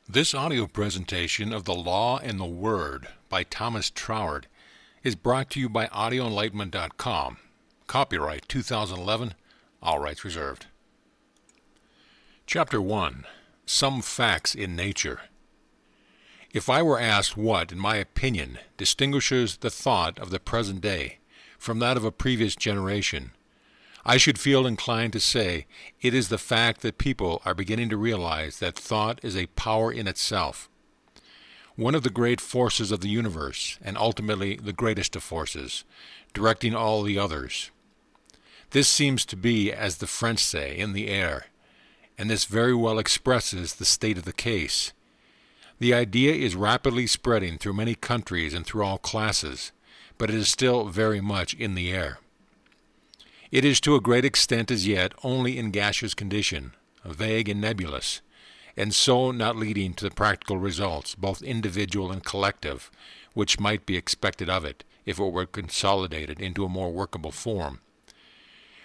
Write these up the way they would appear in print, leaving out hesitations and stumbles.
This audio presentation of The Law and the Word by Thomas Troward is brought to you by audioenlightenment.com. Copyright 2011, all rights reserved. Chapter 1. Some Facts in Nature. If I were asked what, in my opinion, distinguishes the thought of the present day from that of a previous generation, I should feel inclined to say it is the fact that people are beginning to realize that thought is a power in itself, one of the great forces of the universe, and ultimately the greatest of forces, directing all the others. This seems to be, as the French say, in the air, and this very well expresses the state of the case. The idea is rapidly spreading through many countries and through all classes, but it is still very much in the air. It is to a great extent as yet only in gaseous condition, vague and nebulous, and so not leading to the practical results, both individual and collective, which might be expected of it if it were consolidated into a more workable form.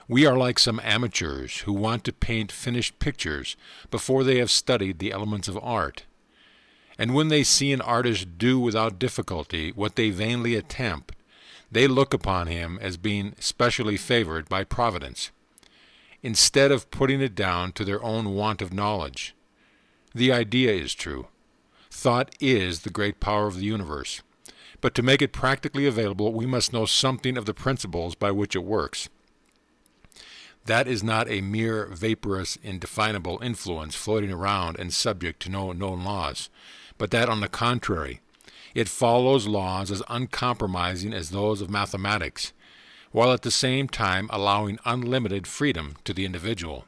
We are like some amateurs who want to paint finished pictures before they have studied the elements of art. And when they see an artist do without difficulty what they vainly attempt, they look upon him as being specially favored by Providence, instead of putting it down to their own want of knowledge. The idea is true. Thought is the great power of the universe. But to make it practically available, we must know something of the principles by which it works. That is not a mere vaporous, indefinable influence floating around and subject to no known laws, but that, on the contrary, it follows laws as uncompromising as those of mathematics, while at the same time allowing unlimited freedom to the individual.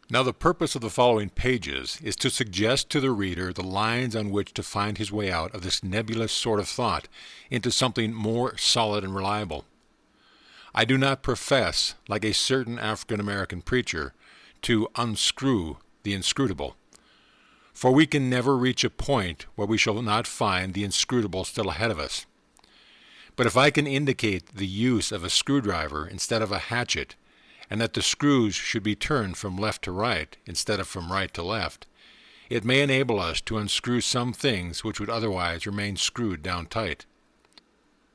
Now, the purpose of the following pages is to suggest to the reader the lines on which to find his way out of this nebulous sort of thought into something more solid and reliable. I do not profess, like a certain African-American preacher, to unscrew the inscrutable, for we can never reach a point where we shall not find the inscrutable still ahead of us. But if I can indicate the use of a screwdriver instead of a hatchet, and that the screws should be turned from left to right instead of from right to left, it may enable us to unscrew some things which would otherwise remain screwed down tight.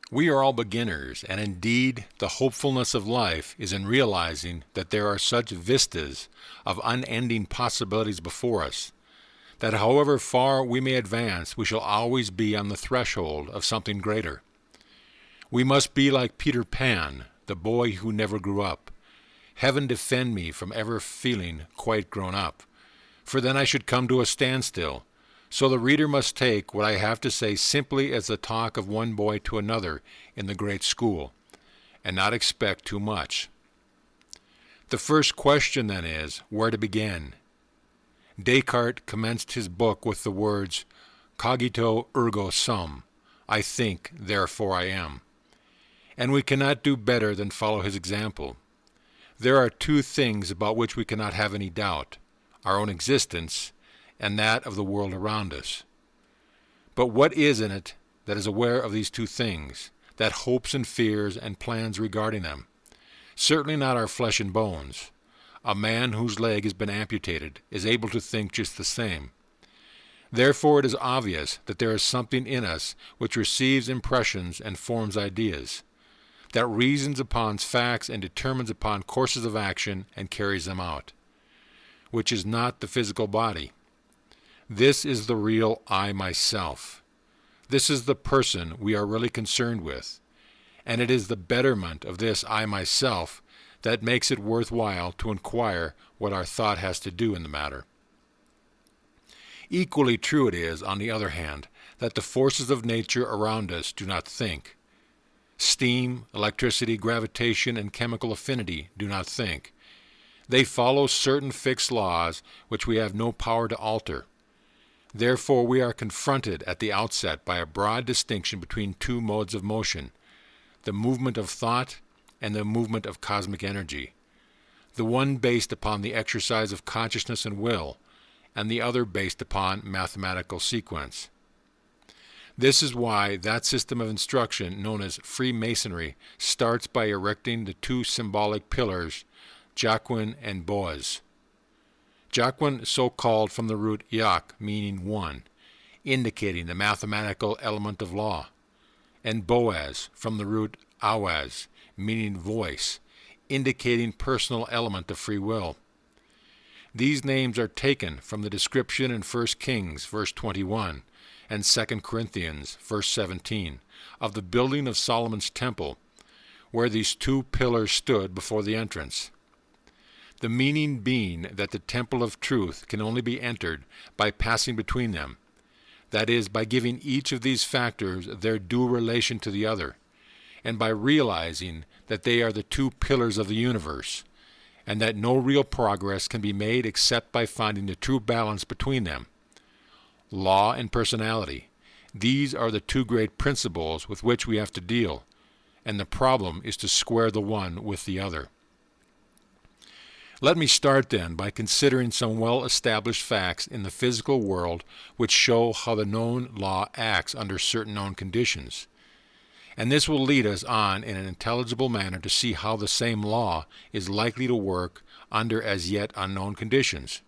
We are all beginners, and indeed the hopefulness of life is in realizing that there are such vistas of unending possibilities before us, that however far we may advance, we shall always be on the threshold of something greater. We must be like Peter Pan, the boy who never grew up. Heaven defend me from ever feeling quite grown up, for then I should come to a standstill. So the reader must take what I have to say simply as the talk of one boy to another in the great school, and not expect too much. The first question then is, where to begin? Descartes commenced his book with the words, "Cogito ergo sum," I think, therefore I am. And we cannot do better than follow his example. There are two things about which we cannot have any doubt, our own existence and that of the world around us. But what is in it that is aware of these two things, that hopes and fears and plans regarding them? Certainly not our flesh and bones. A man whose leg has been amputated is able to think just the same. Therefore it is obvious that there is something in us which receives impressions and forms ideas, that reasons upon facts and determines upon courses of action and carries them out, which is not the physical body. This is the real I myself. This is the person we are really concerned with, and it is the betterment of this I myself that makes it worthwhile to inquire what our thought has to do in the matter. Equally true it is, on the other hand, that the forces of nature around us do not think. Steam, electricity, gravitation, and chemical affinity do not think. They follow certain fixed laws which we have no power to alter. Therefore we are confronted at the outset by a broad distinction between two modes of motion, the movement of thought and the movement of cosmic energy, the one based upon the exercise of consciousness and will, and the other based upon mathematical sequence. This is why that system of instruction known as Freemasonry starts by erecting the two symbolic pillars, Jacquin and Boaz. Jacquin so called from the root yak, meaning one, indicating the mathematical element of law, and Boaz from the root awaz, meaning voice, indicating personal element of free will. These names are taken from the description in 1 Kings, verse 21, and 2 Corinthians, verse 17, of the building of Solomon's temple, where these two pillars stood before the entrance. The meaning being that the temple of truth can only be entered by passing between them, that is, by giving each of these factors their due relation to the other, and by realizing that they are the two pillars of the universe, and that no real progress can be made except by finding the true balance between them. Law and personality, these are the two great principles with which we have to deal, and the problem is to square the one with the other. Let me start then by considering some well-established facts in the physical world which show how the known law acts under certain known conditions. And this will lead us on in an intelligible manner to see how the same law is likely to work under as yet unknown conditions.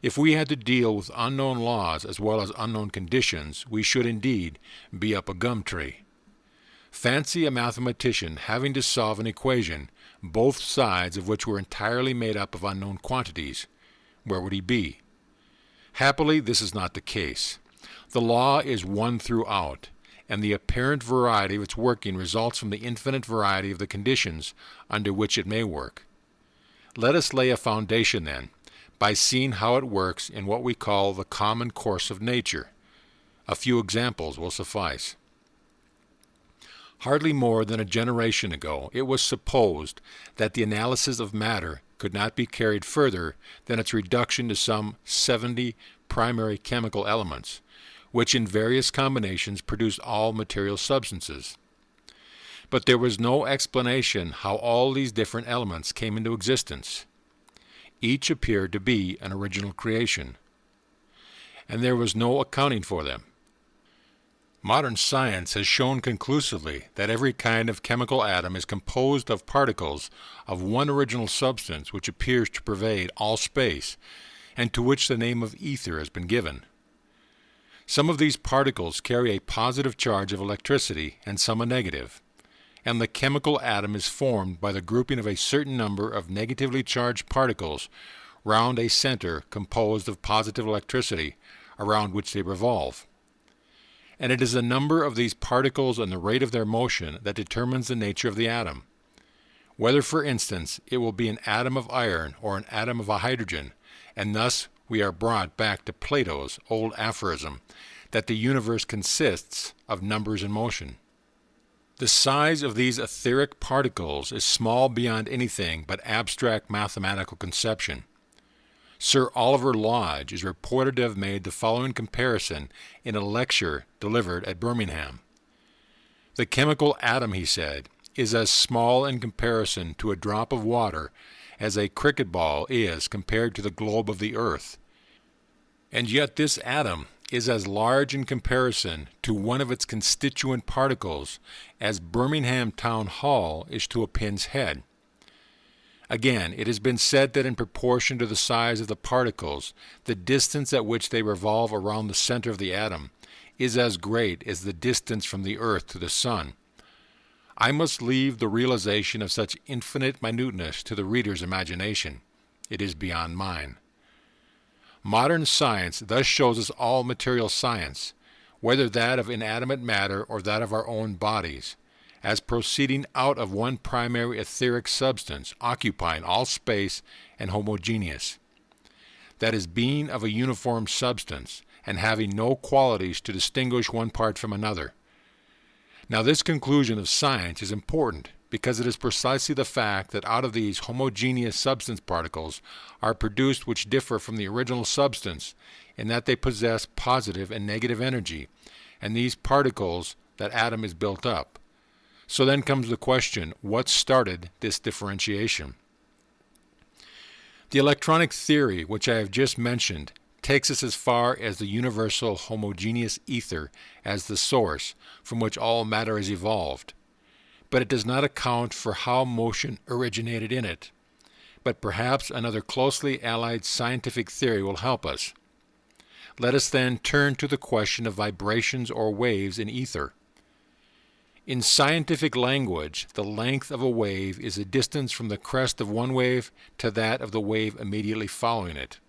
If we had to deal with unknown laws as well as unknown conditions, we should indeed be up a gum tree. Fancy a mathematician having to solve an equation, both sides of which were entirely made up of unknown quantities. Where would he be? Happily, this is not the case. The law is one throughout, and the apparent variety of its working results from the infinite variety of the conditions under which it may work. Let us lay a foundation, then, by seeing how it works in what we call the common course of nature. A few examples will suffice. Hardly more than a generation ago, it was supposed that the analysis of matter could not be carried further than its reduction to some 70 primary chemical elements, which in various combinations produced all material substances. But there was no explanation how all these different elements came into existence. Each appeared to be an original creation, and there was no accounting for them. Modern science has shown conclusively that every kind of chemical atom is composed of particles of one original substance which appears to pervade all space, and to which the name of ether has been given. Some of these particles carry a positive charge of electricity and some a negative, and the chemical atom is formed by the grouping of a certain number of negatively charged particles round a center composed of positive electricity around which they revolve. And it is the number of these particles and the rate of their motion that determines the nature of the atom. Whether, for instance, it will be an atom of iron or an atom of a hydrogen, and thus we are brought back to Plato's old aphorism that the universe consists of numbers in motion. The size of these etheric particles is small beyond anything but abstract mathematical conception. Sir Oliver Lodge is reported to have made the following comparison in a lecture delivered at Birmingham. The chemical atom, he said, is as small in comparison to a drop of water as a cricket ball is compared to the globe of the earth. And yet this atom is as large in comparison to one of its constituent particles as Birmingham Town Hall is to a pin's head. Again, it has been said that in proportion to the size of the particles, the distance at which they revolve around the center of the atom is as great as the distance from the earth to the sun. I must leave the realization of such infinite minuteness to the reader's imagination. It is beyond mine. Modern science thus shows us all material science, whether that of inanimate matter or that of our own bodies, as proceeding out of one primary etheric substance, occupying all space and homogeneous. That is, being of a uniform substance, and having no qualities to distinguish one part from another. Now this conclusion of science is important, because it is precisely the fact that out of these homogeneous substance particles are produced which differ from the original substance, in that they possess positive and negative energy, and these particles, that atom is built up. So then comes the question, what started this differentiation? The electronic theory, which I have just mentioned, takes us as far as the universal homogeneous ether as the source from which all matter is evolved. But it does not account for how motion originated in it. but perhaps another closely allied scientific theory will help us. Let us then turn to the question of vibrations or waves in ether. In scientific language, the length of a wave is the distance from the crest of one wave to that of the wave immediately following it.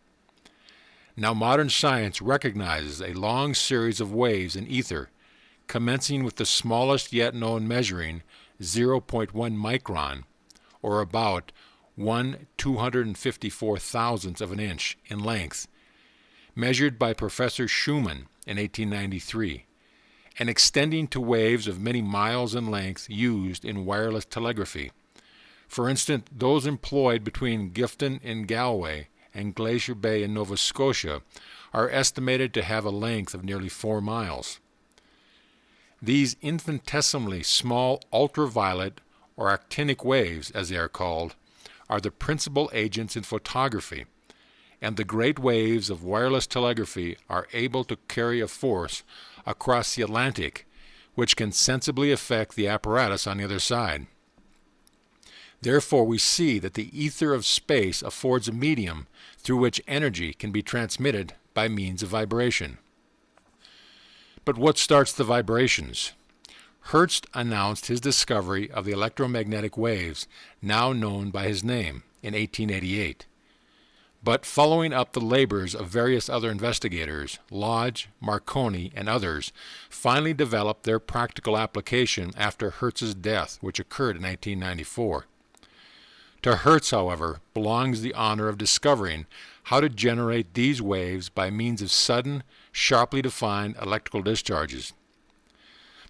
Now, modern science recognizes a long series of waves in ether, commencing with the smallest yet known measuring 0.1 micron, or about 1/254,000th of an inch in length, measured by Professor Schumann in 1893, and extending to waves of many miles in length used in wireless telegraphy. For instance, those employed between Gifton in Galway and Glacier Bay in Nova Scotia are estimated to have a length of nearly 4 miles. These infinitesimally small ultraviolet or actinic waves, as they are called, are the principal agents in photography, and the great waves of wireless telegraphy are able to carry a force across the Atlantic which can sensibly affect the apparatus on the other side. Therefore, we see that the ether of space affords a medium through which energy can be transmitted by means of vibration. But what starts the vibrations? Hertz announced his discovery of the electromagnetic waves, now known by his name, in 1888. But following up the labors of various other investigators, Lodge, Marconi, and others finally developed their practical application after Hertz's death, which occurred in 1894. To Hertz, however, belongs the honor of discovering how to generate these waves by means of sudden, sharply defined electrical discharges.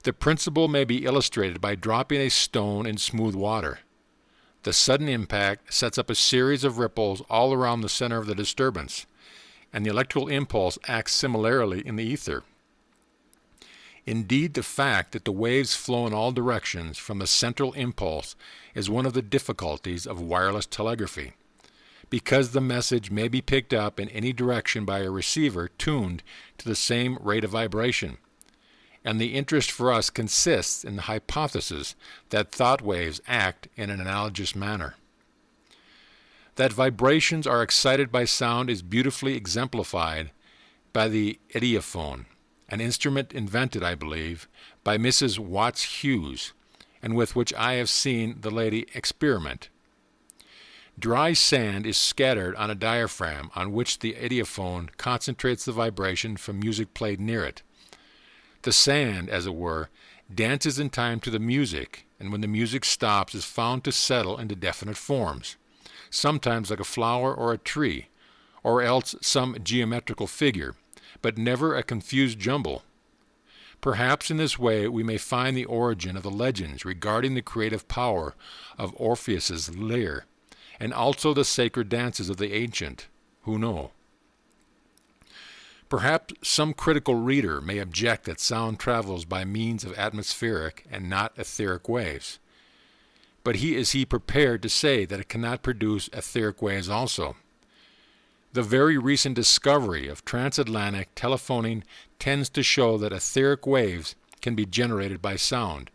The principle may be illustrated by dropping a stone in smooth water. The sudden impact sets up a series of ripples all around the center of the disturbance, and the electrical impulse acts similarly in the ether. Indeed, the fact that the waves flow in all directions from the central impulse is one of the difficulties of wireless telegraphy, because the message may be picked up in any direction by a receiver tuned to the same rate of vibration. And the interest for us consists in the hypothesis that thought waves act in an analogous manner. That vibrations are excited by sound is beautifully exemplified by the idiophone, an instrument invented, I believe, by Mrs. Watts Hughes, and with which I have seen the lady experiment. Dry sand is scattered on a diaphragm on which the idiophone concentrates the vibration from music played near it. The sand, as it were, dances in time to the music, and when the music stops is found to settle into definite forms, sometimes like a flower or a tree, or else some geometrical figure, but never a confused jumble. Perhaps in this way we may find the origin of the legends regarding the creative power of Orpheus's lyre, and also the sacred dances of the ancient. Who know? Perhaps some critical reader may object that sound travels by means of atmospheric and not etheric waves. But is he prepared to say that it cannot produce etheric waves also? The very recent discovery of transatlantic telephoning tends to show that etheric waves can be generated by sound.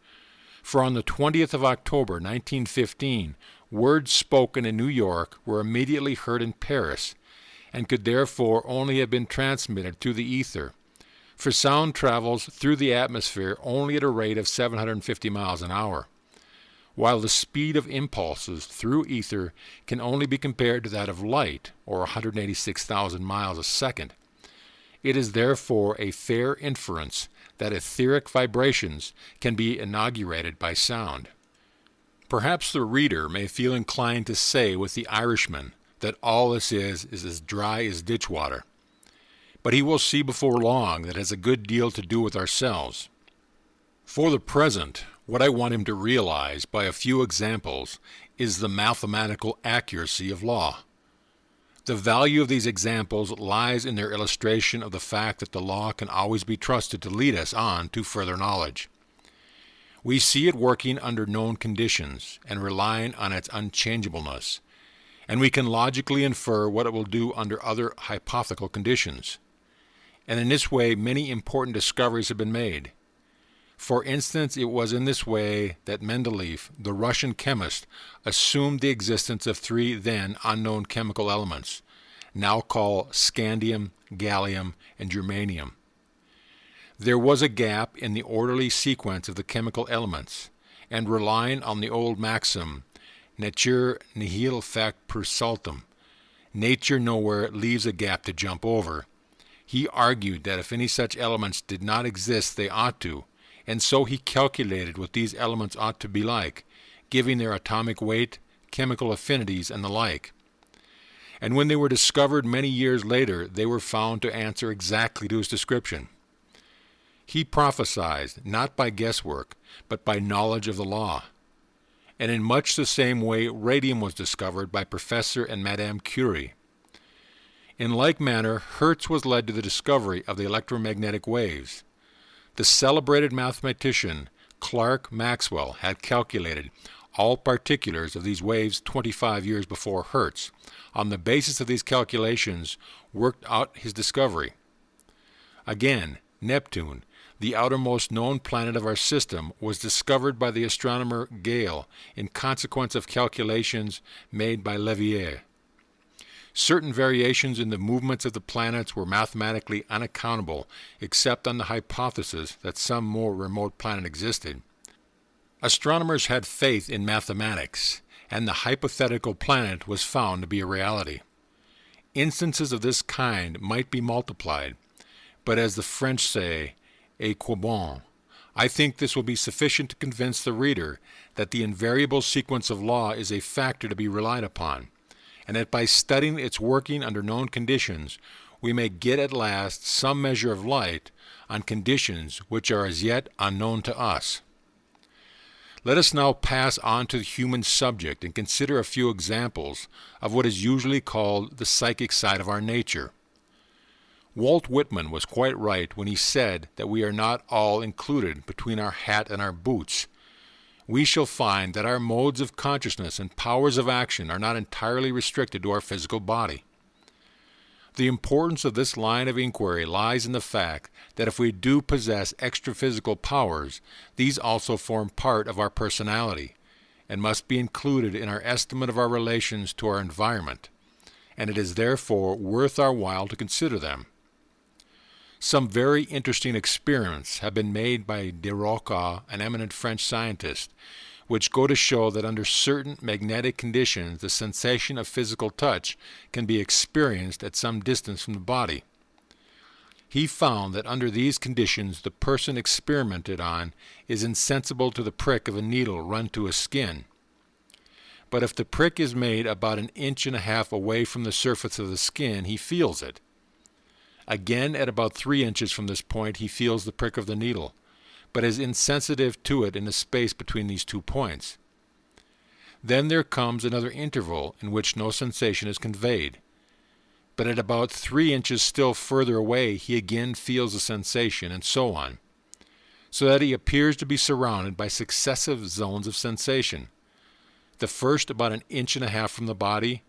For on the 20th of October, 1915, words spoken in New York were immediately heard in Paris, and could therefore only have been transmitted through the ether, for sound travels through the atmosphere only at a rate of 750 miles an hour, while the speed of impulses through ether can only be compared to that of light, or 186,000 miles a second. It is therefore a fair inference that etheric vibrations can be inaugurated by sound. Perhaps the reader may feel inclined to say with the Irishman that all this is as dry as ditch water. But he will see before long that it has a good deal to do with ourselves. For the present, what I want him to realize by a few examples is the mathematical accuracy of law. The value of these examples lies in their illustration of the fact that the law can always be trusted to lead us on to further knowledge. We see it working under known conditions and relying on its unchangeableness, and we can logically infer what it will do under other hypothetical conditions. And in this way, many important discoveries have been made. For instance, it was in this way that Mendeleev, the Russian chemist, assumed the existence of three then unknown chemical elements, now called scandium, gallium, and germanium. There was a gap in the orderly sequence of the chemical elements, and relying on the old maxim, nature nihil fac per saltum, nature nowhere leaves a gap to jump over, he argued that if any such elements did not exist, they ought to, and so he calculated what these elements ought to be like, giving their atomic weight, chemical affinities, and the like. And when they were discovered many years later, they were found to answer exactly to his description. He prophesied, not by guesswork, but by knowledge of the law. And in much the same way, radium was discovered by Professor and Madame Curie. In like manner, Hertz was led to the discovery of the electromagnetic waves. The celebrated mathematician Clerk Maxwell had calculated all particulars of these waves 25 years before Hertz. On the basis of these calculations, worked out his discovery. Again, Neptune, the outermost known planet of our system, was discovered by the astronomer Gale in consequence of calculations made by Leverrier. Certain variations in the movements of the planets were mathematically unaccountable except on the hypothesis that some more remote planet existed. Astronomers had faith in mathematics, and the hypothetical planet was found to be a reality. Instances of this kind might be multiplied, but as the French say, et quoi bon? I think this will be sufficient to convince the reader that the invariable sequence of law is a factor to be relied upon, and that by studying its working under known conditions, we may get at last some measure of light on conditions which are as yet unknown to us. Let us now pass on to the human subject and consider a few examples of what is usually called the psychic side of our nature. Walt Whitman was quite right when he said that we are not all included between our hat and our boots. We shall find that our modes of consciousness and powers of action are not entirely restricted to our physical body. The importance of this line of inquiry lies in the fact that if we do possess extra-physical powers, these also form part of our personality, and must be included in our estimate of our relations to our environment, and it is therefore worth our while to consider them. Some very interesting experiments have been made by de Rocca, an eminent French scientist, which go to show that under certain magnetic conditions the sensation of physical touch can be experienced at some distance from the body. He found that under these conditions the person experimented on is insensible to the prick of a needle run to his skin. But if the prick is made about 1.5 inches away from the surface of the skin, he feels it. Again, at about 3 inches from this point, he feels the prick of the needle, but is insensitive to it in the space between these 2 points. Then there comes another interval in which no sensation is conveyed, but at about 3 inches still further away he again feels the sensation, and so on, so that he appears to be surrounded by successive zones of sensation, the first about 1.5 inches from the body,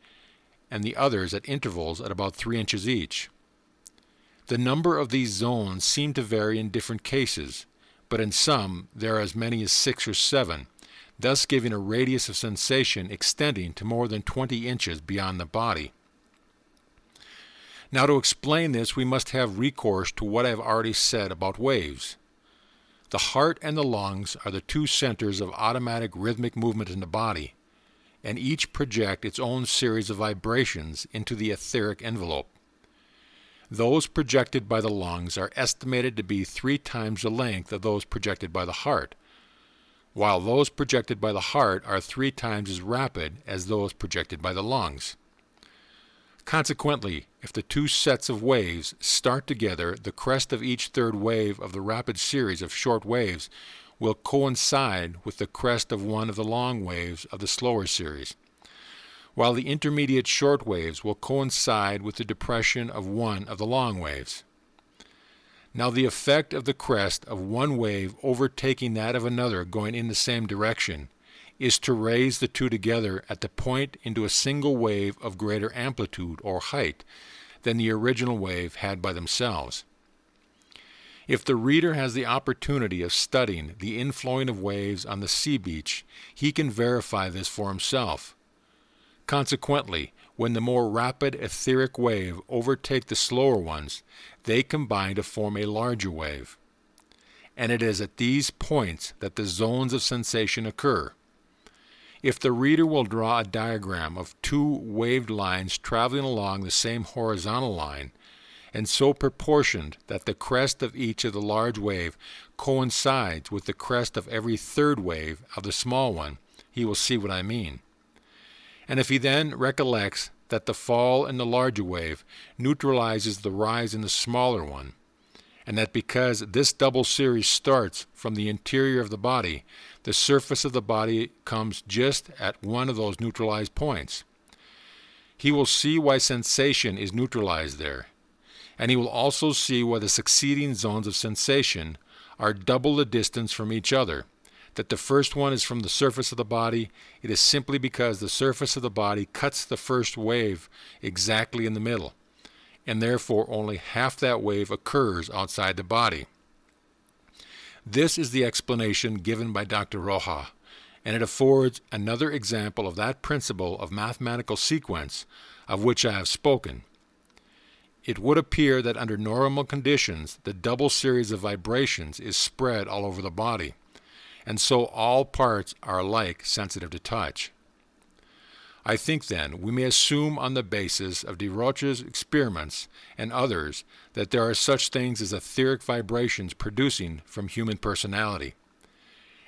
and the others at intervals at about 3 inches each. The number of these zones seem to vary in different cases, but in some there are as many as 6 or 7, thus giving a radius of sensation extending to more than 20 inches beyond the body. Now, to explain this, we must have recourse to what I have already said about waves. The heart and the lungs are the 2 centers of automatic rhythmic movement in the body, and each project its own series of vibrations into the etheric envelope. Those projected by the lungs are estimated to be 3 times the length of those projected by the heart, while those projected by the heart are 3 times as rapid as those projected by the lungs. Consequently, if the 2 sets of waves start together, the crest of each third wave of the rapid series of short waves will coincide with the crest of one of the long waves of the slower series, while the intermediate short waves will coincide with the depression of one of the long waves. Now the effect of the crest of one wave overtaking that of another going in the same direction is to raise the 2 together at the point into a single wave of greater amplitude or height than the original wave had by themselves. If the reader has the opportunity of studying the inflowing of waves on the sea beach, he can verify this for himself. Consequently, when the more rapid etheric wave overtake the slower ones, they combine to form a larger wave. And it is at these points that the zones of sensation occur. If the reader will draw a diagram of two waved lines traveling along the same horizontal line, and so proportioned that the crest of each of the large wave coincides with the crest of every third wave of the small one, he will see what I mean. And if he then recollects that the fall in the larger wave neutralizes the rise in the smaller one, and that because this double series starts from the interior of the body, the surface of the body comes just at one of those neutralized points, he will see why sensation is neutralized there. And he will also see why the succeeding zones of sensation are double the distance from each other. That the first one is from the surface of the body, it is simply because the surface of the body cuts the first wave exactly in the middle, and therefore only half that wave occurs outside the body. This is the explanation given by Dr. Roja, and it affords another example of that principle of mathematical sequence of which I have spoken. It would appear that under normal conditions, the double series of vibrations is spread all over the body, and so all parts are alike sensitive to touch. I think, then, we may assume on the basis of de Rocha's experiments and others that there are such things as etheric vibrations producing from human personality.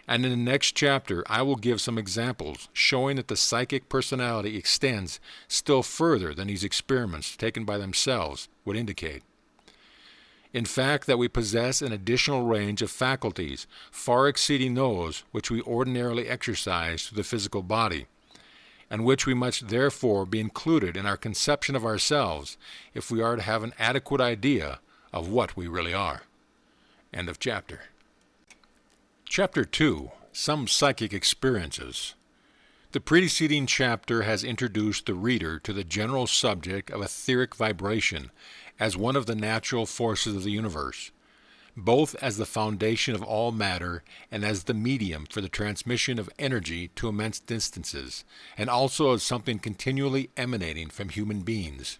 And in the next chapter I will give some examples showing that the psychic personality extends still further than these experiments taken by themselves would indicate. In fact, that we possess an additional range of faculties far exceeding those which we ordinarily exercise through the physical body, and which we must therefore be included in our conception of ourselves if we are to have an adequate idea of what we really are. End of chapter. Chapter 2. Some Psychic Experiences. The preceding chapter has introduced the reader to the general subject of etheric vibration as one of the natural forces of the universe, both as the foundation of all matter and as the medium for the transmission of energy to immense distances, and also as something continually emanating from human beings.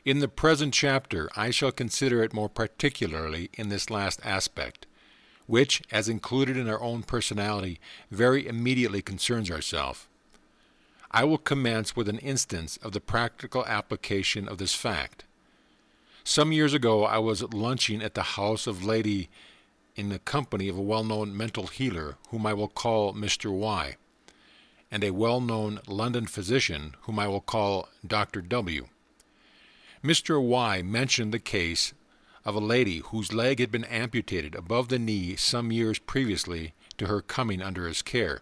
In the present chapter I shall consider it more particularly in this last aspect, which, as included in our own personality, very immediately concerns ourselves. I will commence with an instance of the practical application of this fact. Some years ago I was lunching at the house of a lady in the company of a well-known mental healer whom I will call Mr. Y, and a well-known London physician whom I will call Dr. W. Mr. Y mentioned the case of a lady whose leg had been amputated above the knee some years previously to her coming under his care.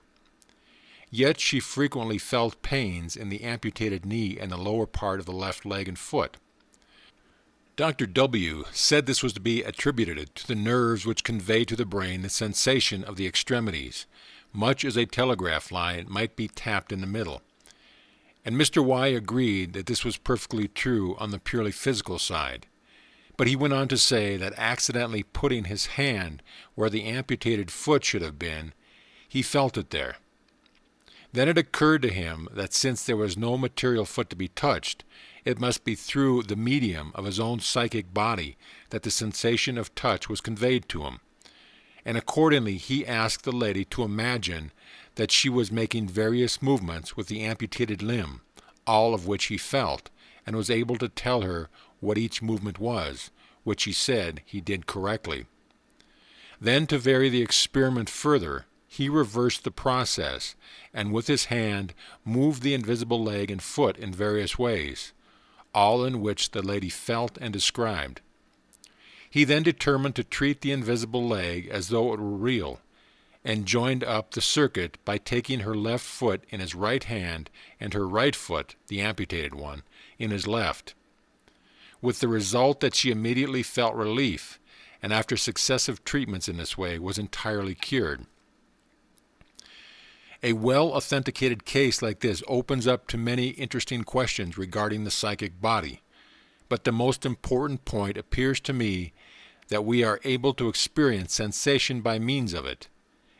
Yet she frequently felt pains in the amputated knee and the lower part of the left leg and foot. Dr. W. said this was to be attributed to the nerves which convey to the brain the sensation of the extremities, much as a telegraph line might be tapped in the middle. And Mr. Y agreed that this was perfectly true on the purely physical side. But he went on to say that accidentally putting his hand where the amputated foot should have been, he felt it there. Then it occurred to him that since there was no material foot to be touched, it must be through the medium of his own psychic body that the sensation of touch was conveyed to him. And accordingly he asked the lady to imagine that she was making various movements with the amputated limb, all of which he felt, and was able to tell her what each movement was, which he said he did correctly. Then, to vary the experiment further, he reversed the process, and with his hand moved the invisible leg and foot in various ways, all in which the lady felt and described. He then determined to treat the invisible leg as though it were real, and joined up the circuit by taking her left foot in his right hand and her right foot, the amputated one, in his left, with the result that she immediately felt relief, and after successive treatments in this way was entirely cured. A well-authenticated case like this opens up to many interesting questions regarding the psychic body, but the most important point appears to me that we are able to experience sensation by means of it.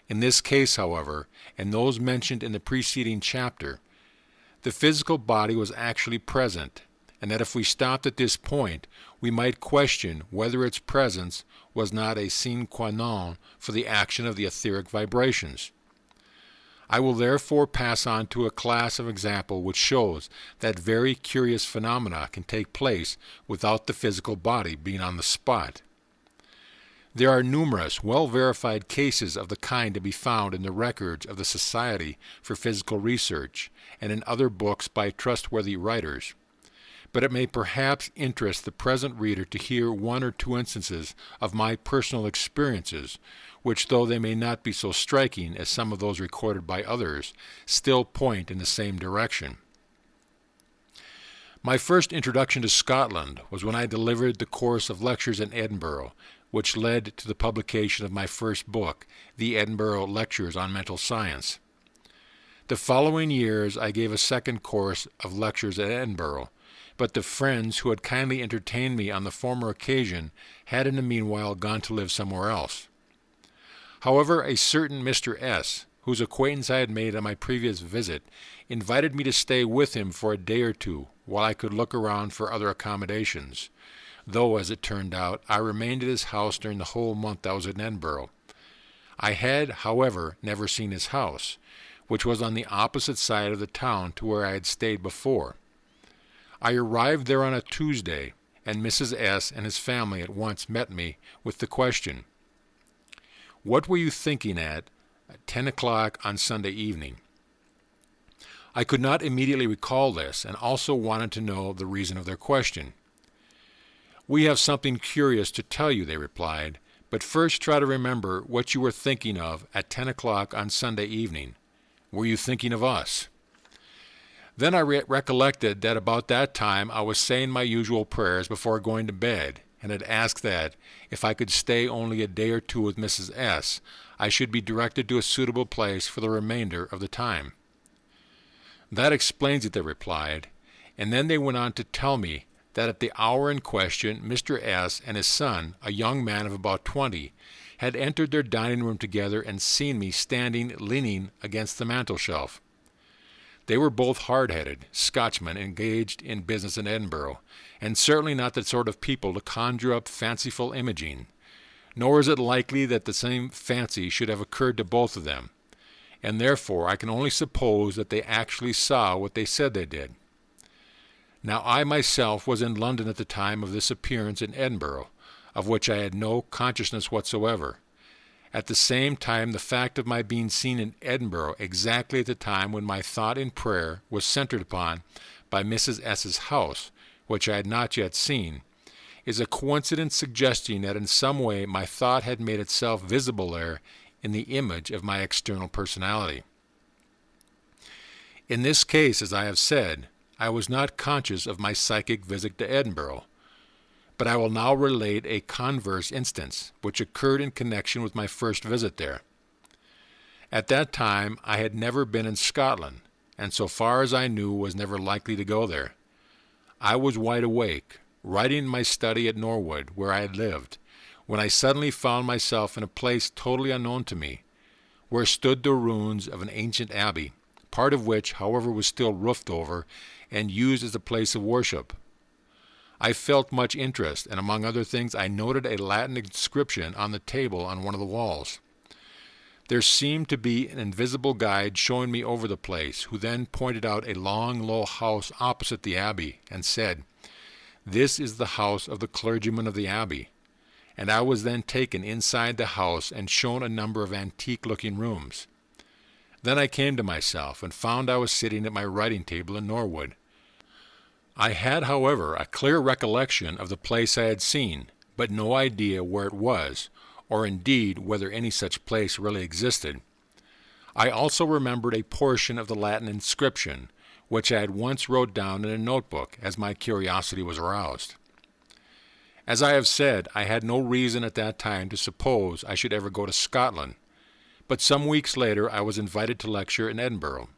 In this case, however, and those mentioned in the preceding chapter, the physical body was actually present, and that if we stopped at this point, we might question whether its presence was not a sine qua non for the action of the etheric vibrations. I will therefore pass on to a class of example which shows that very curious phenomena can take place without the physical body being on the spot. There are numerous well-verified cases of the kind to be found in the records of the Society for Physical Research and in other books by trustworthy writers. But it may perhaps interest the present reader to hear one or two instances of my personal experiences, which, though they may not be so striking as some of those recorded by others, still point in the same direction. My first introduction to Scotland was when I delivered the course of lectures in Edinburgh, which led to the publication of my first book, The Edinburgh Lectures on Mental Science. The following years I gave a second course of lectures at Edinburgh, but the friends who had kindly entertained me on the former occasion had in the meanwhile gone to live somewhere else. However, a certain Mr. S., whose acquaintance I had made on my previous visit, invited me to stay with him for a day or two while I could look around for other accommodations, though, as it turned out, I remained at his house during the whole month I was in Edinburgh. I had, however, never seen his house, which was on the opposite side of the town to where I had stayed before. I arrived there on a Tuesday, and Mrs. S. and his family at once met me with the question, "What were you thinking at 10 o'clock on Sunday evening?" I could not immediately recall this, and also wanted to know the reason of their question. "We have something curious to tell you," they replied, "but first try to remember what you were thinking of at 10 o'clock on Sunday evening. Were you thinking of us?" Then I recollected that about that time I was saying my usual prayers before going to bed, and had asked that, if I could stay only a day or two with Mrs. S., I should be directed to a suitable place for the remainder of the time. "That explains it," they replied, and then they went on to tell me that at the hour in question Mr. S. and his son, a young man of about 20, had entered their dining room together and seen me standing leaning against the mantel-shelf. They were both hard-headed Scotchmen engaged in business in Edinburgh, and certainly not the sort of people to conjure up fanciful imaging, nor is it likely that the same fancy should have occurred to both of them, and therefore I can only suppose that they actually saw what they said they did. Now I myself was in London at the time of this appearance in Edinburgh, of which I had no consciousness whatsoever. At the same time, the fact of my being seen in Edinburgh exactly at the time when my thought in prayer was centered upon by Mrs. S.'s house, which I had not yet seen, is a coincidence suggesting that in some way my thought had made itself visible there in the image of my external personality. In this case, as I have said, I was not conscious of my psychic visit to Edinburgh, but I will now relate a converse instance, which occurred in connection with my first visit there. At that time I had never been in Scotland, and so far as I knew was never likely to go there. I was wide awake, writing in my study at Norwood, where I had lived, when I suddenly found myself in a place totally unknown to me, where stood the ruins of an ancient abbey, part of which, however, was still roofed over and used as a place of worship. I felt much interest, and among other things I noted a Latin inscription on the table on one of the walls. There seemed to be an invisible guide showing me over the place, who then pointed out a long, low house opposite the abbey, and said, "This is the house of the clergyman of the abbey," and I was then taken inside the house and shown a number of antique-looking rooms. Then I came to myself, and found I was sitting at my writing table in Norwood. I had, however, a clear recollection of the place I had seen, but no idea where it was, or indeed whether any such place really existed. I also remembered a portion of the Latin inscription, which I had once wrote down in a notebook, as my curiosity was aroused. As I have said, I had no reason at that time to suppose I should ever go to Scotland, but some weeks later I was invited to lecture in Edinburgh.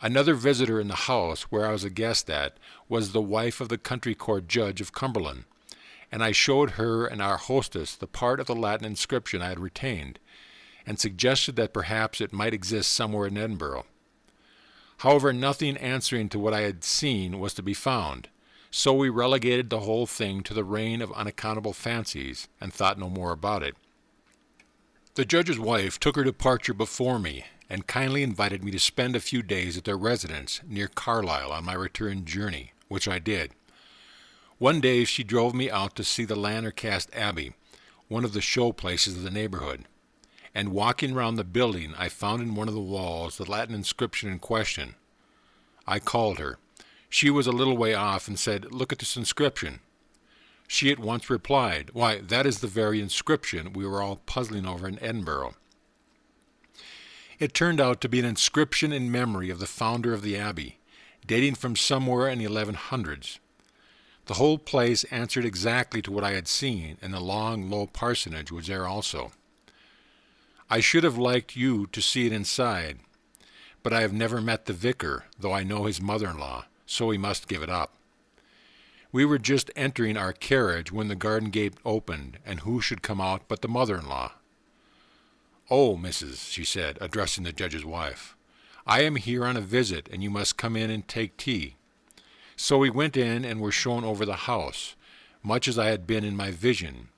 Another visitor in the house where I was a guest at was the wife of the Country Court Judge of Cumberland, and I showed her and our hostess the part of the Latin inscription I had retained, and suggested that perhaps it might exist somewhere in Edinburgh. However, nothing answering to what I had seen was to be found, so we relegated the whole thing to the reign of unaccountable fancies, and thought no more about it. The judge's wife took her departure before me, and kindly invited me to spend a few days at their residence near Carlisle on my return journey, which I did. One day she drove me out to see the Lanarkast Abbey, one of the show places of the neighborhood, and walking round the building I found in one of the walls the Latin inscription in question. I called her. She was a little way off and said, "Look at this inscription." She at once replied, "Why, that is the very inscription we were all puzzling over in Edinburgh." It turned out to be an inscription in memory of the founder of the abbey, dating from somewhere in the 1100s. The whole place answered exactly to what I had seen, and the long, low parsonage was there also. I should have liked you to see it inside, but I have never met the vicar, though I know his mother-in-law, so we must give it up. We were just entering our carriage when the garden gate opened, and who should come out but the mother-in-law. "Oh, Mrs.," she said, addressing the judge's wife, "I am here on a visit, and you must come in and take tea." So we went in and were shown over the house, much as I had been in my vision,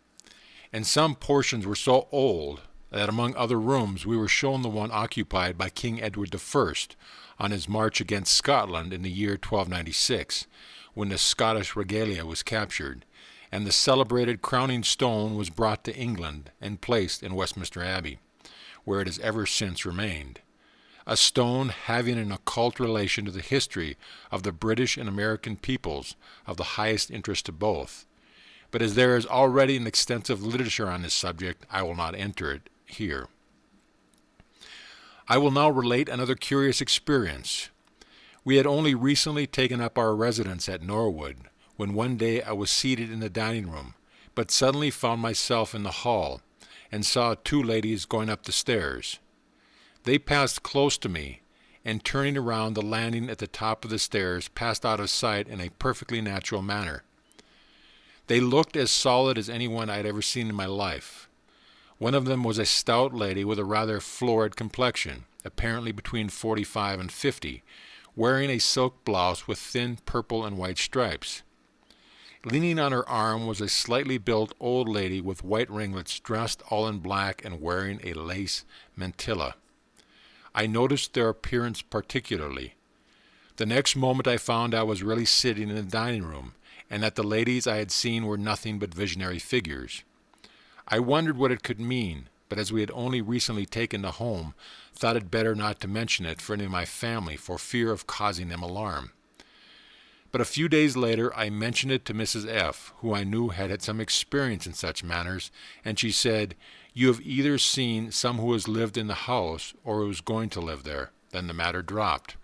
and some portions were so old that among other rooms we were shown the one occupied by King Edward I on his march against Scotland in the year 1296, when the Scottish regalia was captured, and the celebrated crowning stone was brought to England and placed in Westminster Abbey, where it has ever since remained. A stone having an occult relation to the history of the British and American peoples of the highest interest to both. But as there is already an extensive literature on this subject, I will not enter it here. I will now relate another curious experience. We had only recently taken up our residence at Norwood, when one day I was seated in the dining room, but suddenly found myself in the hall, and saw two ladies going up the stairs. They passed close to me, and turning around the landing at the top of the stairs, passed out of sight in a perfectly natural manner. They looked as solid as anyone I had ever seen in my life. One of them was a stout lady with a rather florid complexion, apparently between 45 and 50, wearing a silk blouse with thin purple and white stripes. Leaning on her arm was a slightly built old lady with white ringlets, dressed all in black and wearing a lace mantilla. I noticed their appearance particularly. The next moment I found I was really sitting in the dining room, and that the ladies I had seen were nothing but visionary figures. I wondered what it could mean, but as we had only recently taken the home, thought it better not to mention it for any of my family for fear of causing them alarm. But a few days later I mentioned it to Mrs. F., who I knew had some experience in such matters, and she said, "You have either seen some who has lived in the house or who is going to live there." Then the matter dropped.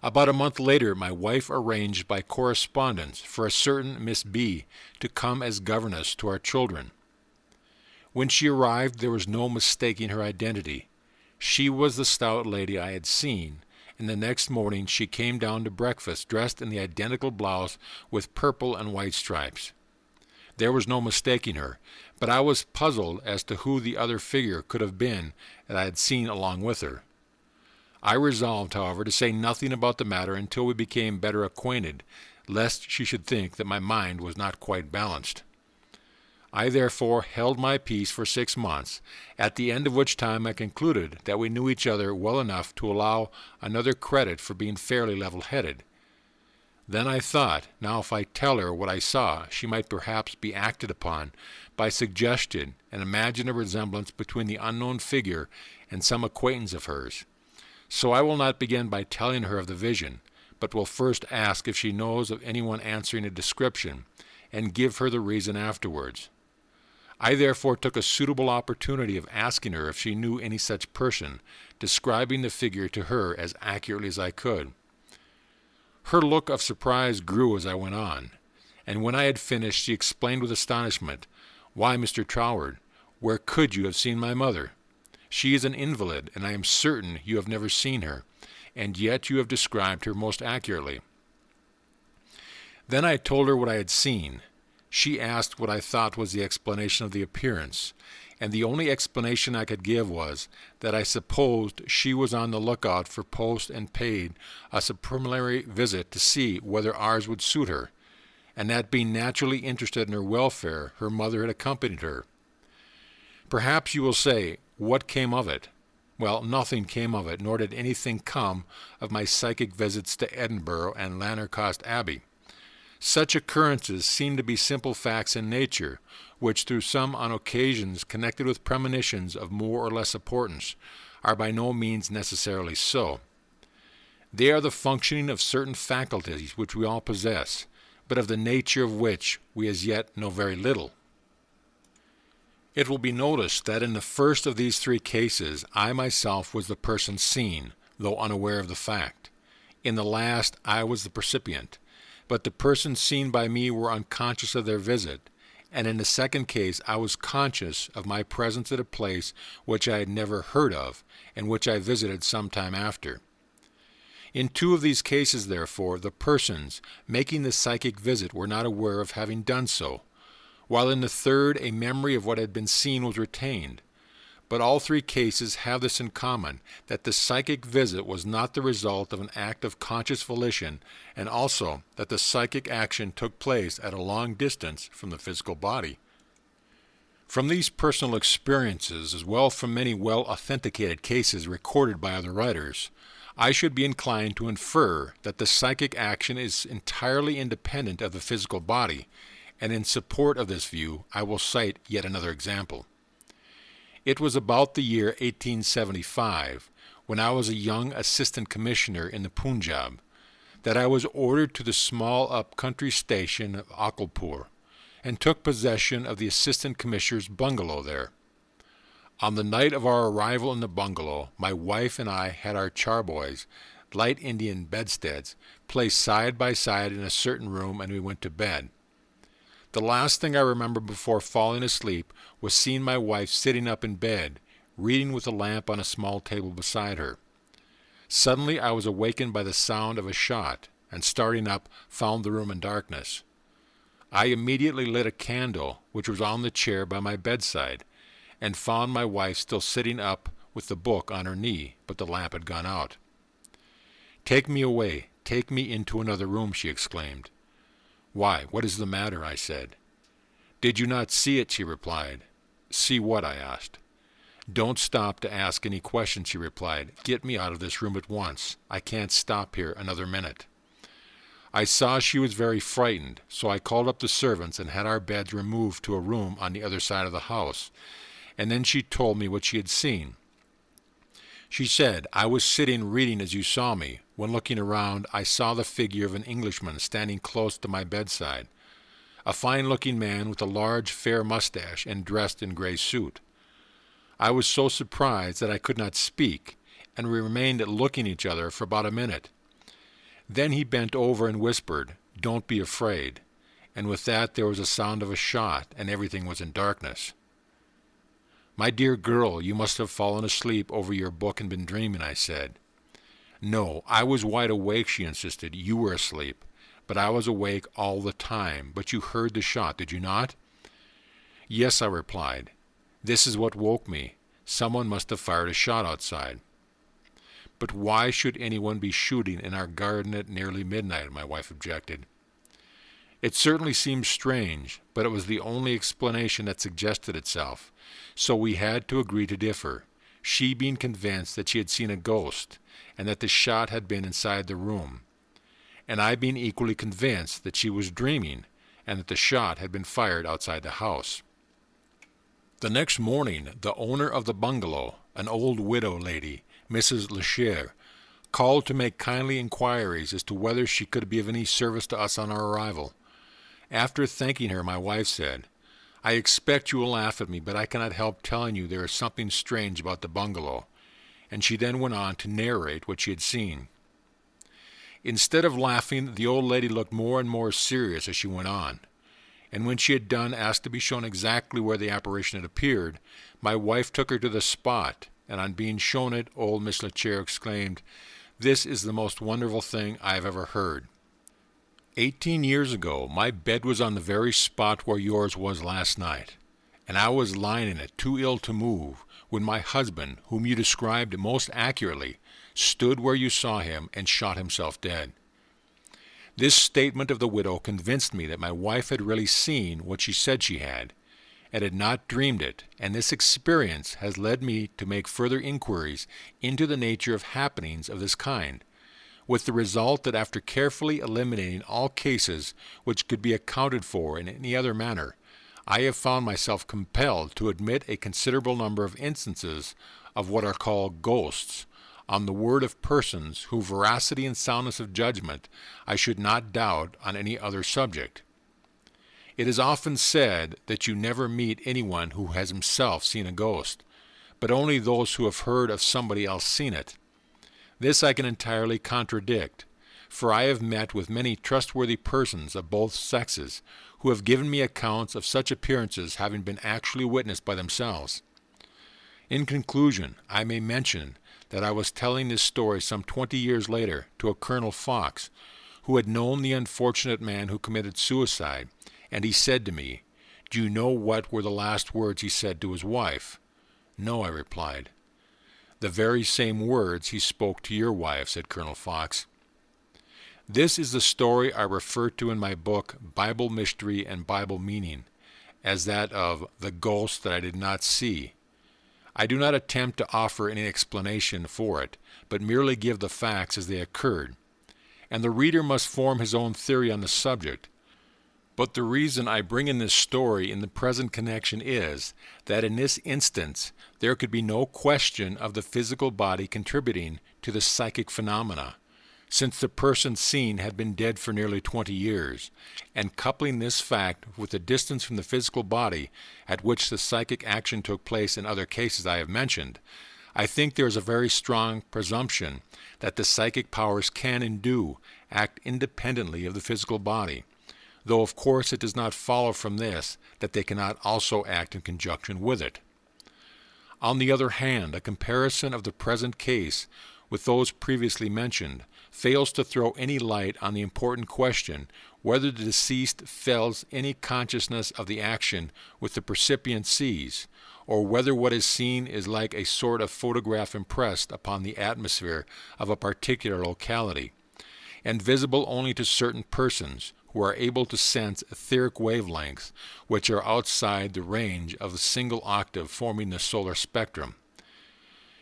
About a month later my wife arranged by correspondence for a certain Miss B. to come as governess to our children. When she arrived there was no mistaking her identity. She was the stout lady I had seen, and the next morning she came down to breakfast dressed in the identical blouse with purple and white stripes. There was no mistaking her, but I was puzzled as to who the other figure could have been that I had seen along with her. I resolved, however, to say nothing about the matter until we became better acquainted, lest she should think that my mind was not quite balanced. I therefore held my peace for 6 months, at the end of which time I concluded that we knew each other well enough to allow another credit for being fairly level-headed. Then I thought, now if I tell her what I saw, she might perhaps be acted upon by suggestion and imagine a resemblance between the unknown figure and some acquaintance of hers. So I will not begin by telling her of the vision, but will first ask if she knows of anyone answering a description, and give her the reason afterwards. I therefore took a suitable opportunity of asking her if she knew any such person, describing the figure to her as accurately as I could. Her look of surprise grew as I went on, and when I had finished she explained with astonishment, "Why, Mr. Troward, where could you have seen my mother? She is an invalid, and I am certain you have never seen her, and yet you have described her most accurately." Then I told her what I had seen, She asked what I thought was the explanation of the appearance, and the only explanation I could give was that I supposed she was on the lookout for post and paid us a preliminary visit to see whether ours would suit her, and that being naturally interested in her welfare, her mother had accompanied her. Perhaps you will say, what came of it? Well, nothing came of it, nor did anything come of my psychic visits to Edinburgh and Lanercost Abbey. Such occurrences seem to be simple facts in nature, which through some on occasions connected with premonitions of more or less importance, are by no means necessarily so. They are the functioning of certain faculties which we all possess, but of the nature of which we as yet know very little. It will be noticed that in the first of these three cases I myself was the person seen, though unaware of the fact. In the last I was the percipient, but the persons seen by me were unconscious of their visit, and in the second case I was conscious of my presence at a place which I had never heard of, and which I visited some time after. In two of these cases, therefore, the persons making the psychic visit were not aware of having done so, while in the third a memory of what had been seen was retained. But all three cases have this in common, that the psychic visit was not the result of an act of conscious volition, and also that the psychic action took place at a long distance from the physical body. From these personal experiences, as well from many well-authenticated cases recorded by other writers, I should be inclined to infer that the psychic action is entirely independent of the physical body, and in support of this view I will cite yet another example. It was about the year 1875, when I was a young assistant commissioner in the Punjab, that I was ordered to the small up-country station of Akalpur, and took possession of the assistant commissioner's bungalow there. On the night of our arrival in the bungalow, my wife and I had our charboys, light Indian bedsteads, placed side by side in a certain room, and we went to bed. The last thing I remember before falling asleep was seeing my wife sitting up in bed, reading with a lamp on a small table beside her. Suddenly I was awakened by the sound of a shot, and starting up, found the room in darkness. I immediately lit a candle, which was on the chair by my bedside, and found my wife still sitting up with the book on her knee, but the lamp had gone out. "Take me away, take me into another room," she exclaimed. "Why, what is the matter?" I said. "Did you not see it?" she replied. "See what?" I asked. "Don't stop to ask any questions," she replied. "Get me out of this room at once. I can't stop here another minute." I saw she was very frightened, so I called up the servants and had our beds removed to a room on the other side of the house, and then she told me what she had seen. She said, "I was sitting reading as you saw me. When looking around, I saw the figure of an Englishman standing close to my bedside, a fine-looking man with a large fair mustache and dressed in grey suit. I was so surprised that I could not speak, and we remained looking at each other for about a minute. Then he bent over and whispered, 'Don't be afraid,' and with that there was a sound of a shot, and everything was in darkness." "My dear girl, you must have fallen asleep over your book and been dreaming," I said. "No, I was wide awake," she insisted. "You were asleep, but I was awake all the time. But you heard the shot, did you not?" "Yes," I replied. "This is what woke me. Someone must have fired a shot outside." "But why should anyone be shooting in our garden at nearly midnight?" my wife objected. It certainly seemed strange, but it was the only explanation that suggested itself, so we had to agree to differ, she being convinced that she had seen a ghost, and that the shot had been inside the room, and I being equally convinced that she was dreaming, and that the shot had been fired outside the house. The next morning, the owner of the bungalow, an old widow lady, Mrs. Lecher, called to make kindly inquiries as to whether she could be of any service to us on our arrival. After thanking her, my wife said, "I expect you will laugh at me, but I cannot help telling you there is something strange about the bungalow," and she then went on to narrate what she had seen. Instead of laughing, the old lady looked more and more serious as she went on, and when she had done asked to be shown exactly where the apparition had appeared. My wife took her to the spot, and on being shown it, old Miss Lecher exclaimed, "This is the most wonderful thing I have ever heard." 18 years ago, my bed was on the very spot where yours was last night, and I was lying in it too ill to move, when my husband, whom you described most accurately, stood where you saw him and shot himself dead. This statement of the widow convinced me that my wife had really seen what she said she had, and had not dreamed it, and this experience has led me to make further inquiries into the nature of happenings of this kind, with the result that after carefully eliminating all cases which could be accounted for in any other manner, I have found myself compelled to admit a considerable number of instances of what are called ghosts, on the word of persons whose veracity and soundness of judgment I should not doubt on any other subject. It is often said that you never meet anyone who has himself seen a ghost, but only those who have heard of somebody else seen it. This I can entirely contradict, for I have met with many trustworthy persons of both sexes who have given me accounts of such appearances having been actually witnessed by themselves. In conclusion, I may mention that I was telling this story some 20 years later to a Colonel Fox, who had known the unfortunate man who committed suicide, and he said to me, "Do you know what were the last words he said to his wife?" "No," I replied. "The very same words he spoke to your wife," said Colonel Fox. This is the story I refer to in my book, Bible Mystery and Bible Meaning, as that of the ghost that I did not see. I do not attempt to offer any explanation for it, but merely give the facts as they occurred, and the reader must form his own theory on the subject. But the reason I bring in this story in the present connection is that in this instance there could be no question of the physical body contributing to the psychic phenomena, since the person seen had been dead for nearly 20 years, and coupling this fact with the distance from the physical body at which the psychic action took place in other cases I have mentioned, I think there is a very strong presumption that the psychic powers can and do act independently of the physical body, though of course it does not follow from this that they cannot also act in conjunction with it. On the other hand, a comparison of the present case with those previously mentioned fails to throw any light on the important question whether the deceased feels any consciousness of the action which the percipient sees, or whether what is seen is like a sort of photograph impressed upon the atmosphere of a particular locality, and visible only to certain persons who are able to sense etheric wavelengths which are outside the range of a single octave forming the solar spectrum.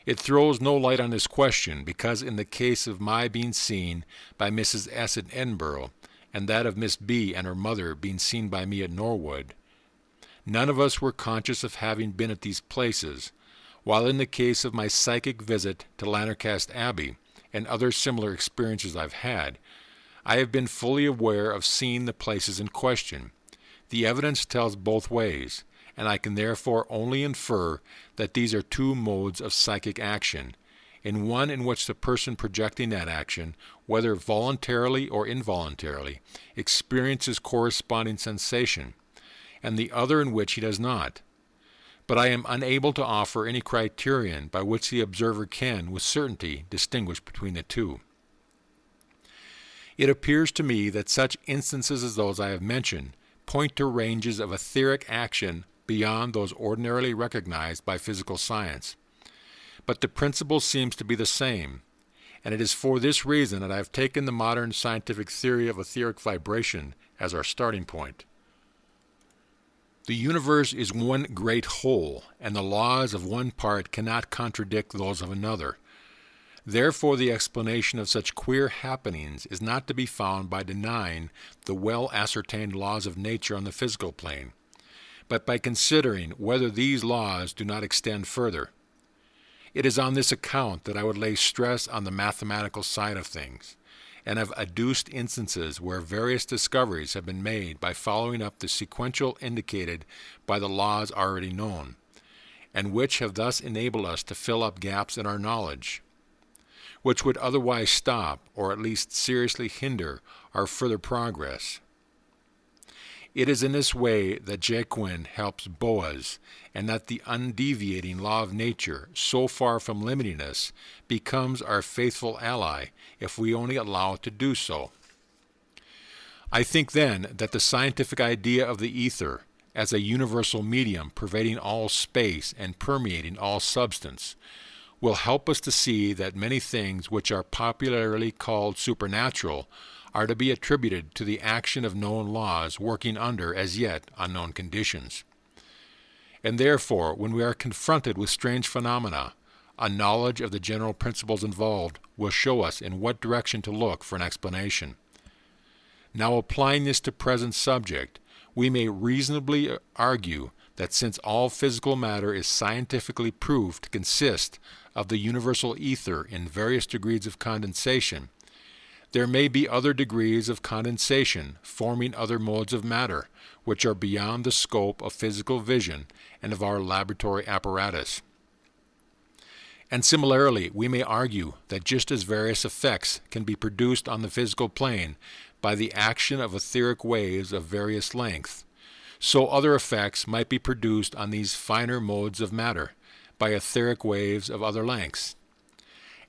It throws no light on this question because in the case of my being seen by Mrs. S. at Edinburgh, and that of Miss B. and her mother being seen by me at Norwood, none of us were conscious of having been at these places, while in the case of my psychic visit to Lanarkast Abbey and other similar experiences I've had, I have been fully aware of seeing the places in question. The evidence tells both ways, and I can therefore only infer that these are two modes of psychic action, in one in which the person projecting that action, whether voluntarily or involuntarily, experiences corresponding sensation, and the other in which he does not. But I am unable to offer any criterion by which the observer can, with certainty, distinguish between the two. It appears to me that such instances as those I have mentioned point to ranges of etheric action beyond those ordinarily recognized by physical science. But the principle seems to be the same, and it is for this reason that I have taken the modern scientific theory of etheric vibration as our starting point. The universe is one great whole, and the laws of one part cannot contradict those of another. Therefore, the explanation of such queer happenings is not to be found by denying the well-ascertained laws of nature on the physical plane, but by considering whether these laws do not extend further. It is on this account that I would lay stress on the mathematical side of things, and have adduced instances where various discoveries have been made by following up the sequential indicated by the laws already known, and which have thus enabled us to fill up gaps in our knowledge, which would otherwise stop or at least seriously hinder our further progress. It is in this way that Jacquin helps Boaz, and that the undeviating law of nature, so far from limiting us, becomes our faithful ally if we only allow it to do so. I think then that the scientific idea of the ether as a universal medium pervading all space and permeating all substance will help us to see that many things which are popularly called supernatural are to be attributed to the action of known laws working under as yet unknown conditions. And therefore, when we are confronted with strange phenomena, a knowledge of the general principles involved will show us in what direction to look for an explanation. Now, applying this to present subject, we may reasonably argue that since all physical matter is scientifically proved to consist of the universal ether in various degrees of condensation, there may be other degrees of condensation forming other modes of matter which are beyond the scope of physical vision and of our laboratory apparatus. And similarly, we may argue that just as various effects can be produced on the physical plane by the action of etheric waves of various length, so other effects might be produced on these finer modes of matter by etheric waves of other lengths.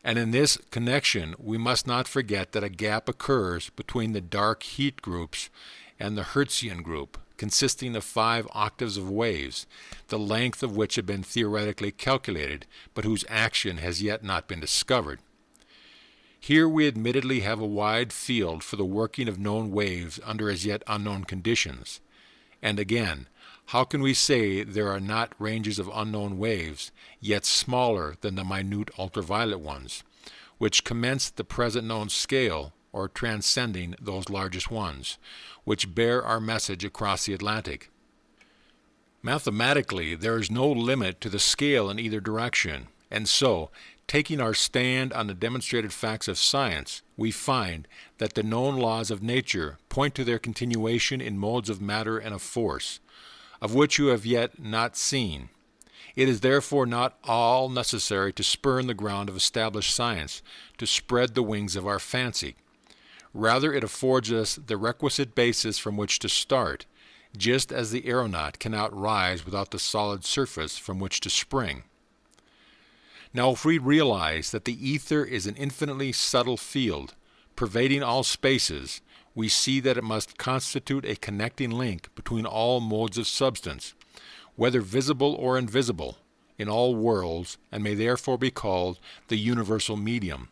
And in this connection, we must not forget that a gap occurs between the dark heat groups and the Hertzian group, consisting of 5 octaves of waves, the length of which have been theoretically calculated, but whose action has yet not been discovered. Here we admittedly have a wide field for the working of known waves under as yet unknown conditions. And again, how can we say there are not ranges of unknown waves, yet smaller than the minute ultraviolet ones, which commence the present known scale, or transcending those largest ones, which bear our message across the Atlantic? Mathematically, there is no limit to the scale in either direction, and so, taking our stand on the demonstrated facts of science, we find that the known laws of nature point to their continuation in modes of matter and of force, of which you have yet not seen. It is therefore not all necessary to spurn the ground of established science, to spread the wings of our fancy. Rather, it affords us the requisite basis from which to start, just as the aeronaut cannot rise without the solid surface from which to spring. Now, if we realize that the ether is an infinitely subtle field, pervading all spaces, we see that it must constitute a connecting link between all modes of substance, whether visible or invisible, in all worlds, and may therefore be called the universal medium.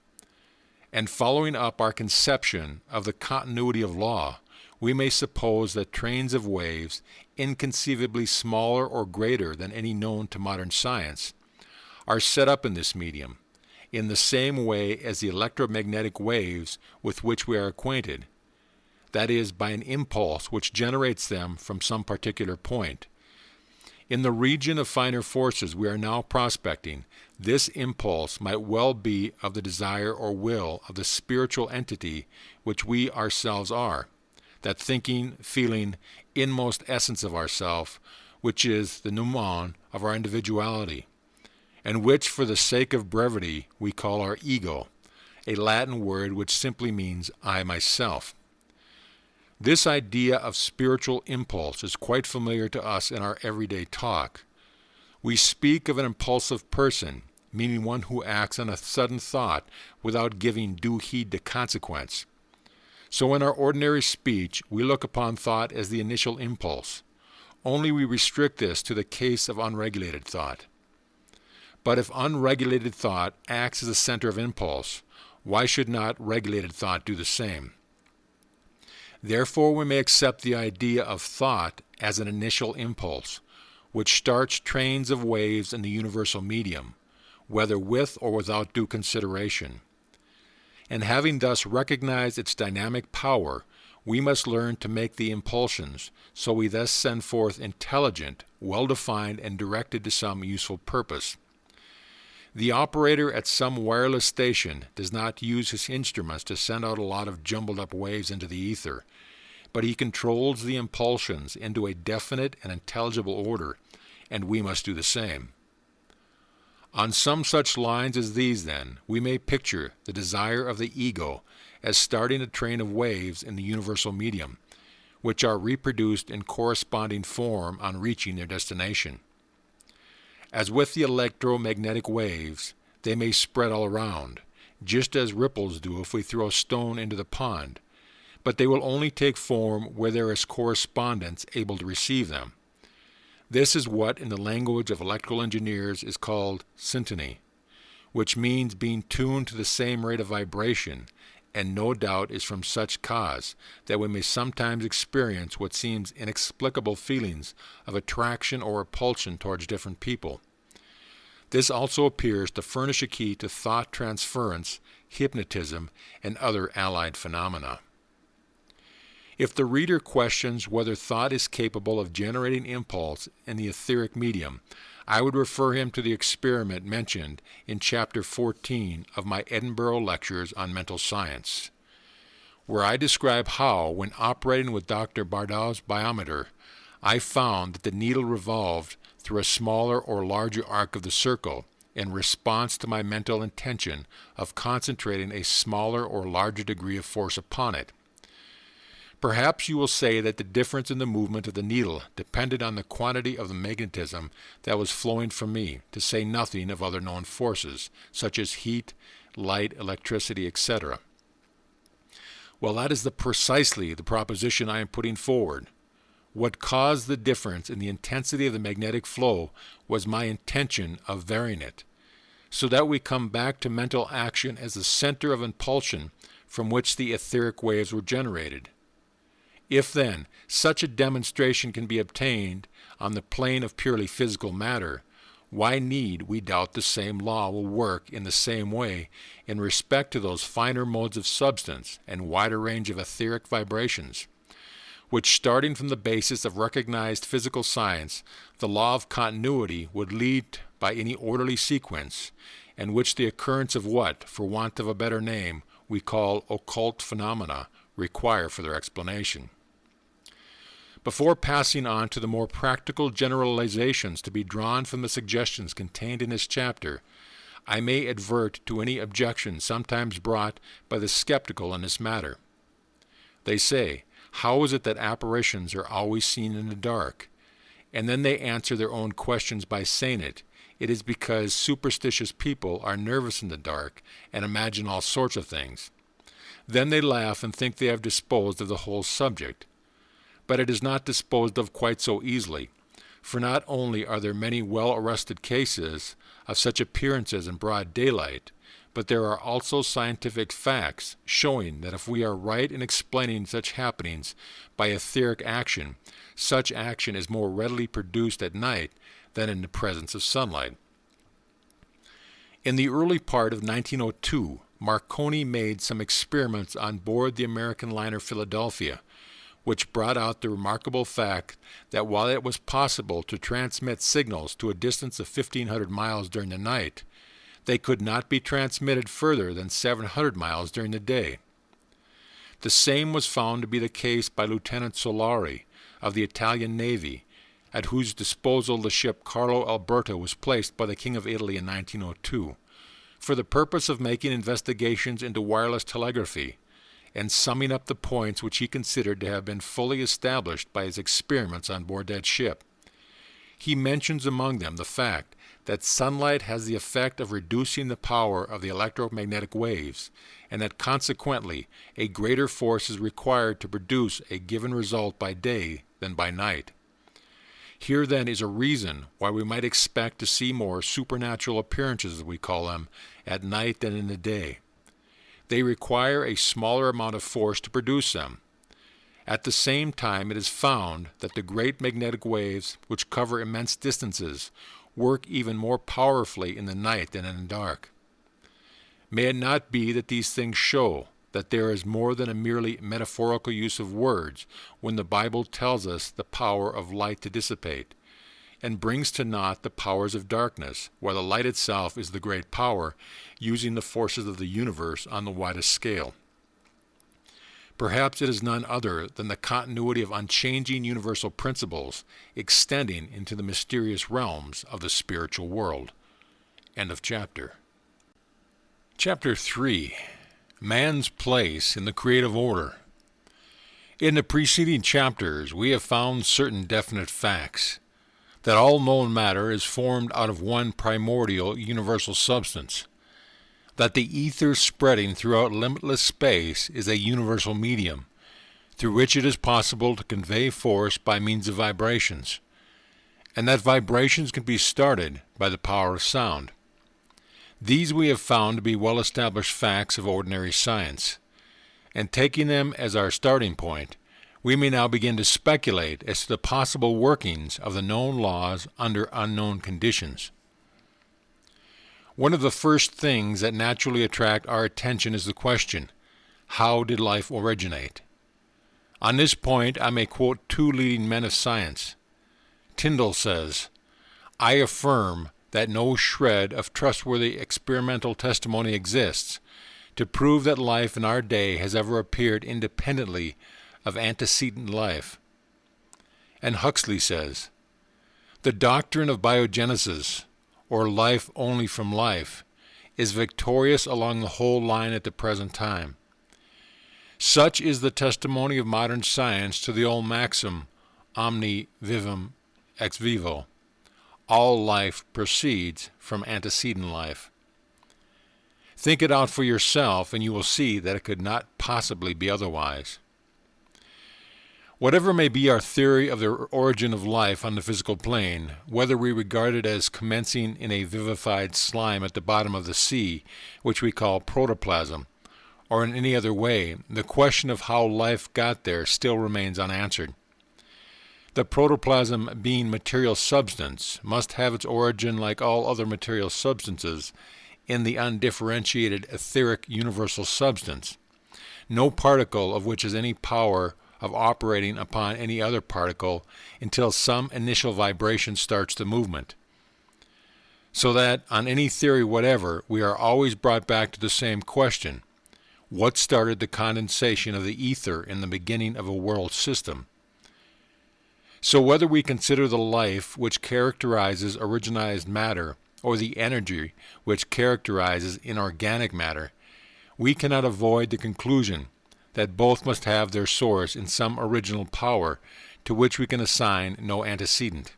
And following up our conception of the continuity of law, we may suppose that trains of waves, inconceivably smaller or greater than any known to modern science, are set up in this medium, in the same way as the electromagnetic waves with which we are acquainted, that is, by an impulse which generates them from some particular point. In the region of finer forces we are now prospecting, this impulse might well be of the desire or will of the spiritual entity which we ourselves are, that thinking, feeling, inmost essence of ourself, which is the pneumon of our individuality, and which for the sake of brevity we call our ego, a Latin word which simply means I myself. This idea of spiritual impulse is quite familiar to us in our everyday talk. We speak of an impulsive person, meaning one who acts on a sudden thought without giving due heed to consequence. So in our ordinary speech, we look upon thought as the initial impulse. Only we restrict this to the case of unregulated thought. But if unregulated thought acts as a center of impulse, why should not regulated thought do the same? Therefore, we may accept the idea of thought as an initial impulse, which starts trains of waves in the universal medium, whether with or without due consideration. And having thus recognized its dynamic power, we must learn to make the impulsions, so we thus send forth intelligent, well-defined, and directed to some useful purpose. The operator at some wireless station does not use his instruments to send out a lot of jumbled-up waves into the ether, but he controls the impulsions into a definite and intelligible order, and we must do the same. On some such lines as these, then, we may picture the desire of the ego as starting a train of waves in the universal medium, which are reproduced in corresponding form on reaching their destination. As with the electromagnetic waves, they may spread all around, just as ripples do if we throw a stone into the pond, but they will only take form where there is correspondence able to receive them. This is what, in the language of electrical engineers, is called syntony, which means being tuned to the same rate of vibration, and no doubt is from such cause that we may sometimes experience what seems inexplicable feelings of attraction or repulsion towards different people. This also appears to furnish a key to thought transference, hypnotism, and other allied phenomena. If the reader questions whether thought is capable of generating impulse in the etheric medium, I would refer him to the experiment mentioned in Chapter 14 of my Edinburgh Lectures on Mental Science, where I describe how, when operating with Dr. Bardow's biometer, I found that the needle revolved through a smaller or larger arc of the circle in response to my mental intention of concentrating a smaller or larger degree of force upon it. Perhaps you will say that the difference in the movement of the needle depended on the quantity of the magnetism that was flowing from me, to say nothing of other known forces, such as heat, light, electricity, etc. Well, that is precisely the proposition I am putting forward. What caused the difference in the intensity of the magnetic flow was my intention of varying it, so that we come back to mental action as the center of impulsion from which the etheric waves were generated. If, then, such a demonstration can be obtained on the plane of purely physical matter, why need we doubt the same law will work in the same way in respect to those finer modes of substance and wider range of etheric vibrations, which, starting from the basis of recognized physical science, the law of continuity would lead by any orderly sequence, and which the occurrence of what, for want of a better name, we call occult phenomena, require for their explanation. Before passing on to the more practical generalizations to be drawn from the suggestions contained in this chapter, I may advert to any objections sometimes brought by the skeptical in this matter. They say, how is it that apparitions are always seen in the dark? And then they answer their own questions by saying it is because superstitious people are nervous in the dark and imagine all sorts of things. Then they laugh and think they have disposed of the whole subject. But it is not disposed of quite so easily, for not only are there many well-arrested cases of such appearances in broad daylight, but there are also scientific facts showing that if we are right in explaining such happenings by etheric action, such action is more readily produced at night than in the presence of sunlight. In the early part of 1902, Marconi made some experiments on board the American liner Philadelphia, which brought out the remarkable fact that while it was possible to transmit signals to a distance of 1,500 miles during the night, they could not be transmitted further than 700 miles during the day. The same was found to be the case by Lieutenant Solari of the Italian Navy, at whose disposal the ship Carlo Alberto was placed by the King of Italy in 1902, for the purpose of making investigations into wireless telegraphy, and summing up the points which he considered to have been fully established by his experiments on board that ship. He mentions among them the fact that sunlight has the effect of reducing the power of the electromagnetic waves, and that consequently a greater force is required to produce a given result by day than by night. Here then is a reason why we might expect to see more supernatural appearances, as we call them, at night than in the day. They require a smaller amount of force to produce them. At the same time, it is found that the great magnetic waves, which cover immense distances, work even more powerfully in the night than in the dark. May it not be that these things show that there is more than a merely metaphorical use of words when the Bible tells us the power of light to dissipate, and brings to naught the powers of darkness, while the light itself is the great power, using the forces of the universe on the widest scale. Perhaps it is none other than the continuity of unchanging universal principles extending into the mysterious realms of the spiritual world. End of chapter. Chapter 3. Man's Place in the Creative Order. In the preceding chapters, we have found certain definite facts: that all known matter is formed out of one primordial universal substance, that the ether spreading throughout limitless space is a universal medium, through which it is possible to convey force by means of vibrations, and that vibrations can be started by the power of sound. These we have found to be well-established facts of ordinary science, and taking them as our starting point, we may now begin to speculate as to the possible workings of the known laws under unknown conditions. One of the first things that naturally attract our attention is the question, how did life originate? On this point, I may quote two leading men of science. Tyndall says, "I affirm that no shred of trustworthy experimental testimony exists to prove that life in our day has ever appeared independently of antecedent life." And Huxley says, "The doctrine of biogenesis, or life only from life, is victorious along the whole line at the present time. Such is the testimony of modern science to the old maxim, omni vivum ex vivo, all life proceeds from antecedent life." Think it out for yourself, and you will see that it could not possibly be otherwise. Whatever may be our theory of the origin of life on the physical plane, whether we regard it as commencing in a vivified slime at the bottom of the sea, which we call protoplasm, or in any other way, the question of how life got there still remains unanswered. The protoplasm, being material substance, must have its origin, like all other material substances, in the undifferentiated etheric universal substance, no particle of which has any power of operating upon any other particle until some initial vibration starts the movement. So that, on any theory whatever, we are always brought back to the same question: what started the condensation of the ether in the beginning of a world system? So whether we consider the life which characterizes originized matter or the energy which characterizes inorganic matter, we cannot avoid the conclusion that both must have their source in some original power to which we can assign no antecedent.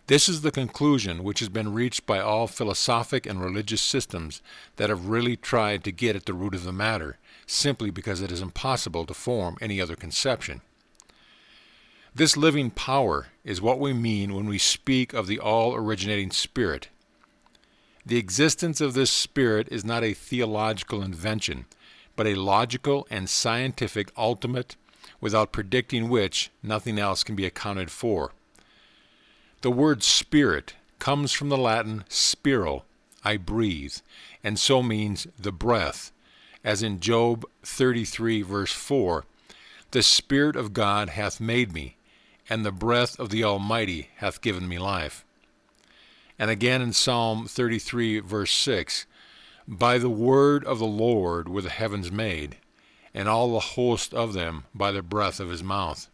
This is the conclusion which has been reached by all philosophic and religious systems that have really tried to get at the root of the matter, simply because it is impossible to form any other conception. This living power is what we mean when we speak of the all-originating Spirit. The existence of this Spirit is not a theological invention, but a logical and scientific ultimate, without predicting which nothing else can be accounted for. The word spirit comes from the Latin spiro, I breathe, and so means the breath, as in Job 33 verse 4, "The Spirit of God hath made me, and the breath of the Almighty hath given me life." And again in Psalm 33 verse 6, "By the word of the Lord were the heavens made, and all the host of them by the breath of his mouth."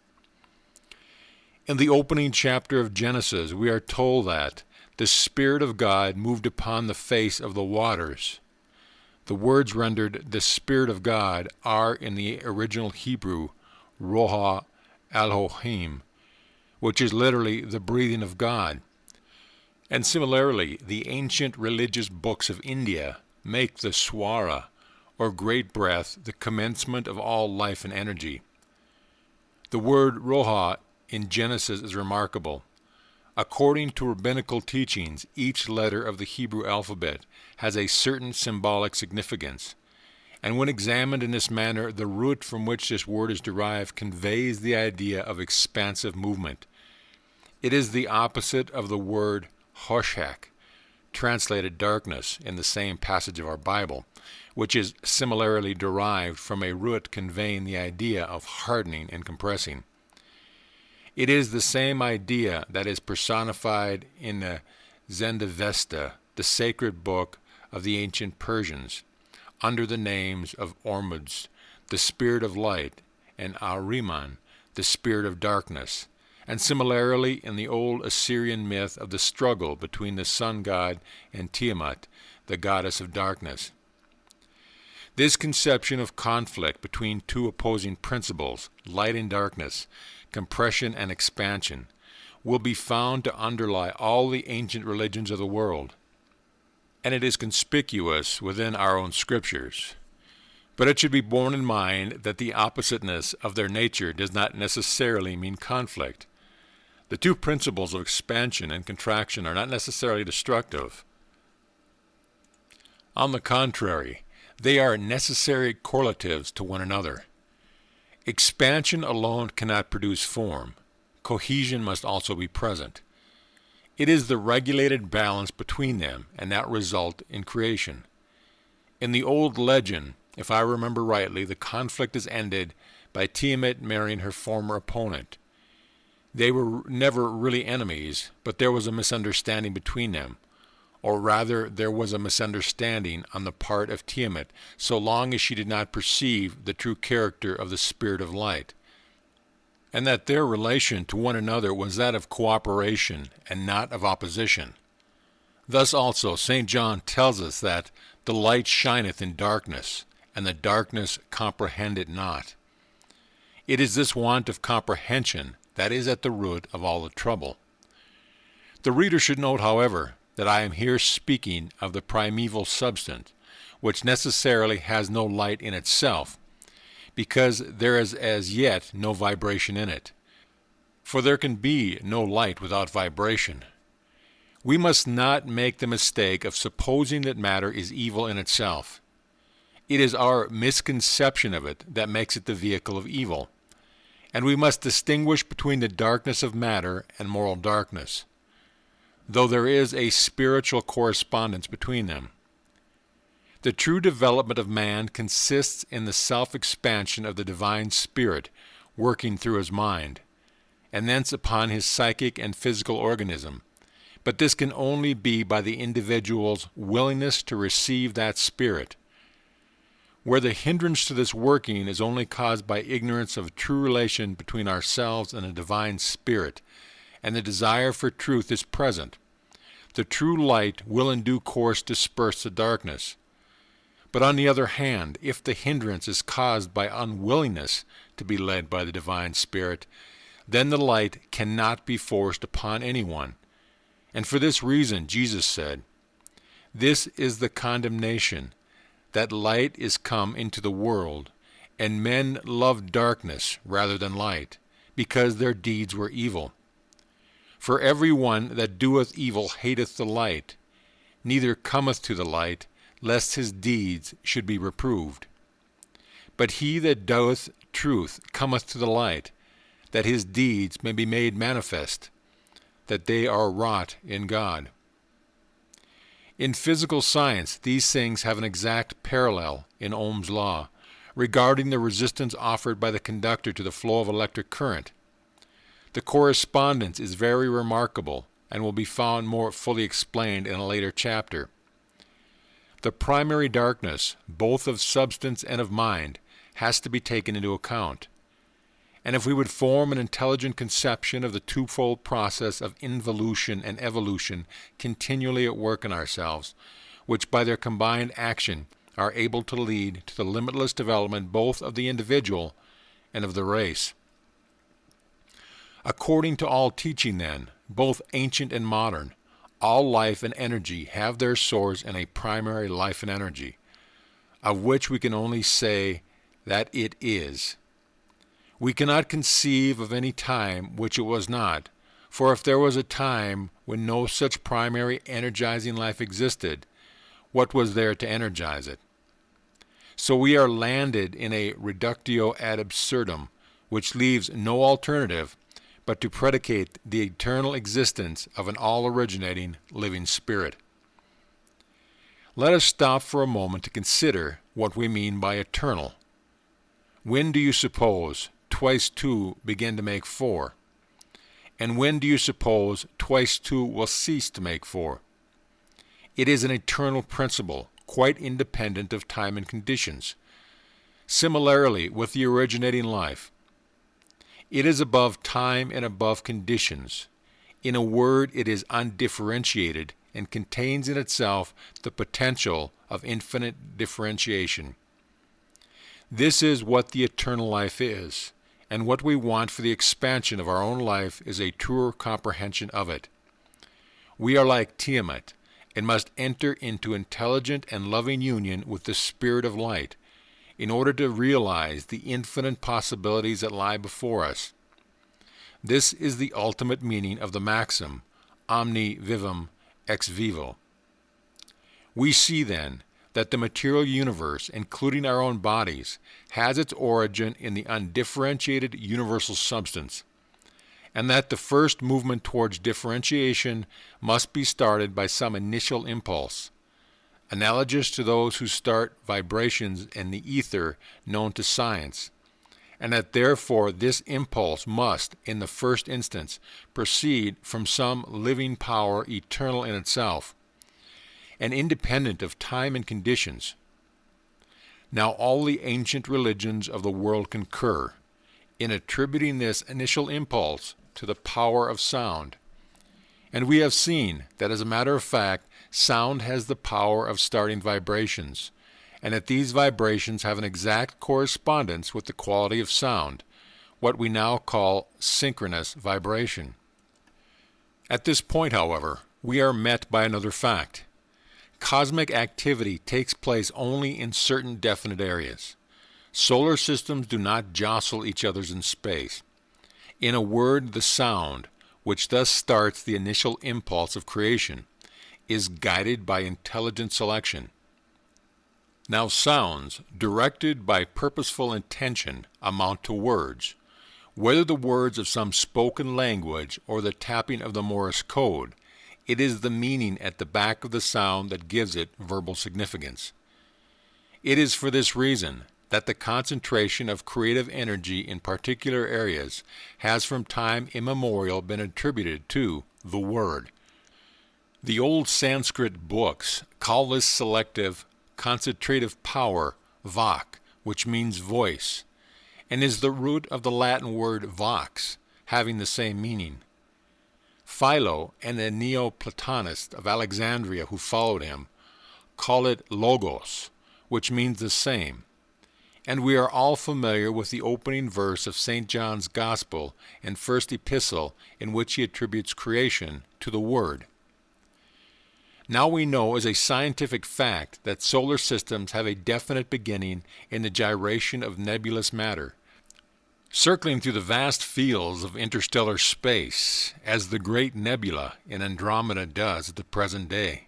In the opening chapter of Genesis, we are told that the Spirit of God moved upon the face of the waters. The words rendered "the Spirit of God" are in the original Hebrew, Roha Elohim, which is literally the breathing of God. And similarly, the ancient religious books of India make the Swara, or great breath, the commencement of all life and energy. The word Roha in Genesis is remarkable. According to rabbinical teachings, each letter of the Hebrew alphabet has a certain symbolic significance, and when examined in this manner, the root from which this word is derived conveys the idea of expansive movement. It is the opposite of the word hoshek, translated darkness in the same passage of our Bible, which is similarly derived from a root conveying the idea of hardening and compressing. It is the same idea that is personified in the Zendavesta, the sacred book of the ancient Persians, under the names of Ormuzd, the spirit of light, and Ahriman, the spirit of darkness, and similarly in the old Assyrian myth of the struggle between the sun god and Tiamat, the goddess of darkness. This conception of conflict between two opposing principles, light and darkness, compression and expansion, will be found to underlie all the ancient religions of the world, and it is conspicuous within our own scriptures. But it should be borne in mind that the oppositeness of their nature does not necessarily mean conflict. The two principles of expansion and contraction are not necessarily destructive. On the contrary, they are necessary correlatives to one another. Expansion alone cannot produce form. Cohesion must also be present. It is the regulated balance between them and that result in creation. In the old legend, if I remember rightly, the conflict is ended by Tiamat marrying her former opponent. They were never really enemies, but there was a misunderstanding between them. Or rather, there was a misunderstanding on the part of Tiamat, so long as she did not perceive the true character of the Spirit of Light, and that their relation to one another was that of cooperation and not of opposition. Thus also St. John tells us that the light shineth in darkness, and the darkness comprehend it not. It is this want of comprehension that is at the root of all the trouble. The reader should note, however, that I am here speaking of the primeval substance, which necessarily has no light in itself, because there is as yet no vibration in it. For there can be no light without vibration. We must not make the mistake of supposing that matter is evil in itself. It is our misconception of it that makes it the vehicle of evil, and we must distinguish between the darkness of matter and moral darkness, though there is a spiritual correspondence between them. The true development of man consists in the self-expansion of the divine spirit working through his mind, and thence upon his psychic and physical organism. But this can only be by the individual's willingness to receive that spirit. Where the hindrance to this working is only caused by ignorance of a true relation between ourselves and the divine spirit, and the desire for truth is present, the true light will in due course disperse the darkness. But on the other hand, if the hindrance is caused by unwillingness to be led by the divine spirit, then the light cannot be forced upon anyone. And for this reason Jesus said, "This is the condemnation, that light is come into the world, and men loved darkness rather than light, because their deeds were evil. For every one that doeth evil hateth the light, neither cometh to the light, lest his deeds should be reproved. But he that doeth truth cometh to the light, that his deeds may be made manifest, that they are wrought in God." In physical science, these things have an exact parallel in Ohm's law, regarding the resistance offered by the conductor to the flow of electric current. The correspondence is very remarkable and will be found more fully explained in a later chapter. The primary darkness, both of substance and of mind, has to be taken into account. And if we would form an intelligent conception of the twofold process of involution and evolution continually at work in ourselves, which by their combined action are able to lead to the limitless development both of the individual and of the race. According to all teaching, then, both ancient and modern, all life and energy have their source in a primary life and energy, of which we can only say that it is. We cannot conceive of any time which it was not, for if there was a time when no such primary energizing life existed, what was there to energize it? So we are landed in a reductio ad absurdum, which leaves no alternative but to predicate the eternal existence of an all-originating living spirit. Let us stop for a moment to consider what we mean by eternal. When do you suppose twice two begin to make four? And when do you suppose twice two will cease to make four? It is an eternal principle, quite independent of time and conditions. Similarly with the originating life, it is above time and above conditions. In a word, it is undifferentiated and contains in itself the potential of infinite differentiation. This is what the eternal life is, and what we want for the expansion of our own life is a truer comprehension of it. We are like Tiamat, and must enter into intelligent and loving union with the Spirit of Light, in order to realize the infinite possibilities that lie before us. This is the ultimate meaning of the maxim, omni vivum ex vivo. We see then that the material universe, including our own bodies, has its origin in the undifferentiated universal substance, and that the first movement towards differentiation must be started by some initial impulse, analogous to those who start vibrations in the ether known to science, and that therefore this impulse must, in the first instance, proceed from some living power eternal in itself, and independent of time and conditions. Now all the ancient religions of the world concur in attributing this initial impulse to the power of sound, and we have seen that as a matter of fact, sound has the power of starting vibrations, and that these vibrations have an exact correspondence with the quality of sound, what we now call synchronous vibration. At this point, however, we are met by another fact. Cosmic activity takes place only in certain definite areas. Solar systems do not jostle each other in space. In a word, the sound, which thus starts the initial impulse of creation, is guided by intelligent selection. Now sounds, directed by purposeful intention, amount to words. Whether the words of some spoken language or the tapping of the Morse code, it is the meaning at the back of the sound that gives it verbal significance. It is for this reason that the concentration of creative energy in particular areas has from time immemorial been attributed to the word. The old Sanskrit books call this selective, concentrative power vak, which means voice, and is the root of the Latin word vox, having the same meaning. Philo and the Neoplatonists of Alexandria who followed him call it logos, which means the same, and we are all familiar with the opening verse of St. John's Gospel and first epistle in which he attributes creation to the Word. Now we know as a scientific fact that solar systems have a definite beginning in the gyration of nebulous matter, circling through the vast fields of interstellar space, as the great nebula in Andromeda does at the present day.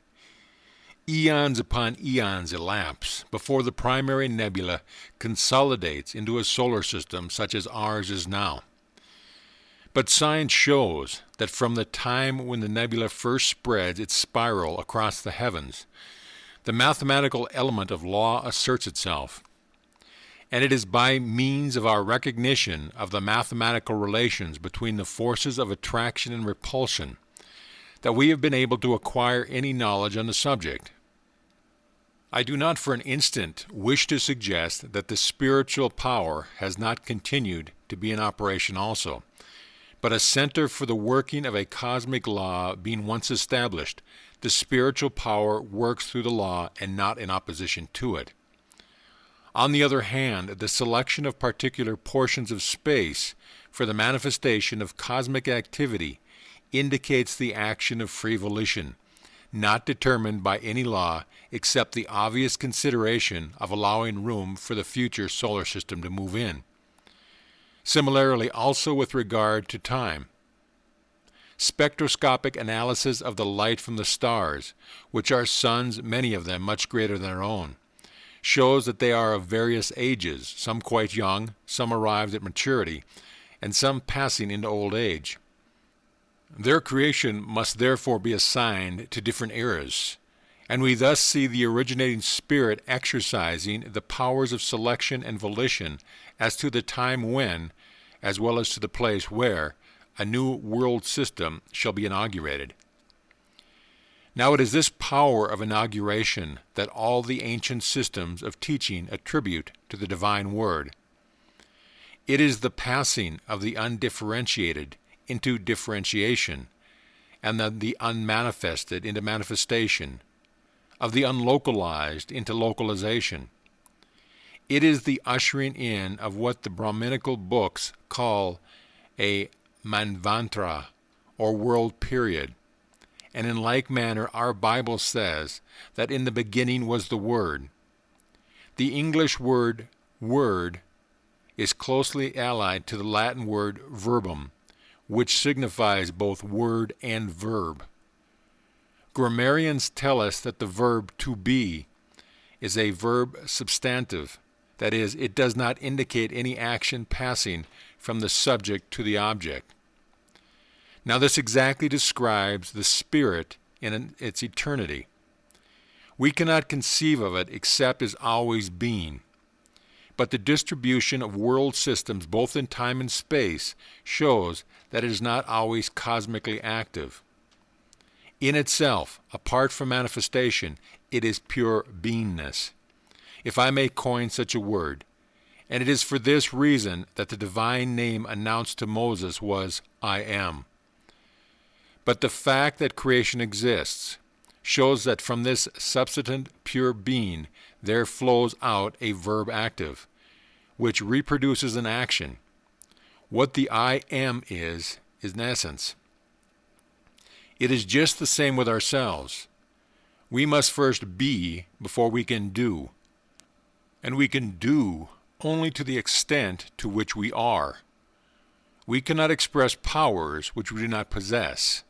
Eons upon eons elapse before the primary nebula consolidates into a solar system such as ours is now. But science shows that from the time when the nebula first spreads its spiral across the heavens, the mathematical element of law asserts itself, and it is by means of our recognition of the mathematical relations between the forces of attraction and repulsion that we have been able to acquire any knowledge on the subject. I do not for an instant wish to suggest that the spiritual power has not continued to be in operation also, but a center for the working of a cosmic law being once established, the spiritual power works through the law and not in opposition to it. On the other hand, the selection of particular portions of space for the manifestation of cosmic activity indicates the action of free volition, not determined by any law except the obvious consideration of allowing room for the future solar system to move in. Similarly, also with regard to time. Spectroscopic analysis of the light from the stars, which are suns, many of them much greater than our own, shows that they are of various ages, some quite young, some arrived at maturity, and some passing into old age. Their creation must therefore be assigned to different eras, and we thus see the originating spirit exercising the powers of selection and volition as to the time when, as well as to the place where, a new world system shall be inaugurated. Now it is this power of inauguration that all the ancient systems of teaching attribute to the divine word. It is the passing of the undifferentiated into differentiation, and then the unmanifested into manifestation, of the unlocalized into localization. It is the ushering in of what the Brahminical books call a manvantara, or world period, and in like manner our Bible says that in the beginning was the Word. The English word word is closely allied to the Latin word verbum, which signifies both word and verb. Grammarians tell us that the verb to be is a verb substantive, that is, it does not indicate any action passing from the subject to the object. Now this exactly describes the Spirit in its eternity. We cannot conceive of it except as always being. But the distribution of world systems both in time and space shows that it is not always cosmically active. In itself, apart from manifestation, it is pure beingness, if I may coin such a word, and it is for this reason that the divine name announced to Moses was, I am. But the fact that creation exists shows that from this subsistent pure being there flows out a verb active, which reproduces an action. What the I am is in essence. It is just the same with ourselves. We must first be before we can do, and we can do only to the extent to which we are. We cannot express powers which we do not possess,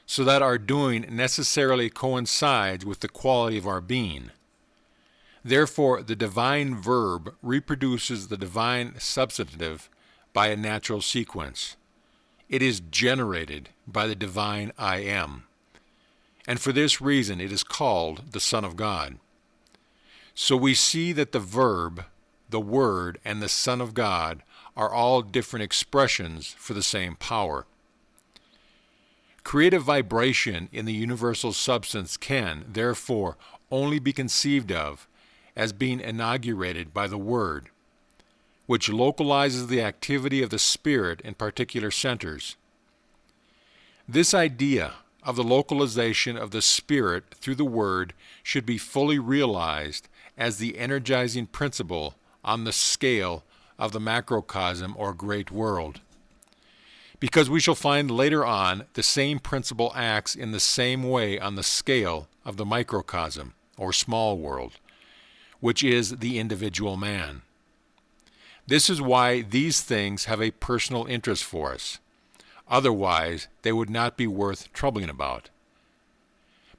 so that our doing necessarily coincides with the quality of our being. Therefore, the divine verb reproduces the divine substantive by a natural sequence. It is generated by the divine I am, and for this reason it is called the Son of God. So we see that the verb, the Word, and the Son of God are all different expressions for the same power. Creative vibration in the universal substance can, therefore, only be conceived of as being inaugurated by the Word, which localizes the activity of the Spirit in particular centers. This idea of the localization of the Spirit through the Word should be fully realized as the energizing principle on the scale of the macrocosm or great world. Because we shall find later on the same principle acts in the same way on the scale of the microcosm or small world, which is the individual man. This is why these things have a personal interest for us. Otherwise, they would not be worth troubling about.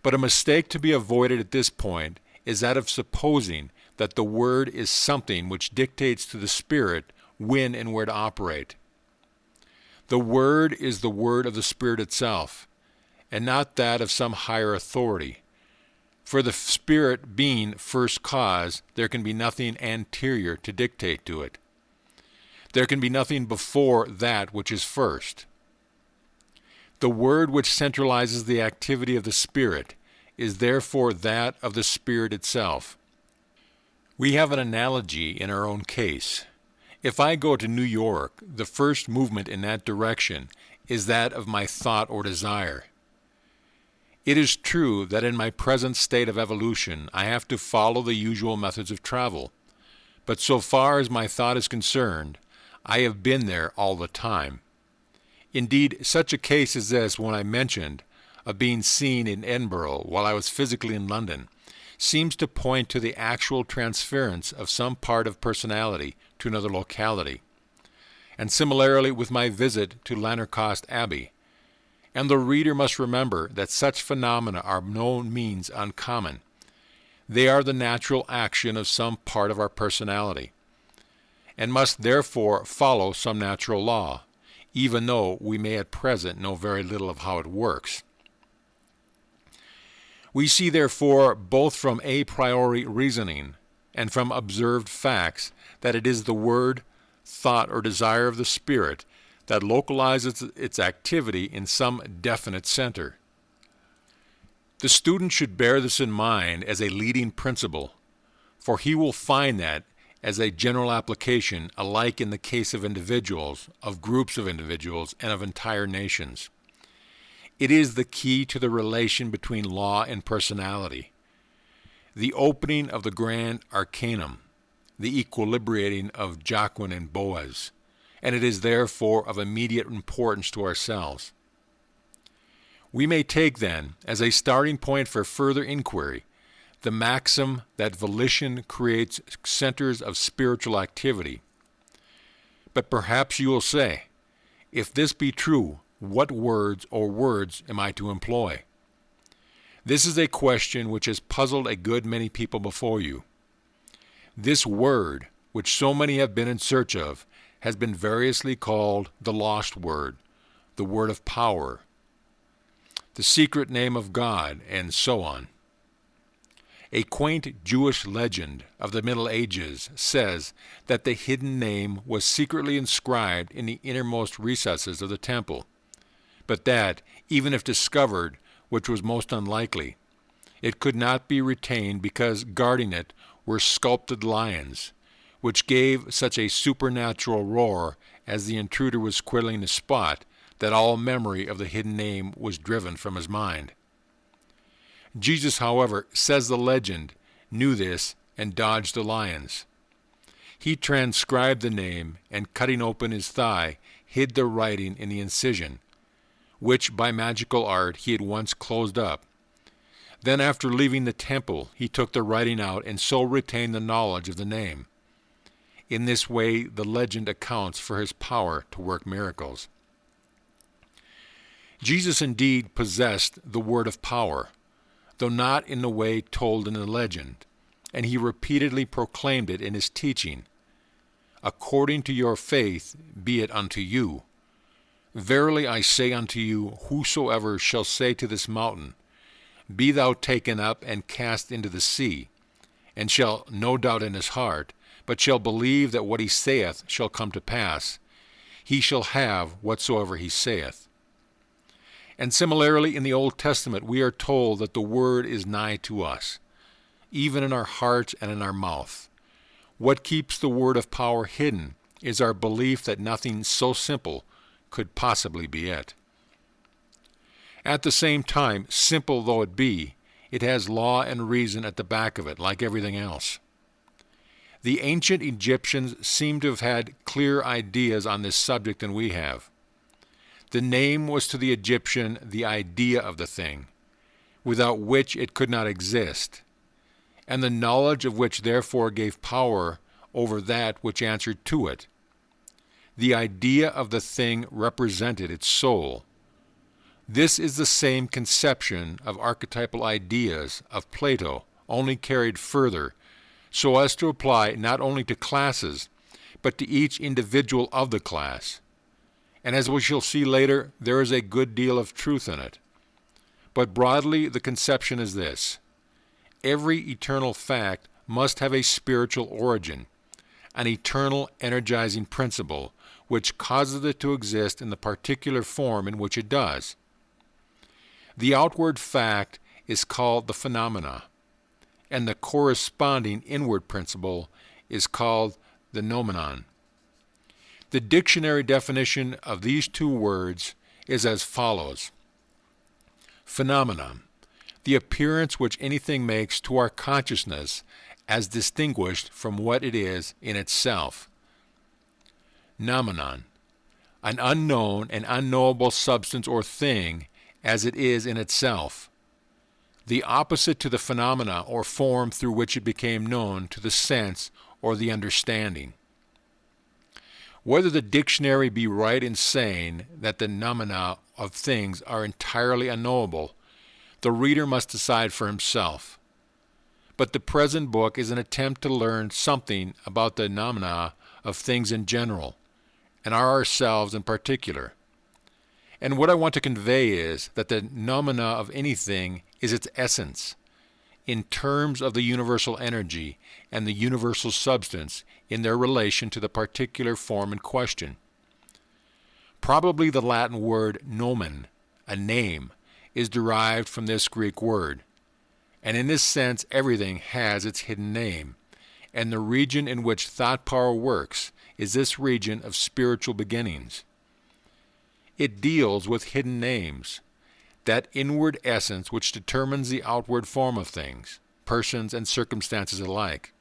But a mistake to be avoided at this point is that of supposing that the Word is something which dictates to the Spirit when and where to operate. The Word is the Word of the Spirit itself, and not that of some higher authority. For the Spirit being first cause, there can be nothing anterior to dictate to it. There can be nothing before that which is first. The Word which centralizes the activity of the Spirit is therefore that of the Spirit itself. We have an analogy in our own case. If I go to New York, the first movement in that direction is that of my thought or desire. It is true that in my present state of evolution I have to follow the usual methods of travel, but so far as my thought is concerned, I have been there all the time. Indeed, such a case as this one I mentioned, of being seen in Edinburgh while I was physically in London, seems to point to the actual transference of some part of personality to another locality. And similarly with my visit to Lanercost Abbey. And the reader must remember that such phenomena are by no means uncommon. They are the natural action of some part of our personality, and must therefore follow some natural law, even though we may at present know very little of how it works. We see therefore both from a priori reasoning and from observed facts that it is the word, thought, or desire of the Spirit that localizes its activity in some definite center. The student should bear this in mind as a leading principle, for he will find that as a general application alike in the case of individuals, of groups of individuals, and of entire nations. It is the key to the relation between law and personality, the opening of the grand arcanum, the equilibrating of Jachin and Boaz, and it is therefore of immediate importance to ourselves. We may take then, as a starting point for further inquiry, the maxim that volition creates centers of spiritual activity. But perhaps you will say, if this be true, what words or words am I to employ? This is a question which has puzzled a good many people before you. This word, which so many have been in search of, has been variously called the lost word, the word of power, the secret name of God, and so on. A quaint Jewish legend of the Middle Ages says that the hidden name was secretly inscribed in the innermost recesses of the temple, but that, even if discovered, which was most unlikely, it could not be retained because guarding it were sculpted lions, which gave such a supernatural roar as the intruder was quiddling the spot that all memory of the hidden name was driven from his mind. Jesus, however, says the legend, knew this and dodged the lions. He transcribed the name and, cutting open his thigh, hid the writing in the incision, which by magical art he had once closed up. Then after leaving the temple, he took the writing out and so retained the knowledge of the name. In this way, the legend accounts for his power to work miracles. Jesus indeed possessed the word of power, though not in the way told in the legend, and he repeatedly proclaimed it in his teaching. According to your faith be it unto you. Verily I say unto you, whosoever shall say to this mountain, Be thou taken up and cast into the sea, and shall no doubt in his heart, but shall believe that what he saith shall come to pass, he shall have whatsoever he saith. And similarly in the Old Testament we are told that the word is nigh to us, even in our heart and in our mouth. What keeps the word of power hidden is our belief that nothing so simple could possibly be it. At the same time, simple though it be, it has law and reason at the back of it, like everything else. The ancient Egyptians seem to have had clearer ideas on this subject than we have. The name was to the Egyptian the idea of the thing, without which it could not exist, and the knowledge of which therefore gave power over that which answered to it. The idea of the thing represented its soul. This is the same conception of archetypal ideas of Plato, only carried further, so as to apply not only to classes, but to each individual of the class. And as we shall see later, there is a good deal of truth in it. But broadly, the conception is this: every eternal fact must have a spiritual origin, an eternal energizing principle, which causes it to exist in the particular form in which it does. The outward fact is called the phenomena, and the corresponding inward principle is called the noumenon. The dictionary definition of these two words is as follows: phenomenon, the appearance which anything makes to our consciousness as distinguished from what it is in itself. Noumenon, an unknown and unknowable substance or thing as it is in itself, the opposite to the phenomena or form through which it became known to the sense or the understanding. Whether the dictionary be right in saying that the noumena of things are entirely unknowable, the reader must decide for himself. But the present book is an attempt to learn something about the noumena of things in general, and ourselves in particular. And what I want to convey is that the noumena of anything is its essence, in terms of the universal energy and the universal substance in their relation to the particular form in question. Probably the Latin word nomen, a name, is derived from this Greek word, and in this sense everything has its hidden name, and the region in which thought power works is this region of spiritual beginnings. It deals with hidden names, that inward essence which determines the outward form of things, persons and circumstances alike.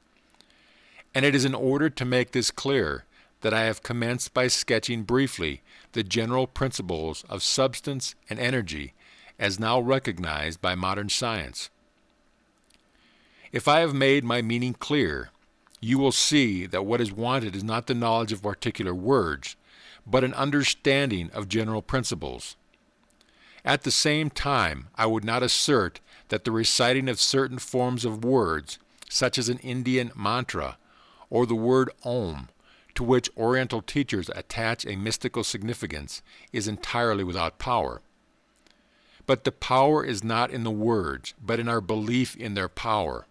And it is in order to make this clear that I have commenced by sketching briefly the general principles of substance and energy as now recognized by modern science. If I have made my meaning clear, you will see that what is wanted is not the knowledge of particular words, but an understanding of general principles. At the same time, I would not assert that the reciting of certain forms of words, such as an Indian mantra or the word Om, to which Oriental teachers attach a mystical significance, is entirely without power. But the power is not in the words, but in our belief in their power.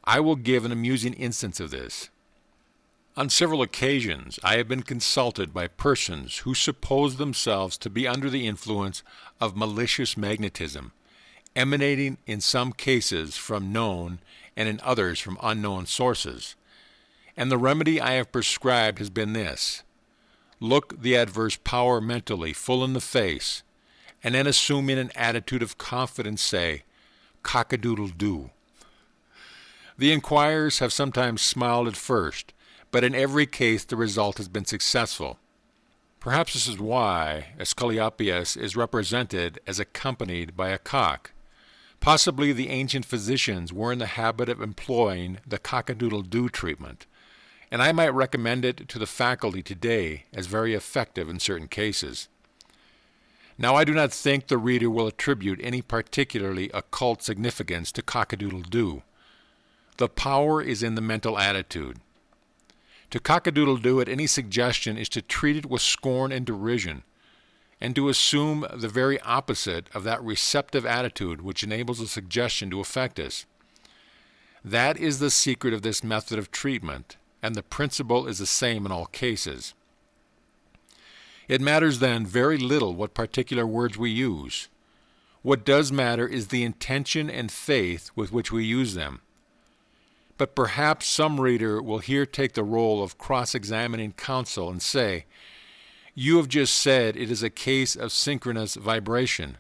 I will give an amusing instance of this. On several occasions, I have been consulted by persons who suppose themselves to be under the influence of malicious magnetism, emanating in some cases from known and in others from unknown sources. And the remedy I have prescribed has been this: look the adverse power mentally full in the face, and then assuming an attitude of confidence say, "Cock-a-doodle-doo." The inquirers have sometimes smiled at first, but in every case the result has been successful. Perhaps this is why Asclepius is represented as accompanied by a cock. Possibly the ancient physicians were in the habit of employing the cock-a-doodle-doo treatment, and I might recommend it to the faculty today as very effective in certain cases. Now, I do not think the reader will attribute any particularly occult significance to cock-a-doodle-doo. The power is in the mental attitude. To cock-a-doodle-doo at any suggestion is to treat it with scorn and derision, and to assume the very opposite of that receptive attitude which enables a suggestion to affect us. That is the secret of this method of treatment, and the principle is the same in all cases. It matters then very little what particular words we use. What does matter is the intention and faith with which we use them. But perhaps some reader will here take the role of cross-examining counsel and say, "You have just said it is a case of synchronous vibration.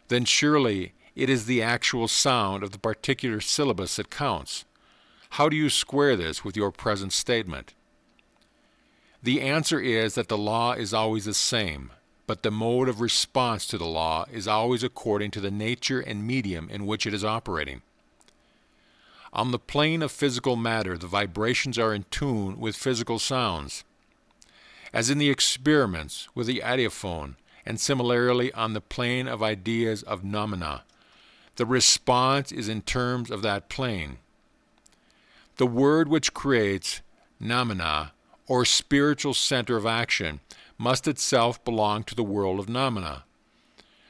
Then surely it is the actual sound of the particular syllabus that counts. How do you square this with your present statement?" The answer is that the law is always the same, but the mode of response to the law is always according to the nature and medium in which it is operating. On the plane of physical matter, the vibrations are in tune with physical sounds, as in the experiments with the ideophone, and similarly on the plane of ideas of noumena. The response is in terms of that plane. The word which creates noumena, or spiritual center of action, must itself belong to the world of noumena,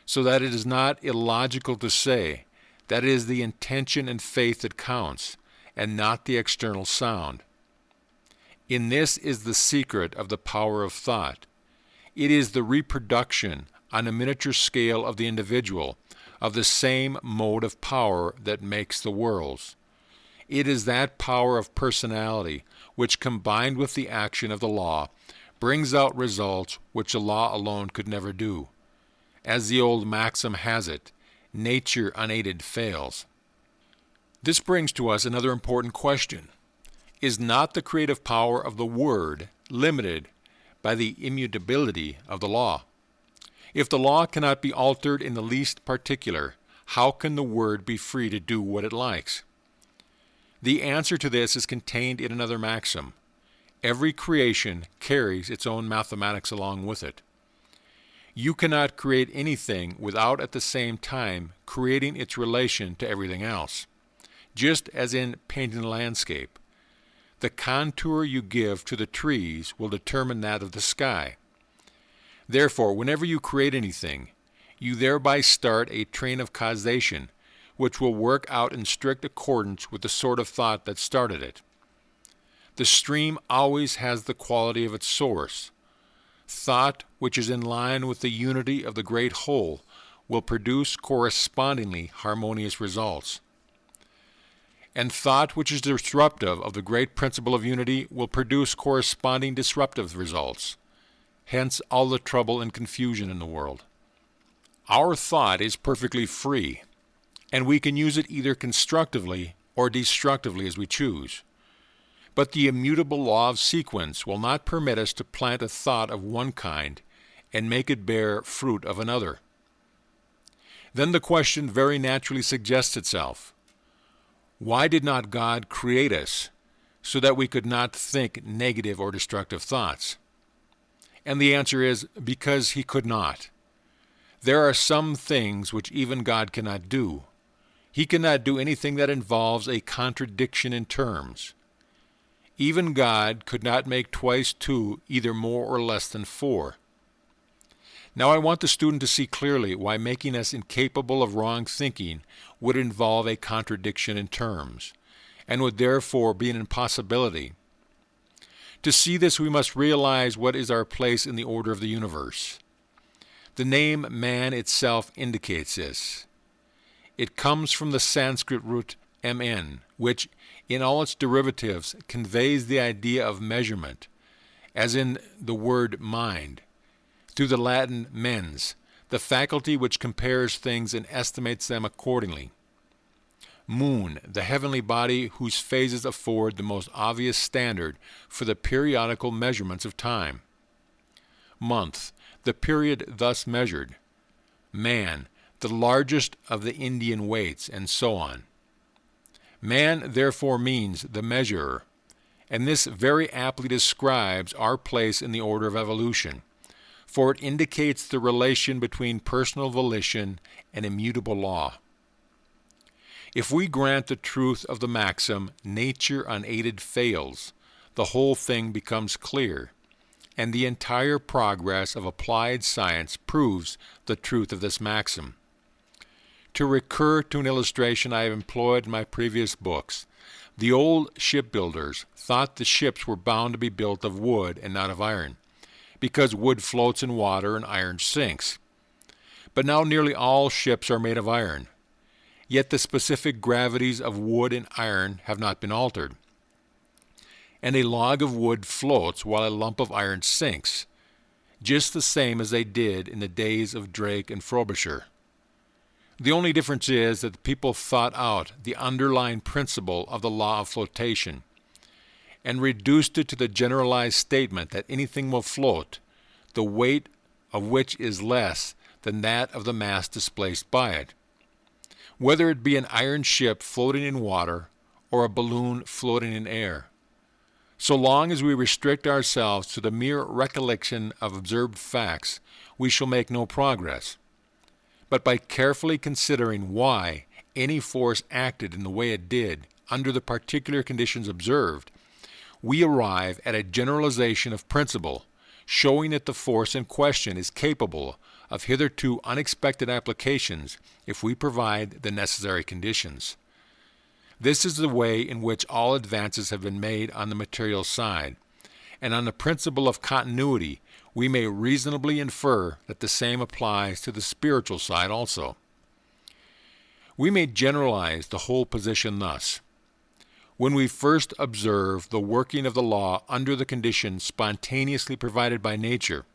so that it is not illogical to say that it is the intention and faith that counts, and not the external sound. In this is the secret of the power of thought. It is the reproduction on a miniature scale of the individual of the same mode of power that makes the worlds. It is that power of personality which, combined with the action of the law, brings out results which the law alone could never do. As the old maxim has it, nature unaided fails. This brings to us another important question. Is not the creative power of the word limited by the immutability of the law? If the law cannot be altered in the least particular, how can the word be free to do what it likes? The answer to this is contained in another maxim. Every creation carries its own mathematics along with it. You cannot create anything without at the same time creating its relation to everything else. Just as in painting a landscape, the contour you give to the trees will determine that of the sky. Therefore, whenever you create anything, you thereby start a train of causation which will work out in strict accordance with the sort of thought that started it. The stream always has the quality of its source. Thought which is in line with the unity of the great whole will produce correspondingly harmonious results. And thought which is disruptive of the great principle of unity will produce corresponding disruptive results. Hence all the trouble and confusion in the world. Our thought is perfectly free, and we can use it either constructively or destructively as we choose. But the immutable law of sequence will not permit us to plant a thought of one kind and make it bear fruit of another. Then the question very naturally suggests itself: Why did not God create us so that we could not think negative or destructive thoughts? And the answer is because He could not. There are some things which even God cannot do. He cannot do anything that involves a contradiction in terms. Even God could not make twice two either more or less than four. Now I want the student to see clearly why making us incapable of wrong thinking would involve a contradiction in terms, and would therefore be an impossibility. To see this, we must realize what is our place in the order of the universe. The name man itself indicates this. It comes from the Sanskrit root mn, which, in all its derivatives, conveys the idea of measurement, as in the word mind, through the Latin mens, the faculty which compares things and estimates them accordingly. Moon, the heavenly body whose phases afford the most obvious standard for the periodical measurements of time. Month, the period thus measured. Man, the largest of the Indian weights, and so on. Man therefore means the measurer, and this very aptly describes our place in the order of evolution, for it indicates the relation between personal volition and immutable law. If we grant the truth of the maxim, nature unaided fails, the whole thing becomes clear, and the entire progress of applied science proves the truth of this maxim. To recur to an illustration I have employed in my previous books, the old shipbuilders thought the ships were bound to be built of wood and not of iron, because wood floats in water and iron sinks. But now nearly all ships are made of iron, yet the specific gravities of wood and iron have not been altered, and a log of wood floats while a lump of iron sinks, just the same as they did in the days of Drake and Frobisher. The only difference is that the people thought out the underlying principle of the law of flotation and reduced it to the generalized statement that anything will float, the weight of which is less than that of the mass displaced by it, whether it be an iron ship floating in water or a balloon floating in air. So long as we restrict ourselves to the mere recollection of observed facts, we shall make no progress. But by carefully considering why any force acted in the way it did under the particular conditions observed, we arrive at a generalization of principle, showing that the force in question is capable of hitherto unexpected applications if we provide the necessary conditions. This is the way in which all advances have been made on the material side, and on the principle of continuity we may reasonably infer that the same applies to the spiritual side also. We may generalize the whole position thus. When we first observe the working of the law under the conditions spontaneously provided by nature,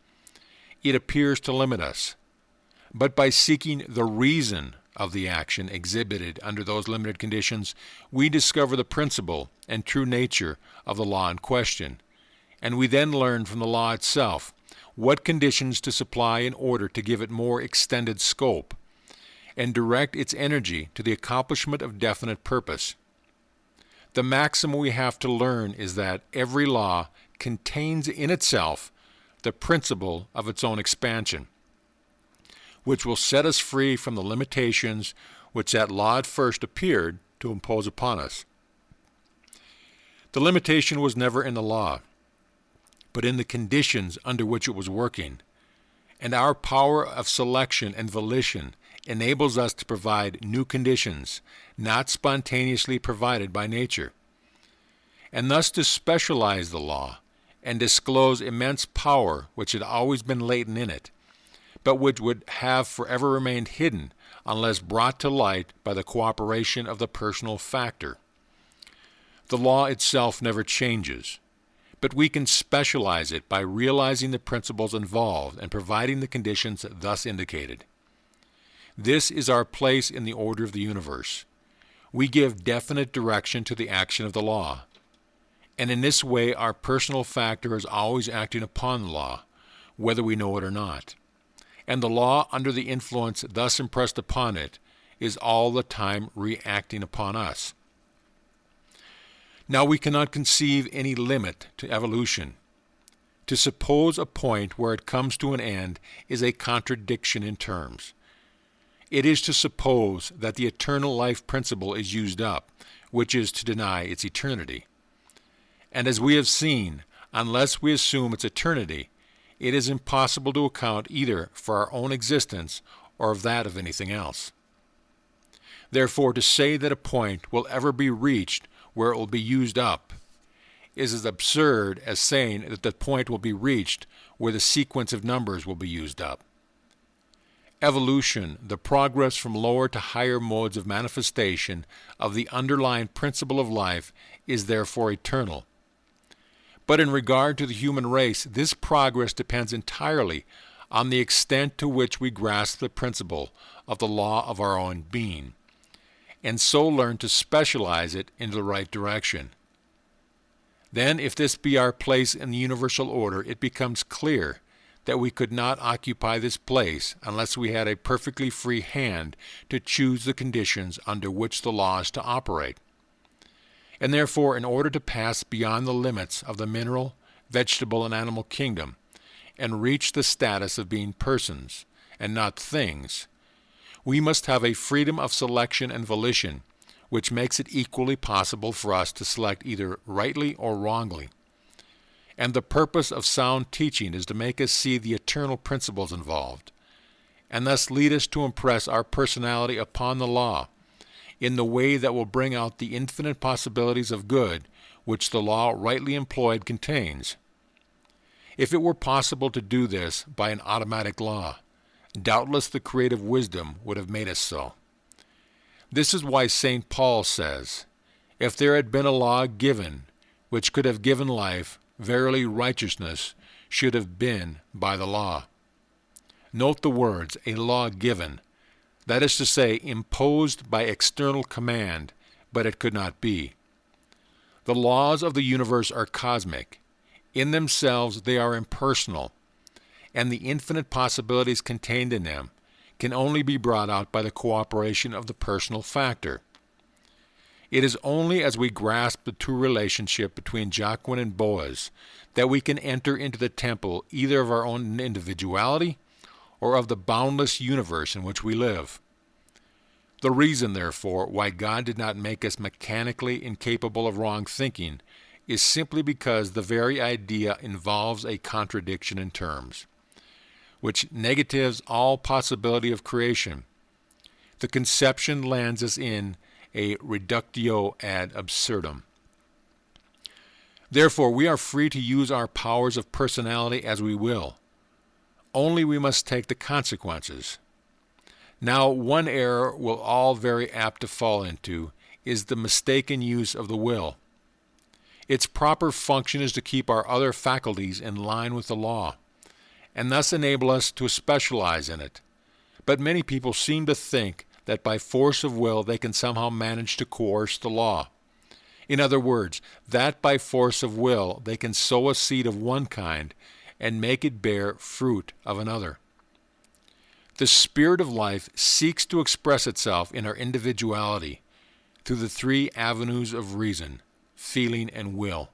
it appears to limit us. But by seeking the reason of the action exhibited under those limited conditions, we discover the principle and true nature of the law in question, and we then learn from the law itself what conditions to supply in order to give it more extended scope, and direct its energy to the accomplishment of definite purpose. The maxim we have to learn is that every law contains in itself the principle of its own expansion, which will set us free from the limitations which that law at first appeared to impose upon us. The limitation was never in the law, but in the conditions under which it was working, and our power of selection and volition enables us to provide new conditions, not spontaneously provided by nature, and thus to specialize the law and disclose immense power which had always been latent in it, but which would have forever remained hidden unless brought to light by the cooperation of the personal factor. The law itself never changes, but we can specialize it by realizing the principles involved and providing the conditions thus indicated. This is our place in the order of the universe. We give definite direction to the action of the law, and in this way our personal factor is always acting upon the law, whether we know it or not, and the law under the influence thus impressed upon it is all the time reacting upon us. Now we cannot conceive any limit to evolution. To suppose a point where it comes to an end is a contradiction in terms. It is to suppose that the eternal life principle is used up, which is to deny its eternity. And as we have seen, unless we assume its eternity, it is impossible to account either for our own existence or of that of anything else. Therefore, to say that a point will ever be reached where it will be used up is as absurd as saying that the point will be reached where the sequence of numbers will be used up. Evolution, the progress from lower to higher modes of manifestation of the underlying principle of life, is therefore eternal. But in regard to the human race, this progress depends entirely on the extent to which we grasp the principle of the law of our own being, and so learn to specialize it in the right direction. Then, if this be our place in the universal order, it becomes clear that we could not occupy this place unless we had a perfectly free hand to choose the conditions under which the law is to operate. And therefore, in order to pass beyond the limits of the mineral, vegetable, and animal kingdom, and reach the status of being persons, and not things, we must have a freedom of selection and volition, which makes it equally possible for us to select either rightly or wrongly. And the purpose of sound teaching is to make us see the eternal principles involved, and thus lead us to impress our personality upon the law in the way that will bring out the infinite possibilities of good which the law rightly employed contains. If it were possible to do this by an automatic law, doubtless the creative wisdom would have made us so. This is why St. Paul says, "If there had been a law given which could have given life, verily righteousness should have been by the law." Note the words, a law given. That is to say, imposed by external command, but it could not be. The laws of the universe are cosmic. In themselves they are impersonal, and the infinite possibilities contained in them can only be brought out by the cooperation of the personal factor. It is only as we grasp the true relationship between Jacquin and Boaz that we can enter into the temple either of our own individuality or of the boundless universe in which we live. The reason, therefore, why God did not make us mechanically incapable of wrong thinking is simply because the very idea involves a contradiction in terms, which negatives all possibility of creation. The conception lands us in a reductio ad absurdum. Therefore, we are free to use our powers of personality as we will. Only we must take the consequences. Now, one error we're all very apt to fall into is the mistaken use of the will. Its proper function is to keep our other faculties in line with the law, and thus enable us to specialize in it. But many people seem to think that by force of will they can somehow manage to coerce the law. In other words, that by force of will they can sow a seed of one kind and make it bear fruit of another. The spirit of life seeks to express itself in our individuality through the three avenues of reason, feeling, and will.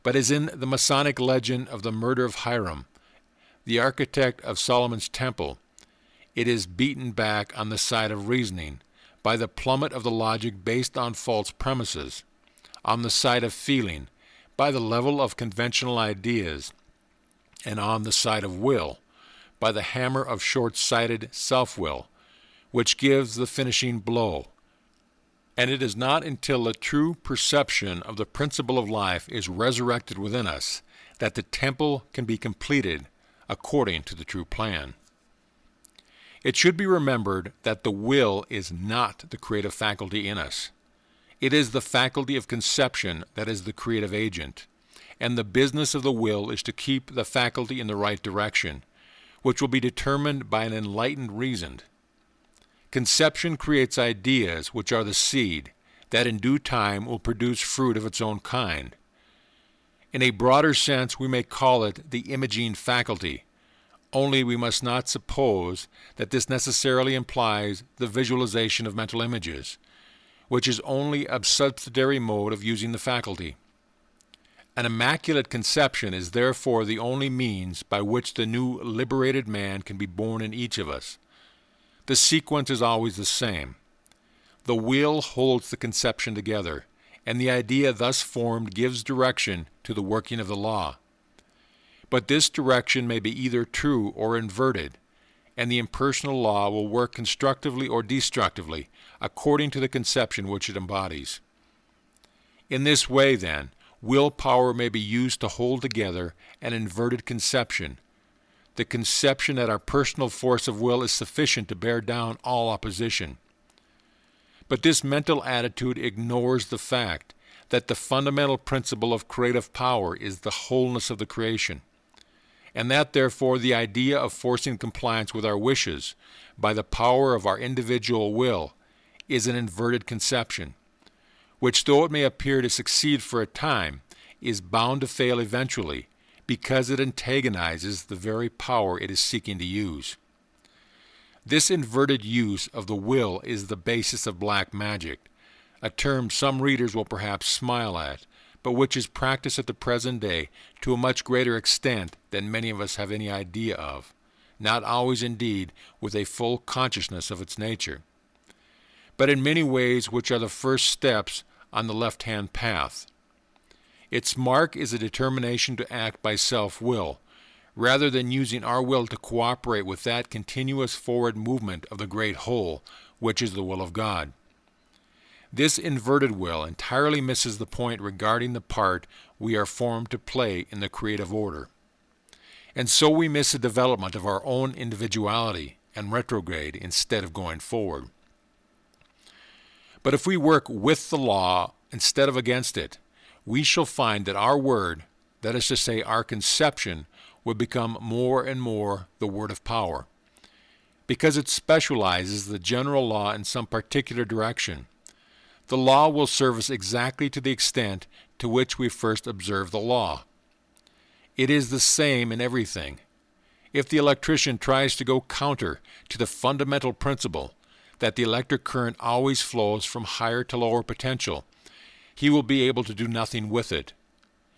But as in the Masonic legend of the murder of Hiram, the architect of Solomon's temple, it is beaten back on the side of reasoning by the plummet of the logic based on false premises, on the side of feeling by the level of conventional ideas, and on the side of will by the hammer of short-sighted self-will, which gives the finishing blow. And it is not until the true perception of the principle of life is resurrected within us that the temple can be completed according to the true plan. It should be remembered that the will is not the creative faculty in us. It is the faculty of conception that is the creative agent, and the business of the will is to keep the faculty in the right direction, which will be determined by an enlightened reason. Conception creates ideas which are the seed that in due time will produce fruit of its own kind. In a broader sense, we may call it the imaging faculty, only we must not suppose that this necessarily implies the visualization of mental images, which is only a subsidiary mode of using the faculty. An immaculate conception is therefore the only means by which the new liberated man can be born in each of us. The sequence is always the same. The will holds the conception together, and the idea thus formed gives direction to the working of the law. But this direction may be either true or inverted, and the impersonal law will work constructively or destructively according to the conception which it embodies. In this way, then, willpower may be used to hold together an inverted conception, the conception that our personal force of will is sufficient to bear down all opposition. But this mental attitude ignores the fact that the fundamental principle of creative power is the wholeness of the creation, and that therefore the idea of forcing compliance with our wishes by the power of our individual will is an inverted conception, which, though it may appear to succeed for a time, is bound to fail eventually because it antagonizes the very power it is seeking to use. This inverted use of the will is the basis of black magic, a term some readers will perhaps smile at, but which is practiced at the present day to a much greater extent than many of us have any idea of, not always indeed with a full consciousness of its nature, but in many ways which are the first steps on the left-hand path. Its mark is a determination to act by self-will, rather than using our will to cooperate with that continuous forward movement of the great whole, which is the will of God. This inverted will entirely misses the point regarding the part we are formed to play in the creative order. And so we miss the development of our own individuality and retrograde instead of going forward. But if we work with the law instead of against it, we shall find that our word, that is to say our conception, will become more and more the word of power, because it specializes the general law in some particular direction. The law will serve us exactly to the extent to which we first observe the law. It is the same in everything. If the electrician tries to go counter to the fundamental principle that the electric current always flows from higher to lower potential, he will be able to do nothing with it.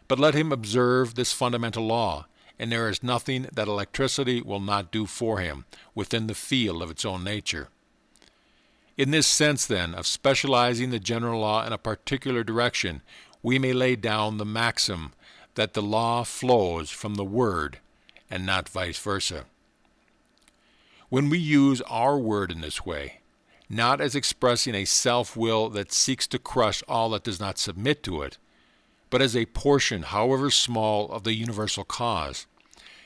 But let him observe this fundamental law, and there is nothing that electricity will not do for him within the field of its own nature. In this sense, then, of specializing the general law in a particular direction, we may lay down the maxim that the law flows from the word and not vice versa. When we use our word in this way, not as expressing a self-will that seeks to crush all that does not submit to it, but as a portion, however small, of the universal cause,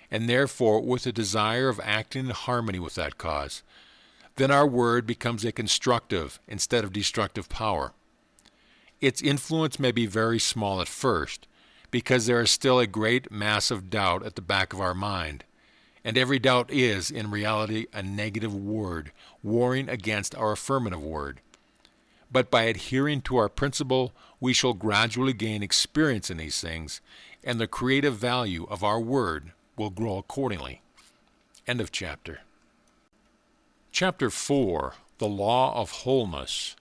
and therefore with a desire of acting in harmony with that cause, then our word becomes a constructive instead of destructive power. Its influence may be very small at first, because there is still a great mass of doubt at the back of our mind, and every doubt is, in reality, a negative word, warring against our affirmative word. But by adhering to our principle, we shall gradually gain experience in these things, and the creative value of our word will grow accordingly. End of chapter. Chapter 4. The Law of Wholeness.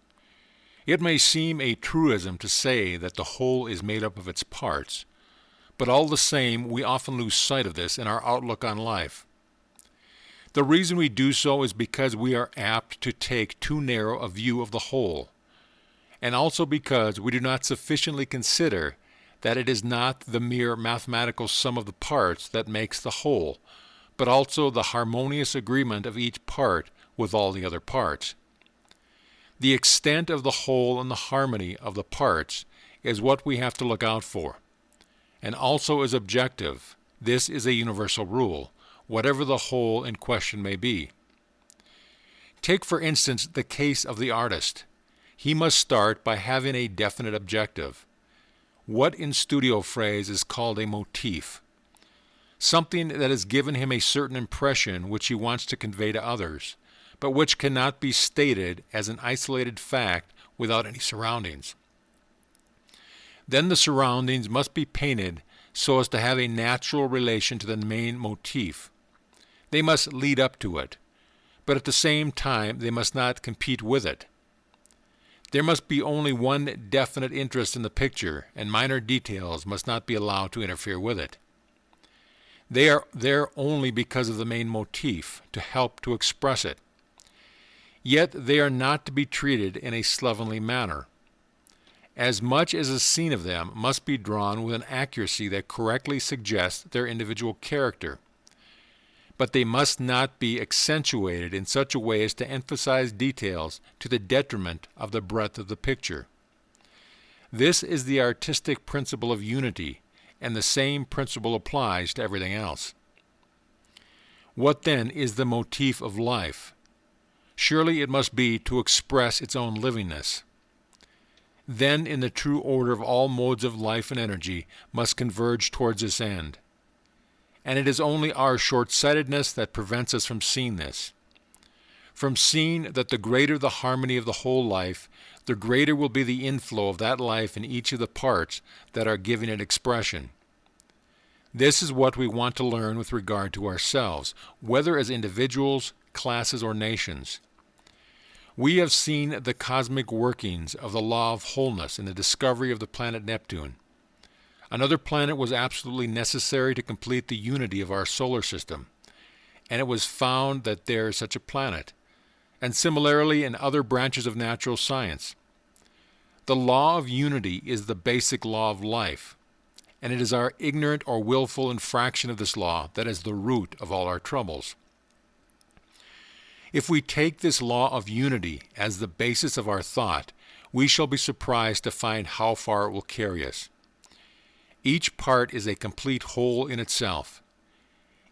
It may seem a truism to say that the whole is made up of its parts, but all the same we often lose sight of this in our outlook on life. The reason we do so is because we are apt to take too narrow a view of the whole, and also because we do not sufficiently consider that it is not the mere mathematical sum of the parts that makes the whole, but also the harmonious agreement of each part with all the other parts. The extent of the whole and the harmony of the parts is what we have to look out for, and also is objective. This is a universal rule, whatever the whole in question may be. Take, for instance, the case of the artist. He must start by having a definite objective. What in studio phrase is called a motif? Something that has given him a certain impression which he wants to convey to others, but which cannot be stated as an isolated fact without any surroundings. Then the surroundings must be painted so as to have a natural relation to the main motif. They must lead up to it, but at the same time they must not compete with it. There must be only one definite interest in the picture, and minor details must not be allowed to interfere with it. They are there only because of the main motif, to help to express it. Yet they are not to be treated in a slovenly manner. As much as a scene of them must be drawn with an accuracy that correctly suggests their individual character. But they must not be accentuated in such a way as to emphasize details to the detriment of the breadth of the picture. This is the artistic principle of unity, and the same principle applies to everything else. What then is the motif of life? Surely it must be to express its own livingness. Then, in the true order of all modes of life and energy, must converge towards this end. And it is only our short-sightedness that prevents us from seeing this. From seeing that the greater the harmony of the whole life, the greater will be the inflow of that life in each of the parts that are giving it expression. This is what we want to learn with regard to ourselves, whether as individuals, classes, or nations. We have seen the cosmic workings of the law of wholeness in the discovery of the planet Neptune. Another planet was absolutely necessary to complete the unity of our solar system, and it was found that there is such a planet, and similarly in other branches of natural science. The law of unity is the basic law of life, and it is our ignorant or willful infraction of this law that is the root of all our troubles. If we take this law of unity as the basis of our thought, we shall be surprised to find how far it will carry us. Each part is a complete whole in itself.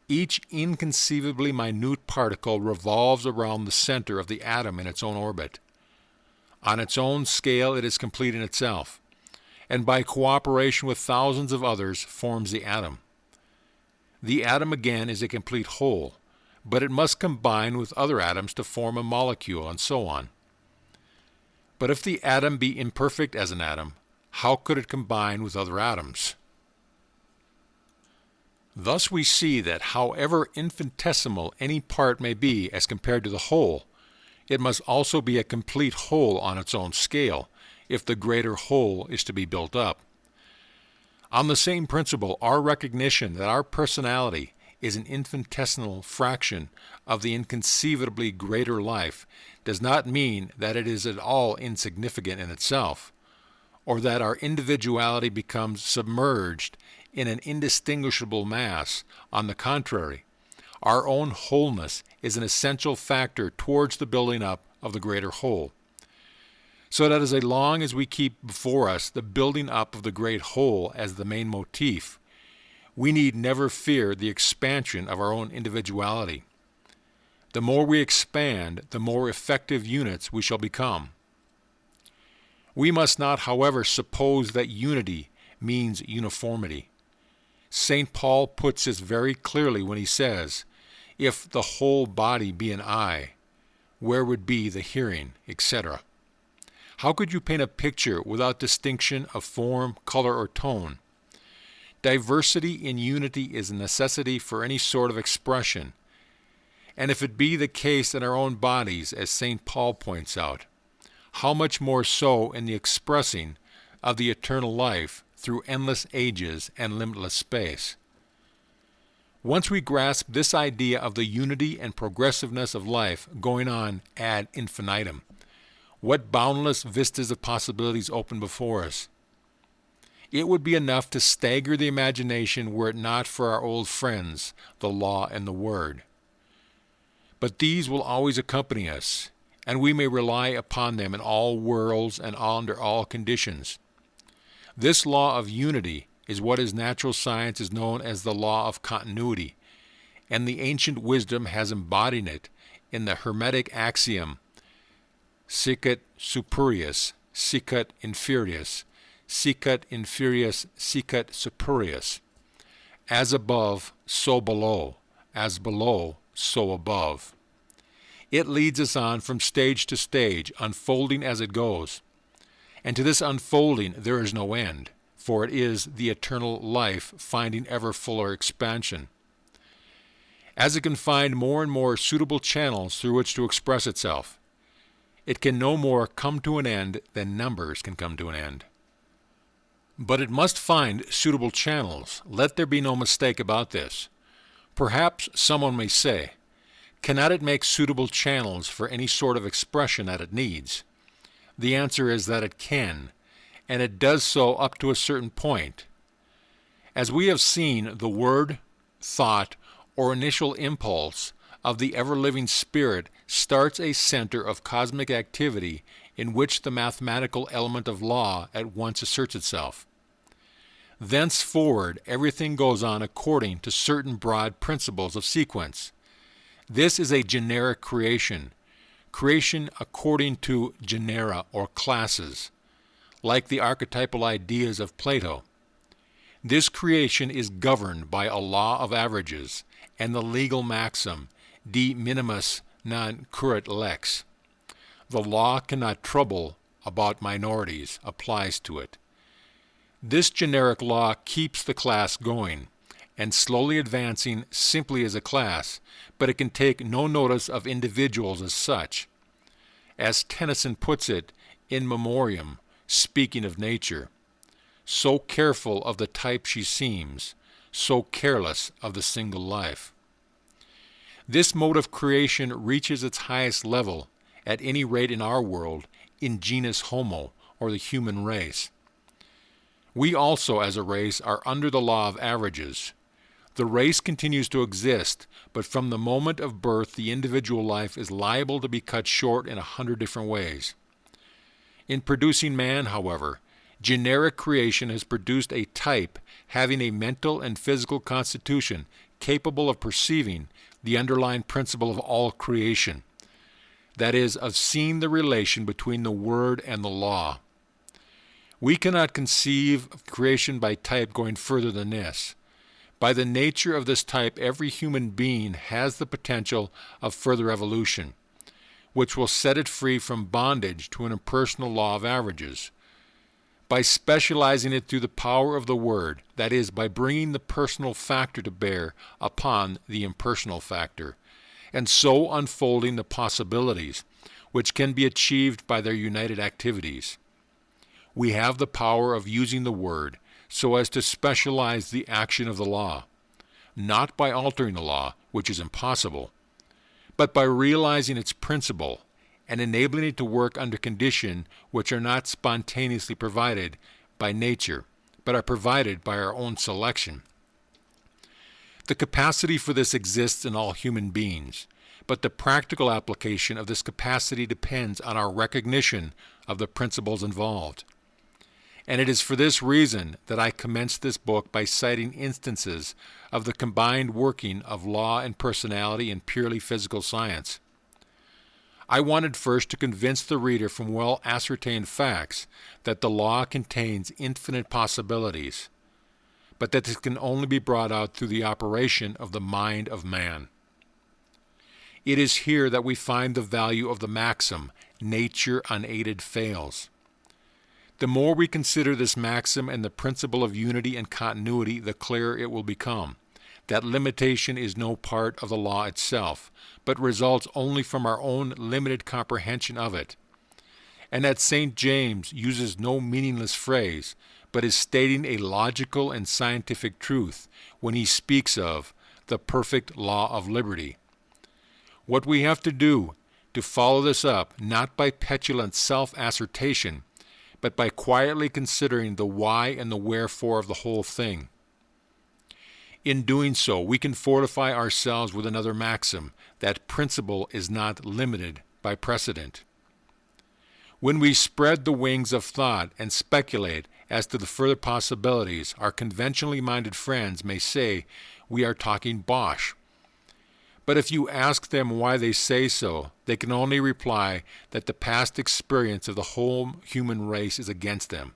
Each inconceivably minute particle revolves around the center of the atom in its own orbit. On its own scale it is complete in itself, and by cooperation with thousands of others forms the atom. The atom again is a complete whole, but it must combine with other atoms to form a molecule, and so on. But if the atom be imperfect as an atom, how could it combine with other atoms? Thus we see that however infinitesimal any part may be as compared to the whole, it must also be a complete whole on its own scale, if the greater whole is to be built up. On the same principle, our recognition that our personality is an infinitesimal fraction of the inconceivably greater life does not mean that it is at all insignificant in itself, or that our individuality becomes submerged in an indistinguishable mass. On the contrary, our own wholeness is an essential factor towards the building up of the greater whole. So that as long as we keep before us the building up of the great whole as the main motif, we need never fear the expansion of our own individuality. The more we expand, the more effective units we shall become. We must not, however, suppose that unity means uniformity. St. Paul puts this very clearly when he says, "If the whole body be an eye, where would be the hearing," etc. How could you paint a picture without distinction of form, color, or tone? Diversity in unity is a necessity for any sort of expression. And if it be the case in our own bodies, as St. Paul points out, how much more so in the expressing of the eternal life through endless ages and limitless space. Once we grasp this idea of the unity and progressiveness of life going on ad infinitum, what boundless vistas of possibilities open before us. It would be enough to stagger the imagination were it not for our old friends, the law and the word. But these will always accompany us, and we may rely upon them in all worlds and under all conditions. This law of unity is what in natural science is known as the law of continuity, and the ancient wisdom has embodied it in the Hermetic axiom, sicut superius, sicut inferius, sicut inferius, sicut superius. As above, so below. As below, so above. It leads us on from stage to stage, unfolding as it goes. And to this unfolding there is no end, for it is the eternal life finding ever fuller expansion. As it can find more and more suitable channels through which to express itself, It can no more come to an end than numbers can come to an end. But it must find suitable channels. Let there be no mistake about this. Perhaps someone may say, cannot it make suitable channels for any sort of expression that it needs? The answer is that it can, and it does so up to a certain point. As we have seen, the word, thought, or initial impulse of the ever-living spirit starts a center of cosmic activity in which the mathematical element of law at once asserts itself. Thenceforward, everything goes on according to certain broad principles of sequence. This is a generic creation according to genera or classes, like the archetypal ideas of Plato. This creation is governed by a law of averages and the legal maxim, de minimis non curat lex. The law cannot trouble about minorities applies to it. This generic law keeps the class going and slowly advancing simply as a class, but it can take no notice of individuals as such. As Tennyson puts it in Memoriam, speaking of nature, so careful of the type she seems, so careless of the single life. This mode of creation reaches its highest level, at any rate in our world, in genus homo, or the human race. We also, as a race, are under the law of averages. The race continues to exist, but from the moment of birth the individual life is liable to be cut short in 100 different ways. In producing man, however, generic creation has produced a type having a mental and physical constitution capable of perceiving the underlying principle of all creation, that is, of seeing the relation between the word and the law. We cannot conceive of creation by type going further than this. By the nature of this type, every human being has the potential of further evolution, which will set it free from bondage to an impersonal law of averages. By specializing it through the power of the word, that is, by bringing the personal factor to bear upon the impersonal factor, and so unfolding the possibilities which can be achieved by their united activities. We have the power of using the word so as to specialize the action of the law, not by altering the law, which is impossible, but by realizing its principle and enabling it to work under conditions which are not spontaneously provided by nature, but are provided by our own selection. The capacity for this exists in all human beings, but the practical application of this capacity depends on our recognition of the principles involved. And it is for this reason that I commenced this book by citing instances of the combined working of law and personality in purely physical science. I wanted first to convince the reader from well ascertained facts that the law contains infinite possibilities, but that this can only be brought out through the operation of the mind of man. It is here that we find the value of the maxim, nature unaided fails. The more we consider this maxim and the principle of unity and continuity, the clearer it will become, that limitation is no part of the law itself, but results only from our own limited comprehension of it, and that St. James uses no meaningless phrase, but is stating a logical and scientific truth when he speaks of the perfect law of liberty. What we have to do to follow this up, not by petulant self-assertion, but by quietly considering the why and the wherefore of the whole thing. In doing so, we can fortify ourselves with another maxim, that principle is not limited by precedent. When we spread the wings of thought and speculate as to the further possibilities, our conventionally minded friends may say we are talking bosh. But if you ask them why they say so, they can only reply that the past experience of the whole human race is against them.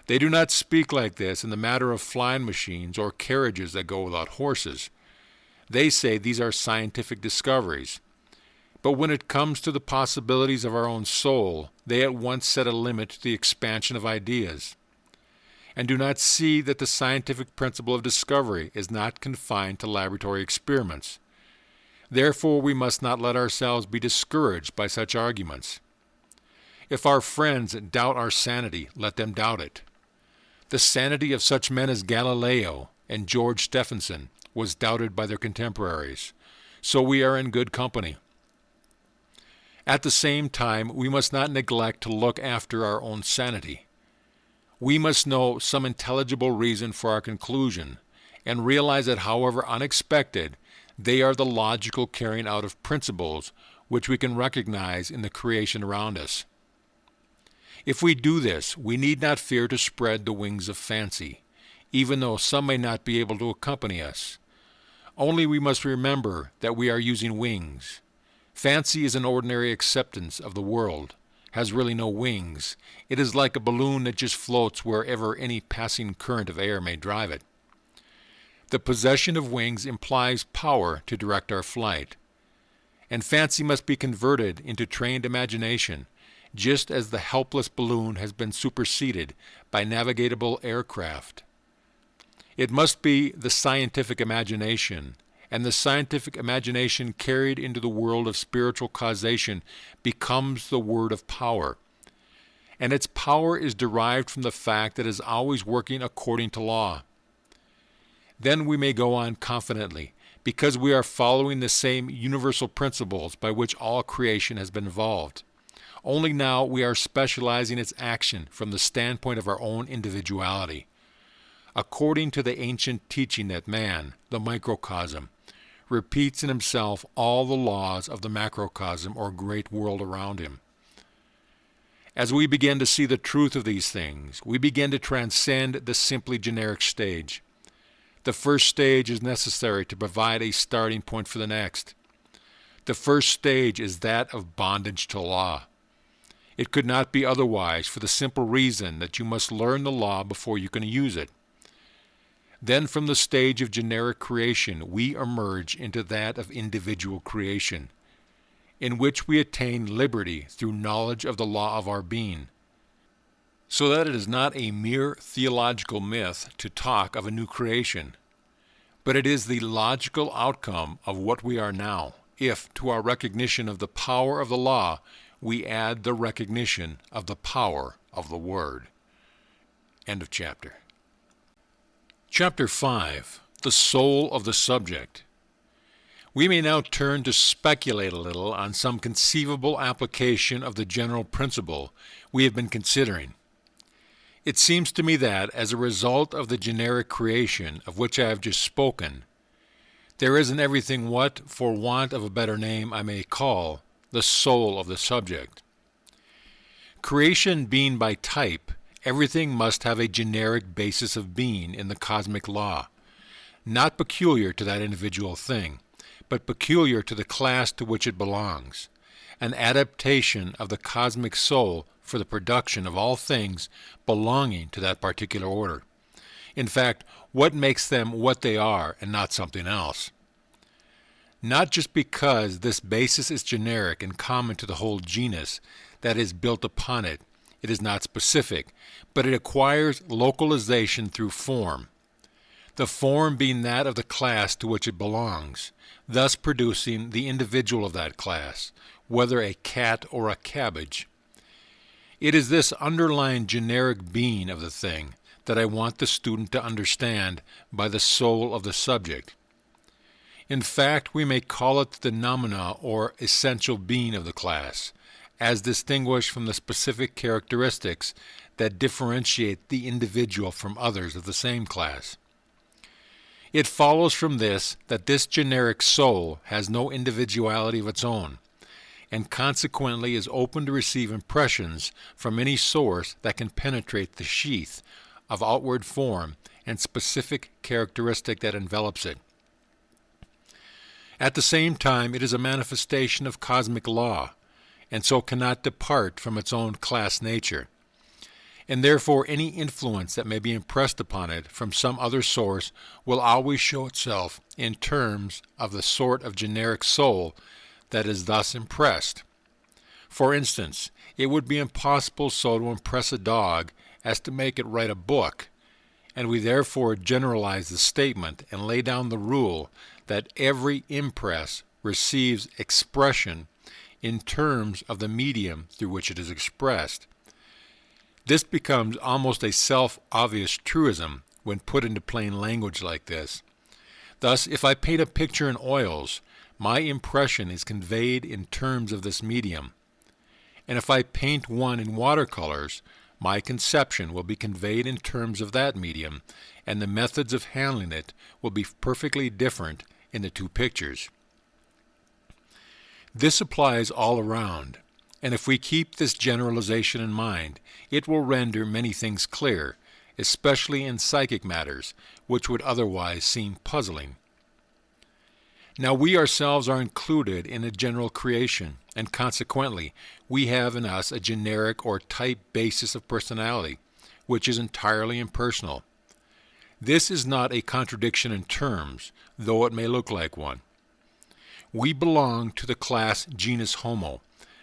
They do not speak like this in the matter of flying machines or carriages that go without horses. They say these are scientific discoveries. But when it comes to the possibilities of our own soul, they at once set a limit to the expansion of ideas, and do not see that the scientific principle of discovery is not confined to laboratory experiments. Therefore we must not let ourselves be discouraged by such arguments. If our friends doubt our sanity, let them doubt it. The sanity of such men as Galileo and George Stephenson was doubted by their contemporaries, so we are in good company. At the same time, we must not neglect to look after our own sanity. We must know some intelligible reason for our conclusion, and realize that however unexpected, they are the logical carrying out of principles which we can recognize in the creation around us. If we do this, we need not fear to spread the wings of fancy, even though some may not be able to accompany us. Only we must remember that we are using wings. Fancy is an ordinary acceptance of the world, has really no wings. It is like a balloon that just floats wherever any passing current of air may drive it. The possession of wings implies power to direct our flight. And fancy must be converted into trained imagination, just as the helpless balloon has been superseded by navigatable aircraft. It must be the scientific imagination, and the scientific imagination carried into the world of spiritual causation becomes the word of power. And its power is derived from the fact that it is always working according to law. Then we may go on confidently, because we are following the same universal principles by which all creation has been evolved. Only now we are specializing its action from the standpoint of our own individuality. According to the ancient teaching that man, the microcosm, repeats in himself all the laws of the macrocosm or great world around him. As we begin to see the truth of these things, we begin to transcend the simply generic stage. The first stage is necessary to provide a starting point for the next. The first stage is that of bondage to law. It could not be otherwise for the simple reason that you must learn the law before you can use it. Then from the stage of generic creation we emerge into that of individual creation, in which we attain liberty through knowledge of the law of our being. So that it is not a mere theological myth to talk of a new creation, but it is the logical outcome of what we are now, if to our recognition of the power of the law we add the recognition of the power of the Word. End of chapter. Chapter 5. The Soul of the Subject. We may now turn to speculate a little on some conceivable application of the general principle we have been considering. It seems to me that, as a result of the generic creation of which I have just spoken, there is in everything what, for want of a better name, I may call the soul of the subject. Creation being by type, everything must have a generic basis of being in the cosmic law, not peculiar to that individual thing, but peculiar to the class to which it belongs, an adaptation of the cosmic soul for the production of all things belonging to that particular order. In fact, what makes them what they are and not something else? Not just because this basis is generic and common to the whole genus that is built upon it, it is not specific, but it acquires localization through form, the form being that of the class to which it belongs, thus producing the individual of that class, whether a cat or a cabbage. It is this underlying generic being of the thing that I want the student to understand by the soul of the subject. In fact, we may call it the noumena or essential being of the class, as distinguished from the specific characteristics that differentiate the individual from others of the same class. It follows from this that this generic soul has no individuality of its own, and consequently is open to receive impressions from any source that can penetrate the sheath of outward form and specific characteristic that envelops it. At the same time, it is a manifestation of cosmic law, and so cannot depart from its own class nature, and therefore any influence that may be impressed upon it from some other source will always show itself in terms of the sort of generic soul that is thus impressed. For instance, it would be impossible so to impress a dog as to make it write a book, and we therefore generalize the statement and lay down the rule that every impress receives expression in terms of the medium through which it is expressed. This becomes almost a self-obvious truism when put into plain language like this. Thus, if I paint a picture in oils, my impression is conveyed in terms of this medium. And if I paint one in watercolors, my conception will be conveyed in terms of that medium, and the methods of handling it will be perfectly different in the two pictures. This applies all around, and if we keep this generalization in mind, it will render many things clear, especially in psychic matters, which would otherwise seem puzzling. Now we ourselves are included in a general creation, and consequently, we have in us a generic or type basis of personality, which is entirely impersonal. This is not a contradiction in terms, though it may look like one. We belong to the class genus homo,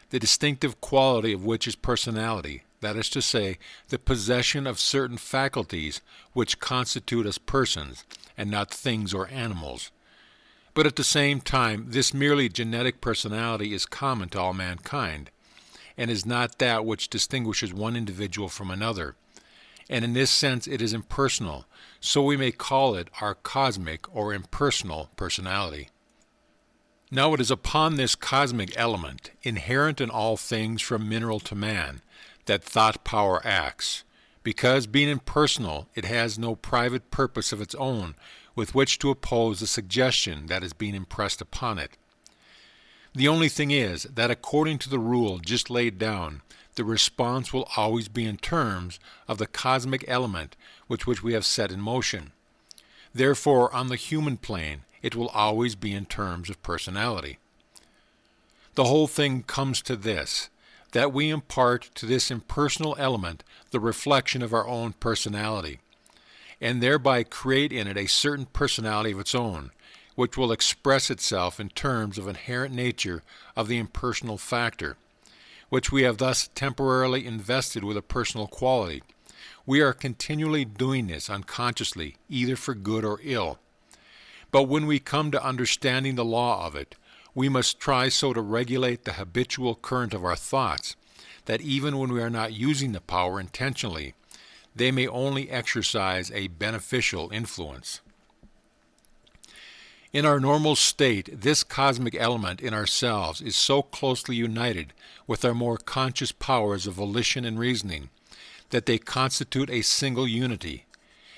the distinctive quality of which is personality, that is to say, the possession of certain faculties which constitute us persons, and not things or animals. But at the same time, this merely genetic personality is common to all mankind, and is not that which distinguishes one individual from another. And in this sense it is impersonal, so we may call it our cosmic or impersonal personality. Now it is upon this cosmic element, inherent in all things from mineral to man, that thought power acts, because being impersonal, it has no private purpose of its own with which to oppose the suggestion that is being impressed upon it. The only thing is that according to the rule just laid down, the response will always be in terms of the cosmic element which we have set in motion. Therefore, on the human plane, it will always be in terms of personality. The whole thing comes to this, that we impart to this impersonal element the reflection of our own personality, and thereby create in it a certain personality of its own, which will express itself in terms of inherent nature of the impersonal factor, which we have thus temporarily invested with a personal quality. We are continually doing this unconsciously, either for good or ill. But when we come to understanding the law of it, we must try so to regulate the habitual current of our thoughts, that even when we are not using the power intentionally, they may only exercise a beneficial influence. In our normal state, this cosmic element in ourselves is so closely united with our more conscious powers of volition and reasoning that they constitute a single unity,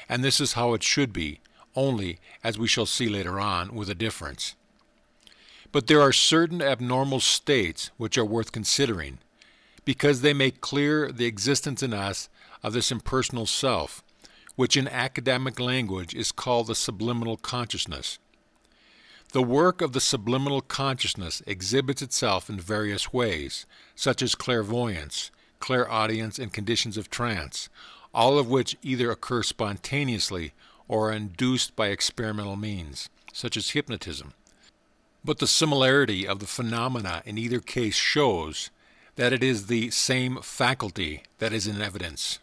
and this is how it should be, only, as we shall see later on, with a difference. But there are certain abnormal states which are worth considering, because they make clear the existence in us of this impersonal self, which in academic language is called the subliminal consciousness. The work of the subliminal consciousness exhibits itself in various ways, such as clairvoyance, clairaudience, and conditions of trance, all of which either occur spontaneously or are induced by experimental means, such as hypnotism. But the similarity of the phenomena in either case shows that it is the same faculty that is in evidence.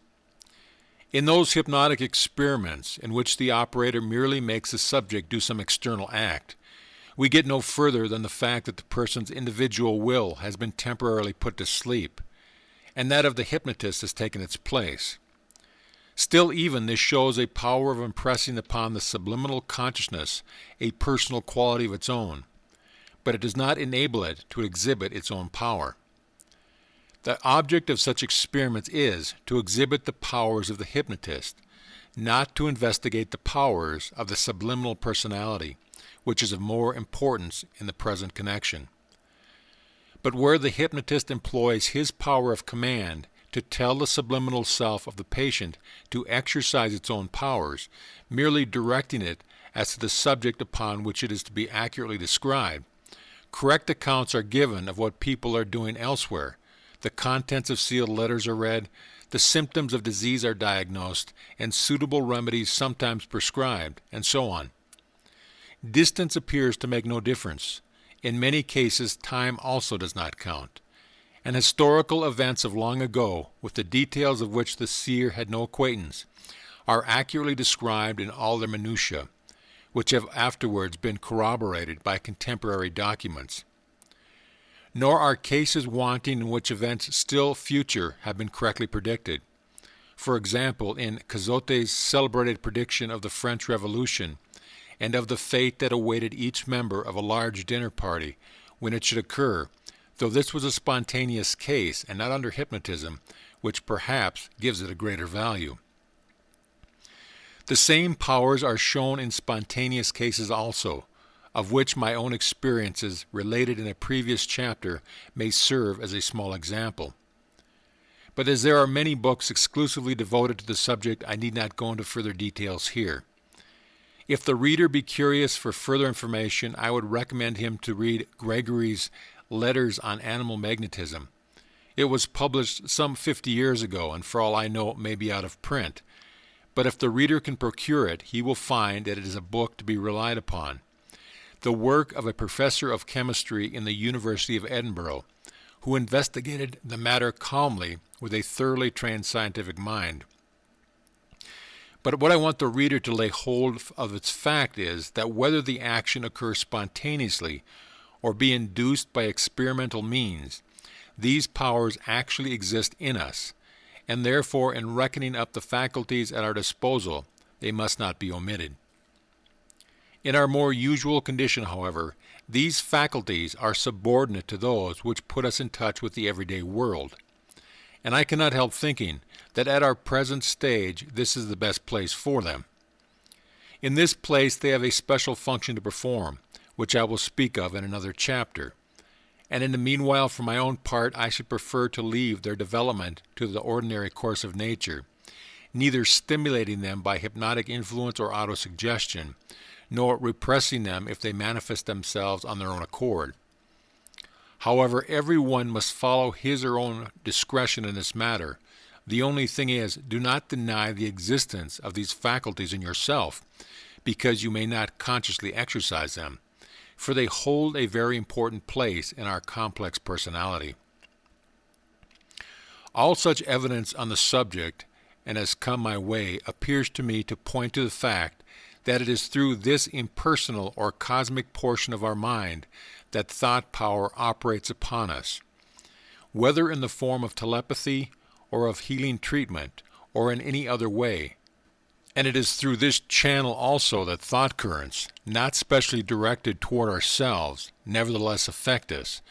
In those hypnotic experiments in which the operator merely makes the subject do some external act, we get no further than the fact that the person's individual will has been temporarily put to sleep, and that of the hypnotist has taken its place. Still, even this shows a power of impressing upon the subliminal consciousness a personal quality of its own, but it does not enable it to exhibit its own power. The object of such experiments is to exhibit the powers of the hypnotist, not to investigate the powers of the subliminal personality, which is of more importance in the present connection. But where the hypnotist employs his power of command to tell the subliminal self of the patient to exercise its own powers, merely directing it as to the subject upon which it is to be accurately described, correct accounts are given of what people are doing elsewhere, the contents of sealed letters are read, the symptoms of disease are diagnosed, and suitable remedies sometimes prescribed, and so on. Distance appears to make no difference. In many cases, time also does not count. And historical events of long ago, with the details of which the seer had no acquaintance, are accurately described in all their minutiae, which have afterwards been corroborated by contemporary documents. Nor are cases wanting in which events still future have been correctly predicted. For example, in Cazotte's celebrated prediction of the French Revolution and of the fate that awaited each member of a large dinner party when it should occur, though this was a spontaneous case and not under hypnotism, which perhaps gives it a greater value. The same powers are shown in spontaneous cases also, of which my own experiences related in a previous chapter may serve as a small example. But as there are many books exclusively devoted to the subject, I need not go into further details here. If the reader be curious for further information, I would recommend him to read Gregory's Letters on Animal Magnetism. It was published some 50 years ago, and for all I know it may be out of print. But if the reader can procure it, he will find that it is a book to be relied upon. The work of a professor of chemistry in the University of Edinburgh, who investigated the matter calmly with a thoroughly trained scientific mind. But what I want the reader to lay hold of its fact is that whether the action occurs spontaneously or be induced by experimental means, these powers actually exist in us, and therefore in reckoning up the faculties at our disposal, they must not be omitted. In our more usual condition, however, these faculties are subordinate to those which put us in touch with the everyday world. And I cannot help thinking that at our present stage this is the best place for them. In this place they have a special function to perform, which I will speak of in another chapter. And in the meanwhile, for my own part, I should prefer to leave their development to the ordinary course of nature, neither stimulating them by hypnotic influence or autosuggestion, nor repressing them if they manifest themselves on their own accord. However, every one must follow his or her own discretion in this matter. The only thing is, do not deny the existence of these faculties in yourself, because you may not consciously exercise them, for they hold a very important place in our complex personality. All such evidence on the subject, and has come my way, appears to me to point to the fact that it is through this impersonal or cosmic portion of our mind that thought power operates upon us, whether in the form of telepathy or of healing treatment or in any other way. And it is through this channel also that thought currents, not specially directed toward ourselves, nevertheless affect us,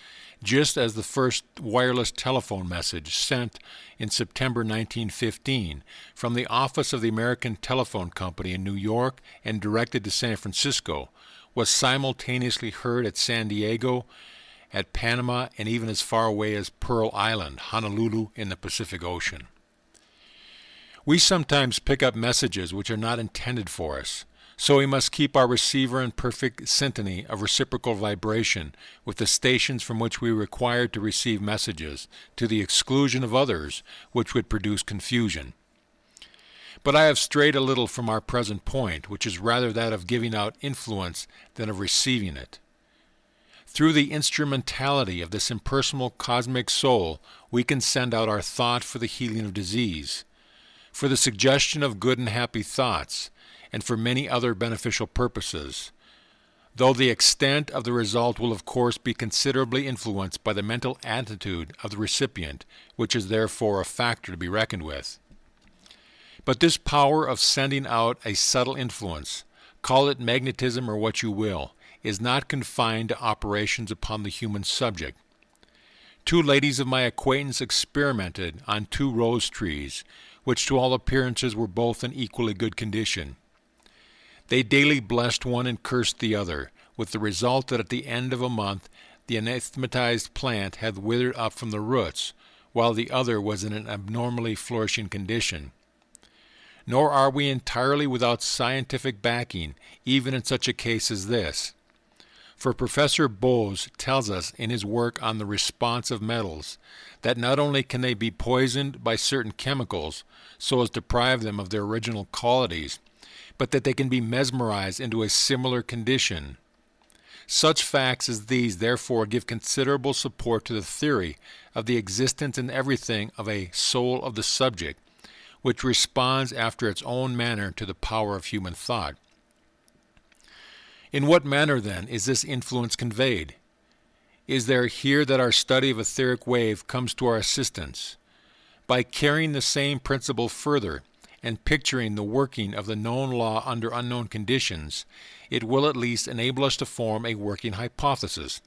just as the first wireless telephone message sent in September 1915 from the office of the American Telephone Company in New York and directed to San Francisco was simultaneously heard at San Diego, at Panama, and even as far away as Pearl Island, Honolulu, in the Pacific Ocean. We sometimes pick up messages which are not intended for us, so we must keep our receiver in perfect syntony of reciprocal vibration with the stations from which we are required to receive messages, to the exclusion of others, which would produce confusion. But I have strayed a little from our present point, which is rather that of giving out influence than of receiving it. Through the instrumentality of this impersonal cosmic soul, we can send out our thought for the healing of disease, for the suggestion of good and happy thoughts, and for many other beneficial purposes, though the extent of the result will of course be considerably influenced by the mental attitude of the recipient, which is therefore a factor to be reckoned with. But this power of sending out a subtle influence, call it magnetism or what you will, is not confined to operations upon the human subject. 2 ladies of my acquaintance experimented on 2 rose trees, which to all appearances were both in equally good condition. They daily blessed one and cursed the other, with the result that at the end of a month the anathematized plant had withered up from the roots, while the other was in an abnormally flourishing condition. Nor are we entirely without scientific backing, even in such a case as this. For Professor Bose tells us in his work on the response of metals that not only can they be poisoned by certain chemicals so as to deprive them of their original qualities, but that they can be mesmerized into a similar condition. Such facts as these therefore give considerable support to the theory of the existence in everything of a soul of the subject, which responds after its own manner to the power of human thought. In what manner, then, is this influence conveyed? Is there here that our study of etheric wave comes to our assistance? By carrying the same principle further and picturing the working of the known law under unknown conditions, it will at least enable us to form a working hypothesis.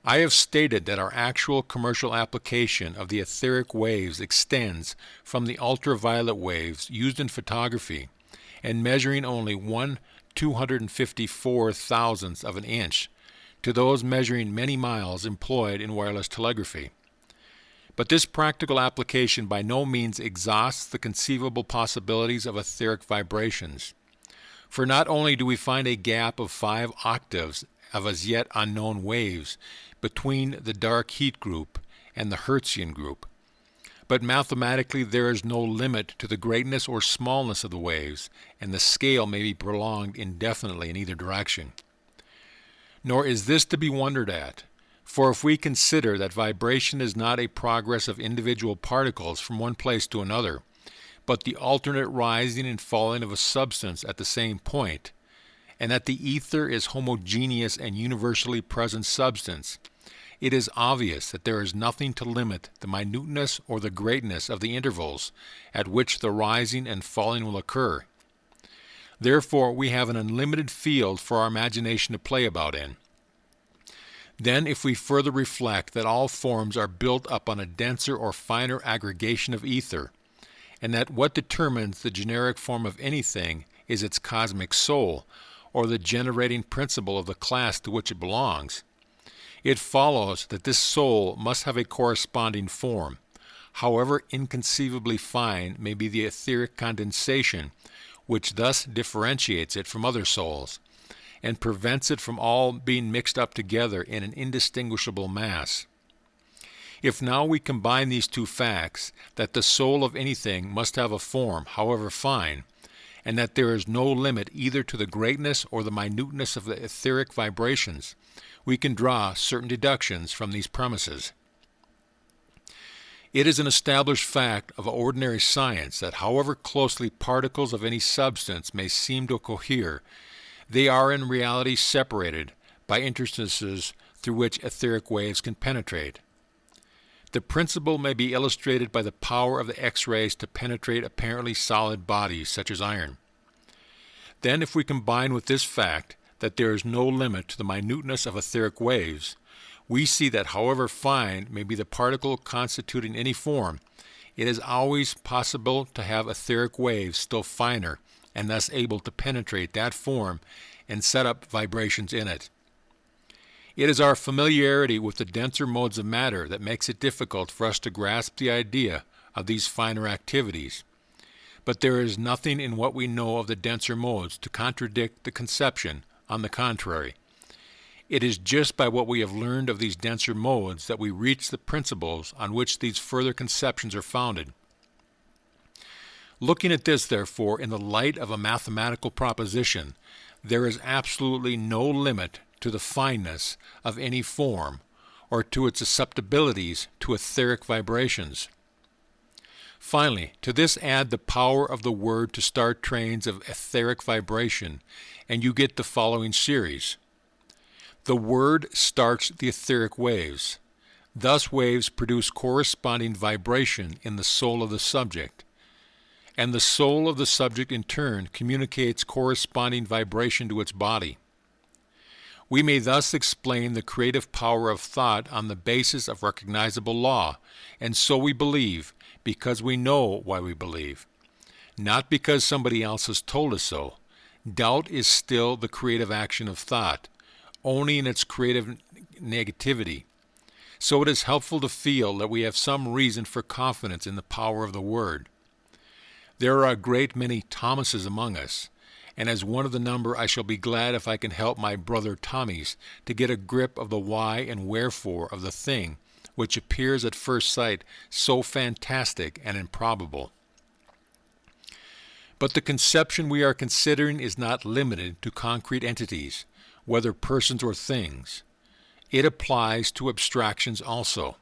I have stated that our actual commercial application of the etheric waves extends from the ultraviolet waves used in photography and measuring only 1/254,000th of an inch to those measuring many miles employed in wireless telegraphy. But this practical application by no means exhausts the conceivable possibilities of etheric vibrations. For not only do we find a gap of 5 octaves of as yet unknown waves between the dark heat group and the Hertzian group, but mathematically there is no limit to the greatness or smallness of the waves, and the scale may be prolonged indefinitely in either direction. Nor is this to be wondered at, for if we consider that vibration is not a progress of individual particles from one place to another, but the alternate rising and falling of a substance at the same point, and that the ether is homogeneous and universally present substance, it is obvious that there is nothing to limit the minuteness or the greatness of the intervals at which the rising and falling will occur. Therefore, we have an unlimited field for our imagination to play about in. Then, if we further reflect that all forms are built up on a denser or finer aggregation of ether, and that what determines the generic form of anything is its cosmic soul, or the generating principle of the class to which it belongs, it follows that this soul must have a corresponding form, however inconceivably fine may be the etheric condensation which thus differentiates it from other souls, and prevents it from all being mixed up together in an indistinguishable mass. If now we combine these two facts, that the soul of anything must have a form, however fine, and that there is no limit either to the greatness or the minuteness of the etheric vibrations, we can draw certain deductions from these premises. It is an established fact of ordinary science that however closely particles of any substance may seem to cohere, they are in reality separated by interstices through which etheric waves can penetrate. The principle may be illustrated by the power of the X-rays to penetrate apparently solid bodies such as iron. Then, if we combine with this fact that there is no limit to the minuteness of etheric waves, we see that however fine may be the particle constituting any form, it is always possible to have etheric waves still finer and thus able to penetrate that form and set up vibrations in it. It is our familiarity with the denser modes of matter that makes it difficult for us to grasp the idea of these finer activities. But there is nothing in what we know of the denser modes to contradict the conception. On the contrary, it is just by what we have learned of these denser modes that we reach the principles on which these further conceptions are founded. Looking at this, therefore, in the light of a mathematical proposition, there is absolutely no limit to the fineness of any form or to its susceptibilities to etheric vibrations. Finally, to this add the power of the word to start trains of etheric vibration, and you get the following series. The word starts the etheric waves. Thus waves produce corresponding vibration in the soul of the subject, and the soul of the subject in turn communicates corresponding vibration to its body. We may thus explain the creative power of thought on the basis of recognizable law, and so we believe, because we know why we believe, not because somebody else has told us so. Doubt is still the creative action of thought, only in its creative negativity. So it is helpful to feel that we have some reason for confidence in the power of the Word. There are a great many Thomases among us, and as one of the number I shall be glad if I can help my brother Tommies to get a grip of the why and wherefore of the thing which appears at first sight so fantastic and improbable. But the conception we are considering is not limited to concrete entities, whether persons or things. It applies to abstractions also.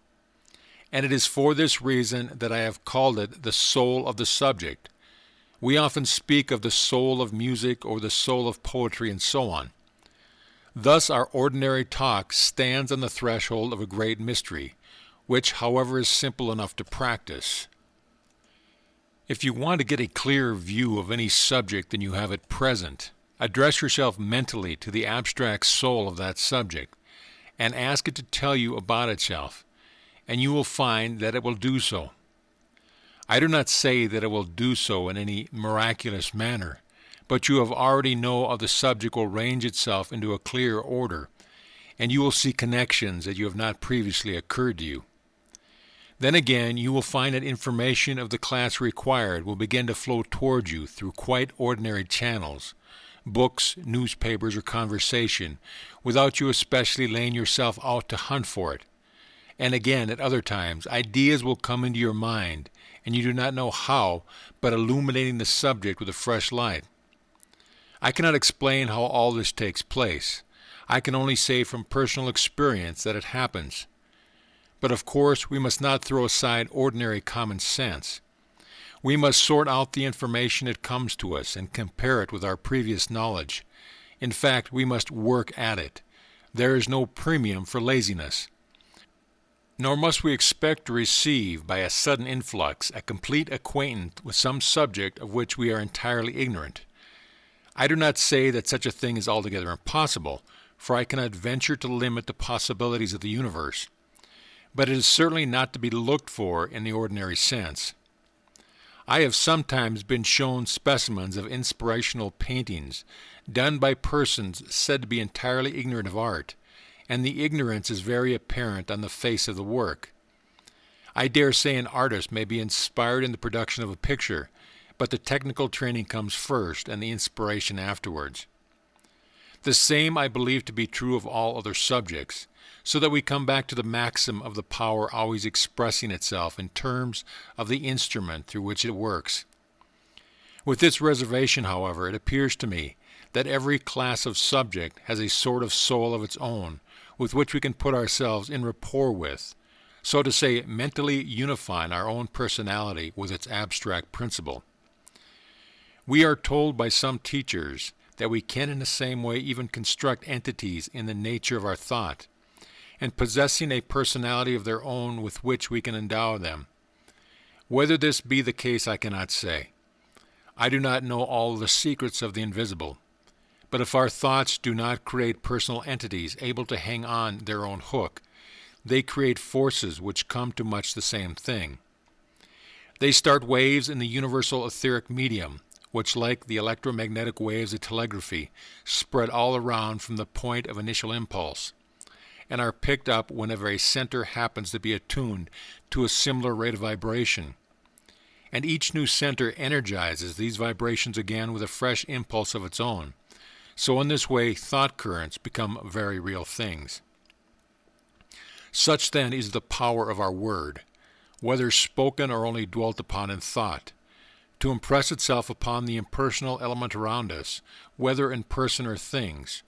And it is for this reason that I have called it the soul of the subject. We often speak of the soul of music or the soul of poetry and so on. Thus our ordinary talk stands on the threshold of a great mystery, which, however, is simple enough to practice. If you want to get a clearer view of any subject than you have at present, address yourself mentally to the abstract soul of that subject, and ask it to tell you about itself, and you will find that it will do so. I do not say that it will do so in any miraculous manner, but you have already know of the subject will range itself into a clear order, and you will see connections that you have not previously occurred to you. Then again, you will find that information of the class required will begin to flow towards you through quite ordinary channels, books, newspapers, or conversation, without you especially laying yourself out to hunt for it. And again, at other times, ideas will come into your mind, and you do not know how, but illuminating the subject with a fresh light. I cannot explain how all this takes place. I can only say from personal experience that it happens. But of course, we must not throw aside ordinary common sense. We must sort out the information that comes to us and compare it with our previous knowledge. In fact, we must work at it. There is no premium for laziness. Nor must we expect to receive, by a sudden influx, a complete acquaintance with some subject of which we are entirely ignorant. I do not say that such a thing is altogether impossible, for I cannot venture to limit the possibilities of the universe. But it is certainly not to be looked for in the ordinary sense. I have sometimes been shown specimens of inspirational paintings done by persons said to be entirely ignorant of art, and the ignorance is very apparent on the face of the work. I dare say an artist may be inspired in the production of a picture, but the technical training comes first and the inspiration afterwards. The same I believe to be true of all other subjects, so that we come back to the maxim of the power always expressing itself in terms of the instrument through which it works. With this reservation, however, it appears to me that every class of subject has a sort of soul of its own, with which we can put ourselves in rapport with, so to say, mentally unifying our own personality with its abstract principle. We are told by some teachers that we can in the same way even construct entities in the nature of our thought, and possessing a personality of their own with which we can endow them. Whether this be the case I cannot say. I do not know all the secrets of the invisible, but if our thoughts do not create personal entities able to hang on their own hook, they create forces which come to much the same thing. They start waves in the universal etheric medium, which, like the electromagnetic waves of telegraphy, spread all around from the point of initial impulse, and are picked up whenever a center happens to be attuned to a similar rate of vibration. And each new center energizes these vibrations again with a fresh impulse of its own. So in this way, thought currents become very real things. Such then is the power of our word, whether spoken or only dwelt upon in thought, to impress itself upon the impersonal element around us, whether in person or things.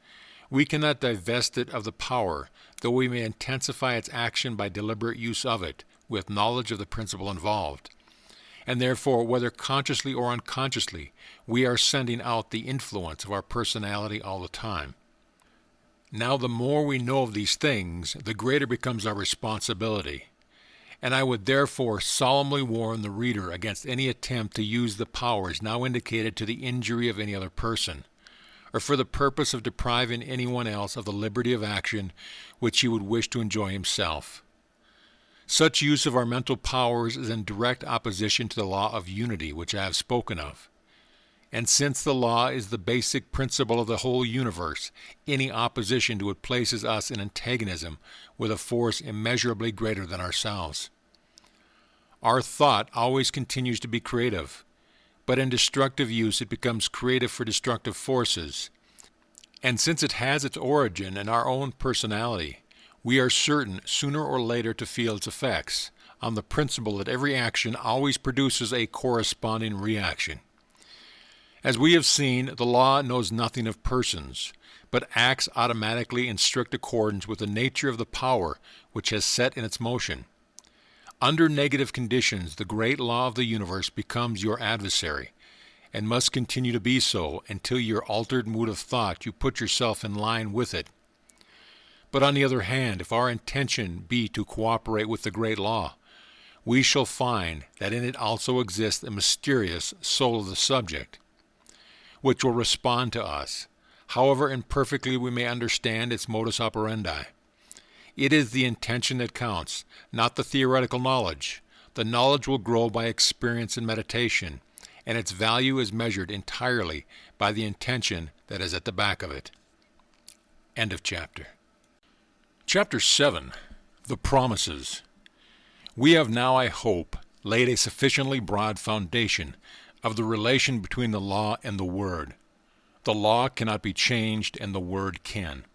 We cannot divest it of the power, though we may intensify its action by deliberate use of it, with knowledge of the principle involved. And therefore, whether consciously or unconsciously, we are sending out the influence of our personality all the time. Now, the more we know of these things, the greater becomes our responsibility. And I would therefore solemnly warn the reader against any attempt to use the powers now indicated to the injury of any other person, or for the purpose of depriving anyone else of the liberty of action which he would wish to enjoy himself. Such use of our mental powers is in direct opposition to the law of unity which I have spoken of. And since the law is the basic principle of the whole universe, any opposition to it places us in antagonism with a force immeasurably greater than ourselves. Our thought always continues to be creative, but in destructive use it becomes creative for destructive forces. And since it has its origin in our own personality, we are certain sooner or later to feel its effects, on the principle that every action always produces a corresponding reaction. As we have seen, the law knows nothing of persons, but acts automatically in strict accordance with the nature of the power which has set in its motion. Under negative conditions, the great law of the universe becomes your adversary, and must continue to be so until your altered mood of thought you put yourself in line with it But on the other hand, if our intention be to cooperate with the great law, we shall find that in it also exists a mysterious soul of the subject, which will respond to us, however imperfectly we may understand its modus operandi. It is the intention that counts, not the theoretical knowledge. The knowledge will grow by experience and meditation, and its value is measured entirely by the intention that is at the back of it. End of chapter. Chapter 7. The Promises. We have now, I hope, laid a sufficiently broad foundation of the relation between the law and the Word. The law cannot be changed, and the Word can.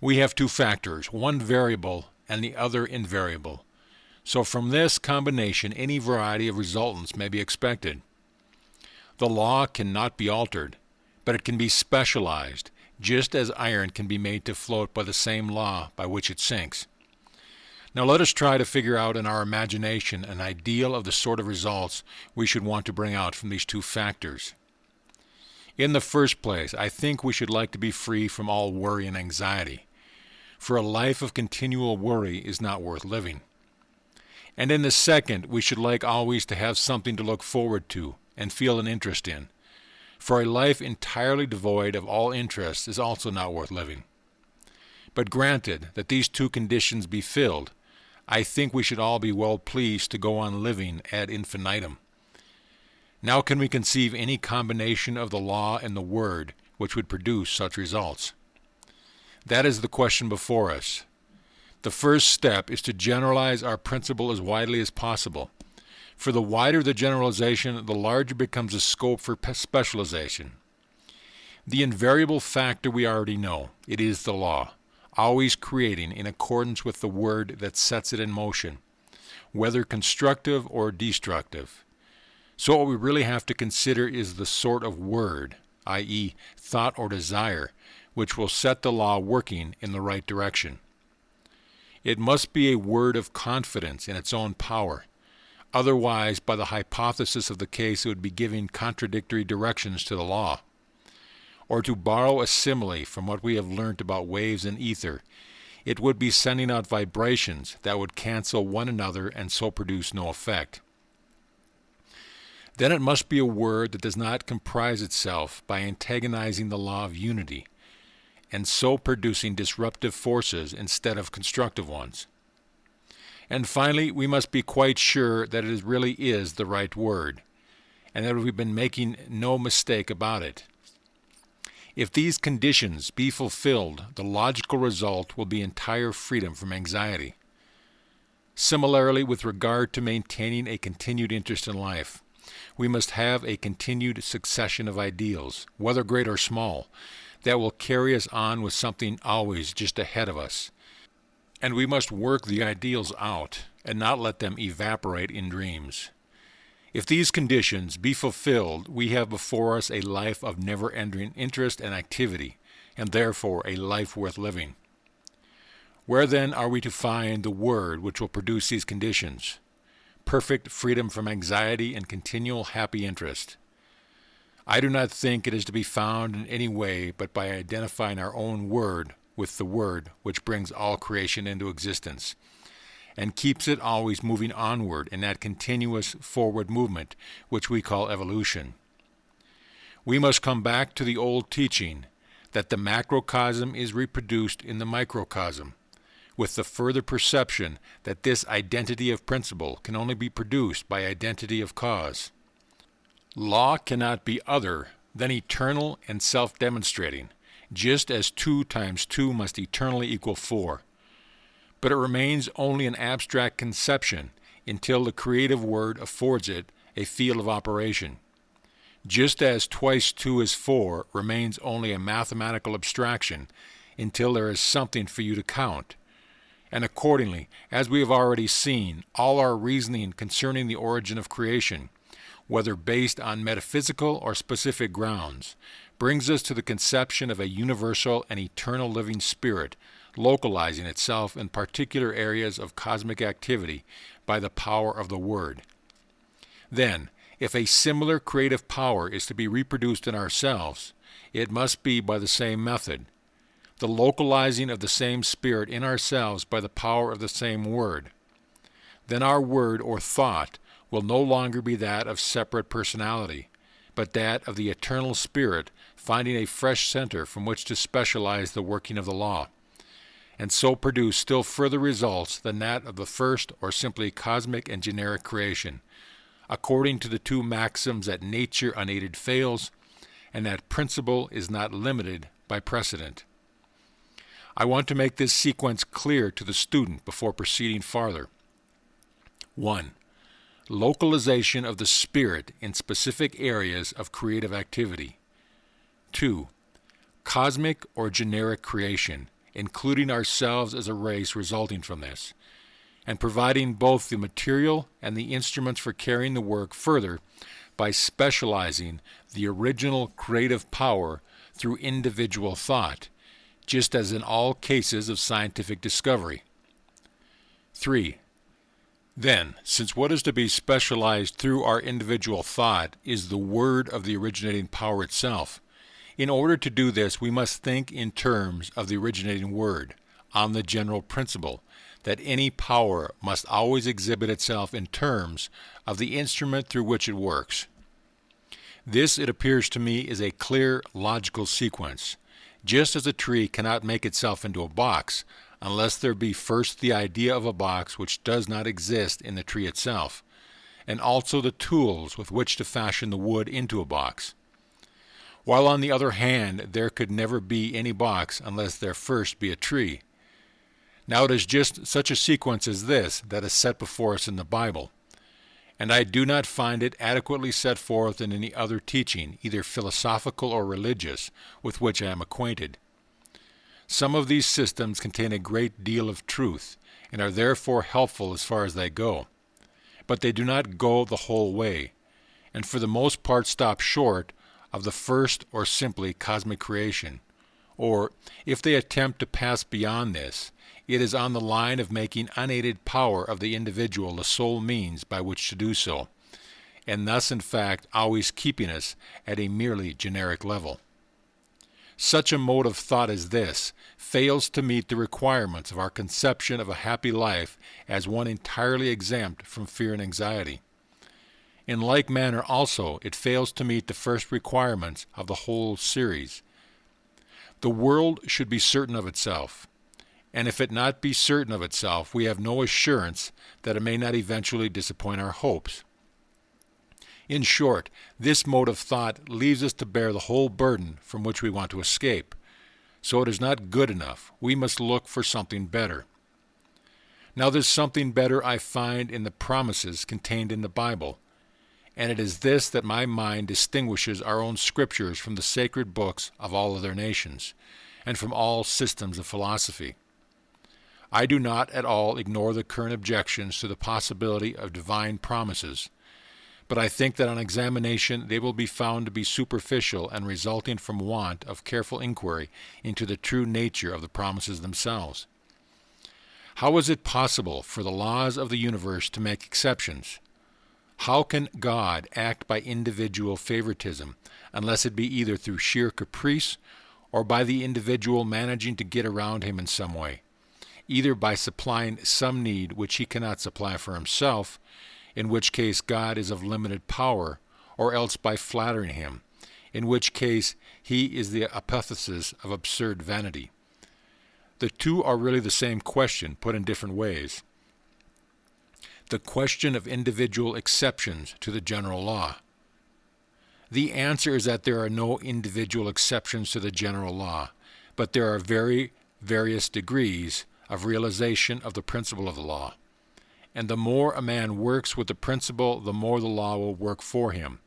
We have two factors, one variable and the other invariable. So from this combination, any variety of resultants may be expected. The law cannot be altered, but it can be specialized, just as iron can be made to float by the same law by which it sinks. Now let us try to figure out in our imagination an ideal of the sort of results we should want to bring out from these two factors. In the first place, I think we should like to be free from all worry and anxiety, for a life of continual worry is not worth living. And in the second, we should like always to have something to look forward to and feel an interest in, for a life entirely devoid of all interest is also not worth living. But granted that these two conditions be filled, I think we should all be well pleased to go on living ad infinitum. Now can we conceive any combination of the law and the Word which would produce such results? That is the question before us. The first step is to generalize our principle as widely as possible. For the wider the generalization, the larger becomes the scope for specialization. The invariable factor we already know. It is the law, always creating in accordance with the Word that sets it in motion, whether constructive or destructive. So what we really have to consider is the sort of word, i.e., thought or desire, which will set the law working in the right direction. It must be a word of confidence in its own power. Otherwise, by the hypothesis of the case, it would be giving contradictory directions to the law. Or to borrow a simile from what we have learnt about waves and ether, it would be sending out vibrations that would cancel one another and so produce no effect. Then it must be a word that does not comprise itself by antagonizing the law of unity, and so producing disruptive forces instead of constructive ones. And finally, we must be quite sure that it really is the right word, and that we've been making no mistake about it. If these conditions be fulfilled, the logical result will be entire freedom from anxiety. Similarly, with regard to maintaining a continued interest in life, we must have a continued succession of ideals, whether great or small, that will carry us on with something always just ahead of us. And we must work the ideals out and not let them evaporate in dreams. If these conditions be fulfilled, we have before us a life of never-ending interest and activity, and therefore a life worth living. Where then are we to find the word which will produce these conditions? Perfect freedom from anxiety and continual happy interest. I do not think it is to be found in any way but by identifying our own word with the word which brings all creation into existence, and keeps it always moving onward in that continuous forward movement which we call evolution. We must come back to the old teaching that the macrocosm is reproduced in the microcosm, with the further perception that this identity of principle can only be produced by identity of cause. Law cannot be other than eternal and self-demonstrating, just as 2 times 2 must eternally equal 4. But it remains only an abstract conception until the creative word affords it a field of operation. Just as twice 2 is 4 remains only a mathematical abstraction until there is something for you to count. And accordingly, as we have already seen, all our reasoning concerning the origin of creation, whether based on metaphysical or specific grounds, brings us to the conception of a universal and eternal living spirit localizing itself in particular areas of cosmic activity by the power of the Word. Then, if a similar creative power is to be reproduced in ourselves, it must be by the same method. the localizing of the same Spirit in ourselves by the power of the same Word. Then our word or thought will no longer be that of separate personality, but that of the eternal Spirit finding a fresh center from which to specialize the working of the law, and so produce still further results than that of the first or simply cosmic and generic creation, according to the two maxims that nature unaided fails, and that principle is not limited by precedent. I want to make this sequence clear to the student before proceeding farther. 1. Localization of the Spirit in specific areas of creative activity. 2. Cosmic or generic creation, including ourselves as a race resulting from this, and providing both the material and the instruments for carrying the work further by specializing the original creative power through individual thought, just as in all cases of scientific discovery. 3. Then, since what is to be specialized through our individual thought is the word of the originating power itself, in order to do this we must think in terms of the originating word, on the general principle that any power must always exhibit itself in terms of the instrument through which it works. This, it appears to me, is a clear, logical sequence. Just as a tree cannot make itself into a box unless there be first the idea of a box which does not exist in the tree itself, and also the tools with which to fashion the wood into a box. While on the other hand there could never be any box unless there first be a tree. Now it is just such a sequence as this that is set before us in the Bible, and I do not find it adequately set forth in any other teaching, either philosophical or religious, with which I am acquainted. Some of these systems contain a great deal of truth, and are therefore helpful as far as they go, but they do not go the whole way, and for the most part stop short of the first or simply cosmic creation, or, if they attempt to pass beyond this, it is on the line of making unaided power of the individual the sole means by which to do so, and thus in fact always keeping us at a merely generic level. Such a mode of thought as this fails to meet the requirements of our conception of a happy life as one entirely exempt from fear and anxiety. In like manner also it fails to meet the first requirements of the whole series. The world should be certain of itself, and if it not be certain of itself, we have no assurance that it may not eventually disappoint our hopes. In short, this mode of thought leaves us to bear the whole burden from which we want to escape. So it is not good enough. We must look for something better. Now this something better I find in the promises contained in the Bible, and it is this that my mind distinguishes our own scriptures from the sacred books of all other nations, and from all systems of philosophy. I do not at all ignore the current objections to the possibility of divine promises, but I think that on examination they will be found to be superficial and resulting from want of careful inquiry into the true nature of the promises themselves. How is it possible for the laws of the universe to make exceptions? How can God act by individual favoritism unless it be either through sheer caprice or by the individual managing to get around him in some way, either by supplying some need which he cannot supply for himself, in which case God is of limited power, or else by flattering him, in which case he is the apotheosis of absurd vanity? The two are really the same question, put in different ways. The question of individual exceptions to the general law. The answer is that there are no individual exceptions to the general law, but there are very various degrees of realization of the principle of the law. And the more a man works with the principle, the more the law will work for him,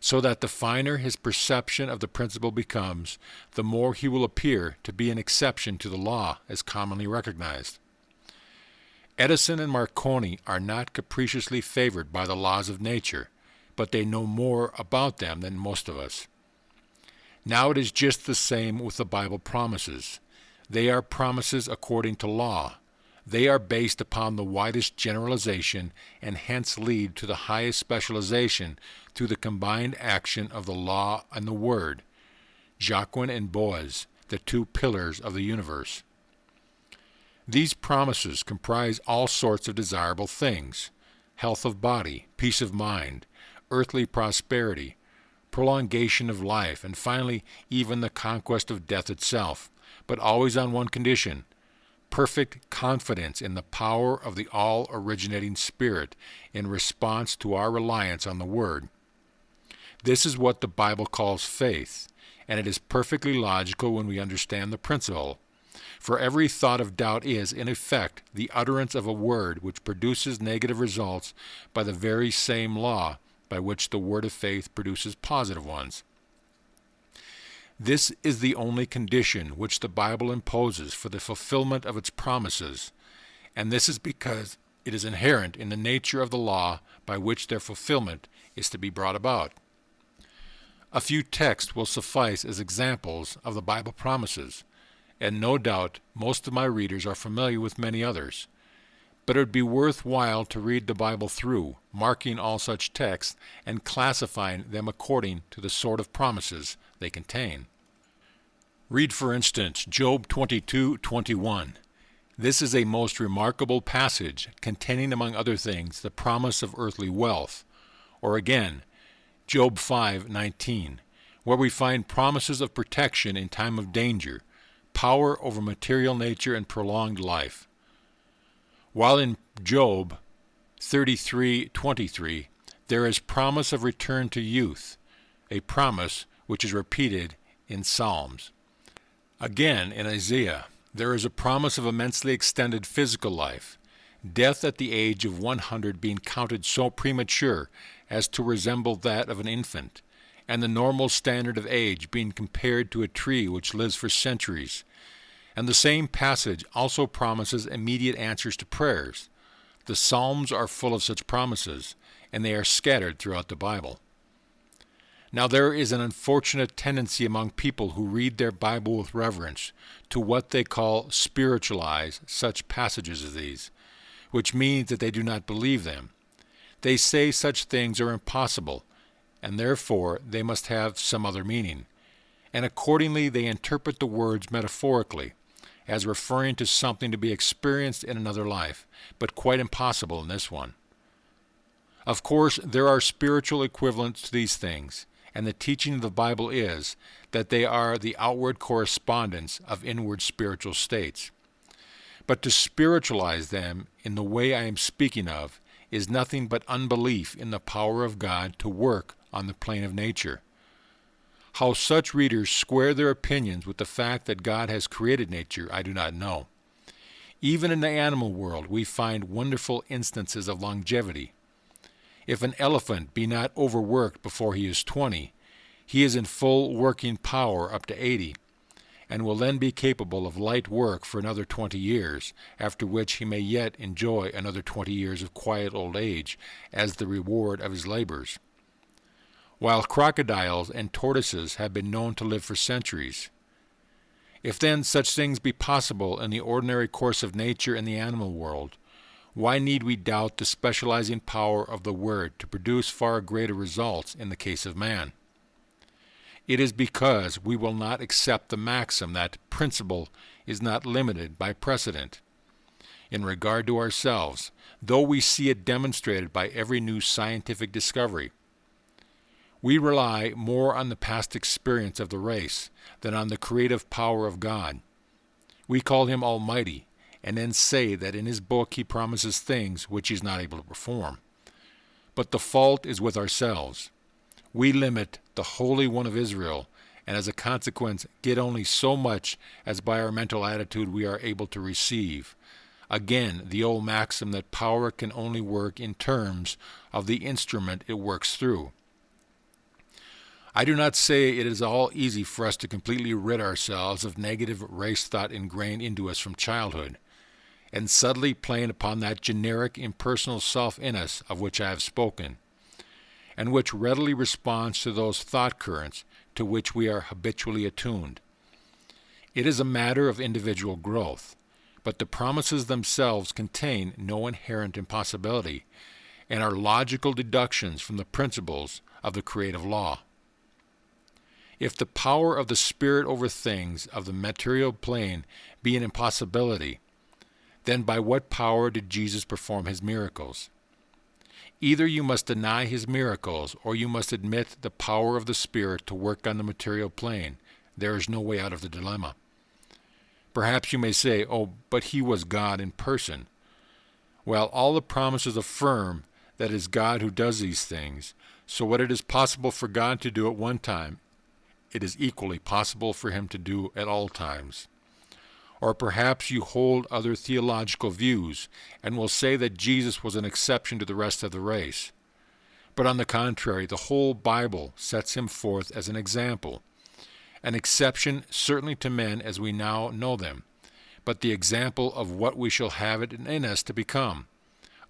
so that the finer his perception of the principle becomes, the more he will appear to be an exception to the law as commonly recognized. Edison and Marconi are not capriciously favored by the laws of nature, but they know more about them than most of us. Now it is just the same with the Bible promises. They are promises according to law. They are based upon the widest generalization and hence lead to the highest specialization through the combined action of the law and the word. Jacquin and Boaz, the two pillars of the universe. These promises comprise all sorts of desirable things: health of body, peace of mind, earthly prosperity, prolongation of life, and finally even the conquest of death itself, but always on one condition: perfect confidence in the power of the all-originating Spirit in response to our reliance on the Word. This is what the Bible calls faith, and it is perfectly logical when we understand the principle. For every thought of doubt is, in effect, the utterance of a word which produces negative results by the very same law by which the word of faith produces positive ones. This is the only condition which the Bible imposes for the fulfillment of its promises, and this is because it is inherent in the nature of the law by which their fulfillment is to be brought about. A few texts will suffice as examples of the Bible promises, and no doubt most of my readers are familiar with many others. But it would be worthwhile to read the Bible through, marking all such texts and classifying them according to the sort of promises they contain. Read, for instance, Job 22:21. This is a most remarkable passage, containing, among other things, the promise of earthly wealth. Or again, Job 5:19, where we find promises of protection in time of danger, power over material nature, and prolonged life. While in Job 33:23, there is promise of return to youth, a promise which is repeated in Psalms. Again, in Isaiah, there is a promise of immensely extended physical life, death at the age of 100 being counted so premature as to resemble that of an infant, and the normal standard of age being compared to a tree which lives for centuries. And the same passage also promises immediate answers to prayers. The Psalms are full of such promises, and they are scattered throughout the Bible. Now there is an unfortunate tendency among people who read their Bible with reverence to what they call spiritualize such passages as these, which means that they do not believe them. They say such things are impossible, and therefore they must have some other meaning, and accordingly they interpret the words metaphorically, as referring to something to be experienced in another life, but quite impossible in this one. Of course, there are spiritual equivalents to these things, and the teaching of the Bible is that they are the outward correspondence of inward spiritual states. But to spiritualize them in the way I am speaking of is nothing but unbelief in the power of God to work on the plane of nature. How such readers square their opinions with the fact that God has created nature, I do not know. Even in the animal world, we find wonderful instances of longevity. If an elephant be not overworked before he is 20, he is in full working power up to 80, and will then be capable of light work for another 20 years, after which he may yet enjoy another 20 years of quiet old age as the reward of his labors. While crocodiles and tortoises have been known to live for centuries. If then such things be possible in the ordinary course of nature in the animal world, why need we doubt the specializing power of the Word to produce far greater results in the case of man? It is because we will not accept the maxim that principle is not limited by precedent. In regard to ourselves, though we see it demonstrated by every new scientific discovery, we rely more on the past experience of the race than on the creative power of God. We call him Almighty, and then say that in his book he promises things which he is not able to perform. But the fault is with ourselves. We limit the Holy One of Israel, and as a consequence get only so much as by our mental attitude we are able to receive. Again, the old maxim that power can only work in terms of the instrument it works through. I do not say it is all easy for us to completely rid ourselves of negative race thought ingrained into us from childhood, and subtly playing upon that generic impersonal self in us of which I have spoken, and which readily responds to those thought currents to which we are habitually attuned. It is a matter of individual growth, but the promises themselves contain no inherent impossibility, and are logical deductions from the principles of the creative law. If the power of the Spirit over things of the material plane be an impossibility, then by what power did Jesus perform his miracles? Either you must deny his miracles, or you must admit the power of the Spirit to work on the material plane. There is no way out of the dilemma. Perhaps you may say, oh, but he was God in person. Well, all the promises affirm that it is God who does these things, so what it is possible for God to do at one time, it is equally possible for him to do at all times. Or perhaps you hold other theological views and will say that Jesus was an exception to the rest of the race. But on the contrary, the whole Bible sets him forth as an example. An exception certainly to men as we now know them, but the example of what we shall have it in us to become.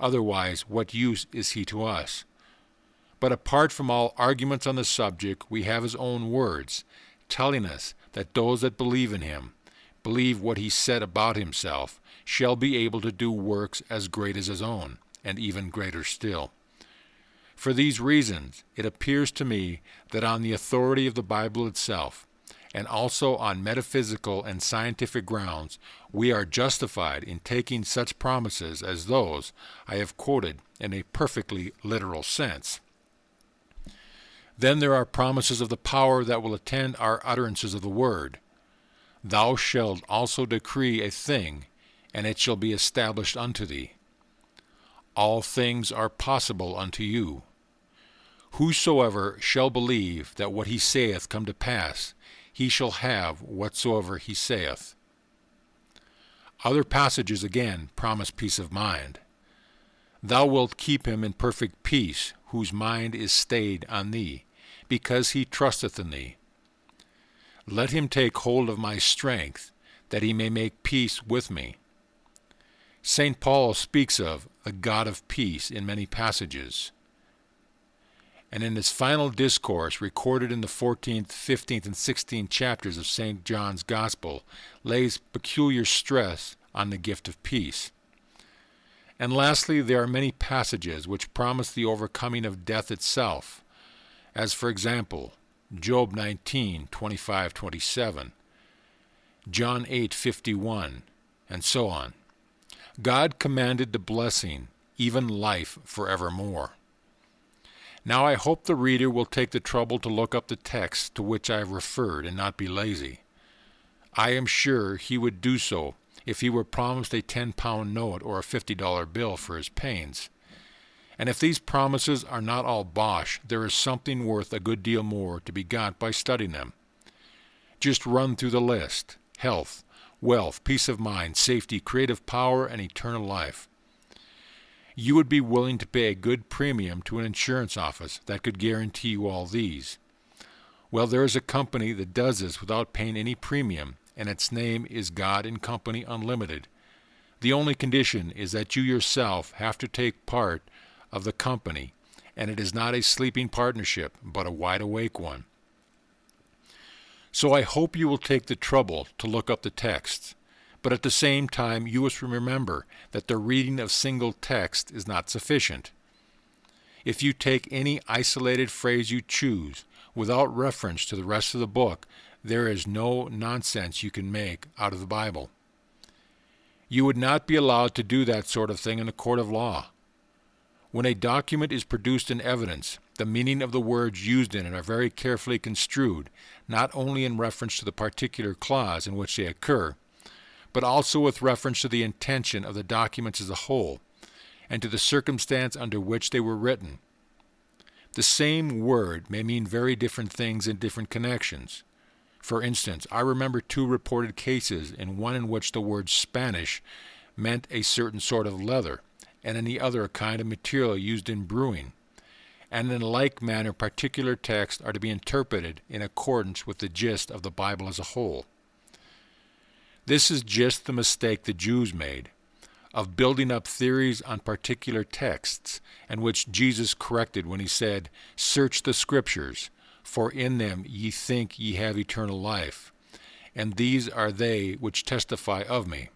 Otherwise, what use is he to us? But apart from all arguments on the subject, we have his own words, telling us that those that believe in him, believe what he said about himself, shall be able to do works as great as his own, and even greater still. For these reasons, it appears to me that on the authority of the Bible itself, and also on metaphysical and scientific grounds, we are justified in taking such promises as those I have quoted in a perfectly literal sense. Then there are promises of the power that will attend our utterances of the word. Thou shalt also decree a thing, and it shall be established unto thee. All things are possible unto you. Whosoever shall believe that what he saith come to pass, he shall have whatsoever he saith. Other passages again promise peace of mind. Thou wilt keep him in perfect peace, whose mind is stayed on thee, because he trusteth in thee. Let him take hold of my strength, that he may make peace with me. St. Paul speaks of the God of peace in many passages. And in his final discourse, recorded in the 14th, 15th, and 16th chapters of St. John's Gospel, lays peculiar stress on the gift of peace. And lastly, there are many passages which promise the overcoming of death itself, as for example, Job 19:25-27, John 8:51, and so on. God commanded the blessing, even life forevermore. Now I hope the reader will take the trouble to look up the text to which I have referred and not be lazy. I am sure he would do so if he were promised a 10-pound note or a $50 bill for his pains. And if these promises are not all bosh, there is something worth a good deal more to be got by studying them. Just run through the list: health, wealth, peace of mind, safety, creative power, and eternal life. You would be willing to pay a good premium to an insurance office that could guarantee you all these. Well, there is a company that does this without paying any premium, and its name is God & Company Unlimited. The only condition is that you yourself have to take part of the company, and it is not a sleeping partnership, but a wide-awake one. So I hope you will take the trouble to look up the texts. But at the same time, you must remember that the reading of single text is not sufficient. If you take any isolated phrase you choose, without reference to the rest of the book, there is no nonsense you can make out of the Bible. You would not be allowed to do that sort of thing in a court of law. When a document is produced in evidence, the meaning of the words used in it are very carefully construed, not only in reference to the particular clause in which they occur, but also with reference to the intention of the documents as a whole, and to the circumstance under which they were written. The same word may mean very different things in different connections. For instance, I remember 2 reported cases, in one in which the word Spanish meant a certain sort of leather, and in the other a kind of material used in brewing. And in like manner particular texts are to be interpreted in accordance with the gist of the Bible as a whole. This is just the mistake the Jews made, of building up theories on particular texts, and which Jesus corrected when he said, "Search the Scriptures, for in them ye think ye have eternal life, and these are they which testify of me."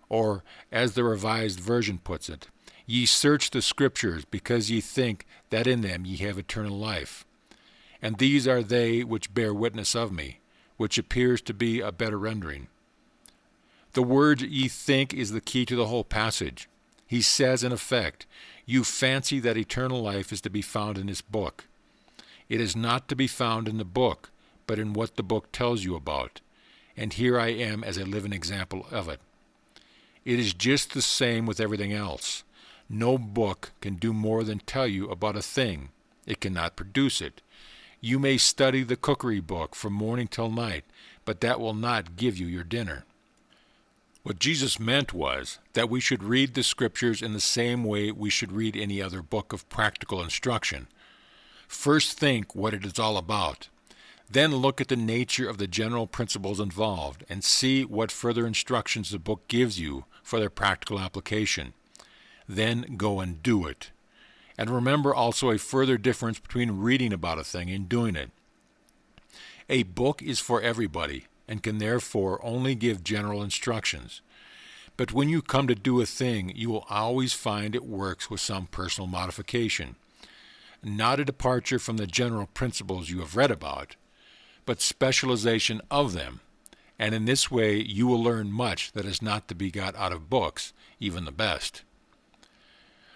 Or, as the Revised Version puts it, "Ye search the Scriptures because ye think that in them ye have eternal life. and these are they which bear witness of me, which appears to be a better rendering. The word ye think is the key to the whole passage. He says, in effect, you fancy that eternal life is to be found in this book. It is not to be found in the book, but in what the book tells you about. And here I am as a living example of it. It is just the same with everything else. No book can do more than tell you about a thing. It cannot produce it. You may study the cookery book from morning till night, but that will not give you your dinner. What Jesus meant was that we should read the Scriptures in the same way we should read any other book of practical instruction. First think what it is all about. Then look at the nature of the general principles involved and see what further instructions the book gives you for their practical application. Then go and do it. And remember also a further difference between reading about a thing and doing it. A book is for everybody and can therefore only give general instructions. But when you come to do a thing, you will always find it works with some personal modification. Not a departure from the general principles you have read about, but specialization of them, and in this way you will learn much that is not to be got out of books, even the best.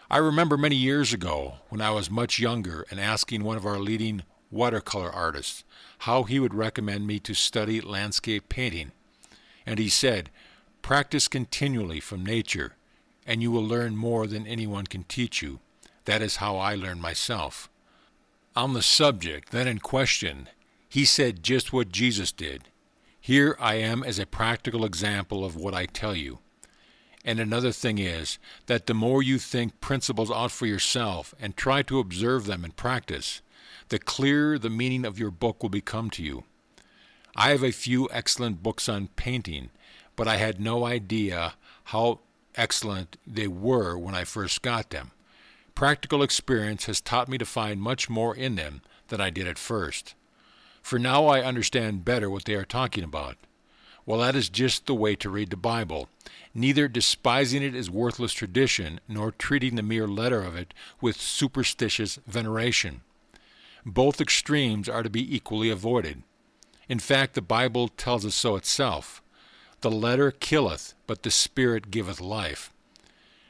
I remember many years ago, when I was much younger, and asking one of our leading watercolor artists how he would recommend me to study landscape painting, and he said, "Practice continually from nature, and you will learn more than anyone can teach you. That is how I learned myself." On the subject then in question, he said just what Jesus did. Here I am as a practical example of what I tell you. And another thing is that the more you think principles out for yourself and try to observe them in practice, the clearer the meaning of your book will become to you. I have a few excellent books on painting, but I had no idea how excellent they were when I first got them. Practical experience has taught me to find much more in them than I did at first. For now I understand better what they are talking about. Well, that is just the way to read the Bible, neither despising it as worthless tradition, nor treating the mere letter of it with superstitious veneration. Both extremes are to be equally avoided. In fact, the Bible tells us so itself. The letter killeth, but the Spirit giveth life.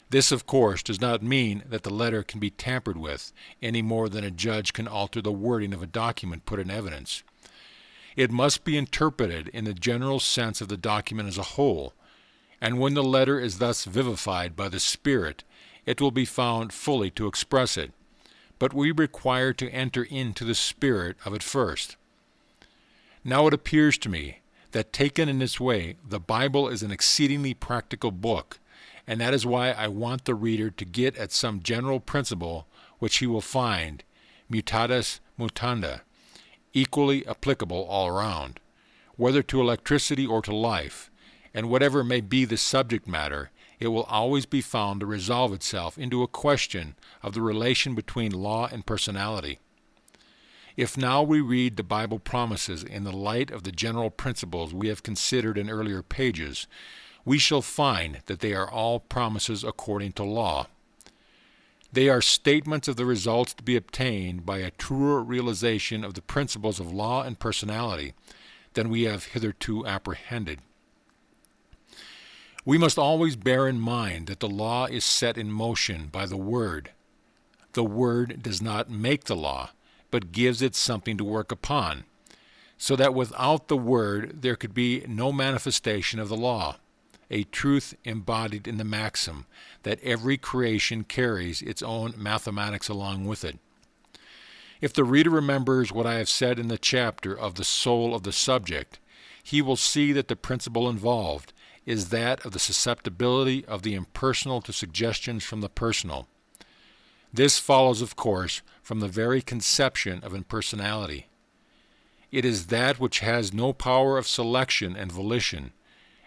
This, of course, does not mean that the letter can be tampered with, any more than a judge can alter the wording of a document put in evidence. It must be interpreted in the general sense of the document as a whole, and when the letter is thus vivified by the Spirit, it will be found fully to express it. But we require to enter into the spirit of it first. Now it appears to me that taken in this way, the Bible is an exceedingly practical book, and that is why I want the reader to get at some general principle which he will find, mutatis mutanda, equally applicable all around, whether to electricity or to life, and whatever may be the subject matter, it will always be found to resolve itself into a question of the relation between law and personality. If now we read the Bible promises in the light of the general principles we have considered in earlier pages, we shall find that they are all promises according to law. They are statements of the results to be obtained by a truer realization of the principles of law and personality than we have hitherto apprehended. We must always bear in mind that the law is set in motion by the Word. The Word does not make the law, but gives it something to work upon, so that without the Word there could be no manifestation of the law, a truth embodied in the maxim that every creation carries its own mathematics along with it. If the reader remembers what I have said in the chapter of the soul of the subject, he will see that the principle involved is that of the susceptibility of the impersonal to suggestions from the personal. This follows, of course, from the very conception of impersonality. It is that which has no power of selection and volition,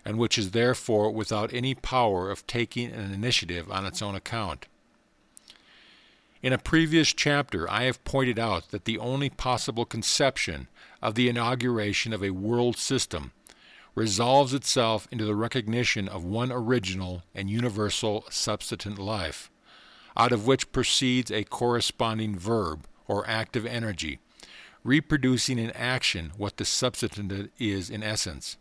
and which is therefore without any power of taking an initiative on its own account. In a previous chapter, I have pointed out that the only possible conception of the inauguration of a world system resolves itself into the recognition of one original and universal subsistent life, out of which proceeds a corresponding verb or active energy, reproducing in action what the substantive is in essence.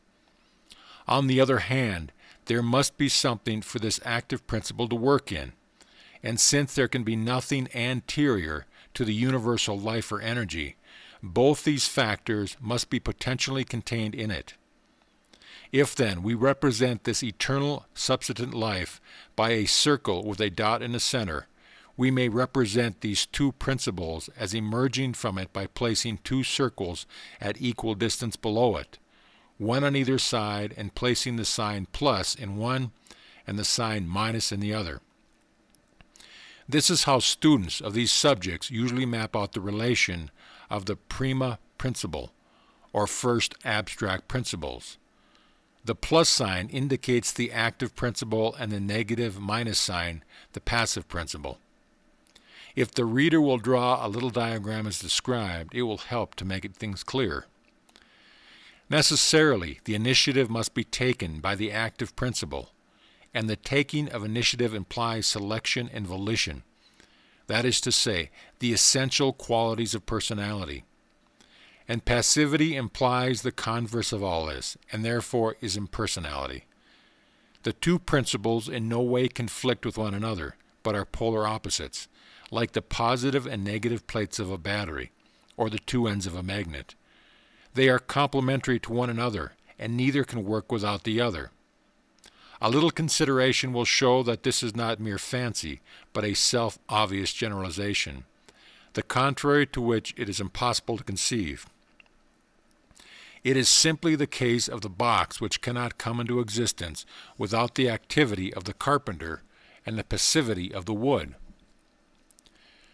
On the other hand, there must be something for this active principle to work in, and since there can be nothing anterior to the universal life or energy, both these factors must be potentially contained in it. If then we represent this eternal subsistent life by a circle with a dot in the center, we may represent these two principles as emerging from it by placing two circles at equal distance below it, one on either side, and placing the sign plus in one and the sign minus in the other. This is how students of these subjects usually map out the relation of the prima principle, or first abstract principles. The plus sign indicates the active principle and the negative minus sign the passive principle. If the reader will draw a little diagram as described, it will help to make things clear. Necessarily, the initiative must be taken by the active principle, and the taking of initiative implies selection and volition. That is to say, the essential qualities of personality. And passivity implies the converse of all this, and therefore is impersonality. The two principles in no way conflict with one another, but are polar opposites, like the positive and negative plates of a battery, or the two ends of a magnet. They are complementary to one another, and neither can work without the other. A little consideration will show that this is not mere fancy, but a self-obvious generalization, the contrary to which it is impossible to conceive. It is simply the case of the box which cannot come into existence without the activity of the carpenter and the passivity of the wood.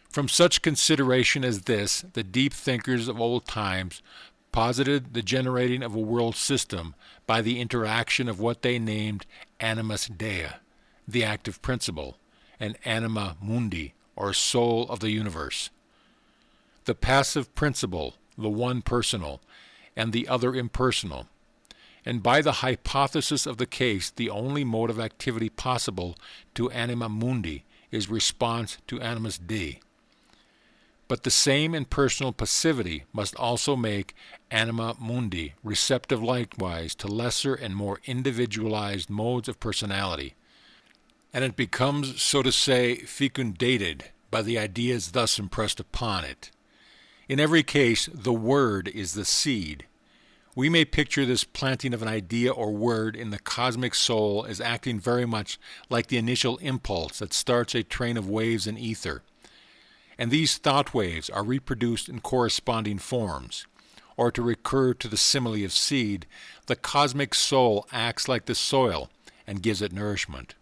From such consideration as this, the deep thinkers of old times posited the generating of a world system by the interaction of what they named animus dei, the active principle, and anima mundi, or soul of the universe. The passive principle, the one personal, and the other impersonal, and by the hypothesis of the case, the only mode of activity possible to anima mundi is response to animus dei. But the same impersonal passivity must also make anima mundi receptive likewise to lesser and more individualized modes of personality, and it becomes, so to say, fecundated by the ideas thus impressed upon it. In every case, the word is the seed. We may picture this planting of an idea or word in the cosmic soul as acting very much like the initial impulse that starts a train of waves in ether. And these thought waves are reproduced in corresponding forms. Or to recur to the simile of seed, the cosmic soul acts like the soil and gives it nourishment.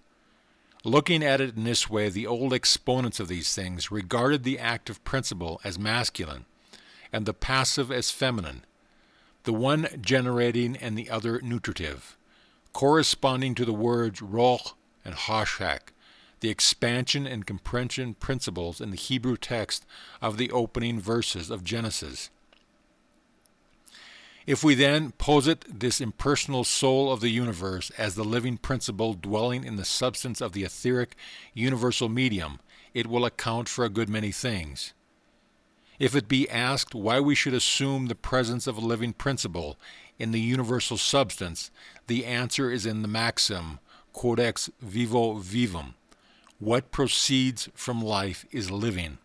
Looking at it in this way, the old exponents of these things regarded the active principle as masculine and the passive as feminine, the one generating and the other nutritive, corresponding to the words roch and hashak, the expansion and compression principles in the Hebrew text of the opening verses of Genesis. If we then posit this impersonal soul of the universe as the living principle dwelling in the substance of the etheric universal medium, it will account for a good many things. If it be asked why we should assume the presence of a living principle in the universal substance, the answer is in the maxim, quod ex vivo vivum. What proceeds from life is living.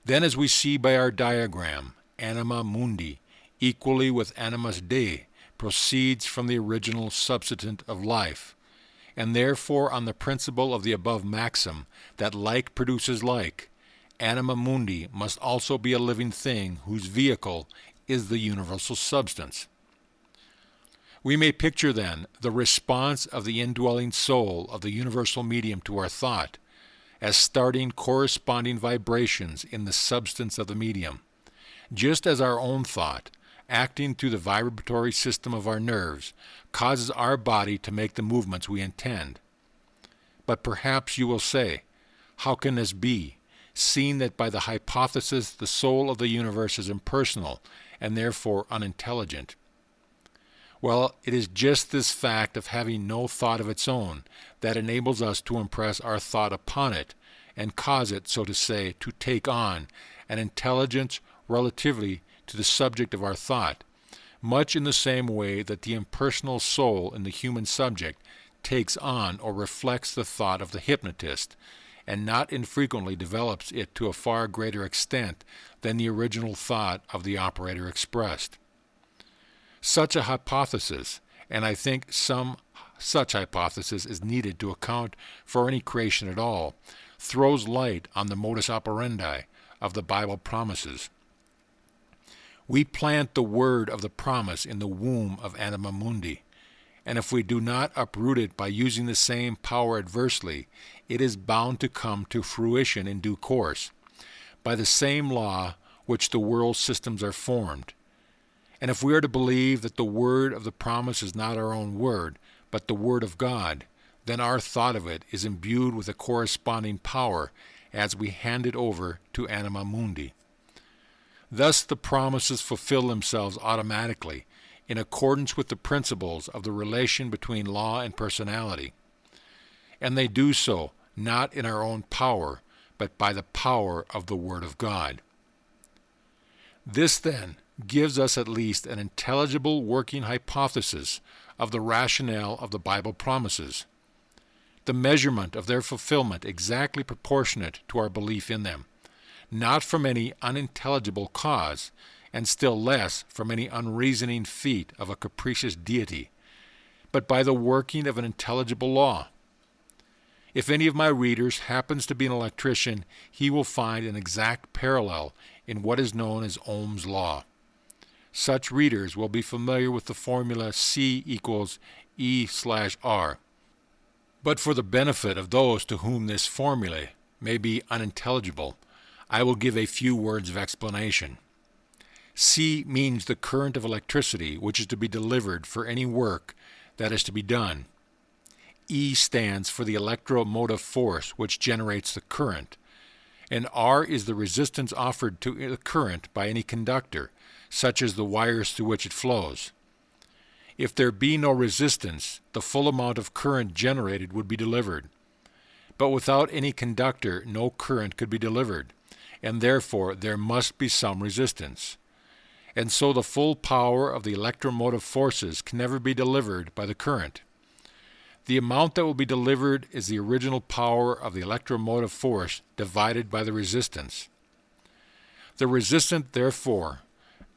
Then, as we see by our diagram, anima mundi, equally with animus dei, proceeds from the original substitute of life, and therefore on the principle of the above maxim, that like produces like, anima mundi must also be a living thing whose vehicle is the universal substance. We may picture, then, the response of the indwelling soul of the universal medium to our thought as starting corresponding vibrations in the substance of the medium, just as our own thought, acting through the vibratory system of our nerves, causes our body to make the movements we intend. But perhaps you will say, how can this be, seeing that by the hypothesis the soul of the universe is impersonal and therefore unintelligent? Well, it is just this fact of having no thought of its own that enables us to impress our thought upon it and cause it, so to say, to take on an intelligence relatively to the subject of our thought, much in the same way that the impersonal soul in the human subject takes on or reflects the thought of the hypnotist, and not infrequently develops it to a far greater extent than the original thought of the operator expressed. Such a hypothesis, and I think some such hypothesis is needed to account for any creation at all, throws light on the modus operandi of the Bible promises. We plant the word of the promise in the womb of anima mundi, and if we do not uproot it by using the same power adversely, it is bound to come to fruition in due course, by the same law which the world systems are formed. And if we are to believe that the word of the promise is not our own word, but the word of God, then our thought of it is imbued with a corresponding power as we hand it over to anima mundi. Thus the promises fulfill themselves automatically, in accordance with the principles of the relation between law and personality. And they do so not in our own power, but by the power of the Word of God. This, then, gives us at least an intelligible working hypothesis of the rationale of the Bible promises, the measurement of their fulfillment exactly proportionate to our belief in them, not from any unintelligible cause, and still less from any unreasoning feat of a capricious deity, but by the working of an intelligible law. If any of my readers happens to be an electrician, he will find an exact parallel in what is known as Ohm's law. Such readers will be familiar with the formula C equals E/R. But for the benefit of those to whom this formula may be unintelligible, I will give a few words of explanation. C means the current of electricity which is to be delivered for any work that is to be done. E stands for the electromotive force which generates the current, and R is the resistance offered to the current by any conductor, such as the wires through which it flows. If there be no resistance, the full amount of current generated would be delivered. But without any conductor, no current could be delivered, and therefore there must be some resistance. And so the full power of the electromotive forces can never be delivered by the current. The amount that will be delivered is the original power of the electromotive force divided by the resistance. The resistant, therefore,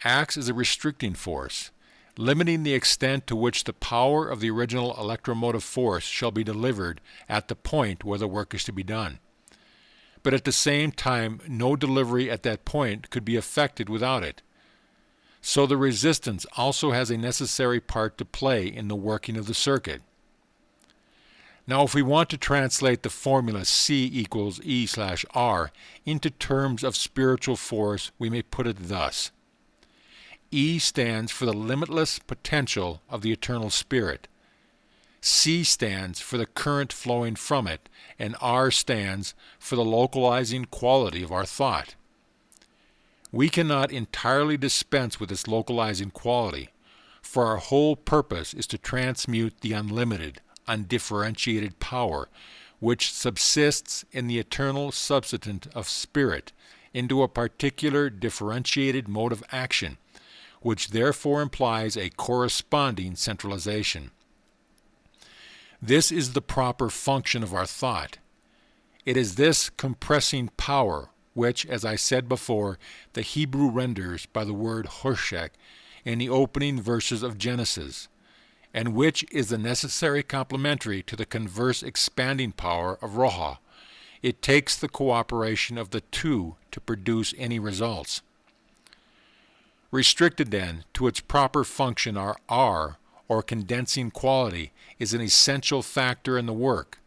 acts as a restricting force, limiting the extent to which the power of the original electromotive force shall be delivered at the point where the work is to be done. But at the same time, no delivery at that point could be effected without it. So the resistance also has a necessary part to play in the working of the circuit. Now, if we want to translate the formula C equals E/R into terms of spiritual force, we may put it thus. E stands for the limitless potential of the eternal spirit. C stands for the current flowing from it, and R stands for the localizing quality of our thought. We cannot entirely dispense with this localizing quality, for our whole purpose is to transmute the unlimited, undifferentiated power which subsists in the eternal subsistent of spirit into a particular differentiated mode of action, which therefore implies a corresponding centralization. This is the proper function of our thought. It is this compressing power which, as I said before, the Hebrew renders by the word hoshek in the opening verses of Genesis, and which is the necessary complementary to the converse expanding power of Roha. It takes the cooperation of the two to produce any results. Restricted, then, to its proper function, our R, or condensing quality, is an essential factor in the work.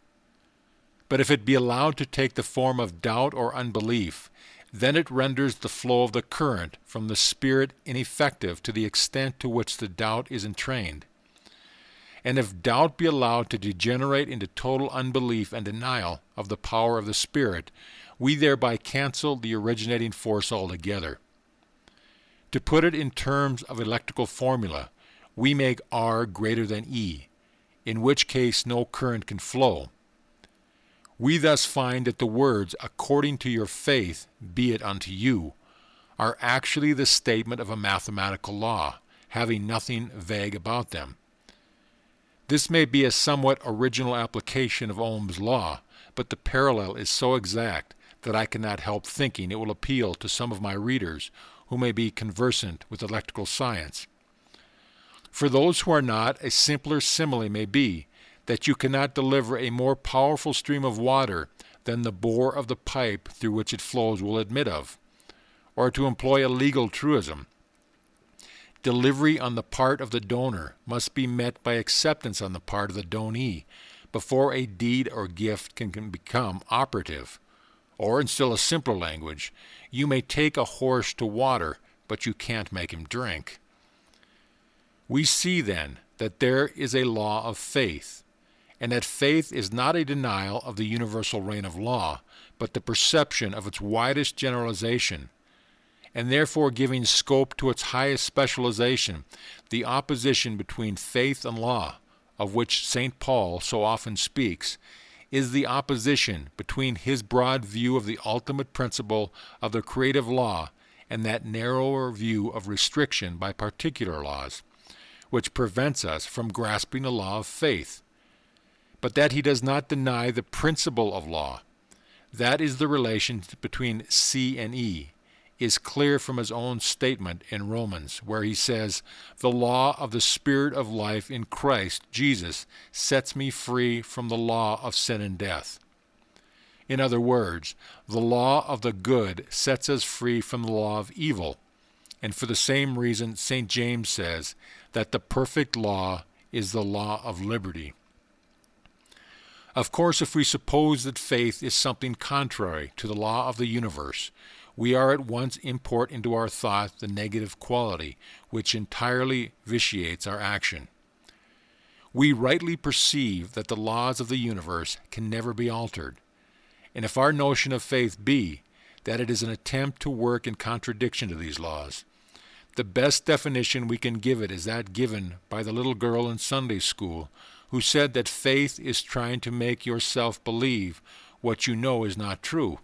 But if it be allowed to take the form of doubt or unbelief, then it renders the flow of the current from the spirit ineffective to the extent to which the doubt is entrained. And if doubt be allowed to degenerate into total unbelief and denial of the power of the spirit, we thereby cancel the originating force altogether. To put it in terms of electrical formula, we make R greater than E, in which case no current can flow. We thus find that the words, according to your faith, be it unto you, are actually the statement of a mathematical law, having nothing vague about them. This may be a somewhat original application of Ohm's law, but the parallel is so exact that I cannot help thinking it will appeal to some of my readers who may be conversant with electrical science. For those who are not, a simpler simile may be that you cannot deliver a more powerful stream of water than the bore of the pipe through which it flows will admit of. Or to employ a legal truism, delivery on the part of the donor must be met by acceptance on the part of the donee before a deed or gift can become operative. Or, in still a simpler language, you may take a horse to water, but you can't make him drink. We see, then, that there is a law of faith, and that faith is not a denial of the universal reign of law, but the perception of its widest generalization, and therefore giving scope to its highest specialization, the opposition between faith and law, of which St. Paul so often speaks, is the opposition between his broad view of the ultimate principle of the creative law and that narrower view of restriction by particular laws, which prevents us from grasping the law of faith. But that he does not deny the principle of law, that is the relation between C and E, is clear from his own statement in Romans, where he says, "The law of the Spirit of life in Christ Jesus sets me free from the law of sin and death." In other words, the law of the good sets us free from the law of evil, and for the same reason St. James says that the perfect law is the law of liberty. Of course, if we suppose that faith is something contrary to the law of the universe, we are at once import into our thought the negative quality, which entirely vitiates our action. We rightly perceive that the laws of the universe can never be altered, and if our notion of faith be that it is an attempt to work in contradiction to these laws, the best definition we can give it is that given by the little girl in Sunday school who said that faith is trying to make yourself believe what you know is not true.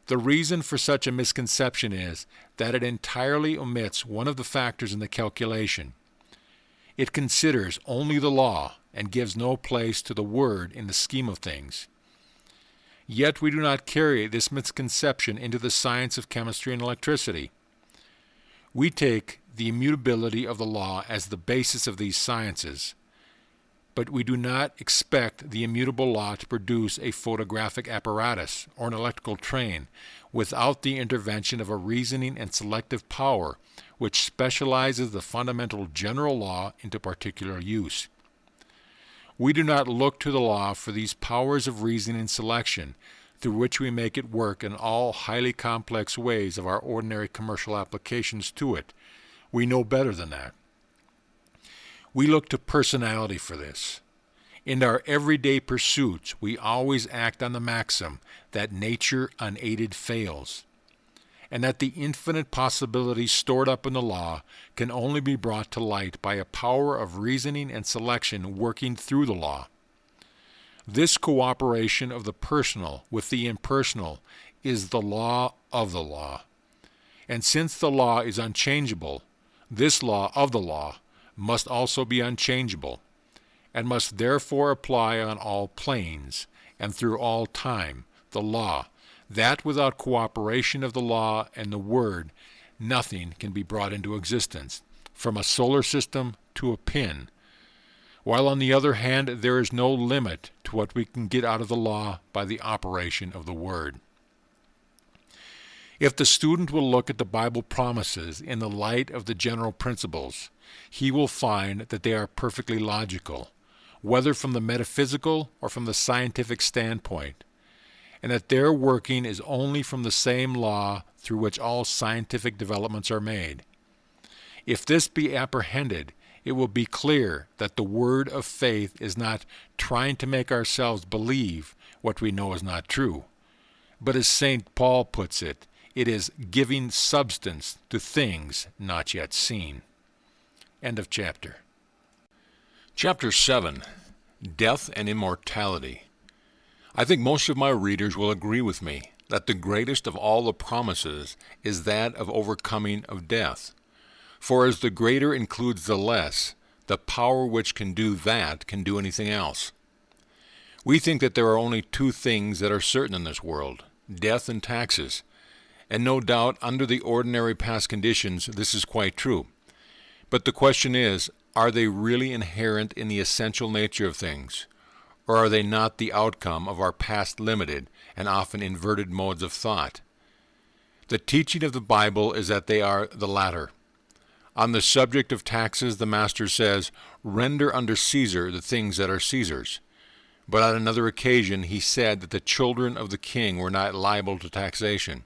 The reason for such a misconception is that it entirely omits one of the factors in the calculation. It considers only the law and gives no place to the word in the scheme of things. Yet we do not carry this misconception into the science of chemistry and electricity. We take the immutability of the law as the basis of these sciences, but we do not expect the immutable law to produce a photographic apparatus or an electrical train without the intervention of a reasoning and selective power which specializes the fundamental general law into particular use. We do not look to the law for these powers of reasoning and selection through which we make it work in all highly complex ways of our ordinary commercial applications to it. We know better than that. We look to personality for this. In our everyday pursuits, we always act on the maxim that nature unaided fails, and that the infinite possibilities stored up in the law can only be brought to light by a power of reasoning and selection working through the law. This cooperation of the personal with the impersonal is the law of the law. And since the law is unchangeable, this law of the law must also be unchangeable, and must therefore apply on all planes, and through all time, the law, that without cooperation of the law and the Word, nothing can be brought into existence, from a solar system to a pin, while on the other hand there is no limit to what we can get out of the law by the operation of the Word. If the student will look at the Bible promises in the light of the general principles, he will find that they are perfectly logical, whether from the metaphysical or from the scientific standpoint, and that their working is only from the same law through which all scientific developments are made. If this be apprehended, it will be clear that the word of faith is not trying to make ourselves believe what we know is not true, but as St. Paul puts it, it is giving substance to things not yet seen. End of chapter. Chapter 7. Death and Immortality. I think most of my readers will agree with me that the greatest of all the promises is that of overcoming of death. For as the greater includes the less, the power which can do that can do anything else. We think that there are only two things that are certain in this world, death and taxes, and no doubt under the ordinary past conditions this is quite true. But the question is, are they really inherent in the essential nature of things, or are they not the outcome of our past limited and often inverted modes of thought? The teaching of the Bible is that they are the latter. On the subject of taxes, the Master says, "Render unto Caesar the things that are Caesar's." But on another occasion he said that the children of the king were not liable to taxation.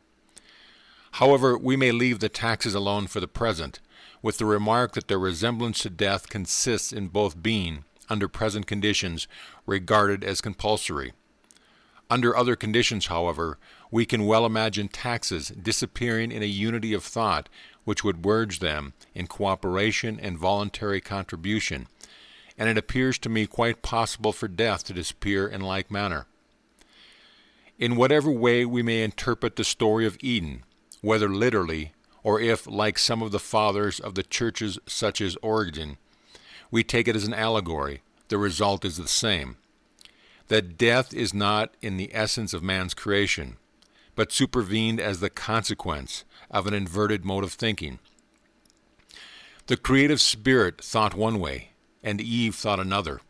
However, we may leave the taxes alone for the present, with the remark that their resemblance to death consists in both being, under present conditions, regarded as compulsory. Under other conditions, however, we can well imagine taxes disappearing in a unity of thought which would merge them in cooperation and voluntary contribution, and it appears to me quite possible for death to disappear in like manner. In whatever way we may interpret the story of Eden, whether literally, or if, like some of the fathers of the churches such as Origen, we take it as an allegory, the result is the same. That death is not in the essence of man's creation, but supervened as the consequence of an inverted mode of thinking. The creative spirit thought one way, and Eve thought another.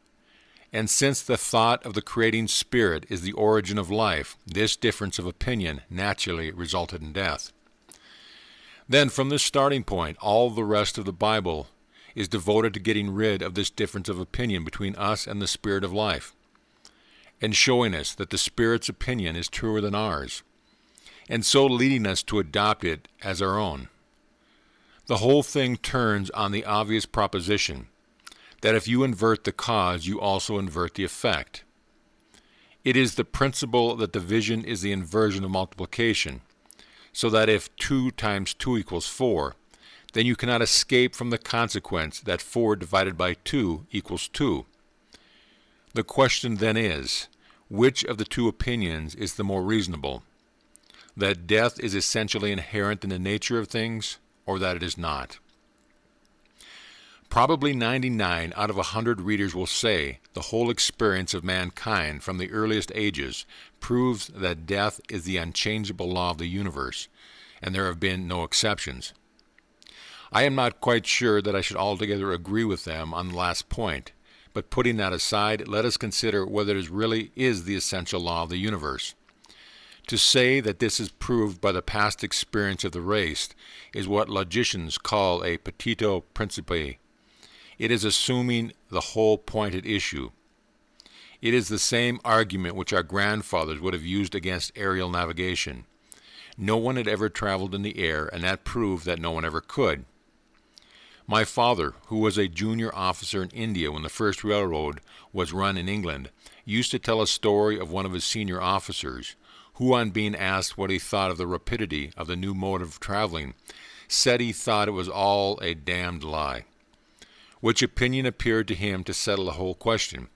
And since the thought of the creating spirit is the origin of life, this difference of opinion naturally resulted in death. Then from this starting point, all the rest of the Bible is devoted to getting rid of this difference of opinion between us and the spirit of life, and showing us that the spirit's opinion is truer than ours, and so leading us to adopt it as our own. The whole thing turns on the obvious proposition that if you invert the cause, you also invert the effect. It is the principle that division is the inversion of multiplication, so that if 2 times 2 equals 4, then you cannot escape from the consequence that 4 divided by 2 equals 2. The question then is, which of the two opinions is the more reasonable? That death is essentially inherent in the nature of things, or that it is not? Probably 99 out of 100 readers will say the whole experience of mankind from the earliest ages proves that death is the unchangeable law of the universe, and there have been no exceptions. I am not quite sure that I should altogether agree with them on the last point, but putting that aside, let us consider whether it really is the essential law of the universe. To say that this is proved by the past experience of the race is what logicians call a petito principii. It is assuming the whole point at issue. It is the same argument which our grandfathers would have used against aerial navigation. No one had ever traveled in the air, and that proved that no one ever could. My father, who was a junior officer in India when the first railroad was run in England, used to tell a story of one of his senior officers, who, on being asked what he thought of the rapidity of the new mode of traveling, said he thought it was all a damned lie, which opinion appeared to him to settle the whole question.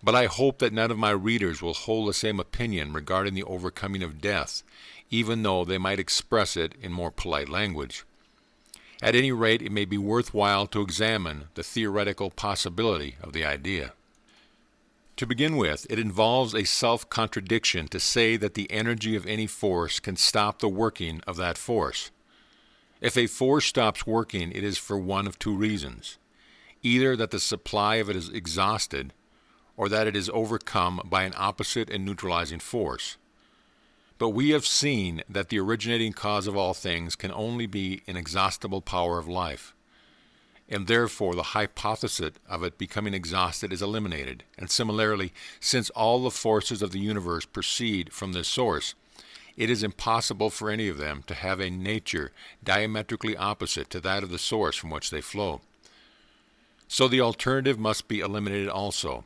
But I hope that none of my readers will hold the same opinion regarding the overcoming of death, even though they might express it in more polite language. At any rate, it may be worthwhile to examine the theoretical possibility of the idea. To begin with, it involves a self-contradiction to say that the energy of any force can stop the working of that force. If a force stops working, it is for one of two reasons: either that the supply of it is exhausted, or that it is overcome by an opposite and neutralizing force. But we have seen that the originating cause of all things can only be inexhaustible power of life, and therefore the hypothesis of it becoming exhausted is eliminated. And similarly, since all the forces of the universe proceed from this source, it is impossible for any of them to have a nature diametrically opposite to that of the source from which they flow. So the alternative must be eliminated also.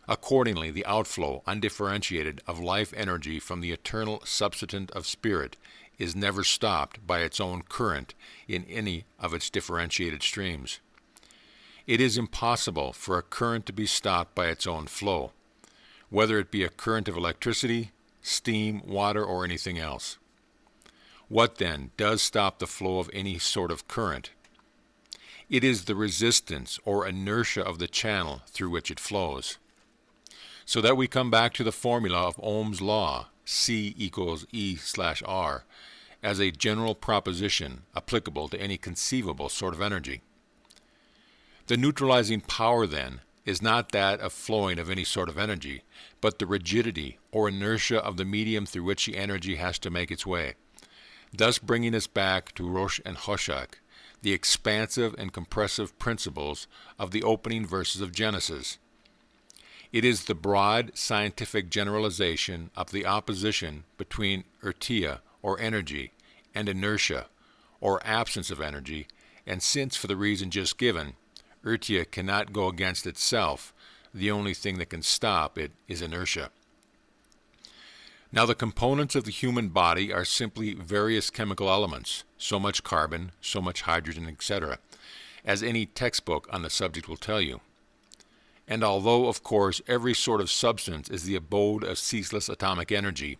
Accordingly, the outflow, undifferentiated, of life energy from the eternal substitute of spirit is never stopped by its own current in any of its differentiated streams. It is impossible for a current to be stopped by its own flow, whether it be a current of electricity, steam, water, or anything else. What then does stop the flow of any sort of current? It is the resistance or inertia of the channel through which it flows. So that we come back to the formula of Ohm's law, C equals E/R, as a general proposition applicable to any conceivable sort of energy. The neutralizing power, then, is not that of flowing of any sort of energy, but the rigidity or inertia of the medium through which the energy has to make its way, thus bringing us back to Rosh and Hoshak, the expansive and compressive principles of the opening verses of Genesis. It is the broad scientific generalization of the opposition between inertia, or energy, and inertia, or absence of energy, and since, for the reason just given, inertia cannot go against itself, the only thing that can stop it is inertia. Now, the components of the human body are simply various chemical elements, so much carbon, so much hydrogen, etc., as any textbook on the subject will tell you. And although, of course, every sort of substance is the abode of ceaseless atomic energy,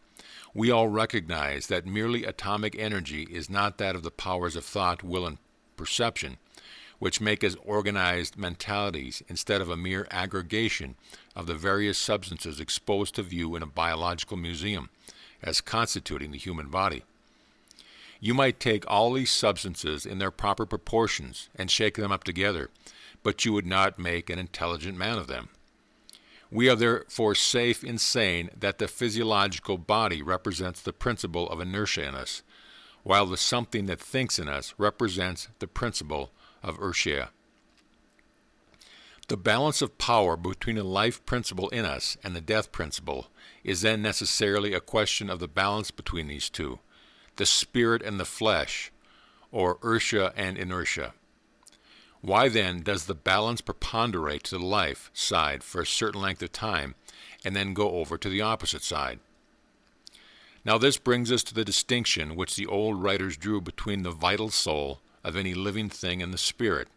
we all recognize that merely atomic energy is not that of the powers of thought, will, and perception, which make us organized mentalities instead of a mere aggregation of the various substances exposed to view in a biological museum as constituting the human body. You might take all these substances in their proper proportions and shake them up together, but you would not make an intelligent man of them. We are therefore safe in saying that the physiological body represents the principle of inertia in us, while the something that thinks in us represents the principle of inertia. The balance of power between the life principle in us and the death principle is then necessarily a question of the balance between these two, the spirit and the flesh, or inertia and inertia. Why then does the balance preponderate to the life side for a certain length of time and then go over to the opposite side? Now this brings us to the distinction which the old writers drew between the vital soul of any living thing and the spirit.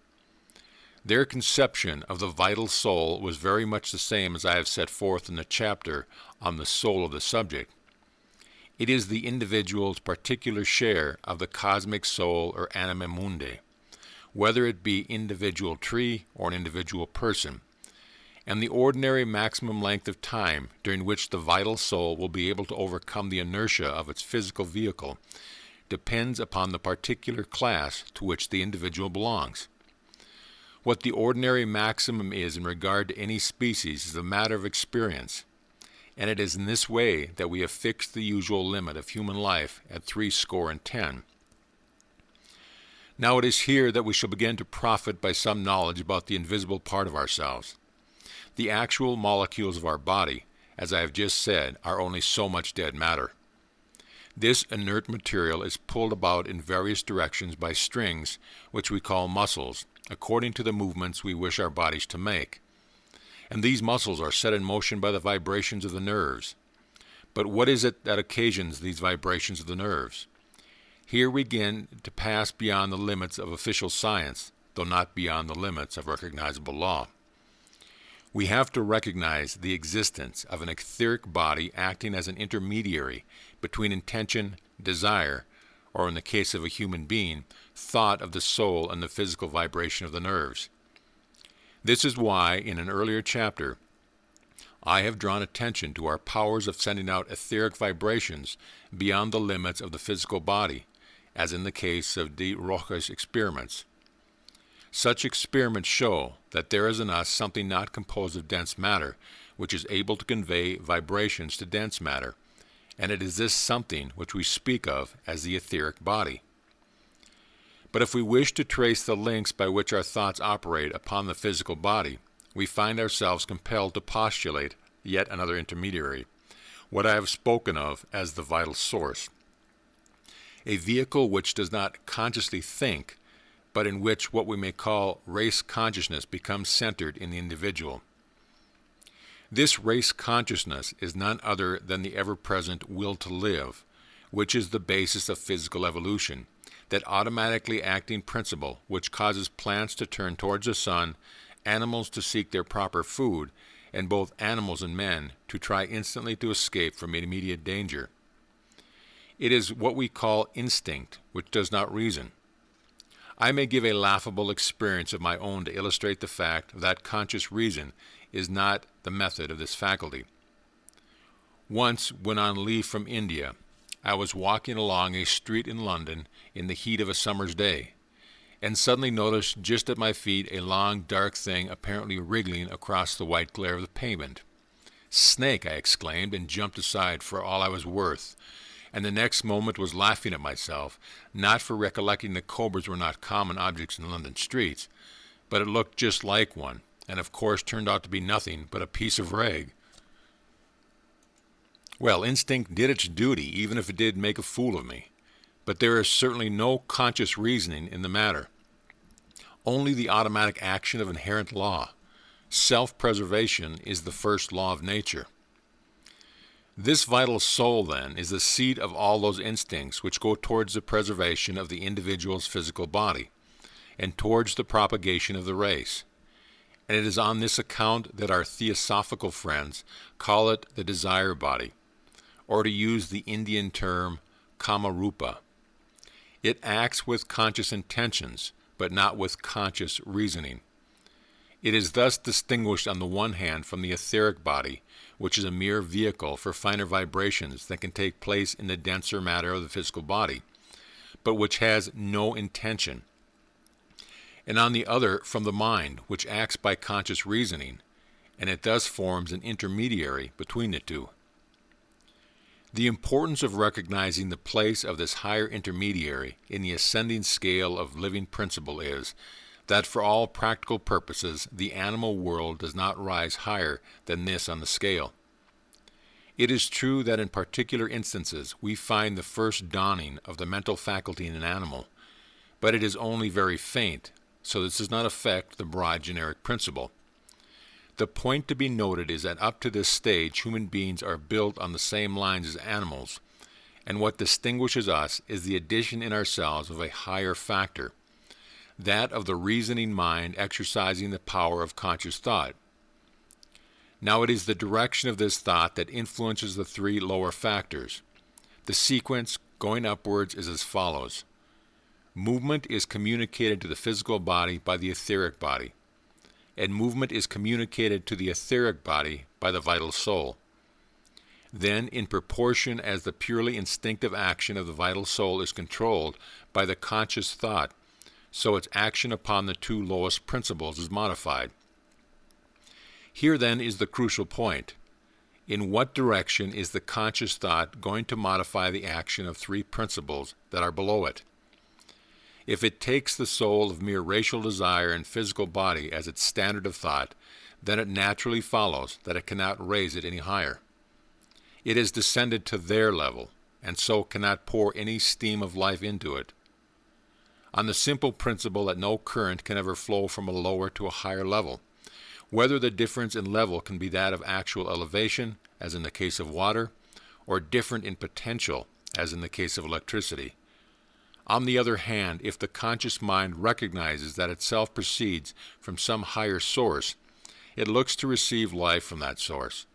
Their conception of the vital soul was very much the same as I have set forth in the chapter on the soul of the subject. It is the individual's particular share of the cosmic soul or anima mundi, whether it be individual tree or an individual person, and the ordinary maximum length of time during which the vital soul will be able to overcome the inertia of its physical vehicle depends upon the particular class to which the individual belongs. What the ordinary maximum is in regard to any species is a matter of experience, and it is in this way that we have fixed the usual limit of human life at 70. Now it is here that we shall begin to profit by some knowledge about the invisible part of ourselves. The actual molecules of our body, as I have just said, are only so much dead matter. This inert material is pulled about in various directions by strings, which we call muscles, according to the movements we wish our bodies to make. And these muscles are set in motion by the vibrations of the nerves. But what is it that occasions these vibrations of the nerves? Here we begin to pass beyond the limits of official science, though not beyond the limits of recognizable law. We have to recognize the existence of an etheric body acting as an intermediary between intention, desire, or in the case of a human being, thought of the soul and the physical vibration of the nerves. This is why, in an earlier chapter, I have drawn attention to our powers of sending out etheric vibrations beyond the limits of the physical body, as in the case of de Rocha's experiments. Such experiments show that there is in us something not composed of dense matter, which is able to convey vibrations to dense matter, and it is this something which we speak of as the etheric body. But if we wish to trace the links by which our thoughts operate upon the physical body, we find ourselves compelled to postulate yet another intermediary, what I have spoken of as the vital source, a vehicle which does not consciously think, but in which what we may call race consciousness becomes centered in the individual. This race consciousness is none other than the ever-present will to live, which is the basis of physical evolution, that automatically acting principle which causes plants to turn towards the sun, animals to seek their proper food, in both animals and men to try instantly to escape from immediate danger. It is what we call instinct, which does not reason. I may give a laughable experience of my own to illustrate the fact that conscious reason is not the method of this faculty. Once, when on leave from India, I was walking along a street in London in the heat of a summer's day, and suddenly noticed just at my feet a long, dark thing apparently wriggling across the white glare of the pavement. "Snake!" I exclaimed, and jumped aside for all I was worth, and the next moment was laughing at myself, not for recollecting that cobras were not common objects in London streets, but it looked just like one, and of course turned out to be nothing but a piece of rag. Well, instinct did its duty, even if it did make a fool of me. But there is certainly no conscious reasoning in the matter. Only the automatic action of inherent law. Self-preservation is the first law of nature. This vital soul, then, is the seat of all those instincts which go towards the preservation of the individual's physical body, and towards the propagation of the race. And it is on this account that our theosophical friends call it the desire body, or to use the Indian term, kama-rupa. It acts with conscious intentions, but not with conscious reasoning. It is thus distinguished on the one hand from the etheric body, which is a mere vehicle for finer vibrations that can take place in the denser matter of the physical body, but which has no intention. And on the other from the mind, which acts by conscious reasoning, and it thus forms an intermediary between the two. The importance of recognizing the place of this higher intermediary in the ascending scale of living principle is that for all practical purposes the animal world does not rise higher than this on the scale. It is true that in particular instances we find the first dawning of the mental faculty in an animal, but it is only very faint, so this does not affect the broad generic principle. The point to be noted is that up to this stage human beings are built on the same lines as animals, and what distinguishes us is the addition in ourselves of a higher factor, that of the reasoning mind exercising the power of conscious thought. Now it is the direction of this thought that influences the three lower factors. The sequence, going upwards, is as follows. Movement is communicated to the physical body by the etheric body, and movement is communicated to the etheric body by the vital soul. Then, in proportion as the purely instinctive action of the vital soul is controlled by the conscious thought, so its action upon the two lowest principles is modified. Here then is the crucial point. In what direction is the conscious thought going to modify the action of three principles that are below it? If it takes the soul of mere racial desire and physical body as its standard of thought, then it naturally follows that it cannot raise it any higher. It has descended to their level, and so cannot pour any steam of life into it. On the simple principle that no current can ever flow from a lower to a higher level, whether the difference in level can be that of actual elevation, as in the case of water, or different in potential, as in the case of electricity. On the other hand, if the conscious mind recognizes that itself proceeds from some higher source, it looks to receive life from that source,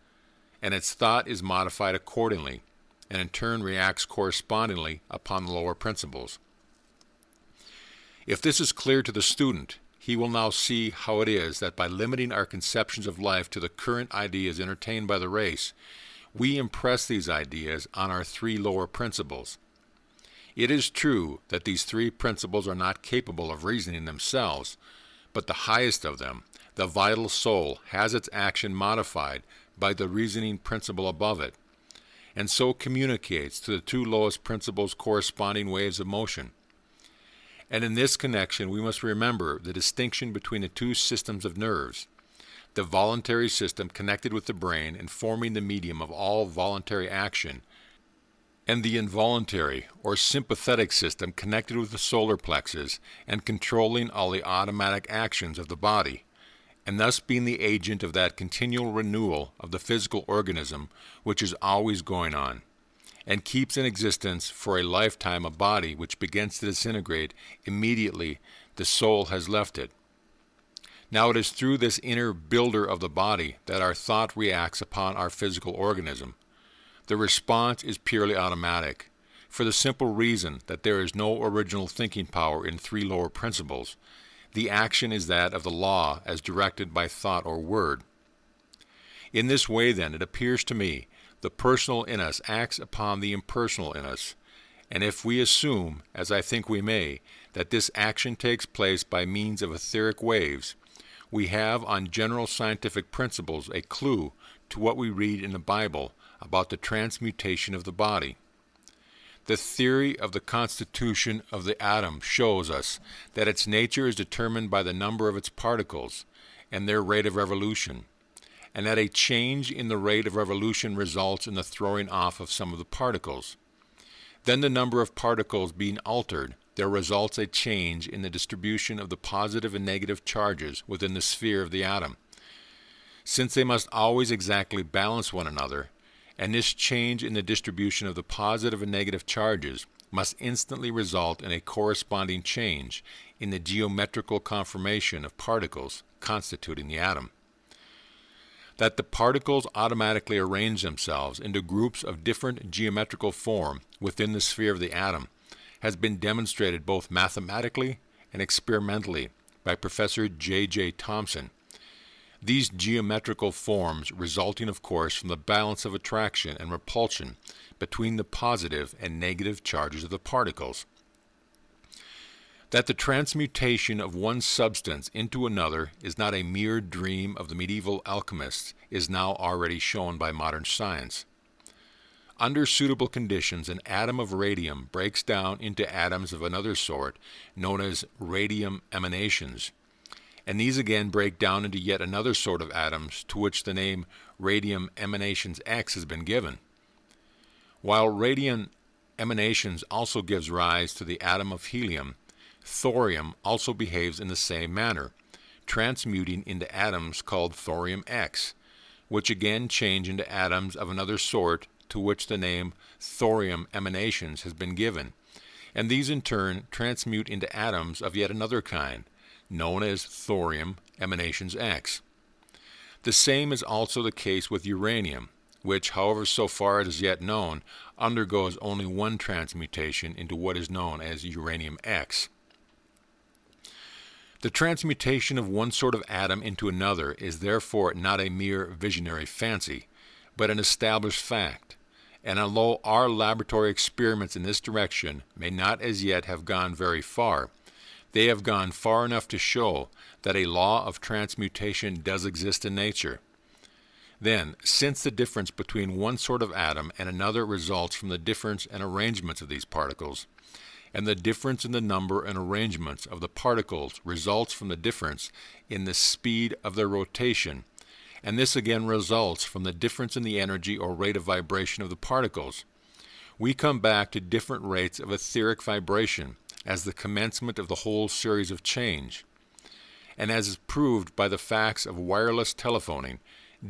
and its thought is modified accordingly, and in turn reacts correspondingly upon the lower principles. If this is clear to the student, he will now see how it is that by limiting our conceptions of life to the current ideas entertained by the race, we impress these ideas on our three lower principles. It is true that these three principles are not capable of reasoning themselves, but the highest of them, the vital soul, has its action modified by the reasoning principle above it, and so communicates to the two lowest principles corresponding waves of motion. And in this connection we must remember the distinction between the two systems of nerves, the voluntary system connected with the brain and forming the medium of all voluntary action, and the involuntary or sympathetic system connected with the solar plexus and controlling all the automatic actions of the body, and thus being the agent of that continual renewal of the physical organism which is always going on, and keeps in existence for a lifetime a body which begins to disintegrate immediately the soul has left it. Now it is through this inner builder of the body that our thought reacts upon our physical organism. The response is purely automatic, for the simple reason that there is no original thinking power in three lower principles. The action is that of the law as directed by thought or word. In this way, then, it appears to me, the personal in us acts upon the impersonal in us, and if we assume, as I think we may, that this action takes place by means of etheric waves, we have on general scientific principles a clue to what we read in the Bible about the transmutation of the body. The theory of the constitution of the atom shows us that its nature is determined by the number of its particles and their rate of revolution, and that a change in the rate of revolution results in the throwing off of some of the particles. Then the number of particles being altered, there results a change in the distribution of the positive and negative charges within the sphere of the atom. Since they must always exactly balance one another, and this change in the distribution of the positive and negative charges must instantly result in a corresponding change in the geometrical conformation of particles constituting the atom. That the particles automatically arrange themselves into groups of different geometrical form within the sphere of the atom has been demonstrated both mathematically and experimentally by Professor J.J. Thomson. These geometrical forms resulting, of course, from the balance of attraction and repulsion between the positive and negative charges of the particles. That the transmutation of one substance into another is not a mere dream of the medieval alchemists is now already shown by modern science. Under suitable conditions, an atom of radium breaks down into atoms of another sort, known as radium emanations, and these again break down into yet another sort of atoms to which the name radium emanations X has been given. While radium emanations also gives rise to the atom of helium, thorium also behaves in the same manner, transmuting into atoms called thorium X, which again change into atoms of another sort to which the name thorium emanations has been given, and these in turn transmute into atoms of yet another kind, known as thorium emanations X. The same is also the case with uranium, which, however, so far as yet known, undergoes only one transmutation into what is known as uranium X. The transmutation of one sort of atom into another is therefore not a mere visionary fancy, but an established fact, and although our laboratory experiments in this direction may not as yet have gone very far, they have gone far enough to show that a law of transmutation does exist in nature. Then, since the difference between one sort of atom and another results from the difference and arrangements of these particles, and the difference in the number and arrangements of the particles results from the difference in the speed of their rotation, and this again results from the difference in the energy or rate of vibration of the particles, we come back to different rates of etheric vibration as the commencement of the whole series of change. And as is proved by the facts of wireless telephoning,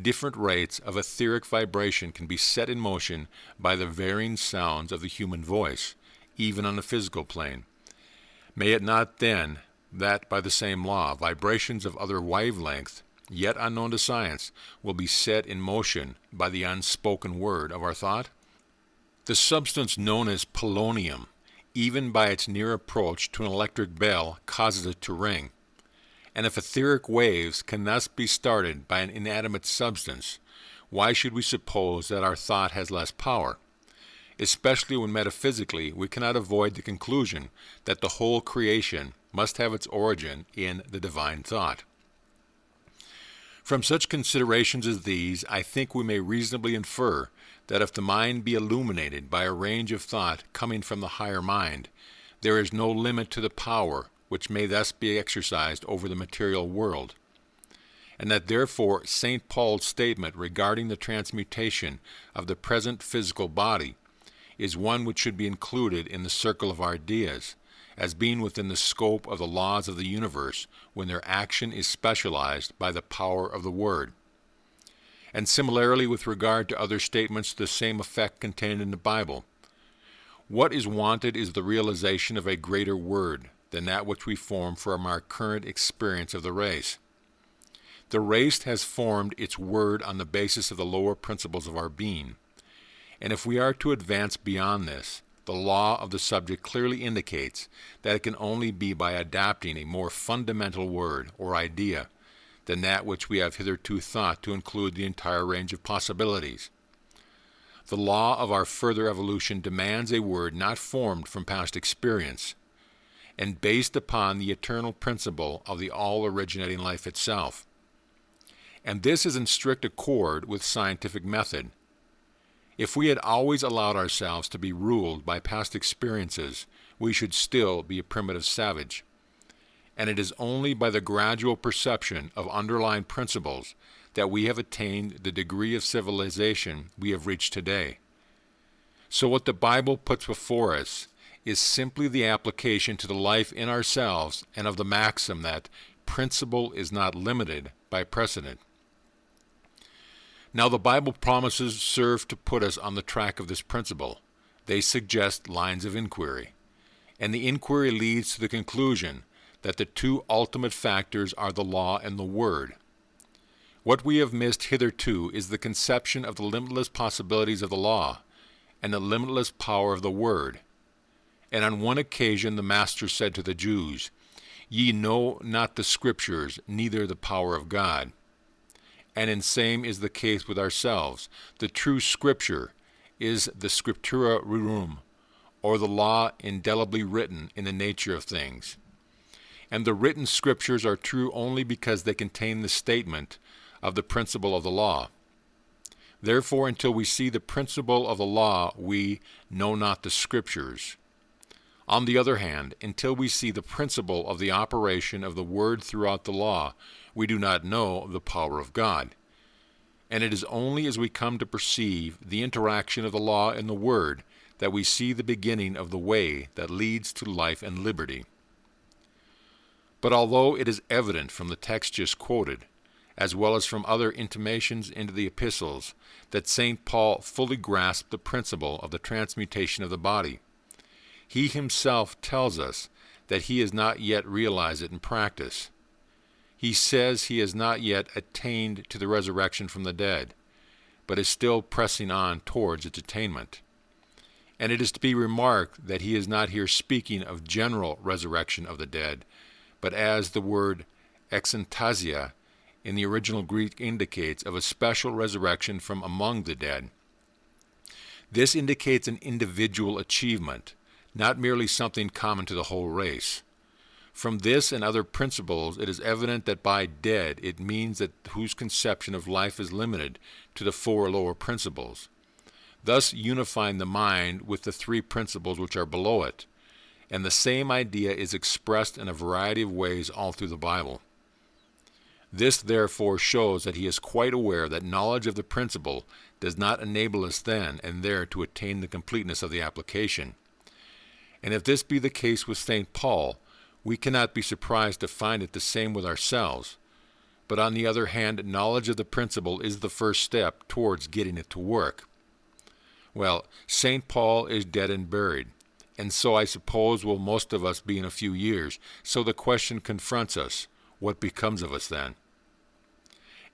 different rates of etheric vibration can be set in motion by the varying sounds of the human voice, even on the physical plane. May it not then that by the same law, vibrations of other wavelength, yet unknown to science, will be set in motion by the unspoken word of our thought? The substance known as polonium, even by its near approach to an electric bell, causes it to ring. And if etheric waves can thus be started by an inanimate substance, why should we suppose that our thought has less power? Especially when metaphysically we cannot avoid the conclusion that the whole creation must have its origin in the divine thought. From such considerations as these, I think we may reasonably infer that if the mind be illuminated by a range of thought coming from the higher mind, there is no limit to the power which may thus be exercised over the material world, and that therefore St. Paul's statement regarding the transmutation of the present physical body is one which should be included in the circle of ideas, as being within the scope of the laws of the universe when their action is specialized by the power of the word. And similarly with regard to other statements to the same effect contained in the Bible. What is wanted is the realization of a greater word than that which we form from our current experience of the race. The race has formed its word on the basis of the lower principles of our being. And if we are to advance beyond this, the law of the subject clearly indicates that it can only be by adopting a more fundamental word or idea than that which we have hitherto thought to include the entire range of possibilities. The law of our further evolution demands a word not formed from past experience and based upon the eternal principle of the all-originating life itself. And this is in strict accord with scientific method. If we had always allowed ourselves to be ruled by past experiences, we should still be a primitive savage. And it is only by the gradual perception of underlying principles that we have attained the degree of civilization we have reached today. So what the Bible puts before us is simply the application to the life in ourselves and of the maxim that principle is not limited by precedent. Now the Bible promises serve to put us on the track of this principle. They suggest lines of inquiry. And the inquiry leads to the conclusion that the two ultimate factors are the law and the word. What we have missed hitherto is the conception of the limitless possibilities of the law and the limitless power of the word. And on one occasion the Master said to the Jews, "Ye know not the Scriptures, neither the power of God." And in same is the case with ourselves. The true Scripture is the Scriptura rerum, or the law indelibly written in the nature of things. And the written Scriptures are true only because they contain the statement of the principle of the law. Therefore, until we see the principle of the law, we know not the Scriptures. On the other hand, until we see the principle of the operation of the Word throughout the law, we do not know the power of God. And it is only as we come to perceive the interaction of the law and the Word that we see the beginning of the way that leads to life and liberty. But although it is evident from the text just quoted, as well as from other intimations into the epistles, that St. Paul fully grasped the principle of the transmutation of the body, he himself tells us that he has not yet realized it in practice. He says he has not yet attained to the resurrection from the dead, but is still pressing on towards its attainment. And it is to be remarked that he is not here speaking of general resurrection of the dead, but as the word exantasia in the original Greek indicates, of a special resurrection from among the dead. This indicates an individual achievement, not merely something common to the whole race. From this and other principles, it is evident that by dead it means that whose conception of life is limited to the four lower principles, thus unifying the mind with the three principles which are below it. And the same idea is expressed in a variety of ways all through the Bible. This therefore shows that he is quite aware that knowledge of the principle does not enable us then and there to attain the completeness of the application. And if this be the case with St. Paul, we cannot be surprised to find it the same with ourselves. But on the other hand, knowledge of the principle is the first step towards getting it to work. Well, St. Paul is dead and buried, and so I suppose will most of us be in a few years, so the question confronts us, what becomes of us then?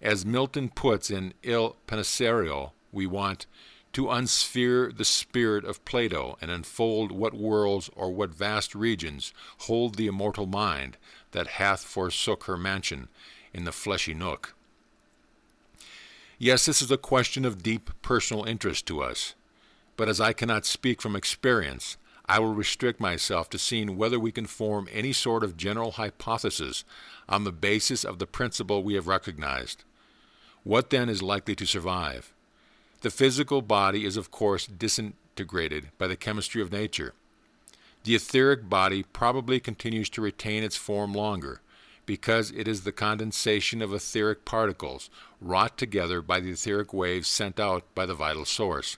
As Milton puts in Il Penseroso, we want to unsphere the spirit of Plato and unfold what worlds or what vast regions hold the immortal mind that hath forsook her mansion in the fleshy nook. Yes, this is a question of deep personal interest to us, but as I cannot speak from experience, I will restrict myself to seeing whether we can form any sort of general hypothesis on the basis of the principle we have recognized. What then is likely to survive? The physical body is of course disintegrated by the chemistry of nature. The etheric body probably continues to retain its form longer, because it is the condensation of etheric particles wrought together by the etheric waves sent out by the vital source,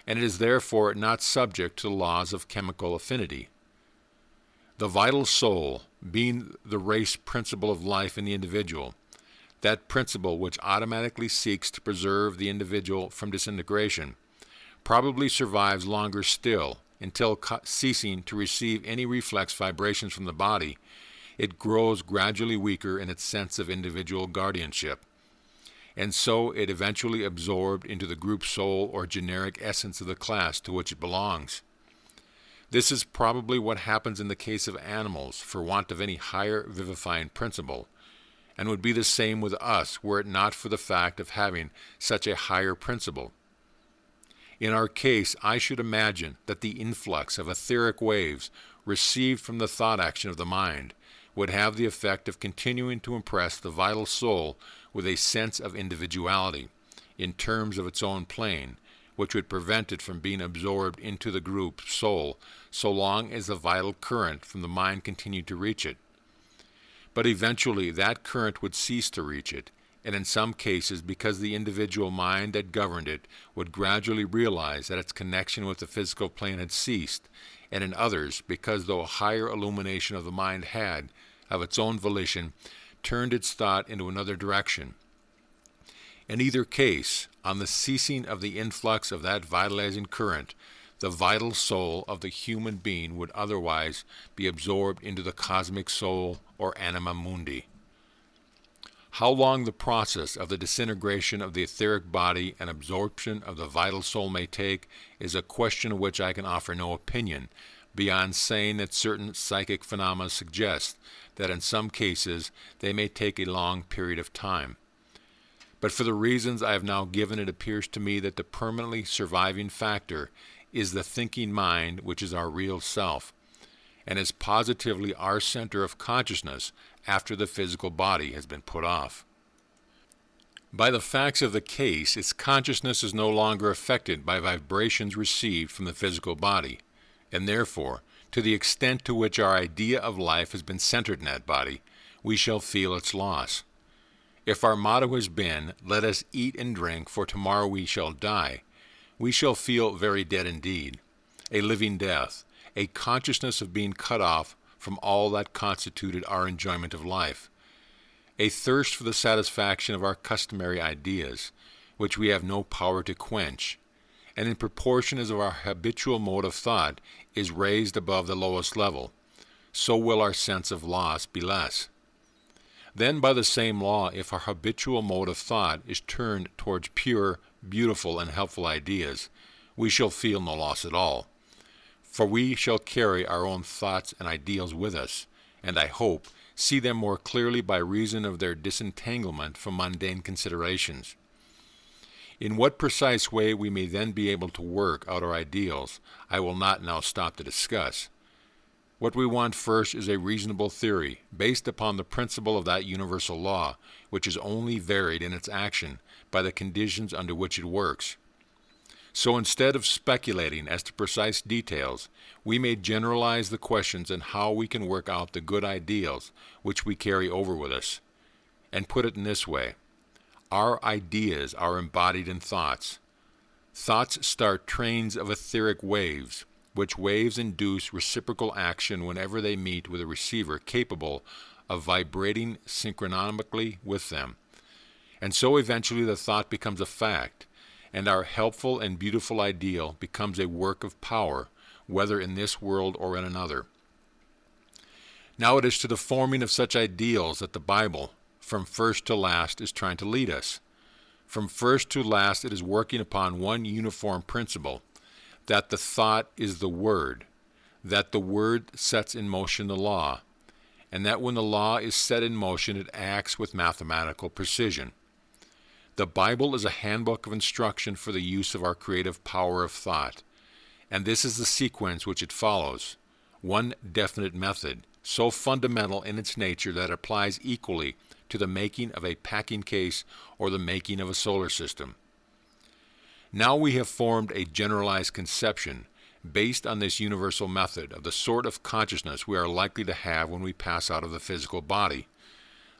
and it is therefore not subject to the laws of chemical affinity. The vital soul, being the race principle of life in the individual, that principle which automatically seeks to preserve the individual from disintegration, probably survives longer still, until ceasing to receive any reflex vibrations from the body, it grows gradually weaker in its sense of individual guardianship, and so it eventually absorbed into the group soul or generic essence of the class to which it belongs. This is probably what happens in the case of animals for want of any higher vivifying principle, and would be the same with us were it not for the fact of having such a higher principle. In our case, I should imagine that the influx of etheric waves received from the thought action of the mind would have the effect of continuing to impress the vital soul with a sense of individuality in terms of its own plane, which would prevent it from being absorbed into the group soul so long as the vital current from the mind continued to reach it. But eventually that current would cease to reach it, and in some cases because the individual mind that governed it would gradually realize that its connection with the physical plane had ceased, and in others because though a higher illumination of the mind had, of its own volition, turned its thought into another direction. In either case, on the ceasing of the influx of that vitalizing current, the vital soul of the human being would otherwise be absorbed into the cosmic soul or anima mundi. How long the process of the disintegration of the etheric body and absorption of the vital soul may take is a question of which I can offer no opinion, beyond saying that certain psychic phenomena suggest that in some cases they may take a long period of time. But for the reasons I have now given, it appears to me that the permanently surviving factor is the thinking mind, which is our real self, and is positively our center of consciousness after the physical body has been put off. By the facts of the case, its consciousness is no longer affected by vibrations received from the physical body, and therefore, to the extent to which our idea of life has been centered in that body, we shall feel its loss. If our motto has been, "Let us eat and drink, for tomorrow we shall die," we shall feel very dead indeed, a living death, a consciousness of being cut off from all that constituted our enjoyment of life, a thirst for the satisfaction of our customary ideas, which we have no power to quench, and in proportion as our habitual mode of thought is raised above the lowest level, so will our sense of loss be less. Then by the same law, if our habitual mode of thought is turned towards pure, beautiful, and helpful ideas, we shall feel no loss at all, for we shall carry our own thoughts and ideals with us, and I hope see them more clearly by reason of their disentanglement from mundane considerations. In what precise way we may then be able to work out our ideals, I will not now stop to discuss. What we want first is a reasonable theory, based upon the principle of that universal law, which is only varied in its action by the conditions under which it works. So instead of speculating as to precise details, we may generalize the questions on how we can work out the good ideals which we carry over with us, and put it in this way. Our ideas are embodied in thoughts. Thoughts start trains of etheric waves, which waves induce reciprocal action whenever they meet with a receiver capable of vibrating synchronomically with them. And so eventually the thought becomes a fact, and our helpful and beautiful ideal becomes a work of power, whether in this world or in another. Now it is to the forming of such ideals that the Bible, from first to last, is trying to lead us. From first to last it is working upon one uniform principle, that the thought is the Word, that the Word sets in motion the law, and that when the law is set in motion it acts with mathematical precision. The Bible is a handbook of instruction for the use of our creative power of thought, and this is the sequence which it follows, one definite method, so fundamental in its nature that it applies equally to the making of a packing case or the making of a solar system. Now we have formed a generalized conception based on this universal method of the sort of consciousness we are likely to have when we pass out of the physical body.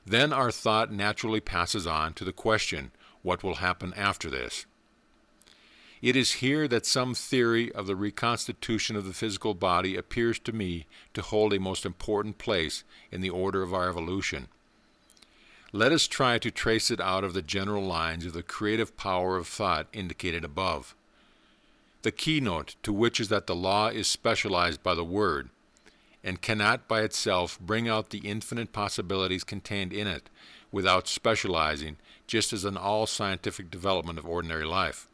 Then our thought naturally passes on to the question, what will happen after this? It is here that some theory of the reconstitution of the physical body appears to me to hold a most important place in the order of our evolution. Let us try to trace it out of the general lines of the creative power of thought indicated above. The keynote to which is that the law is specialized by the Word, and cannot by itself bring out the infinite possibilities contained in it without specializing, just as in all scientific development of ordinary life.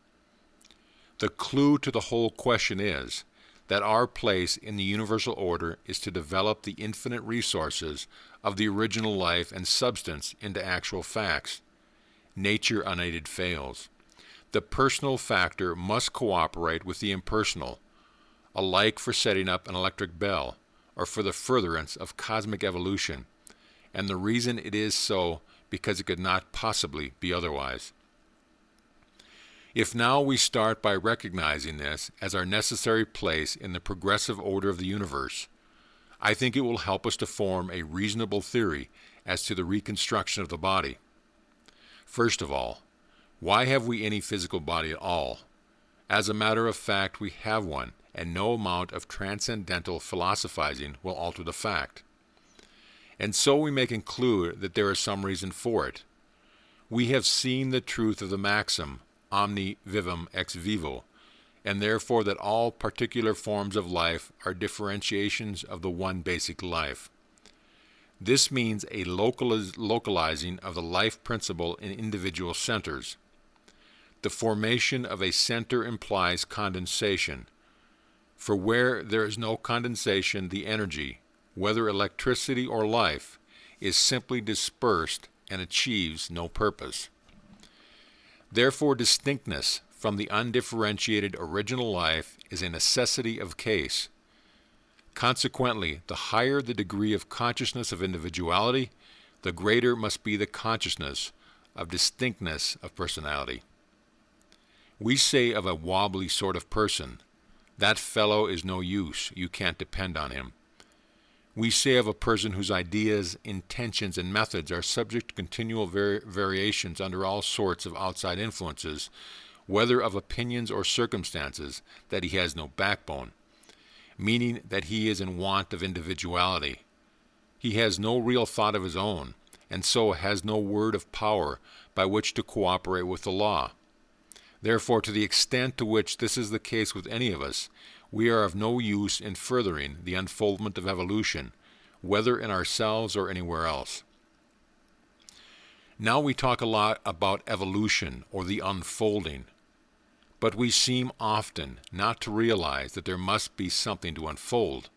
The clue to the whole question is that our place in the universal order is to develop the infinite resources of the original life and substance into actual facts. Nature unaided fails. The personal factor must cooperate with the impersonal, alike for setting up an electric bell or for the furtherance of cosmic evolution, and the reason it is so because it could not possibly be otherwise. If now we start by recognizing this as our necessary place in the progressive order of the universe, I think it will help us to form a reasonable theory as to the reconstruction of the body. First of all, why have we any physical body at all? As a matter of fact, we have one, and no amount of transcendental philosophizing will alter the fact. And so we may conclude that there is some reason for it. We have seen the truth of the maxim, omni vivum ex vivo, and therefore that all particular forms of life are differentiations of the one basic life. This means a localizing of the life principle in individual centers. The formation of a center implies condensation, for where there is no condensation, the energy, whether electricity or life, is simply dispersed and achieves no purpose. Therefore, distinctness from the undifferentiated original life is a necessity of case. Consequently, the higher the degree of consciousness of individuality, the greater must be the consciousness of distinctness of personality. We say of a wobbly sort of person, that fellow is no use, you can't depend on him. We say of a person whose ideas, intentions, and methods are subject to continual variations under all sorts of outside influences, whether of opinions or circumstances, that he has no backbone, meaning that he is in want of individuality. He has no real thought of his own, and so has no word of power by which to cooperate with the law. Therefore, to the extent to which this is the case with any of us, we are of no use in furthering the unfoldment of evolution, whether in ourselves or anywhere else. Now we talk a lot about evolution or the unfolding, but we seem often not to realize that there must be something to unfold,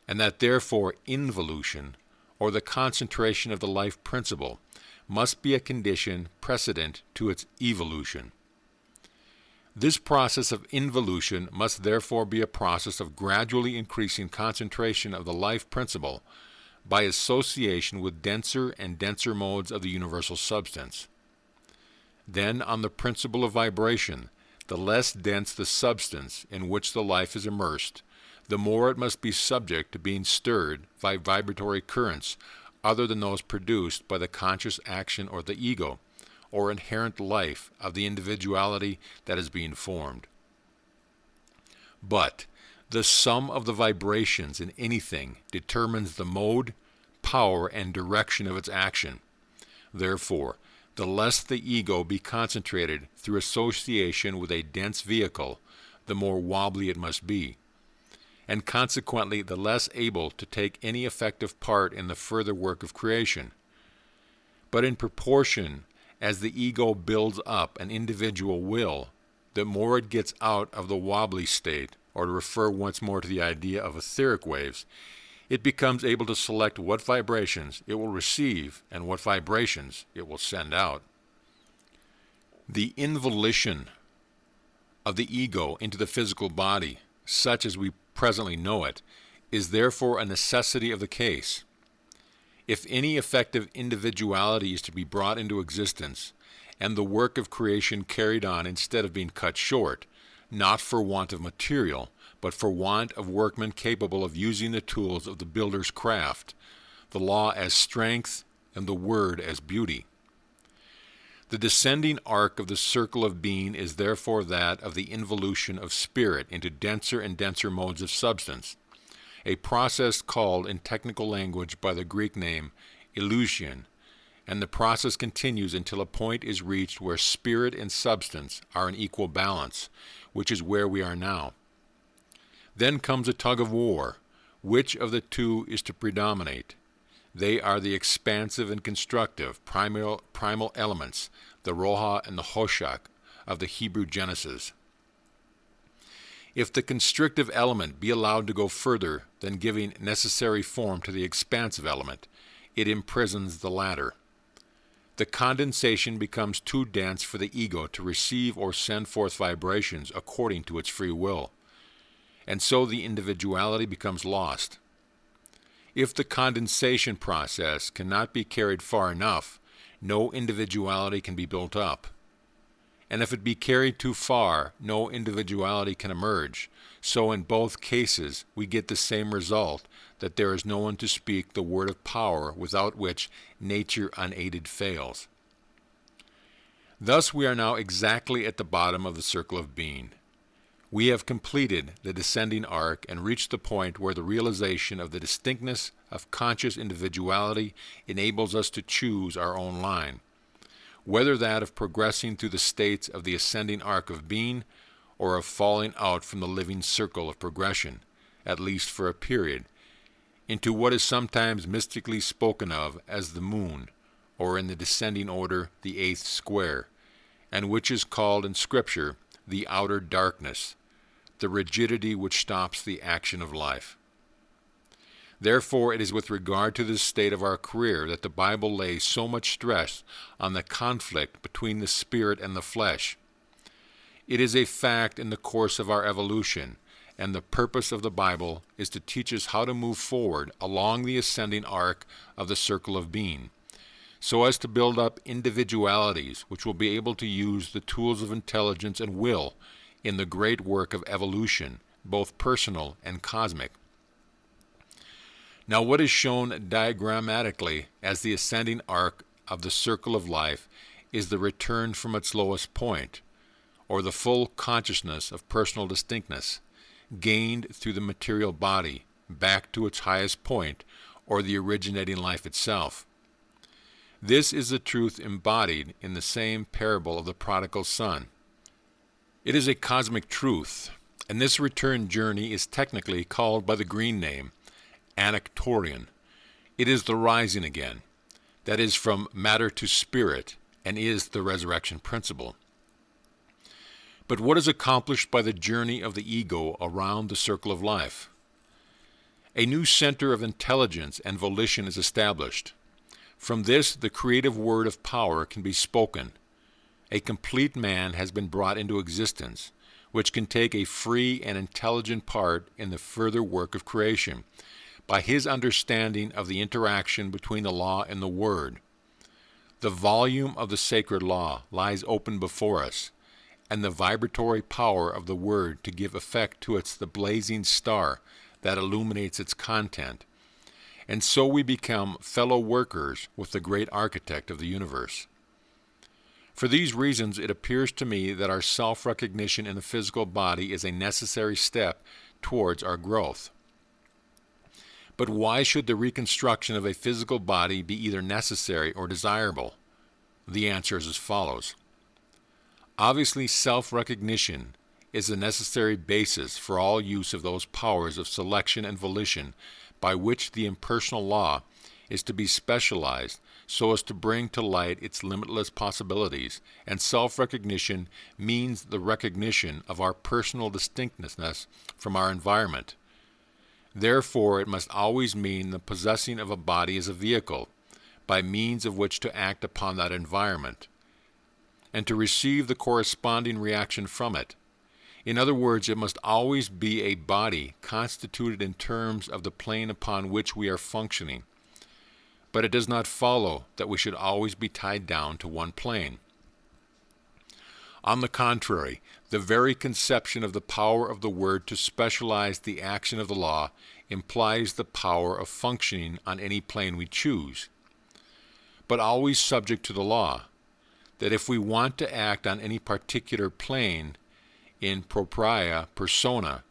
and that therefore involution, or the concentration of the life principle, must be a condition precedent to its evolution. This process of involution must therefore be a process of gradually increasing concentration of the life principle by association with denser and denser modes of the universal substance. Then, on the principle of vibration, the less dense the substance in which the life is immersed, the more it must be subject to being stirred by vibratory currents other than those produced by the conscious action or the ego, or inherent life of the individuality that is being formed. But the sum of the vibrations in anything determines the mode, power, and direction of its action. Therefore, the less the ego be concentrated through association with a dense vehicle, the more wobbly it must be, and consequently the less able to take any effective part in the further work of creation. But in proportion as the ego builds up an individual will, the more it gets out of the wobbly state, or to refer once more to the idea of etheric waves, it becomes able to select what vibrations it will receive and what vibrations it will send out. The involition of the ego into the physical body, such as we presently know it, is therefore a necessity of the case. If any effective individuality is to be brought into existence, and the work of creation carried on instead of being cut short, not for want of material, but for want of workmen capable of using the tools of the builder's craft, the law as strength and the word as beauty. The descending arc of the circle of being is therefore that of the involution of spirit into denser and denser modes of substance, a process called in technical language by the Greek name illusion, and the process continues until a point is reached where spirit and substance are in equal balance, which is where we are now. Then comes a tug of war, Which of the two is to predominate? They are the expansive and constructive primal elements, the Roha and the Hoshak of the Hebrew Genesis. If the constrictive element be allowed to go further than giving necessary form to the expansive element, it imprisons the latter. The condensation becomes too dense for the ego to receive or send forth vibrations according to its free will, and so the individuality becomes lost. If the condensation process cannot be carried far enough, no individuality can be built up. And if it be carried too far, no individuality can emerge. So in both cases, we get the same result, that there is no one to speak the word of power without which nature unaided fails. Thus we are now exactly at the bottom of the circle of being. We have completed the descending arc and reached the point where the realization of the distinctness of conscious individuality enables us to choose our own line, whether that of progressing through the states of the ascending arc of being or of falling out from the living circle of progression, at least for a period, into what is sometimes mystically spoken of as the moon, or in the descending order the eighth square, and which is called in Scripture the outer darkness, the rigidity which stops the action of life. Therefore, it is with regard to this state of our career that the Bible lays so much stress on the conflict between the spirit and the flesh. It is a fact in the course of our evolution, and the purpose of the Bible is to teach us how to move forward along the ascending arc of the circle of being, so as to build up individualities which will be able to use the tools of intelligence and will in the great work of evolution, both personal and cosmic. Now, what is shown diagrammatically as the ascending arc of the circle of life is the return from its lowest point, or the full consciousness of personal distinctness, gained through the material body, back to its highest point, or the originating life itself. This is the truth embodied in the same parable of the prodigal son. It is a cosmic truth, and this return journey is technically called by the green name, Anactorian. It is the rising again, that is from matter to spirit, and is the resurrection principle. But what is accomplished by the journey of the ego around the circle of life? A new center of intelligence and volition is established. From this, the creative word of power can be spoken. A complete man has been brought into existence, which can take a free and intelligent part in the further work of creation, by his understanding of the interaction between the law and the word. The volume of the sacred law lies open before us, and the vibratory power of the word to give effect to it the blazing star that illuminates its content. And so we become fellow workers with the great architect of the universe. For these reasons, it appears to me that our self-recognition in the physical body is a necessary step towards our growth. But why should the reconstruction of a physical body be either necessary or desirable? The answer is as follows. Obviously, self-recognition is the necessary basis for all use of those powers of selection and volition by which the impersonal law is to be specialized so as to bring to light its limitless possibilities, and self-recognition means the recognition of our personal distinctness from our environment. Therefore, it must always mean the possessing of a body as a vehicle, by means of which to act upon that environment, and to receive the corresponding reaction from it. In other words, it must always be a body constituted in terms of the plane upon which we are functioning. But it does not follow that we should always be tied down to one plane. On the contrary, the very conception of the power of the word to specialize the action of the law implies the power of functioning on any plane we choose, but always subject to the law, that if we want to act on any particular plane in propria persona,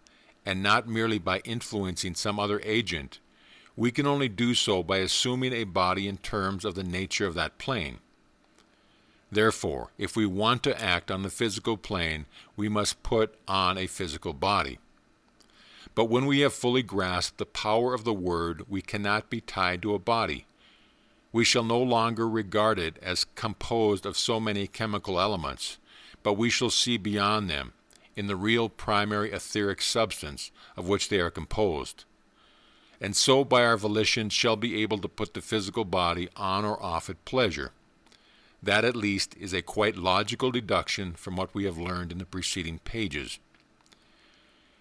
and not merely by influencing some other agent, we can only do so by assuming a body in terms of the nature of that plane. Therefore, if we want to act on the physical plane, we must put on a physical body. But when we have fully grasped the power of the Word, we cannot be tied to a body. We shall no longer regard it as composed of so many chemical elements, but we shall see beyond them, in the real primary etheric substance of which they are composed. And so by our volition shall be able to put the physical body on or off at pleasure. That at least is a quite logical deduction from what we have learned in the preceding pages.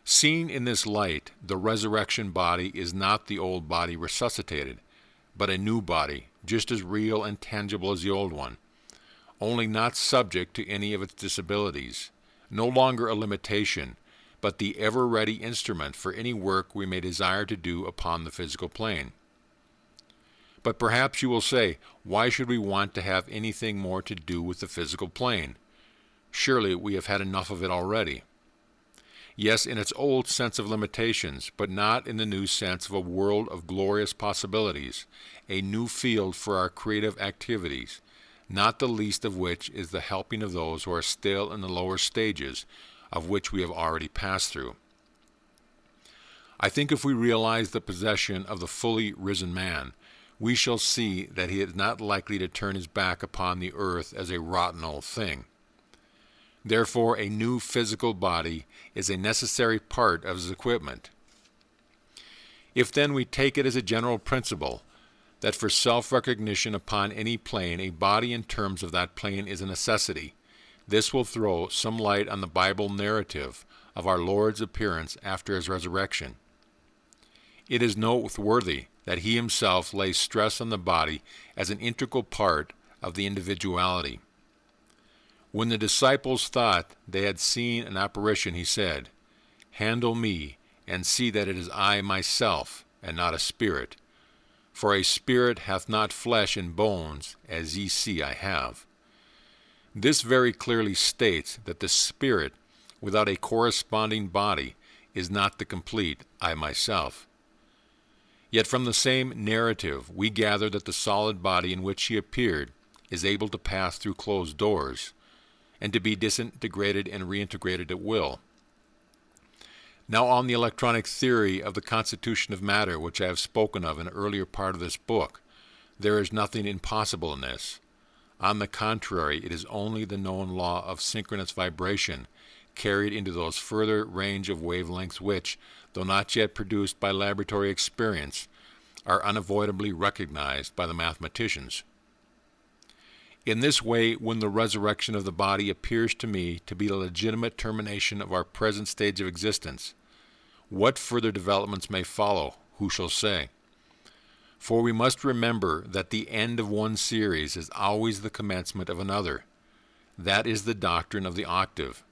Seen in this light, the resurrection body is not the old body resuscitated, but a new body, just as real and tangible as the old one, only not subject to any of its disabilities, no longer a limitation, but the ever-ready instrument for any work we may desire to do upon the physical plane. But perhaps you will say, why should we want to have anything more to do with the physical plane? Surely we have had enough of it already. Yes, in its old sense of limitations, but not in the new sense of a world of glorious possibilities, a new field for our creative activities, not the least of which is the helping of those who are still in the lower stages, of which we have already passed through. I think if we realize the possession of the fully risen man, we shall see that he is not likely to turn his back upon the earth as a rotten old thing. Therefore, a new physical body is a necessary part of his equipment. If then we take it as a general principle that for self-recognition upon any plane, a body in terms of that plane is a necessity, this will throw some light on the Bible narrative of our Lord's appearance after his resurrection. It is noteworthy that he himself lays stress on the body as an integral part of the individuality. When the disciples thought they had seen an apparition, he said, "Handle me, and see that it is I myself, and not a spirit. For a spirit hath not flesh and bones, as ye see I have." This very clearly states that the spirit, without a corresponding body, is not the complete I myself. Yet from the same narrative we gather that the solid body in which he appeared is able to pass through closed doors, and to be disintegrated and reintegrated at will. Now on the electronic theory of the constitution of matter, which I have spoken of in an earlier part of this book, there is nothing impossible in this. On the contrary, it is only the known law of synchronous vibration carried into those further range of wavelengths which, though not yet produced by laboratory experience, are unavoidably recognized by the mathematicians. In this way, when the resurrection of the body appears to me to be the legitimate termination of our present stage of existence, what further developments may follow, who shall say? For we must remember that the end of one series is always the commencement of another. That is the doctrine of the octave.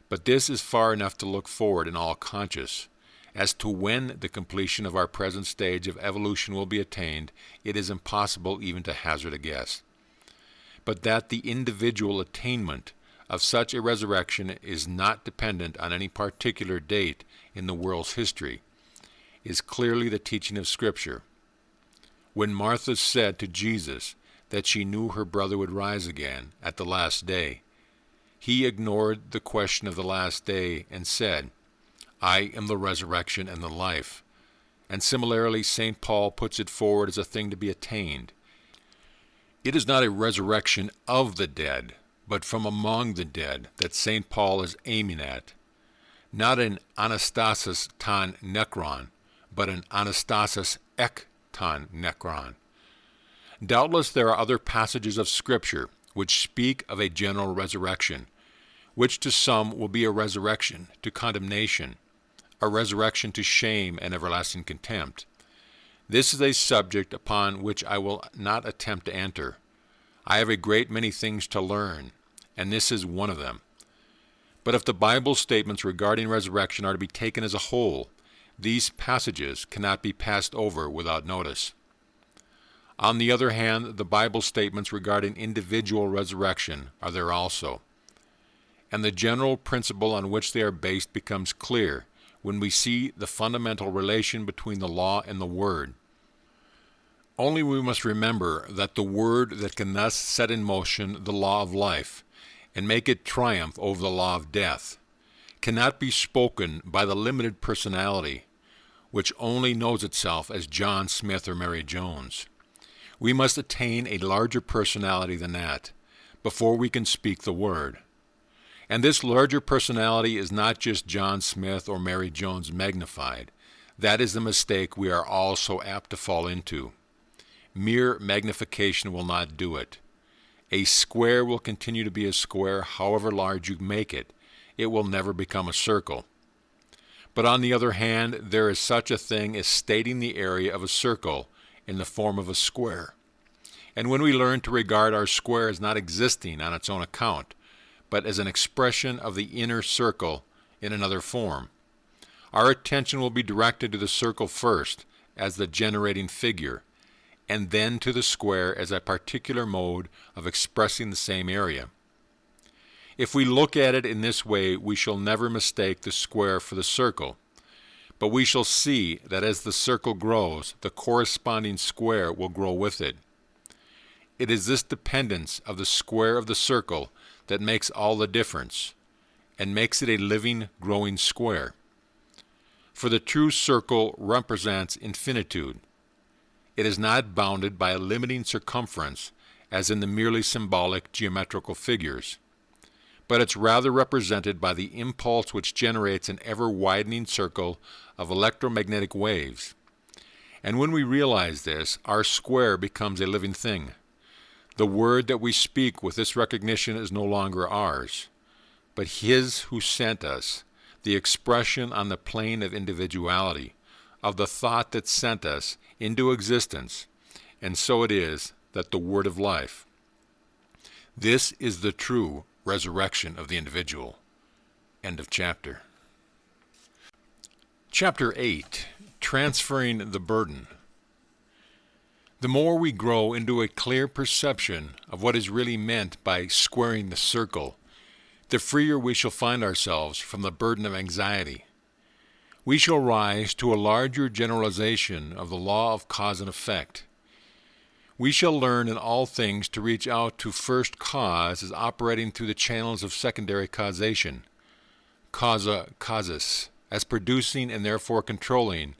But this is far enough to look forward in all conscious. As to when the completion of our present stage of evolution will be attained, it is impossible even to hazard a guess. But that the individual attainment of such a resurrection is not dependent on any particular date in the world's history is clearly the teaching of Scripture. When Martha said to Jesus that she knew her brother would rise again at the last day, he ignored the question of the last day and said, "I am the resurrection and the life." And similarly, St. Paul puts it forward as a thing to be attained. It is not a resurrection of the dead, but from among the dead that St. Paul is aiming at. Not an anastasis ton nekron, but an anastasis ek ton nekron. Doubtless there are other passages of Scripture which speak of a general resurrection, which to some will be a resurrection to condemnation, a resurrection to shame and everlasting contempt. This is a subject upon which I will not attempt to enter. I have a great many things to learn, and this is one of them. But if the Bible statements regarding resurrection are to be taken as a whole, these passages cannot be passed over without notice. On the other hand, the Bible statements regarding individual resurrection are there also, and the general principle on which they are based becomes clear when we see the fundamental relation between the law and the Word. Only we must remember that the Word that can thus set in motion the law of life and make it triumph over the law of death cannot be spoken by the limited personality, which only knows itself as John Smith or Mary Jones. We must attain a larger personality than that before we can speak the word. And this larger personality is not just John Smith or Mary Jones magnified. That is the mistake we are all so apt to fall into. Mere magnification will not do it. A square will continue to be a square however large you make it. It will never become a circle. But on the other hand, there is such a thing as stating the area of a circle in the form of a square. And when we learn to regard our square as not existing on its own account, but as an expression of the inner circle in another form, our attention will be directed to the circle first as the generating figure, and then to the square as a particular mode of expressing the same area. If we look at it in this way, we shall never mistake the square for the circle, but we shall see that as the circle grows, the corresponding square will grow with it. It is this dependence of the square of the circle that makes all the difference, and makes it a living, growing square. For the true circle represents infinitude. It is not bounded by a limiting circumference, as in the merely symbolic geometrical figures, but it's rather represented by the impulse which generates an ever-widening circle of electromagnetic waves. And when we realize this, our square becomes a living thing. The word that we speak with this recognition is no longer ours, but His who sent us, the expression on the plane of individuality, of the thought that sent us into existence, and so it is that the word of life. This is the true resurrection of the individual. End of chapter. Chapter 8, Transferring the Burden. The more we grow into a clear perception of what is really meant by squaring the circle, the freer we shall find ourselves from the burden of anxiety. We shall rise to a larger generalization of the law of cause and effect. We shall learn in all things to reach out to first cause as operating through the channels of secondary causation, causa causis, as producing and therefore controlling,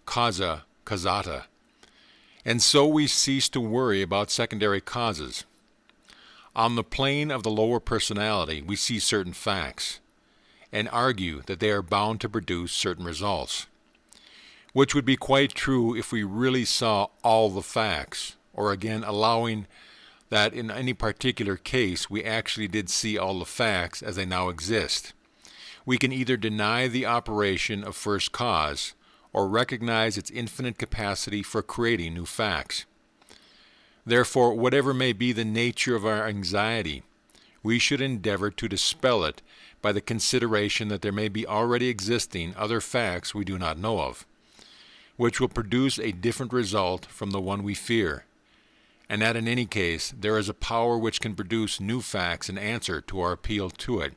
causa causata. And so we cease to worry about secondary causes. On the plane of the lower personality, we see certain facts and argue that they are bound to produce certain results, which would be quite true if we really saw all the facts, or again allowing that in any particular case we actually did see all the facts as they now exist. We can either deny the operation of first cause or recognize its infinite capacity for creating new facts. Therefore, whatever may be the nature of our anxiety, we should endeavor to dispel it by the consideration that there may be already existing other facts we do not know of, which will produce a different result from the one we fear, and that in any case there is a power which can produce new facts in answer to our appeal to it.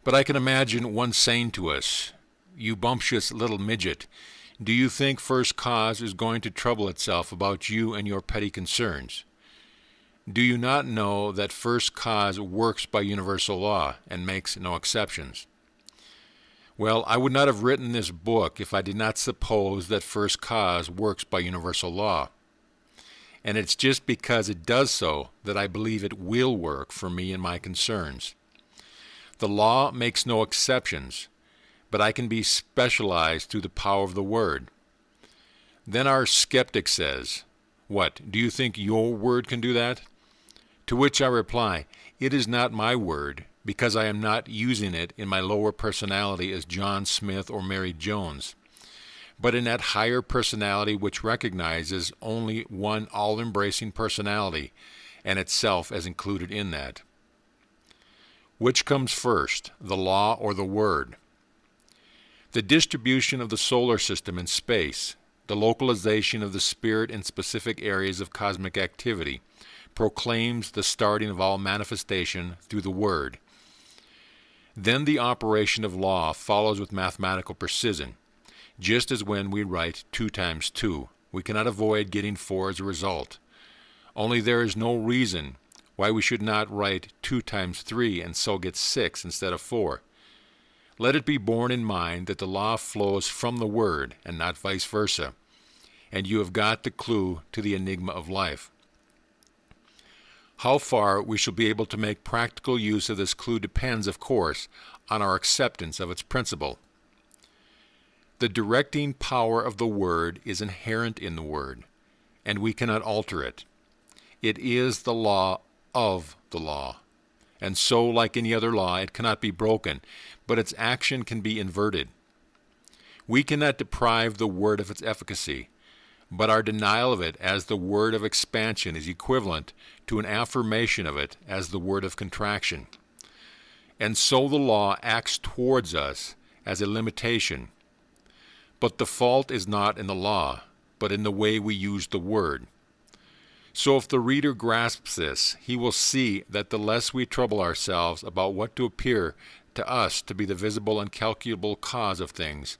But I can imagine one saying to us, "You bumptious little midget, do you think first cause is going to trouble itself about you and your petty concerns? Do you not know that first cause works by universal law and makes no exceptions?" Well, I would not have written this book if I did not suppose that first cause works by universal law. And it's just because it does so that I believe it will work for me and my concerns. The law makes no exceptions, but I can be specialized through the power of the Word. Then our skeptic says, "What, do you think your word can do that?" To which I reply, it is not my word, because I am not using it in my lower personality as John Smith or Mary Jones, but in that higher personality which recognizes only one all-embracing personality, and itself as included in that. Which comes first, the law or the word? The distribution of the solar system in space, the localization of the spirit in specific areas of cosmic activity, proclaims the starting of all manifestation through the Word. Then the operation of law follows with mathematical precision, just as when we write 2 times 2, we cannot avoid getting 4 as a result. Only there is no reason why we should not write 2 times 3 and so get 6 instead of 4. Let it be borne in mind that the law flows from the Word and not vice versa, and you have got the clue to the enigma of life. How far we shall be able to make practical use of this clue depends, of course, on our acceptance of its principle. The directing power of the Word is inherent in the Word, and we cannot alter it. It is the law of the law, and so, like any other law, it cannot be broken, but its action can be inverted. We cannot deprive the Word of its efficacy, but our denial of it as the word of expansion is equivalent to an affirmation of it as the word of contraction. And so the law acts towards us as a limitation. But the fault is not in the law, but in the way we use the word. So if the reader grasps this, he will see that the less we trouble ourselves about what to appear to us to be the visible and calculable cause of things,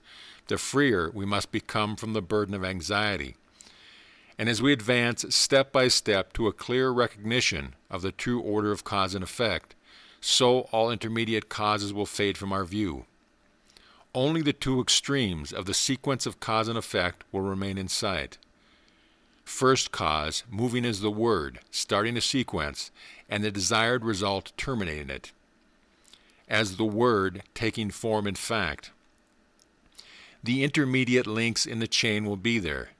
the freer we must become from the burden of anxiety. And as we advance step by step to a clear recognition of the true order of cause and effect, so all intermediate causes will fade from our view. Only the 2 extremes of the sequence of cause and effect will remain in sight. First cause, moving as the word, starting a sequence, and the desired result terminating it. As the word taking form in fact. The intermediate links in the chain will be there,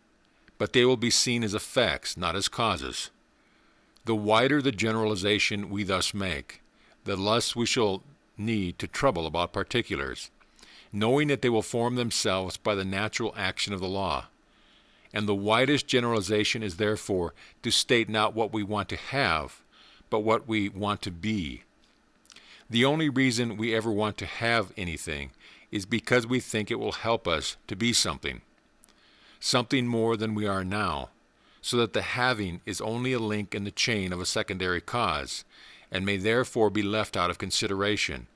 but they will be seen as effects, not as causes. The wider the generalization we thus make, the less we shall need to trouble about particulars, knowing that they will form themselves by the natural action of the law. And the widest generalization is therefore to state not what we want to have, but what we want to be. The only reason we ever want to have anything is because we think it will help us to be something more than we are now, so that the having is only a link in the chain of a secondary cause, and may therefore be left out of consideration,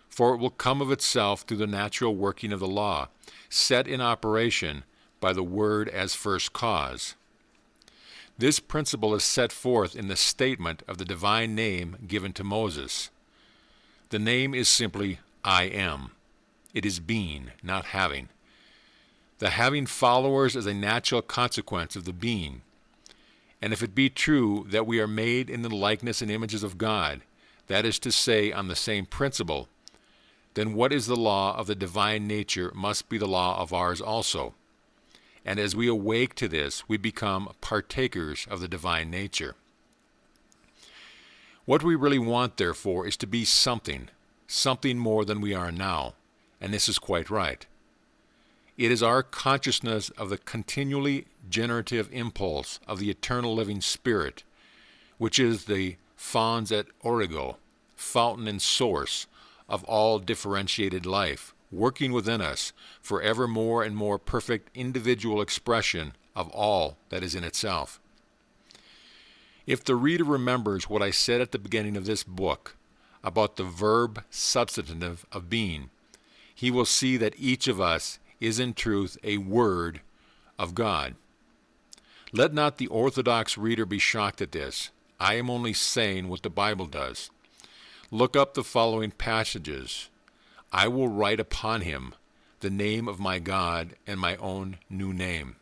for it will come of itself through the natural working of the law, set in operation by the Word as first cause. This principle is set forth in the statement of the divine name given to Moses. The name is simply I am. It is being, not having. The having followers is a natural consequence of the being. And if it be true that we are made in the likeness and images of God, that is to say, on the same principle, then what is the law of the divine nature must be the law of ours also. And as we awake to this, we become partakers of the divine nature. What we really want, therefore, is to be something more than we are now. And this is quite right. It is our consciousness of the continually generative impulse of the eternal living Spirit, which is the fons et origo, fountain and source of all differentiated life, working within us for ever more and more perfect individual expression of all that is in itself. If the reader remembers what I said at the beginning of this book about the verb substantive of being, he will see that each of us is in truth a word of God. Let not the orthodox reader be shocked at this. I am only saying what the Bible does. Look up the following passages. I will write upon him the name of my God and my own new name.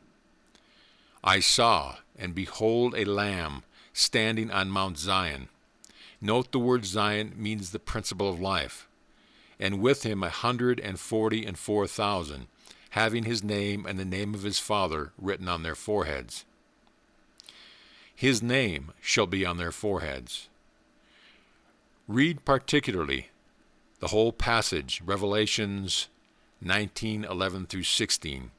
I saw, and behold, a lamb standing on Mount Zion. Note the word Zion means the principle of life. And with him 144,000, having his name and the name of his Father written on their foreheads. His name shall be on their foreheads. Read particularly the whole passage, Revelations 19:11 through 16,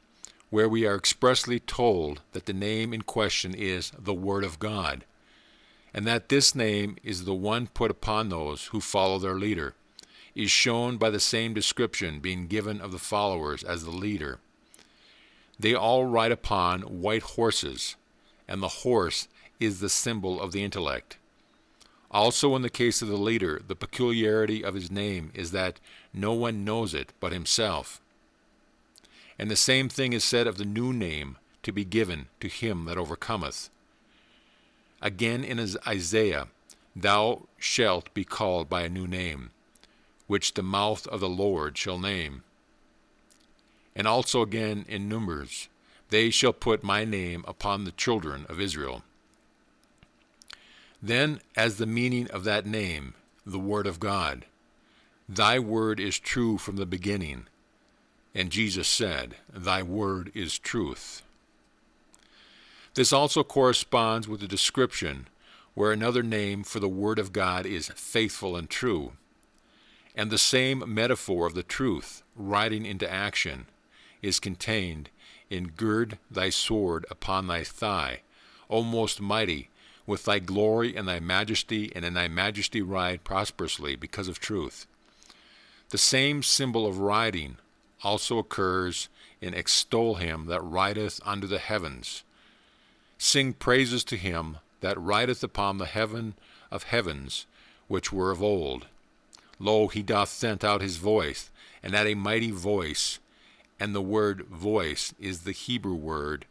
where we are expressly told that the name in question is the Word of God, and that this name is the one put upon those who follow their leader, is shown by the same description being given of the followers as the leader. They all ride upon white horses, and the horse is the symbol of the intellect. Also in the case of the leader, the peculiarity of his name is that no one knows it but himself. And the same thing is said of the new name to be given to him that overcometh. Again in Isaiah, thou shalt be called by a new name, which the mouth of the Lord shall name. And also again in Numbers, they shall put my name upon the children of Israel. Then, as the meaning of that name, the Word of God, thy word is true from the beginning. And Jesus said, thy word is truth. This also corresponds with the description where another name for the Word of God is faithful and true, and the same metaphor of the truth, riding into action, is contained in gird thy sword upon thy thigh, O most mighty, with thy glory and thy majesty, and in thy majesty ride prosperously because of truth. The same symbol of riding also occurs in extol him that rideth under the heavens. Sing praises to him that rideth upon the heaven of heavens, which were of old. Lo, he doth send out his voice, and at a mighty voice. And the word voice is the Hebrew word,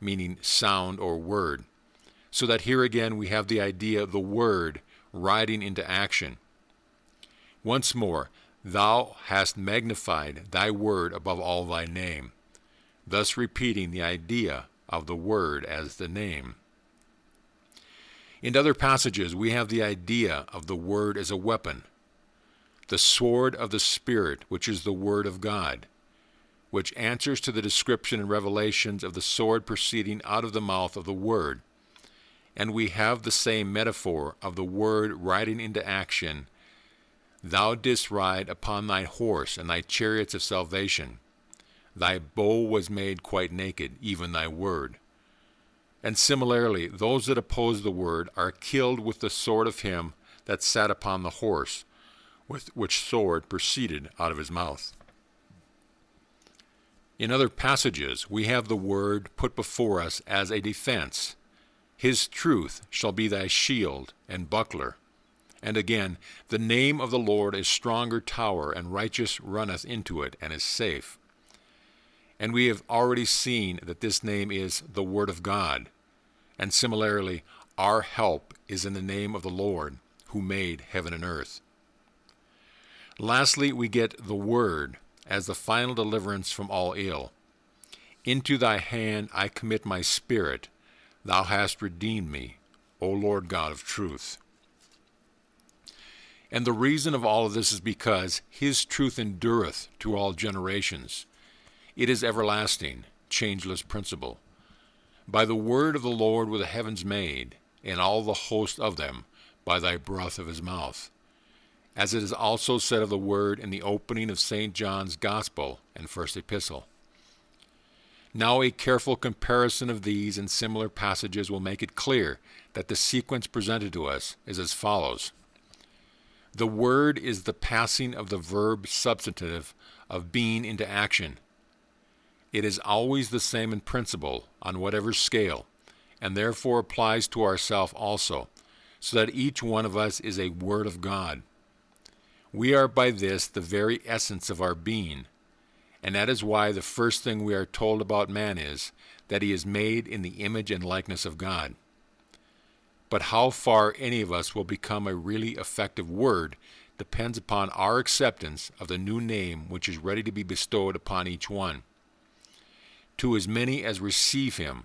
meaning sound or word. So that here again we have the idea of the word riding into action. Once more, thou hast magnified thy word above all thy name, thus repeating the idea of the word as the name. In other passages, we have the idea of the word as a weapon, the sword of the Spirit, which is the word of God, which answers to the description and revelations of the sword proceeding out of the mouth of the word. And we have the same metaphor of the word riding into action. Thou didst ride upon thy horse and thy chariots of salvation. Thy bow was made quite naked, even thy word. And similarly, those that oppose the word are killed with the sword of him that sat upon the horse, with which sword proceeded out of his mouth. In other passages, we have the word put before us as a defense. His truth shall be thy shield and buckler. And again, the name of the Lord is stronger tower, and righteous runneth into it, and is safe. And we have already seen that this name is the Word of God. And similarly, our help is in the name of the Lord, who made heaven and earth. Lastly, we get the Word as the final deliverance from all ill. Into thy hand I commit my spirit. Thou hast redeemed me, O Lord God of truth. And the reason of all of this is because his truth endureth to all generations. It is everlasting, changeless principle. By the word of the Lord were the heavens made, and all the host of them by thy breath of his mouth. As it is also said of the word in the opening of St. John's Gospel and first epistle. Now a careful comparison of these and similar passages will make it clear that the sequence presented to us is as follows. The word is the passing of the verb substantive of being into action. It is always the same in principle on whatever scale, and therefore applies to ourselves also, so that each one of us is a word of God. We are by this the very essence of our being, and that is why the first thing we are told about man is that he is made in the image and likeness of God. But how far any of us will become a really effective word depends upon our acceptance of the new name which is ready to be bestowed upon each one. To as many as receive him,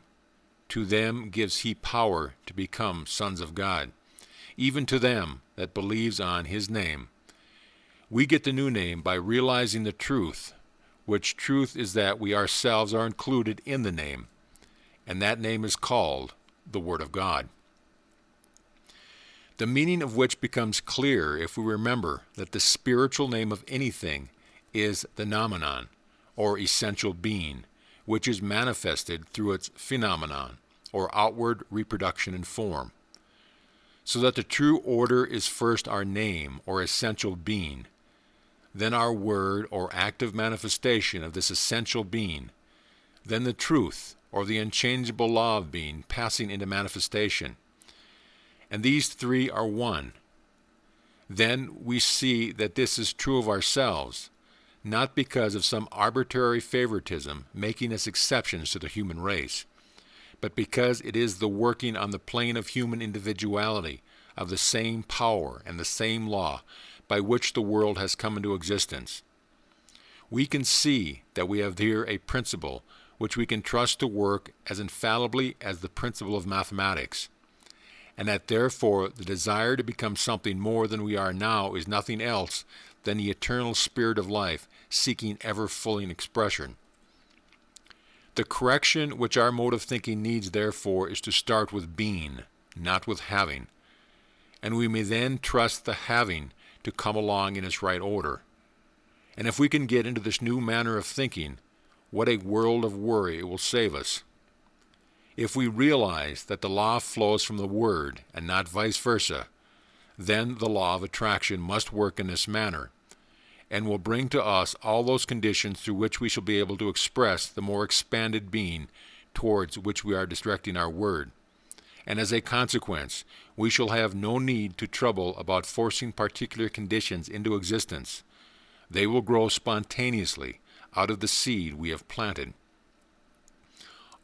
to them gives he power to become sons of God, even to them that believes on his name. We get the new name by realizing the truth, which truth is that we ourselves are included in the name, and that name is called the Word of God. The meaning of which becomes clear if we remember that the spiritual name of anything is the nomenon, or essential being, which is manifested through its phenomenon, or outward reproduction in form. So that the true order is first our name, or essential being, then our word or active manifestation of this essential being, then the truth or the unchangeable law of being passing into manifestation. And these three are one. Then we see that this is true of ourselves, not because of some arbitrary favoritism making us exceptions to the human race, but because it is the working on the plane of human individuality of the same power and the same law by which the world has come into existence. We can see that we have here a principle which we can trust to work as infallibly as the principle of mathematics, and that therefore the desire to become something more than we are now is nothing else than the eternal spirit of life seeking ever full expression. The correction which our mode of thinking needs, therefore, is to start with being, not with having, and we may then trust the having to come along in its right order. And if we can get into this new manner of thinking, what a world of worry it will save us. If we realize that the law flows from the Word and not vice versa, then the law of attraction must work in this manner, and will bring to us all those conditions through which we shall be able to express the more expanded being towards which we are directing our word. And as a consequence, we shall have no need to trouble about forcing particular conditions into existence. They will grow spontaneously out of the seed we have planted.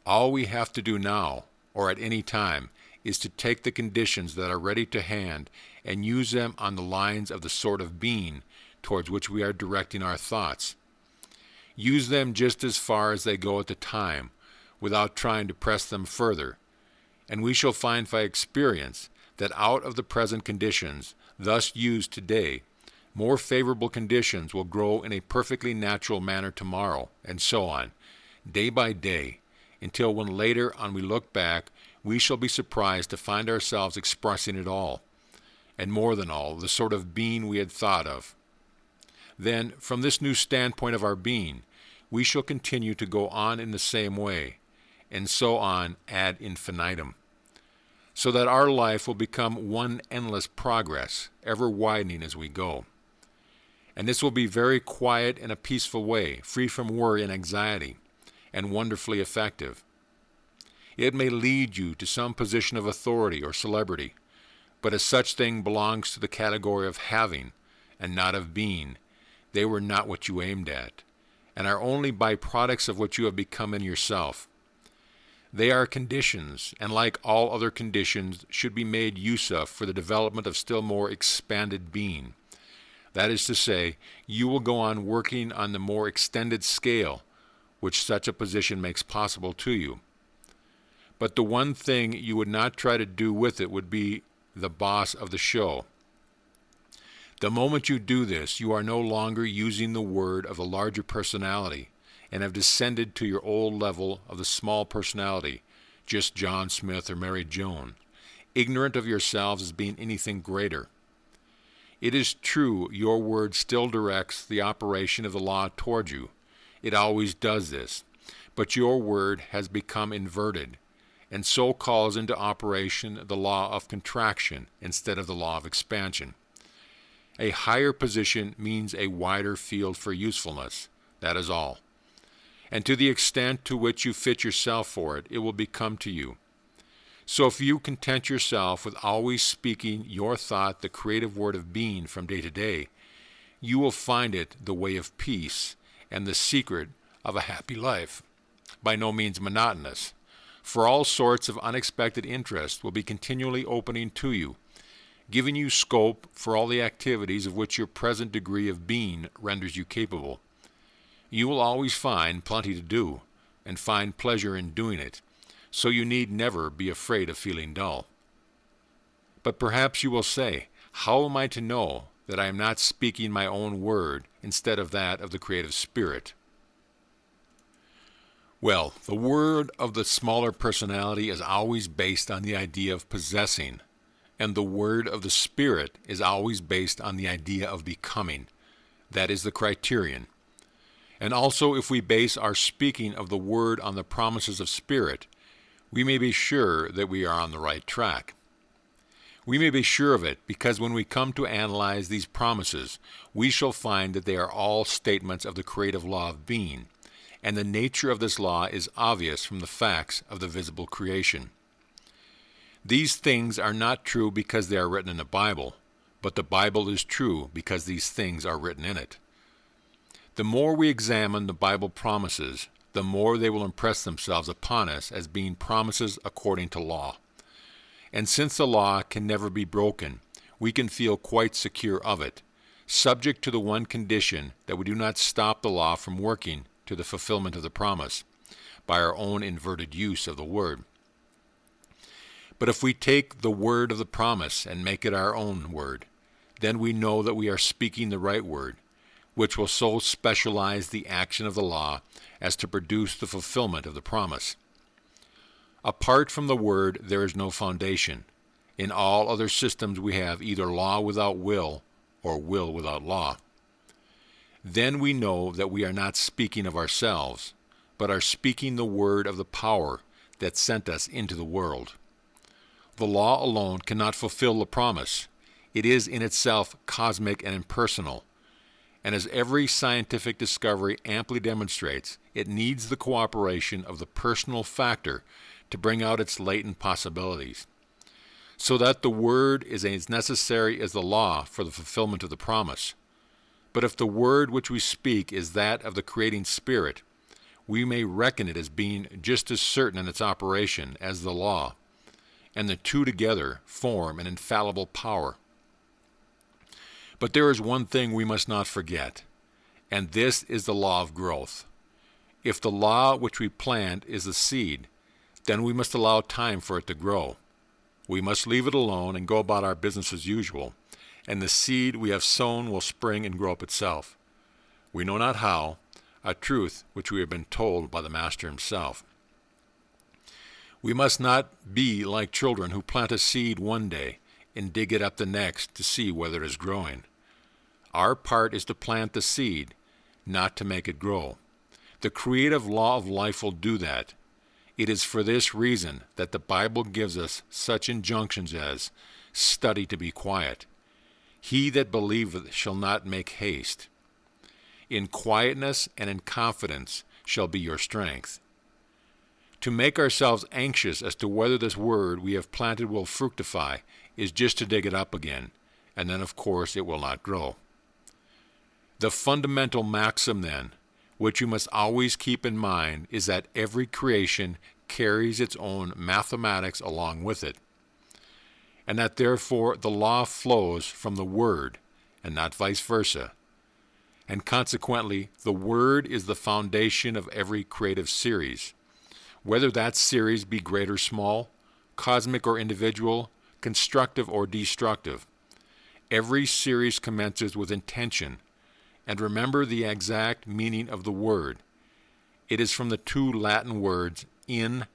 All we have to do now, or at any time, is to take the conditions that are ready to hand and use them on the lines of the sort of being towards which we are directing our thoughts. Use them just as far as they go at the time, without trying to press them further, and we shall find by experience that out of the present conditions, thus used today, more favorable conditions will grow in a perfectly natural manner tomorrow, and so on, day by day, until when later on we look back, we shall be surprised to find ourselves expressing it all, and more than all, the sort of being we had thought of. Then, from this new standpoint of our being, we shall continue to go on in the same way, and so on ad infinitum, so that our life will become one endless progress, ever widening as we go. And this will be very quiet and a peaceful way, free from worry and anxiety, and wonderfully effective. It may lead you to some position of authority or celebrity, but as such thing belongs to the category of having, and not of being, they were not what you aimed at, and are only byproducts of what you have become in yourself. They are conditions, and like all other conditions, should be made use of for the development of still more expanded being. That is to say, you will go on working on the more extended scale which such a position makes possible to you. But the one thing you would not try to do with it would be the boss of the show. The moment you do this, you are no longer using the word of the larger personality and have descended to your old level of the small personality, just John Smith or Mary Joan, ignorant of yourselves as being anything greater. It is true your word still directs the operation of the law toward you. It always does this, but your word has become inverted, and so calls into operation the law of contraction instead of the law of expansion. A higher position means a wider field for usefulness, that is all. And to the extent to which you fit yourself for it, it will become to you. So if you content yourself with always speaking your thought, the creative word of being from day to day, you will find it the way of peace and the secret of a happy life, by no means monotonous, for all sorts of unexpected interest will be continually opening to you, giving you scope for all the activities of which your present degree of being renders you capable. You will always find plenty to do, and find pleasure in doing it, so you need never be afraid of feeling dull. But perhaps you will say, how am I to know that I am not speaking my own word instead of that of the creative spirit? Well, the word of the smaller personality is always based on the idea of possessing, and the word of the spirit is always based on the idea of becoming. That is the criterion. And also, if we base our speaking of the word on the promises of spirit, we may be sure that we are on the right track. We may be sure of it because when we come to analyze these promises, we shall find that they are all statements of the creative law of being, and the nature of this law is obvious from the facts of the visible creation. These things are not true because they are written in the Bible, but the Bible is true because these things are written in it. The more we examine the Bible promises, the more they will impress themselves upon us as being promises according to law. And since the law can never be broken, we can feel quite secure of it, subject to the one condition that we do not stop the law from working to the fulfillment of the promise by our own inverted use of the word. But if we take the word of the promise and make it our own word, then we know that we are speaking the right word, which will so specialize the action of the law as to produce the fulfillment of the promise. Apart from the word, there is no foundation. In all other systems we have either law without will or will without law. Then we know that we are not speaking of ourselves, but are speaking the word of the power that sent us into the world. The law alone cannot fulfill the promise. It is in itself cosmic and impersonal, and as every scientific discovery amply demonstrates, it needs the cooperation of the personal factor to bring out its latent possibilities, so that the word is as necessary as the law for the fulfillment of the promise. But if the word which we speak is that of the creating spirit, we may reckon it as being just as certain in its operation as the law, and the two together form an infallible power. But there is one thing we must not forget, and this is the law of growth. If the law which we plant is the seed, then we must allow time for it to grow. We must leave it alone and go about our business as usual, and the seed we have sown will spring and grow up itself. We know not how, a truth which we have been told by the Master himself. We must not be like children who plant a seed one day and dig it up the next to see whether it is growing. Our part is to plant the seed, not to make it grow. The creative law of life will do that. It is for this reason that the Bible gives us such injunctions as, "Study to be quiet. He that believeth shall not make haste. In quietness and in confidence shall be your strength." To make ourselves anxious as to whether this word we have planted will fructify is just to dig it up again, and then of course it will not grow. The fundamental maxim, then, which you must always keep in mind, is that every creation carries its own mathematics along with it, and that therefore the law flows from the Word, and not vice versa. And consequently, the Word is the foundation of every creative series, whether that series be great or small, cosmic or individual, constructive or destructive. Every series commences with intention, and remember the exact meaning of the word. It is from the two Latin words in,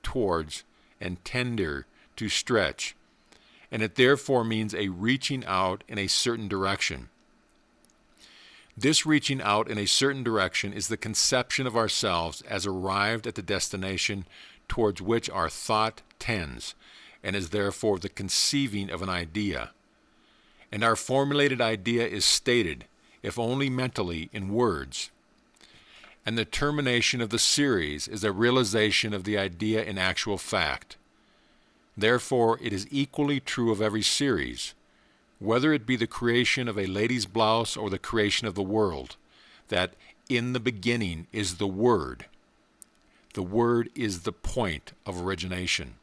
towards, and tender, to stretch, and it therefore means a reaching out in a certain direction. This reaching out in a certain direction is the conception of ourselves as arrived at the destination towards which our thought tends, and is therefore the conceiving of an idea. And our formulated idea is stated, if only mentally, in words. And the termination of the series is a realization of the idea in actual fact. Therefore, it is equally true of every series, whether it be the creation of a lady's blouse or the creation of the world, that in the beginning is the Word. The Word is the point of origination.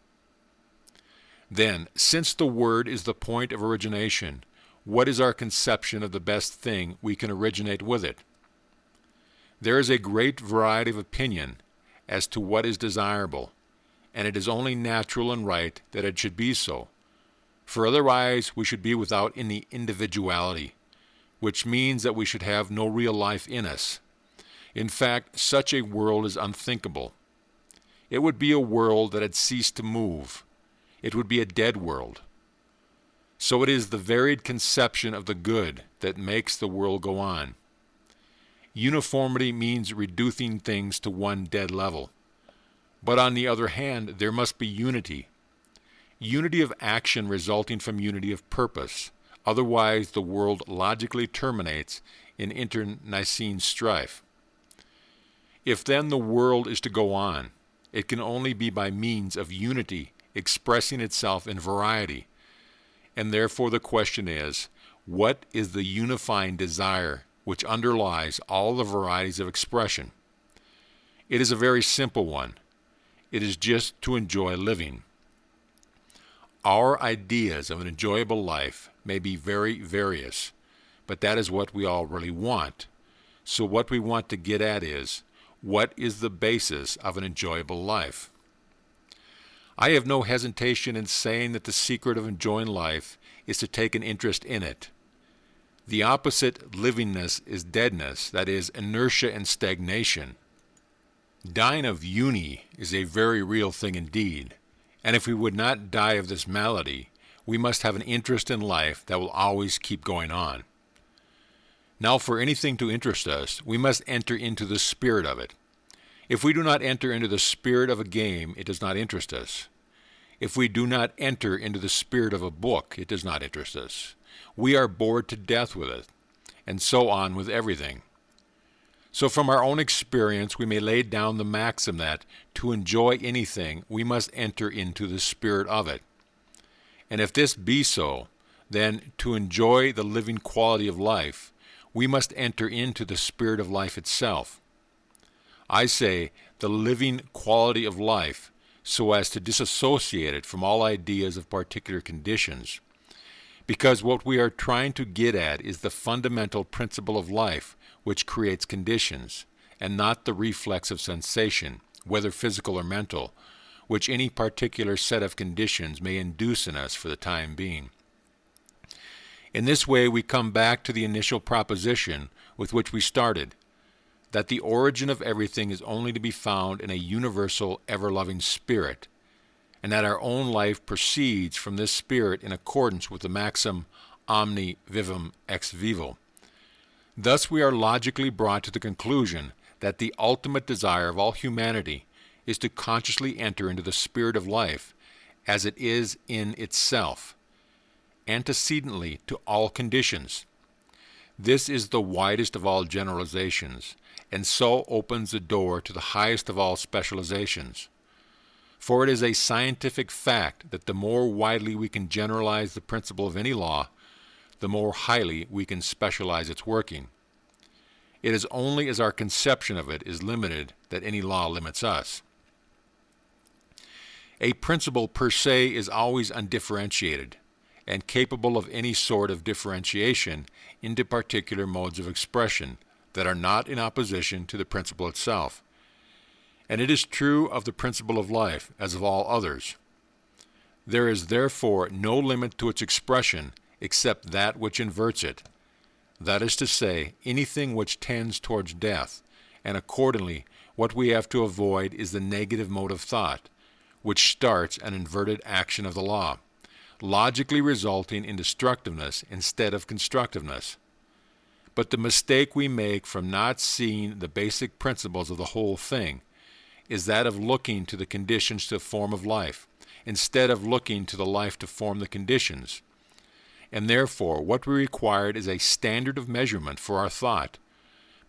Then, since the Word is the point of origination, what is our conception of the best thing we can originate with it? There is a great variety of opinion as to what is desirable, and it is only natural and right that it should be so, for otherwise we should be without any individuality, which means that we should have no real life in us. In fact, such a world is unthinkable. It would be a world that had ceased to move. It would be a dead world. So it is the varied conception of the good that makes the world go on. Uniformity means reducing things to one dead level. But on the other hand, there must be unity. Unity of action resulting from unity of purpose. Otherwise, the world logically terminates in internecine strife. If then the world is to go on, it can only be by means of unity expressing itself in variety. And therefore the question is, what is the unifying desire which underlies all the varieties of expression? It is a very simple one. It is just to enjoy living. Our ideas of an enjoyable life may be very various, but that is what we all really want. So what we want to get at is, what is the basis of an enjoyable life? I have no hesitation in saying that the secret of enjoying life is to take an interest in it. The opposite livingness is deadness, that is, inertia and stagnation. Dying of uni is a very real thing indeed, and if we would not die of this malady, we must have an interest in life that will always keep going on. Now, for anything to interest us, we must enter into the spirit of it. If we do not enter into the spirit of a game, it does not interest us. If we do not enter into the spirit of a book, it does not interest us. We are bored to death with it, and so on with everything. So from our own experience, we may lay down the maxim that, to enjoy anything, we must enter into the spirit of it. And if this be so, then to enjoy the living quality of life, we must enter into the spirit of life itself. I say the living quality of life so as to disassociate it from all ideas of particular conditions, because what we are trying to get at is the fundamental principle of life which creates conditions, and not the reflex of sensation, whether physical or mental, which any particular set of conditions may induce in us for the time being. In this way we come back to the initial proposition with which we started, that the origin of everything is only to be found in a universal, ever-loving spirit, and that our own life proceeds from this spirit in accordance with the maxim omni vivum ex vivo. Thus we are logically brought to the conclusion that the ultimate desire of all humanity is to consciously enter into the spirit of life as it is in itself, antecedently to all conditions. This is the widest of all generalizations, and so opens the door to the highest of all specializations. For it is a scientific fact that the more widely we can generalize the principle of any law, the more highly we can specialize its working. It is only as our conception of it is limited that any law limits us. A principle per se is always undifferentiated, and capable of any sort of differentiation into particular modes of expression that are not in opposition to the principle itself. And it is true of the principle of life as of all others. There is therefore no limit to its expression except that which inverts it, that is to say, anything which tends towards death, and accordingly what we have to avoid is the negative mode of thought, which starts an inverted action of the law, logically resulting in destructiveness instead of constructiveness. But the mistake we make from not seeing the basic principles of the whole thing is that of looking to the conditions to form of life, instead of looking to the life to form the conditions. And therefore what we require is a standard of measurement for our thought,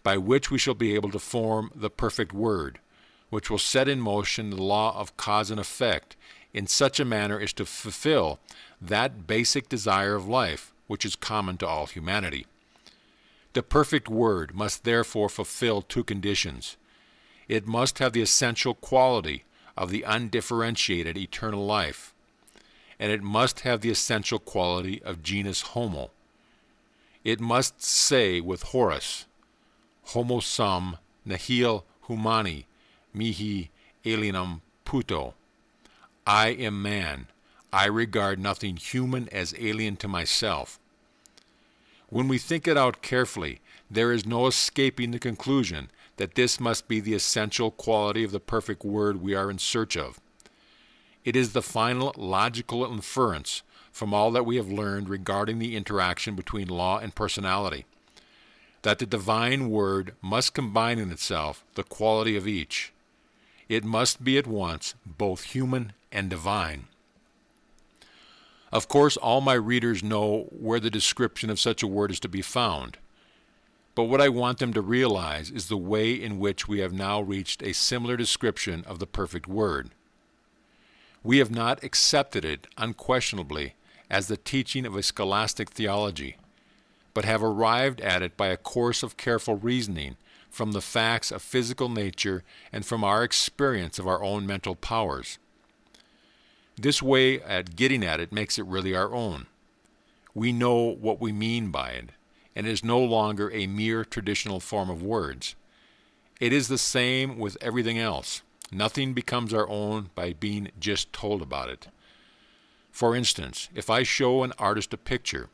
by which we shall be able to form the perfect word, which will set in motion the law of cause and effect in such a manner as to fulfill that basic desire of life which is common to all humanity. The perfect word must therefore fulfill two conditions. It must have the essential quality of the undifferentiated eternal life, and it must have the essential quality of genus homo. It must say with Horace, homo sum nihil humani mihi alienum puto. I am man. I regard nothing human as alien to myself. When we think it out carefully, there is no escaping the conclusion that this must be the essential quality of the perfect word we are in search of. It is the final logical inference from all that we have learned regarding the interaction between law and personality, that the divine word must combine in itself the quality of each. It must be at once both human and divine. Of course, all my readers know where the description of such a word is to be found, but what I want them to realize is the way in which we have now reached a similar description of the perfect word. We have not accepted it unquestionably as the teaching of a scholastic theology, but have arrived at it by a course of careful reasoning from the facts of physical nature and from our experience of our own mental powers. This way at getting at it makes it really our own. We know what we mean by it, and it is no longer a mere traditional form of words. It is the same with everything else. Nothing becomes our own by being just told about it. For instance, if I show an artist a picture,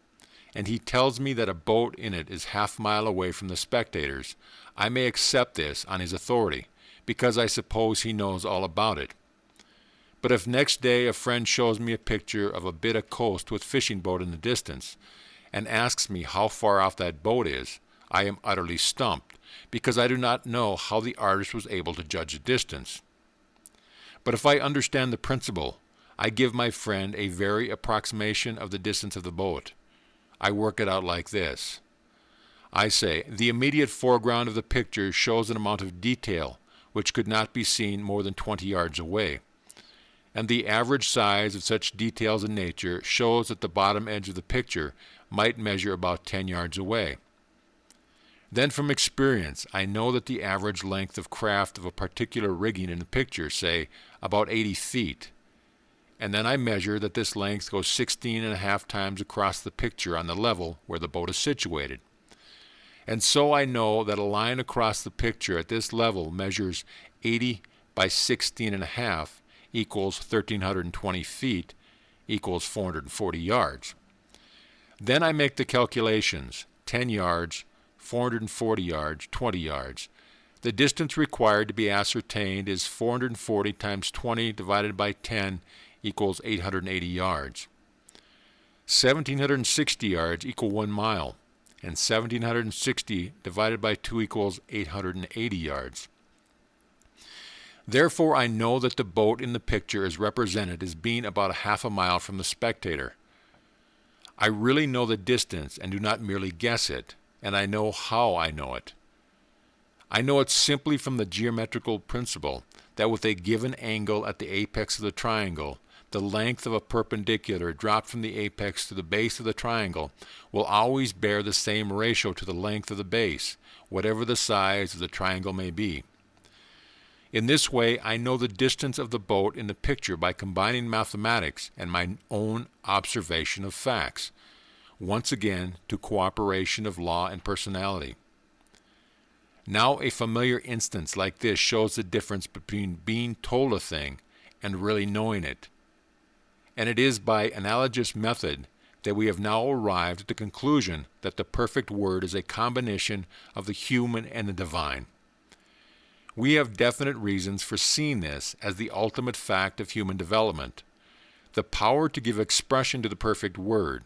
and he tells me that a boat in it is half a mile away from the spectators, I may accept this on his authority, because I suppose he knows all about it. But if next day a friend shows me a picture of a bit of coast with a fishing boat in the distance, and asks me how far off that boat is, I am utterly stumped, because I do not know how the artist was able to judge the distance. But if I understand the principle, I give my friend a very approximation of the distance of the boat. I work it out like this. I say, the immediate foreground of the picture shows an amount of detail which could not be seen more than 20 yards away, and the average size of such details in nature shows that the bottom edge of the picture might measure about 10 yards away. Then from experience, I know that the average length of craft of a particular rigging in the picture, say, about 80 feet, and then I measure that this length goes 16.5 times across the picture on the level where the boat is situated. And so I know that a line across the picture at this level measures 80 by 16.5 equals 1,320 feet equals 440 yards. Then I make the calculations, 10 yards, 440 yards, 20 yards. The distance required to be ascertained is 440 times 20 divided by 10 equals 880 yards. 1,760 yards equal 1 mile, and 1,760 divided by 2 equals 880 yards. Therefore I know that the boat in the picture is represented as being about a half a mile from the spectator. I really know the distance and do not merely guess it, and I know how I know it. I know it simply from the geometrical principle that with a given angle at the apex of the triangle, the length of a perpendicular dropped from the apex to the base of the triangle will always bear the same ratio to the length of the base, whatever the size of the triangle may be. In this way, I know the distance of the boat in the picture by combining mathematics and my own observation of facts, once again to cooperation of law and personality. Now a familiar instance like this shows the difference between being told a thing and really knowing it. And it is by analogous method that we have now arrived at the conclusion that the perfect word is a combination of the human and the divine. We have definite reasons for seeing this as the ultimate fact of human development, the power to give expression to the perfect word,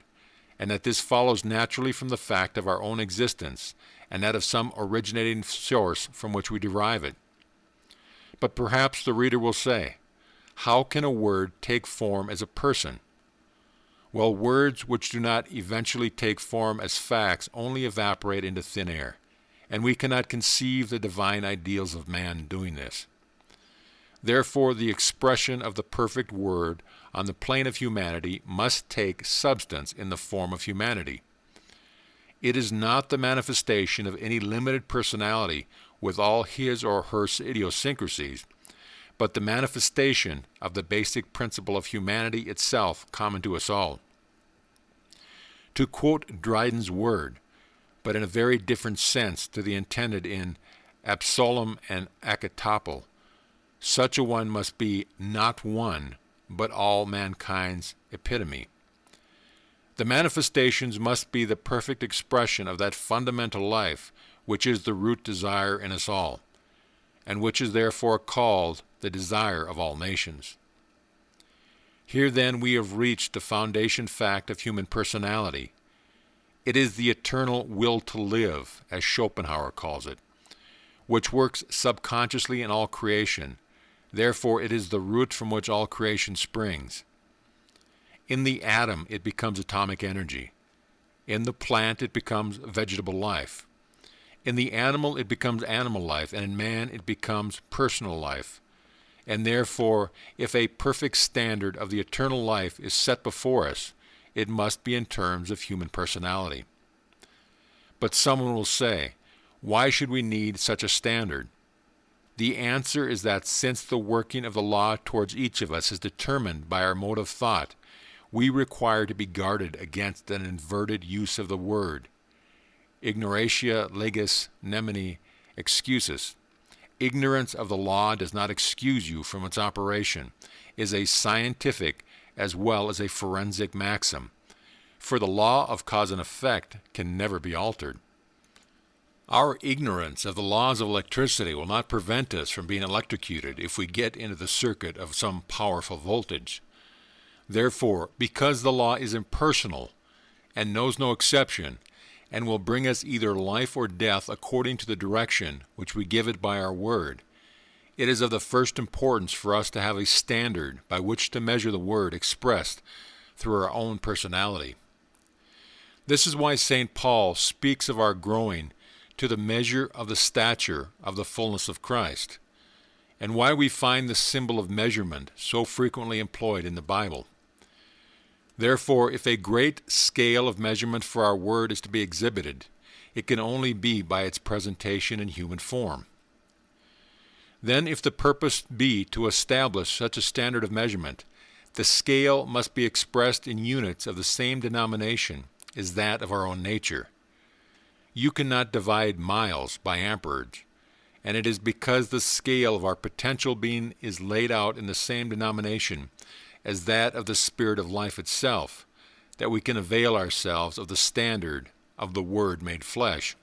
and that this follows naturally from the fact of our own existence and that of some originating source from which we derive it. But perhaps the reader will say, how can a word take form as a person? Well, words which do not eventually take form as facts only evaporate into thin air, and we cannot conceive the divine ideals of man doing this. Therefore, the expression of the perfect word on the plane of humanity must take substance in the form of humanity. It is not the manifestation of any limited personality with all his or her idiosyncrasies, but the manifestation of the basic principle of humanity itself common to us all. To quote Dryden's word, but in a very different sense to the intended in Absalom and Acetopol, such a one must be not one, but all mankind's epitome. The manifestations must be the perfect expression of that fundamental life which is the root desire in us all, and which is therefore called the desire of all nations. Here then we have reached the foundation fact of human personality. It is the eternal will to live, as Schopenhauer calls it, which works subconsciously in all creation. Therefore it is the root from which all creation springs. In the atom it becomes atomic energy. In the plant it becomes vegetable life. In the animal it becomes animal life, and in man it becomes personal life. And therefore, if a perfect standard of the eternal life is set before us, it must be in terms of human personality. But someone will say, why should we need such a standard? The answer is that since the working of the law towards each of us is determined by our mode of thought, we require to be guarded against an inverted use of the word. Ignoratia legis nemini excusis. Ignorance of the law does not excuse you from its operation, is a scientific as well as a forensic maxim, for the law of cause and effect can never be altered. Our ignorance of the laws of electricity will not prevent us from being electrocuted if we get into the circuit of some powerful voltage. Therefore, because the law is impersonal and knows no exception, and will bring us either life or death according to the direction which we give it by our word, it is of the first importance for us to have a standard by which to measure the word expressed through our own personality. This is why St. Paul speaks of our growing to the measure of the stature of the fullness of Christ, and why we find the symbol of measurement so frequently employed in the Bible. Therefore, if a great scale of measurement for our word is to be exhibited, it can only be by its presentation in human form. Then, if the purpose be to establish such a standard of measurement, the scale must be expressed in units of the same denomination as that of our own nature. You cannot divide miles by amperage, and it is because the scale of our potential being is laid out in the same denomination as that of the spirit of life itself that we can avail ourselves of the standard of the Word made flesh.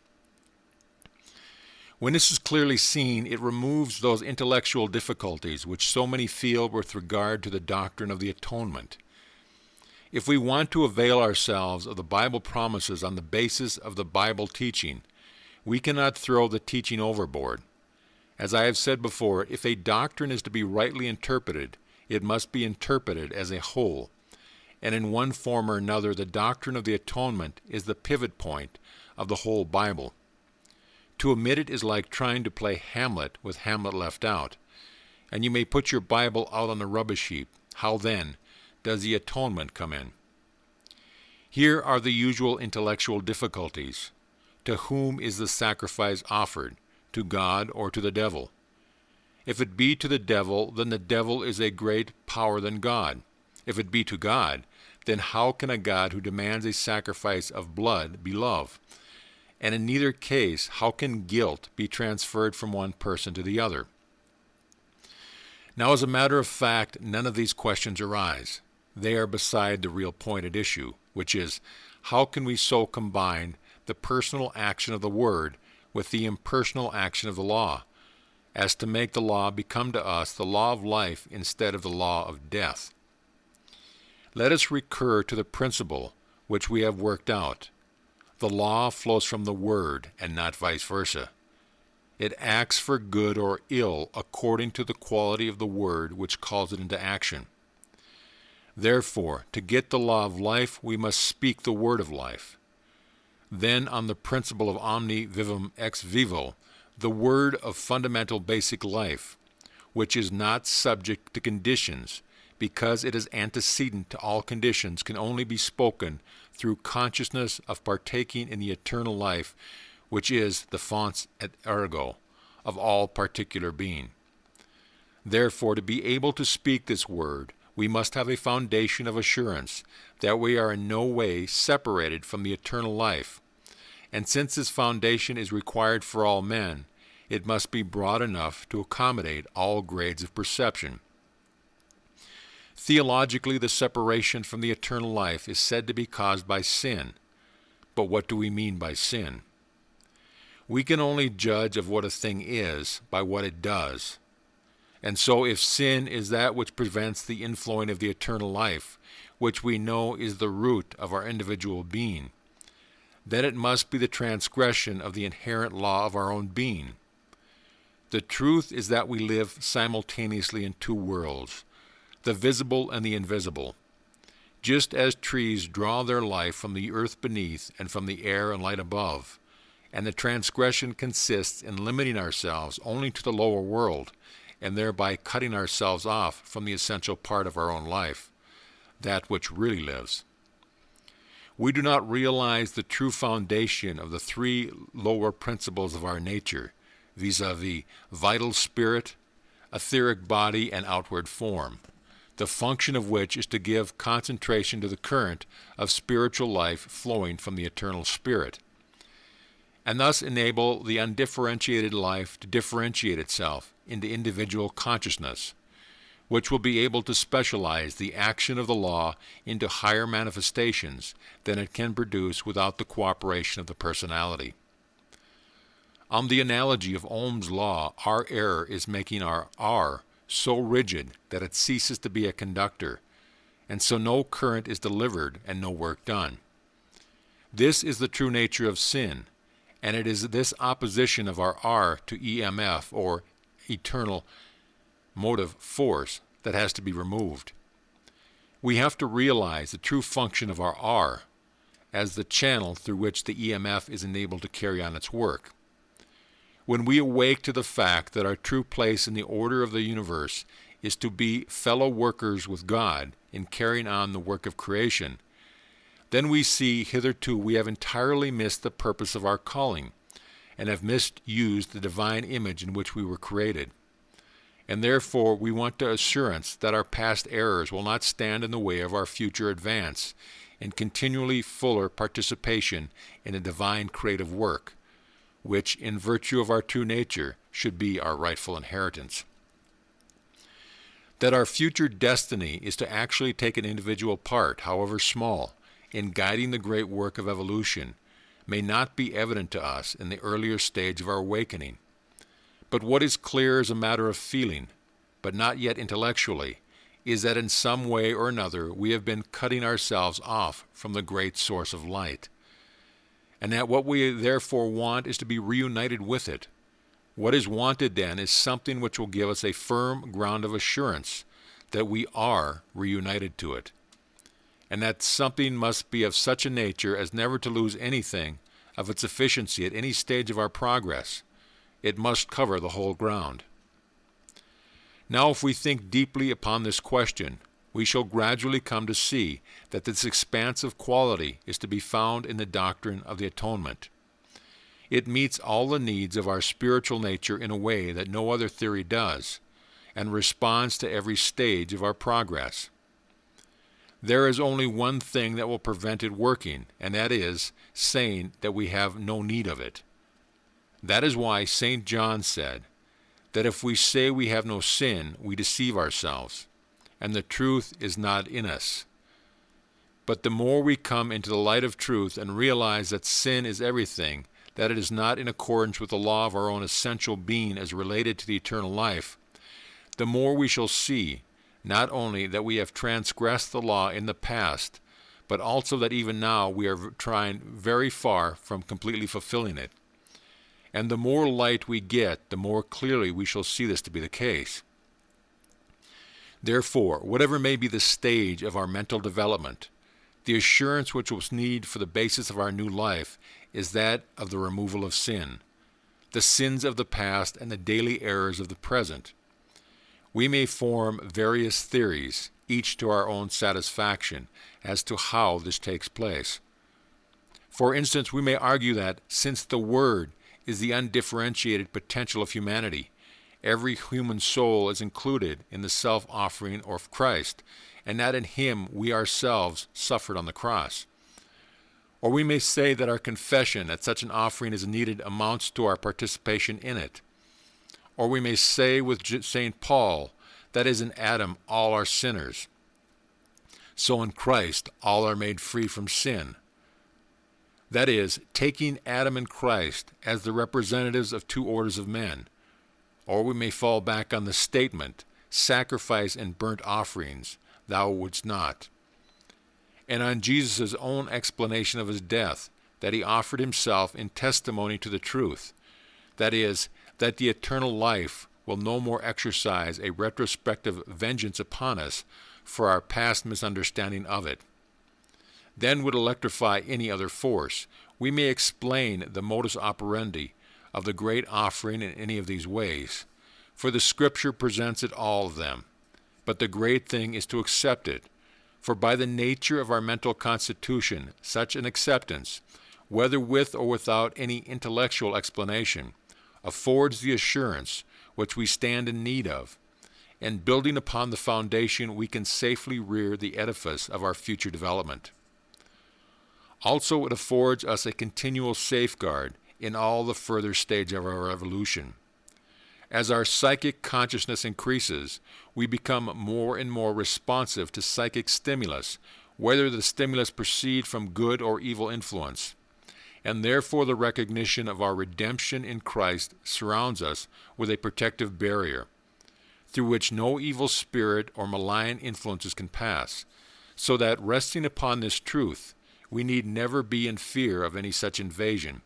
When this is clearly seen, it removes those intellectual difficulties which so many feel with regard to the doctrine of the atonement. If we want to avail ourselves of the Bible promises on the basis of the Bible teaching, we cannot throw the teaching overboard. As I have said before, if a doctrine is to be rightly interpreted, it must be interpreted as a whole, and in one form or another the doctrine of the atonement is the pivot point of the whole Bible. To omit it is like trying to play Hamlet with Hamlet left out, and you may put your Bible out on the rubbish heap. How then does the atonement come in? Here are the usual intellectual difficulties. To whom is the sacrifice offered? To God or to the devil? If it be to the devil, then the devil is a great power than God. If it be to God, then how can a God who demands a sacrifice of blood be love? And in neither case, how can guilt be transferred from one person to the other? Now, as a matter of fact, none of these questions arise. They are beside the real point at issue, which is, how can we so combine the personal action of the Word with the impersonal action of the law, as to make the law become to us the law of life instead of the law of death? Let us recur to the principle which we have worked out. The law flows from the Word, and not vice versa. It acts for good or ill according to the quality of the Word which calls it into action. Therefore, to get the law of life, we must speak the word of life. Then, on the principle of omni vivum ex vivo, the word of fundamental basic life, which is not subject to conditions, because it is antecedent to all conditions, can only be spoken through consciousness of partaking in the eternal life, which is the fons et ergo of all particular being. Therefore, to be able to speak this word, we must have a foundation of assurance that we are in no way separated from the eternal life. And since this foundation is required for all men, it must be broad enough to accommodate all grades of perception. Theologically, the separation from the eternal life is said to be caused by sin. But what do we mean by sin? We can only judge of what a thing is by what it does. And so if sin is that which prevents the inflowing of the eternal life, which we know is the root of our individual being, then it must be the transgression of the inherent law of our own being. The truth is that we live simultaneously in two worlds, the visible and the invisible. Just as trees draw their life from the earth beneath and from the air and light above, and the transgression consists in limiting ourselves only to the lower world, and thereby cutting ourselves off from the essential part of our own life, that which really lives. We do not realize the true foundation of the three lower principles of our nature, vis-a-vis vital spirit, etheric body, and outward form, the function of which is to give concentration to the current of spiritual life flowing from the eternal Spirit, and thus enable the undifferentiated life to differentiate itself into individual consciousness, which will be able to specialize the action of the law into higher manifestations than it can produce without the cooperation of the personality. On the analogy of Ohm's law, our error is making our R so rigid that it ceases to be a conductor, and so no current is delivered and no work done. This is the true nature of sin, and it is this opposition of our R to EMF, or eternal motive force, that has to be removed. We have to realize the true function of our R as the channel through which the EMF is enabled to carry on its work. When we awake to the fact that our true place in the order of the universe is to be fellow workers with God in carrying on the work of creation, then we see hitherto we have entirely missed the purpose of our calling, and have misused the divine image in which we were created. And therefore we want the assurance that our past errors will not stand in the way of our future advance and continually fuller participation in the divine creative work, which, in virtue of our true nature, should be our rightful inheritance. That our future destiny is to actually take an individual part, however small, in guiding the great work of evolution may not be evident to us in the earlier stage of our awakening. But what is clear as a matter of feeling, but not yet intellectually, is that in some way or another we have been cutting ourselves off from the great source of light, and that what we therefore want is to be reunited with it. What is wanted then is something which will give us a firm ground of assurance that we are reunited to it, and that something must be of such a nature as never to lose anything of its efficiency at any stage of our progress. It must cover the whole ground. Now, if we think deeply upon this question, we shall gradually come to see that this expansive quality is to be found in the doctrine of the atonement. It meets all the needs of our spiritual nature in a way that no other theory does, and responds to every stage of our progress. There is only one thing that will prevent it working, and that is saying that we have no need of it. That is why St. John said that if we say we have no sin, we deceive ourselves, and the truth is not in us. But the more we come into the light of truth and realize that sin is everything, that it is not in accordance with the law of our own essential being as related to the eternal life, the more we shall see not only that we have transgressed the law in the past, but also that even now we are trying very far from completely fulfilling it. And the more light we get, the more clearly we shall see this to be the case. Therefore, whatever may be the stage of our mental development, the assurance which we need for the basis of our new life is that of the removal of sin, the sins of the past and the daily errors of the present. We may form various theories, each to our own satisfaction, as to how this takes place. For instance, we may argue that, since the Word is the undifferentiated potential of humanity, every human soul is included in the self-offering of Christ, and that in Him we ourselves suffered on the cross. Or we may say that our confession that such an offering is needed amounts to our participation in it. Or we may say with St. Paul, that is in Adam all are sinners, so in Christ all are made free from sin. That is, taking Adam and Christ as the representatives of two orders of men. Or we may fall back on the statement, sacrifice and burnt offerings, thou wouldst not. And on Jesus' own explanation of his death, that he offered himself in testimony to the truth, that is, that the eternal life will no more exercise a retrospective vengeance upon us for our past misunderstanding of it. Then would electrify any other force. We may explain the modus operandi of the great offering in any of these ways, for the Scripture presents it all of them. But the great thing is to accept it, for by the nature of our mental constitution, such an acceptance, whether with or without any intellectual explanation, affords the assurance which we stand in need of, and building upon the foundation we can safely rear the edifice of our future development. Also, it affords us a continual safeguard in all the further stage of our evolution. As our psychic consciousness increases, we become more and more responsive to psychic stimulus, whether the stimulus proceed from good or evil influence, and therefore the recognition of our redemption in Christ surrounds us with a protective barrier, through which no evil spirit or malign influences can pass, so that resting upon this truth, we need never be in fear of any such invasion,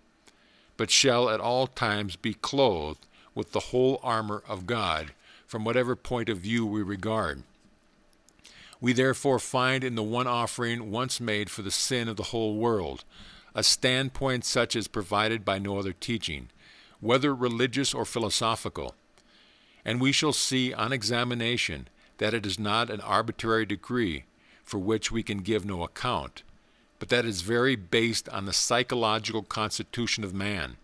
but shall at all times be clothed with the whole armor of God, from whatever point of view we regard. We therefore find in the one offering once made for the sin of the whole world a standpoint such as provided by no other teaching, whether religious or philosophical. And we shall see on examination that it is not an arbitrary decree for which we can give no account, but that it is very based on the psychological constitution of man,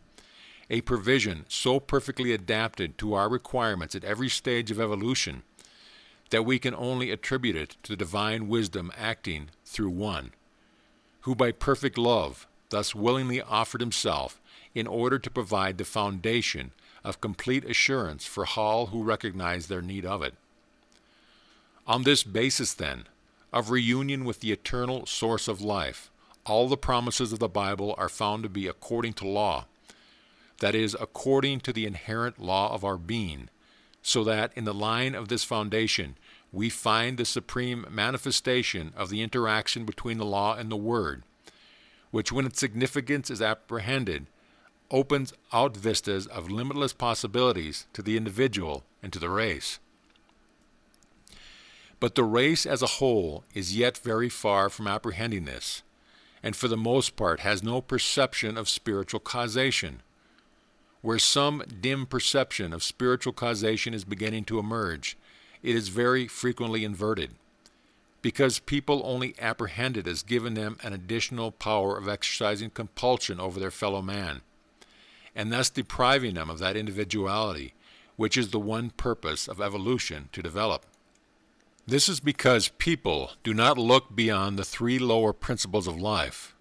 a provision so perfectly adapted to our requirements at every stage of evolution that we can only attribute it to the divine wisdom acting through one, who by perfect love thus willingly offered himself in order to provide the foundation of complete assurance for all who recognize their need of it. On this basis, then, of reunion with the eternal source of life, all the promises of the Bible are found to be according to law, that is, according to the inherent law of our being, so that in the line of this foundation we find the supreme manifestation of the interaction between the law and the Word, which, when its significance is apprehended, opens out vistas of limitless possibilities to the individual and to the race. But the race as a whole is yet very far from apprehending this, and for the most part has no perception of spiritual causation. Where some dim perception of spiritual causation is beginning to emerge, it is very frequently inverted, because people only apprehend it as giving them an additional power of exercising compulsion over their fellow man, and thus depriving them of that individuality, which is the one purpose of evolution to develop. This is because people do not look beyond the three lower principles of life,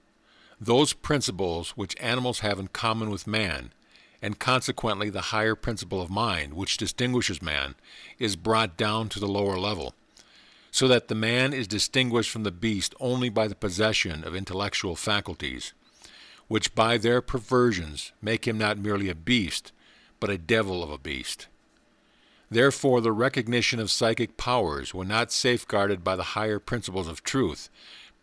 those principles which animals have in common with man, and consequently the higher principle of mind, which distinguishes man, is brought down to the lower level, so that the man is distinguished from the beast only by the possession of intellectual faculties, which by their perversions make him not merely a beast, but a devil of a beast. Therefore, the recognition of psychic powers, when not safeguarded by the higher principles of truth,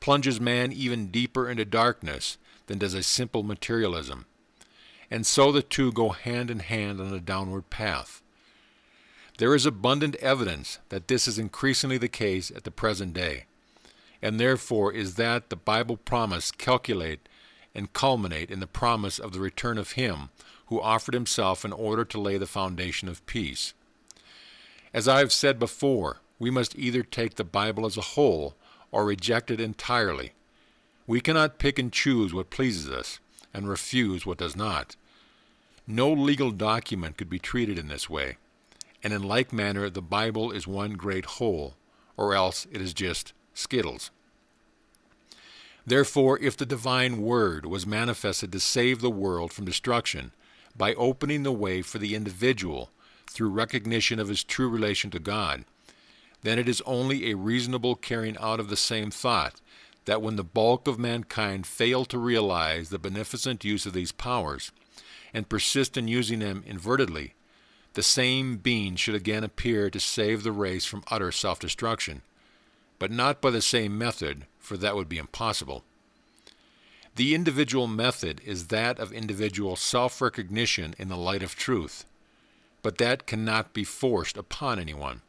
plunges man even deeper into darkness than does a simple materialism. And so the two go hand in hand on a downward path. There is abundant evidence that this is increasingly the case at the present day, and therefore is that the Bible promise calculate and culminate in the promise of the return of Him who offered Himself in order to lay the foundation of peace. As I have said before, we must either take the Bible as a whole or reject it entirely. We cannot pick and choose what pleases us and refuse what does not. No legal document could be treated in this way, and in like manner the Bible is one great whole, or else it is just skittles. Therefore, if the divine Word was manifested to save the world from destruction by opening the way for the individual through recognition of his true relation to God, then it is only a reasonable carrying out of the same thought that when the bulk of mankind fail to realize the beneficent use of these powers, and persist in using them invertedly, the same being should again appear to save the race from utter self-destruction, but not by the same method, for that would be impossible. The individual method is that of individual self-recognition in the light of truth, but that cannot be forced upon anyone.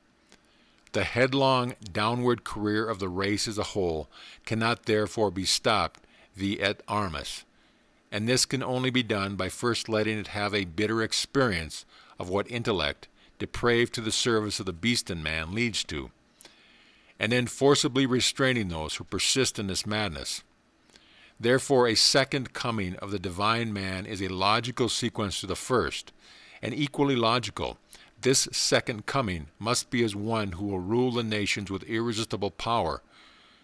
The headlong downward career of the race as a whole cannot therefore be stopped vi et armis, and this can only be done by first letting it have a bitter experience of what intellect, depraved to the service of the beast in man, leads to, and then forcibly restraining those who persist in this madness. Therefore, a second coming of the divine man is a logical sequence to the first, and equally logical. This second coming must be as one who will rule the nations with irresistible power,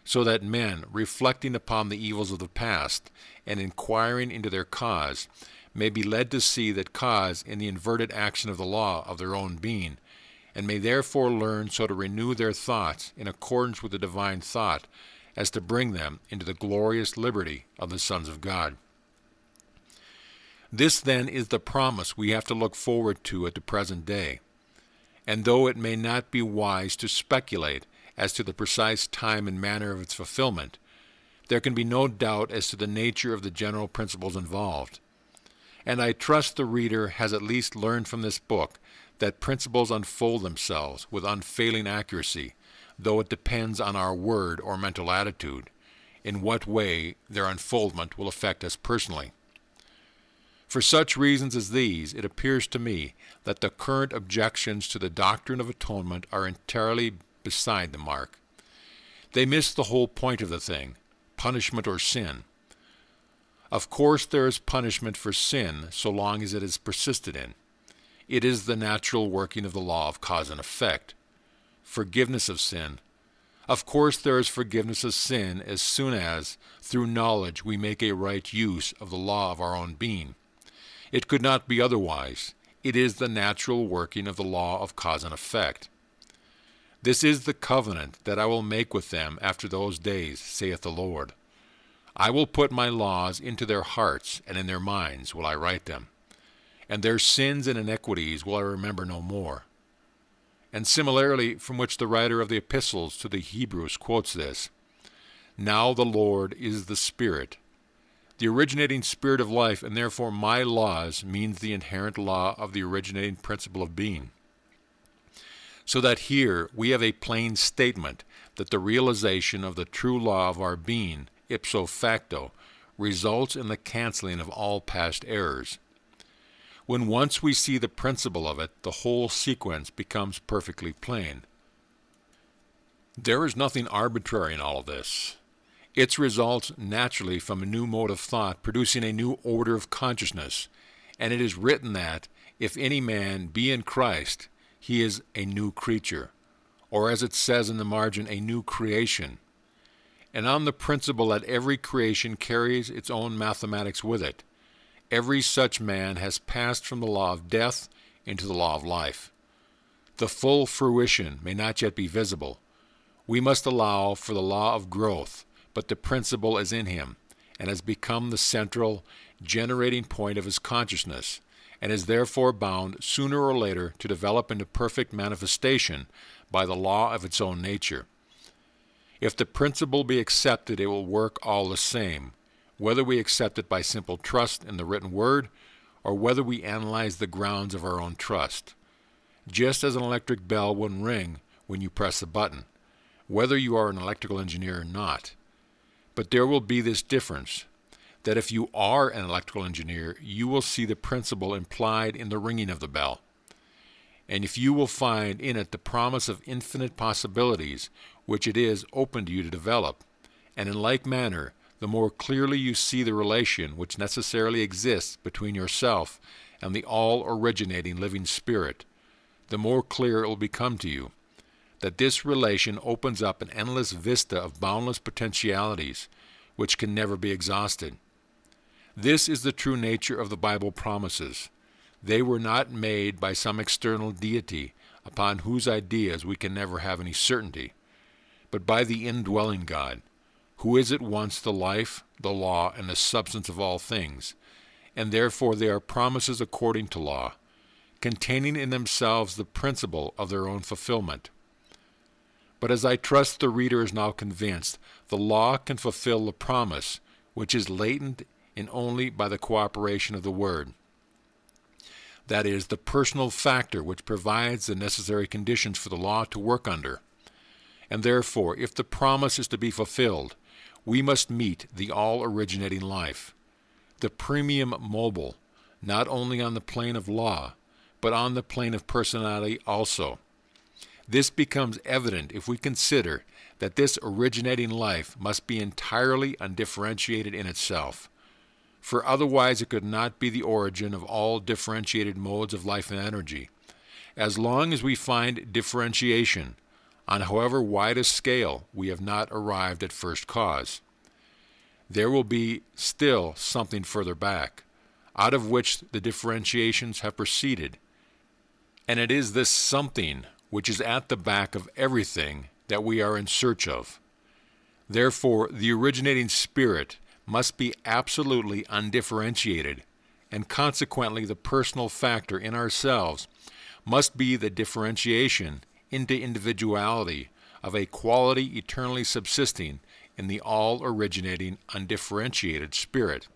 so that men, reflecting upon the evils of the past and inquiring into their cause, may be led to see that cause in the inverted action of the law of their own being, and may therefore learn so to renew their thoughts in accordance with the divine thought, as to bring them into the glorious liberty of the sons of God. This then is the promise we have to look forward to at the present day. And though it may not be wise to speculate as to the precise time and manner of its fulfillment, there can be no doubt as to the nature of the general principles involved. And I trust the reader has at least learned from this book that principles unfold themselves with unfailing accuracy, though it depends on our word or mental attitude, in what way their unfoldment will affect us personally. For such reasons as these, it appears to me that the current objections to the doctrine of atonement are entirely beside the mark. They miss the whole point of the thing, punishment or sin. Of course there is punishment for sin so long as it is persisted in. It is the natural working of the law of cause and effect. Forgiveness of sin. Of course there is forgiveness of sin as soon as, through knowledge, we make a right use of the law of our own being. It could not be otherwise. It is the natural working of the law of cause and effect. This is the covenant that I will make with them after those days, saith the Lord. I will put my laws into their hearts, and in their minds will I write them. And their sins and iniquities will I remember no more. And similarly, from which the writer of the epistles to the Hebrews quotes this, Now the Lord is the Spirit. The originating spirit of life, and therefore my laws, means the inherent law of the originating principle of being. So that here we have a plain statement that the realization of the true law of our being, ipso facto, results in the canceling of all past errors. When once we see the principle of it, the whole sequence becomes perfectly plain. There is nothing arbitrary in all of this. It results naturally from a new mode of thought producing a new order of consciousness, and it is written that, if any man be in Christ, he is a new creature, or as it says in the margin, a new creation. And on the principle that every creation carries its own mathematics with it, every such man has passed from the law of death into the law of life. The full fruition may not yet be visible. We must allow for the law of growth, but the principle is in him, and has become the central, generating point of his consciousness, and is therefore bound sooner or later to develop into perfect manifestation by the law of its own nature. If the principle be accepted, it will work all the same, whether we accept it by simple trust in the written word, or whether we analyze the grounds of our own trust. Just as an electric bell will ring when you press a button, whether you are an electrical engineer or not. But there will be this difference, that if you are an electrical engineer, you will see the principle implied in the ringing of the bell. And if you will find in it the promise of infinite possibilities, which it is open to you to develop, and in like manner, the more clearly you see the relation which necessarily exists between yourself and the all-originating living spirit, the more clear it will become to you that this relation opens up an endless vista of boundless potentialities which can never be exhausted. This is the true nature of the Bible promises. They were not made by some external deity upon whose ideas we can never have any certainty, but by the indwelling God, who is at once the life, the law, and the substance of all things, and therefore they are promises according to law, containing in themselves the principle of their own fulfillment. But as I trust the reader is now convinced, the law can fulfill the promise, which is latent in only by the cooperation of the Word. That is, the personal factor which provides the necessary conditions for the law to work under. And therefore, if the promise is to be fulfilled, we must meet the all-originating life, the premium mobile, not only on the plane of law, but on the plane of personality also. This becomes evident if we consider that this originating life must be entirely undifferentiated in itself. for otherwise it could not be the origin of all differentiated modes of life and energy. As long as we find differentiation, on however wide a scale, we have not arrived at first cause. There will be still something further back, out of which the differentiations have proceeded, and it is this something which is at the back of everything that we are in search of. Therefore, the originating spirit must be absolutely undifferentiated, and consequently the personal factor in ourselves must be the differentiation into individuality of a quality eternally subsisting in the all-originating undifferentiated spirit.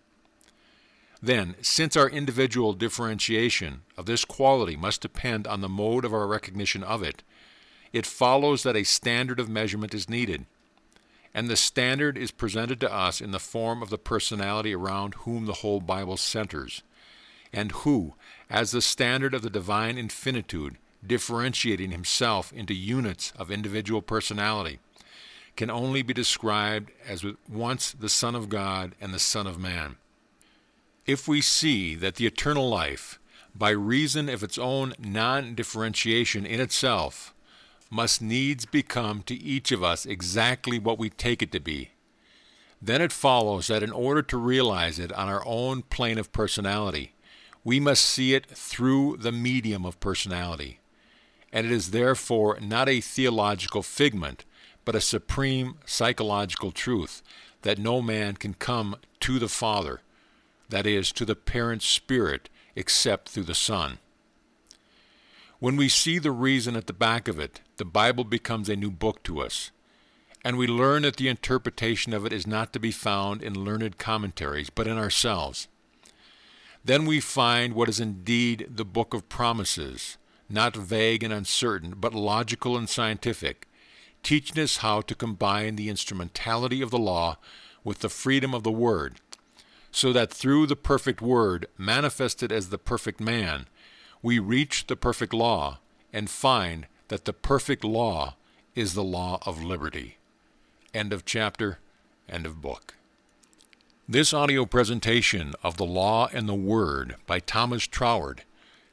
Then, since our individual differentiation of this quality must depend on the mode of our recognition of it, it follows that a standard of measurement is needed, and the standard is presented to us in the form of the personality around whom the whole Bible centers, and who, as the standard of the divine infinitude, differentiating himself into units of individual personality, can only be described as once the Son of God and the Son of Man. If we see that the eternal life, by reason of its own non-differentiation in itself, must needs become to each of us exactly what we take it to be, then it follows that in order to realize it on our own plane of personality, we must see it through the medium of personality, and it is therefore not a theological figment, but a supreme psychological truth that no man can come to the Father, that is, to the parent Spirit, except through the Son. When we see the reason at the back of it, the Bible becomes a new book to us, and we learn that the interpretation of it is not to be found in learned commentaries, but in ourselves. Then we find what is indeed the book of promises, not vague and uncertain, but logical and scientific, teaching us how to combine the instrumentality of the law with the freedom of the Word, so that through the perfect Word, manifested as the perfect man, we reach the perfect law and find that the perfect law is the law of liberty. End of chapter, end of book. This audio presentation of The Law and the Word by Thomas Troward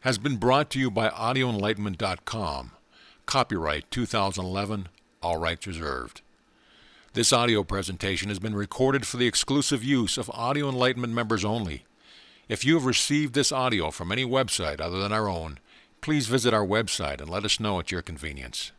has been brought to you by audioenlightenment.com. Copyright 2011, all rights reserved. This audio presentation has been recorded for the exclusive use of Audio Enlightenment members only. If you have received this audio from any website other than our own, please visit our website and let us know at your convenience.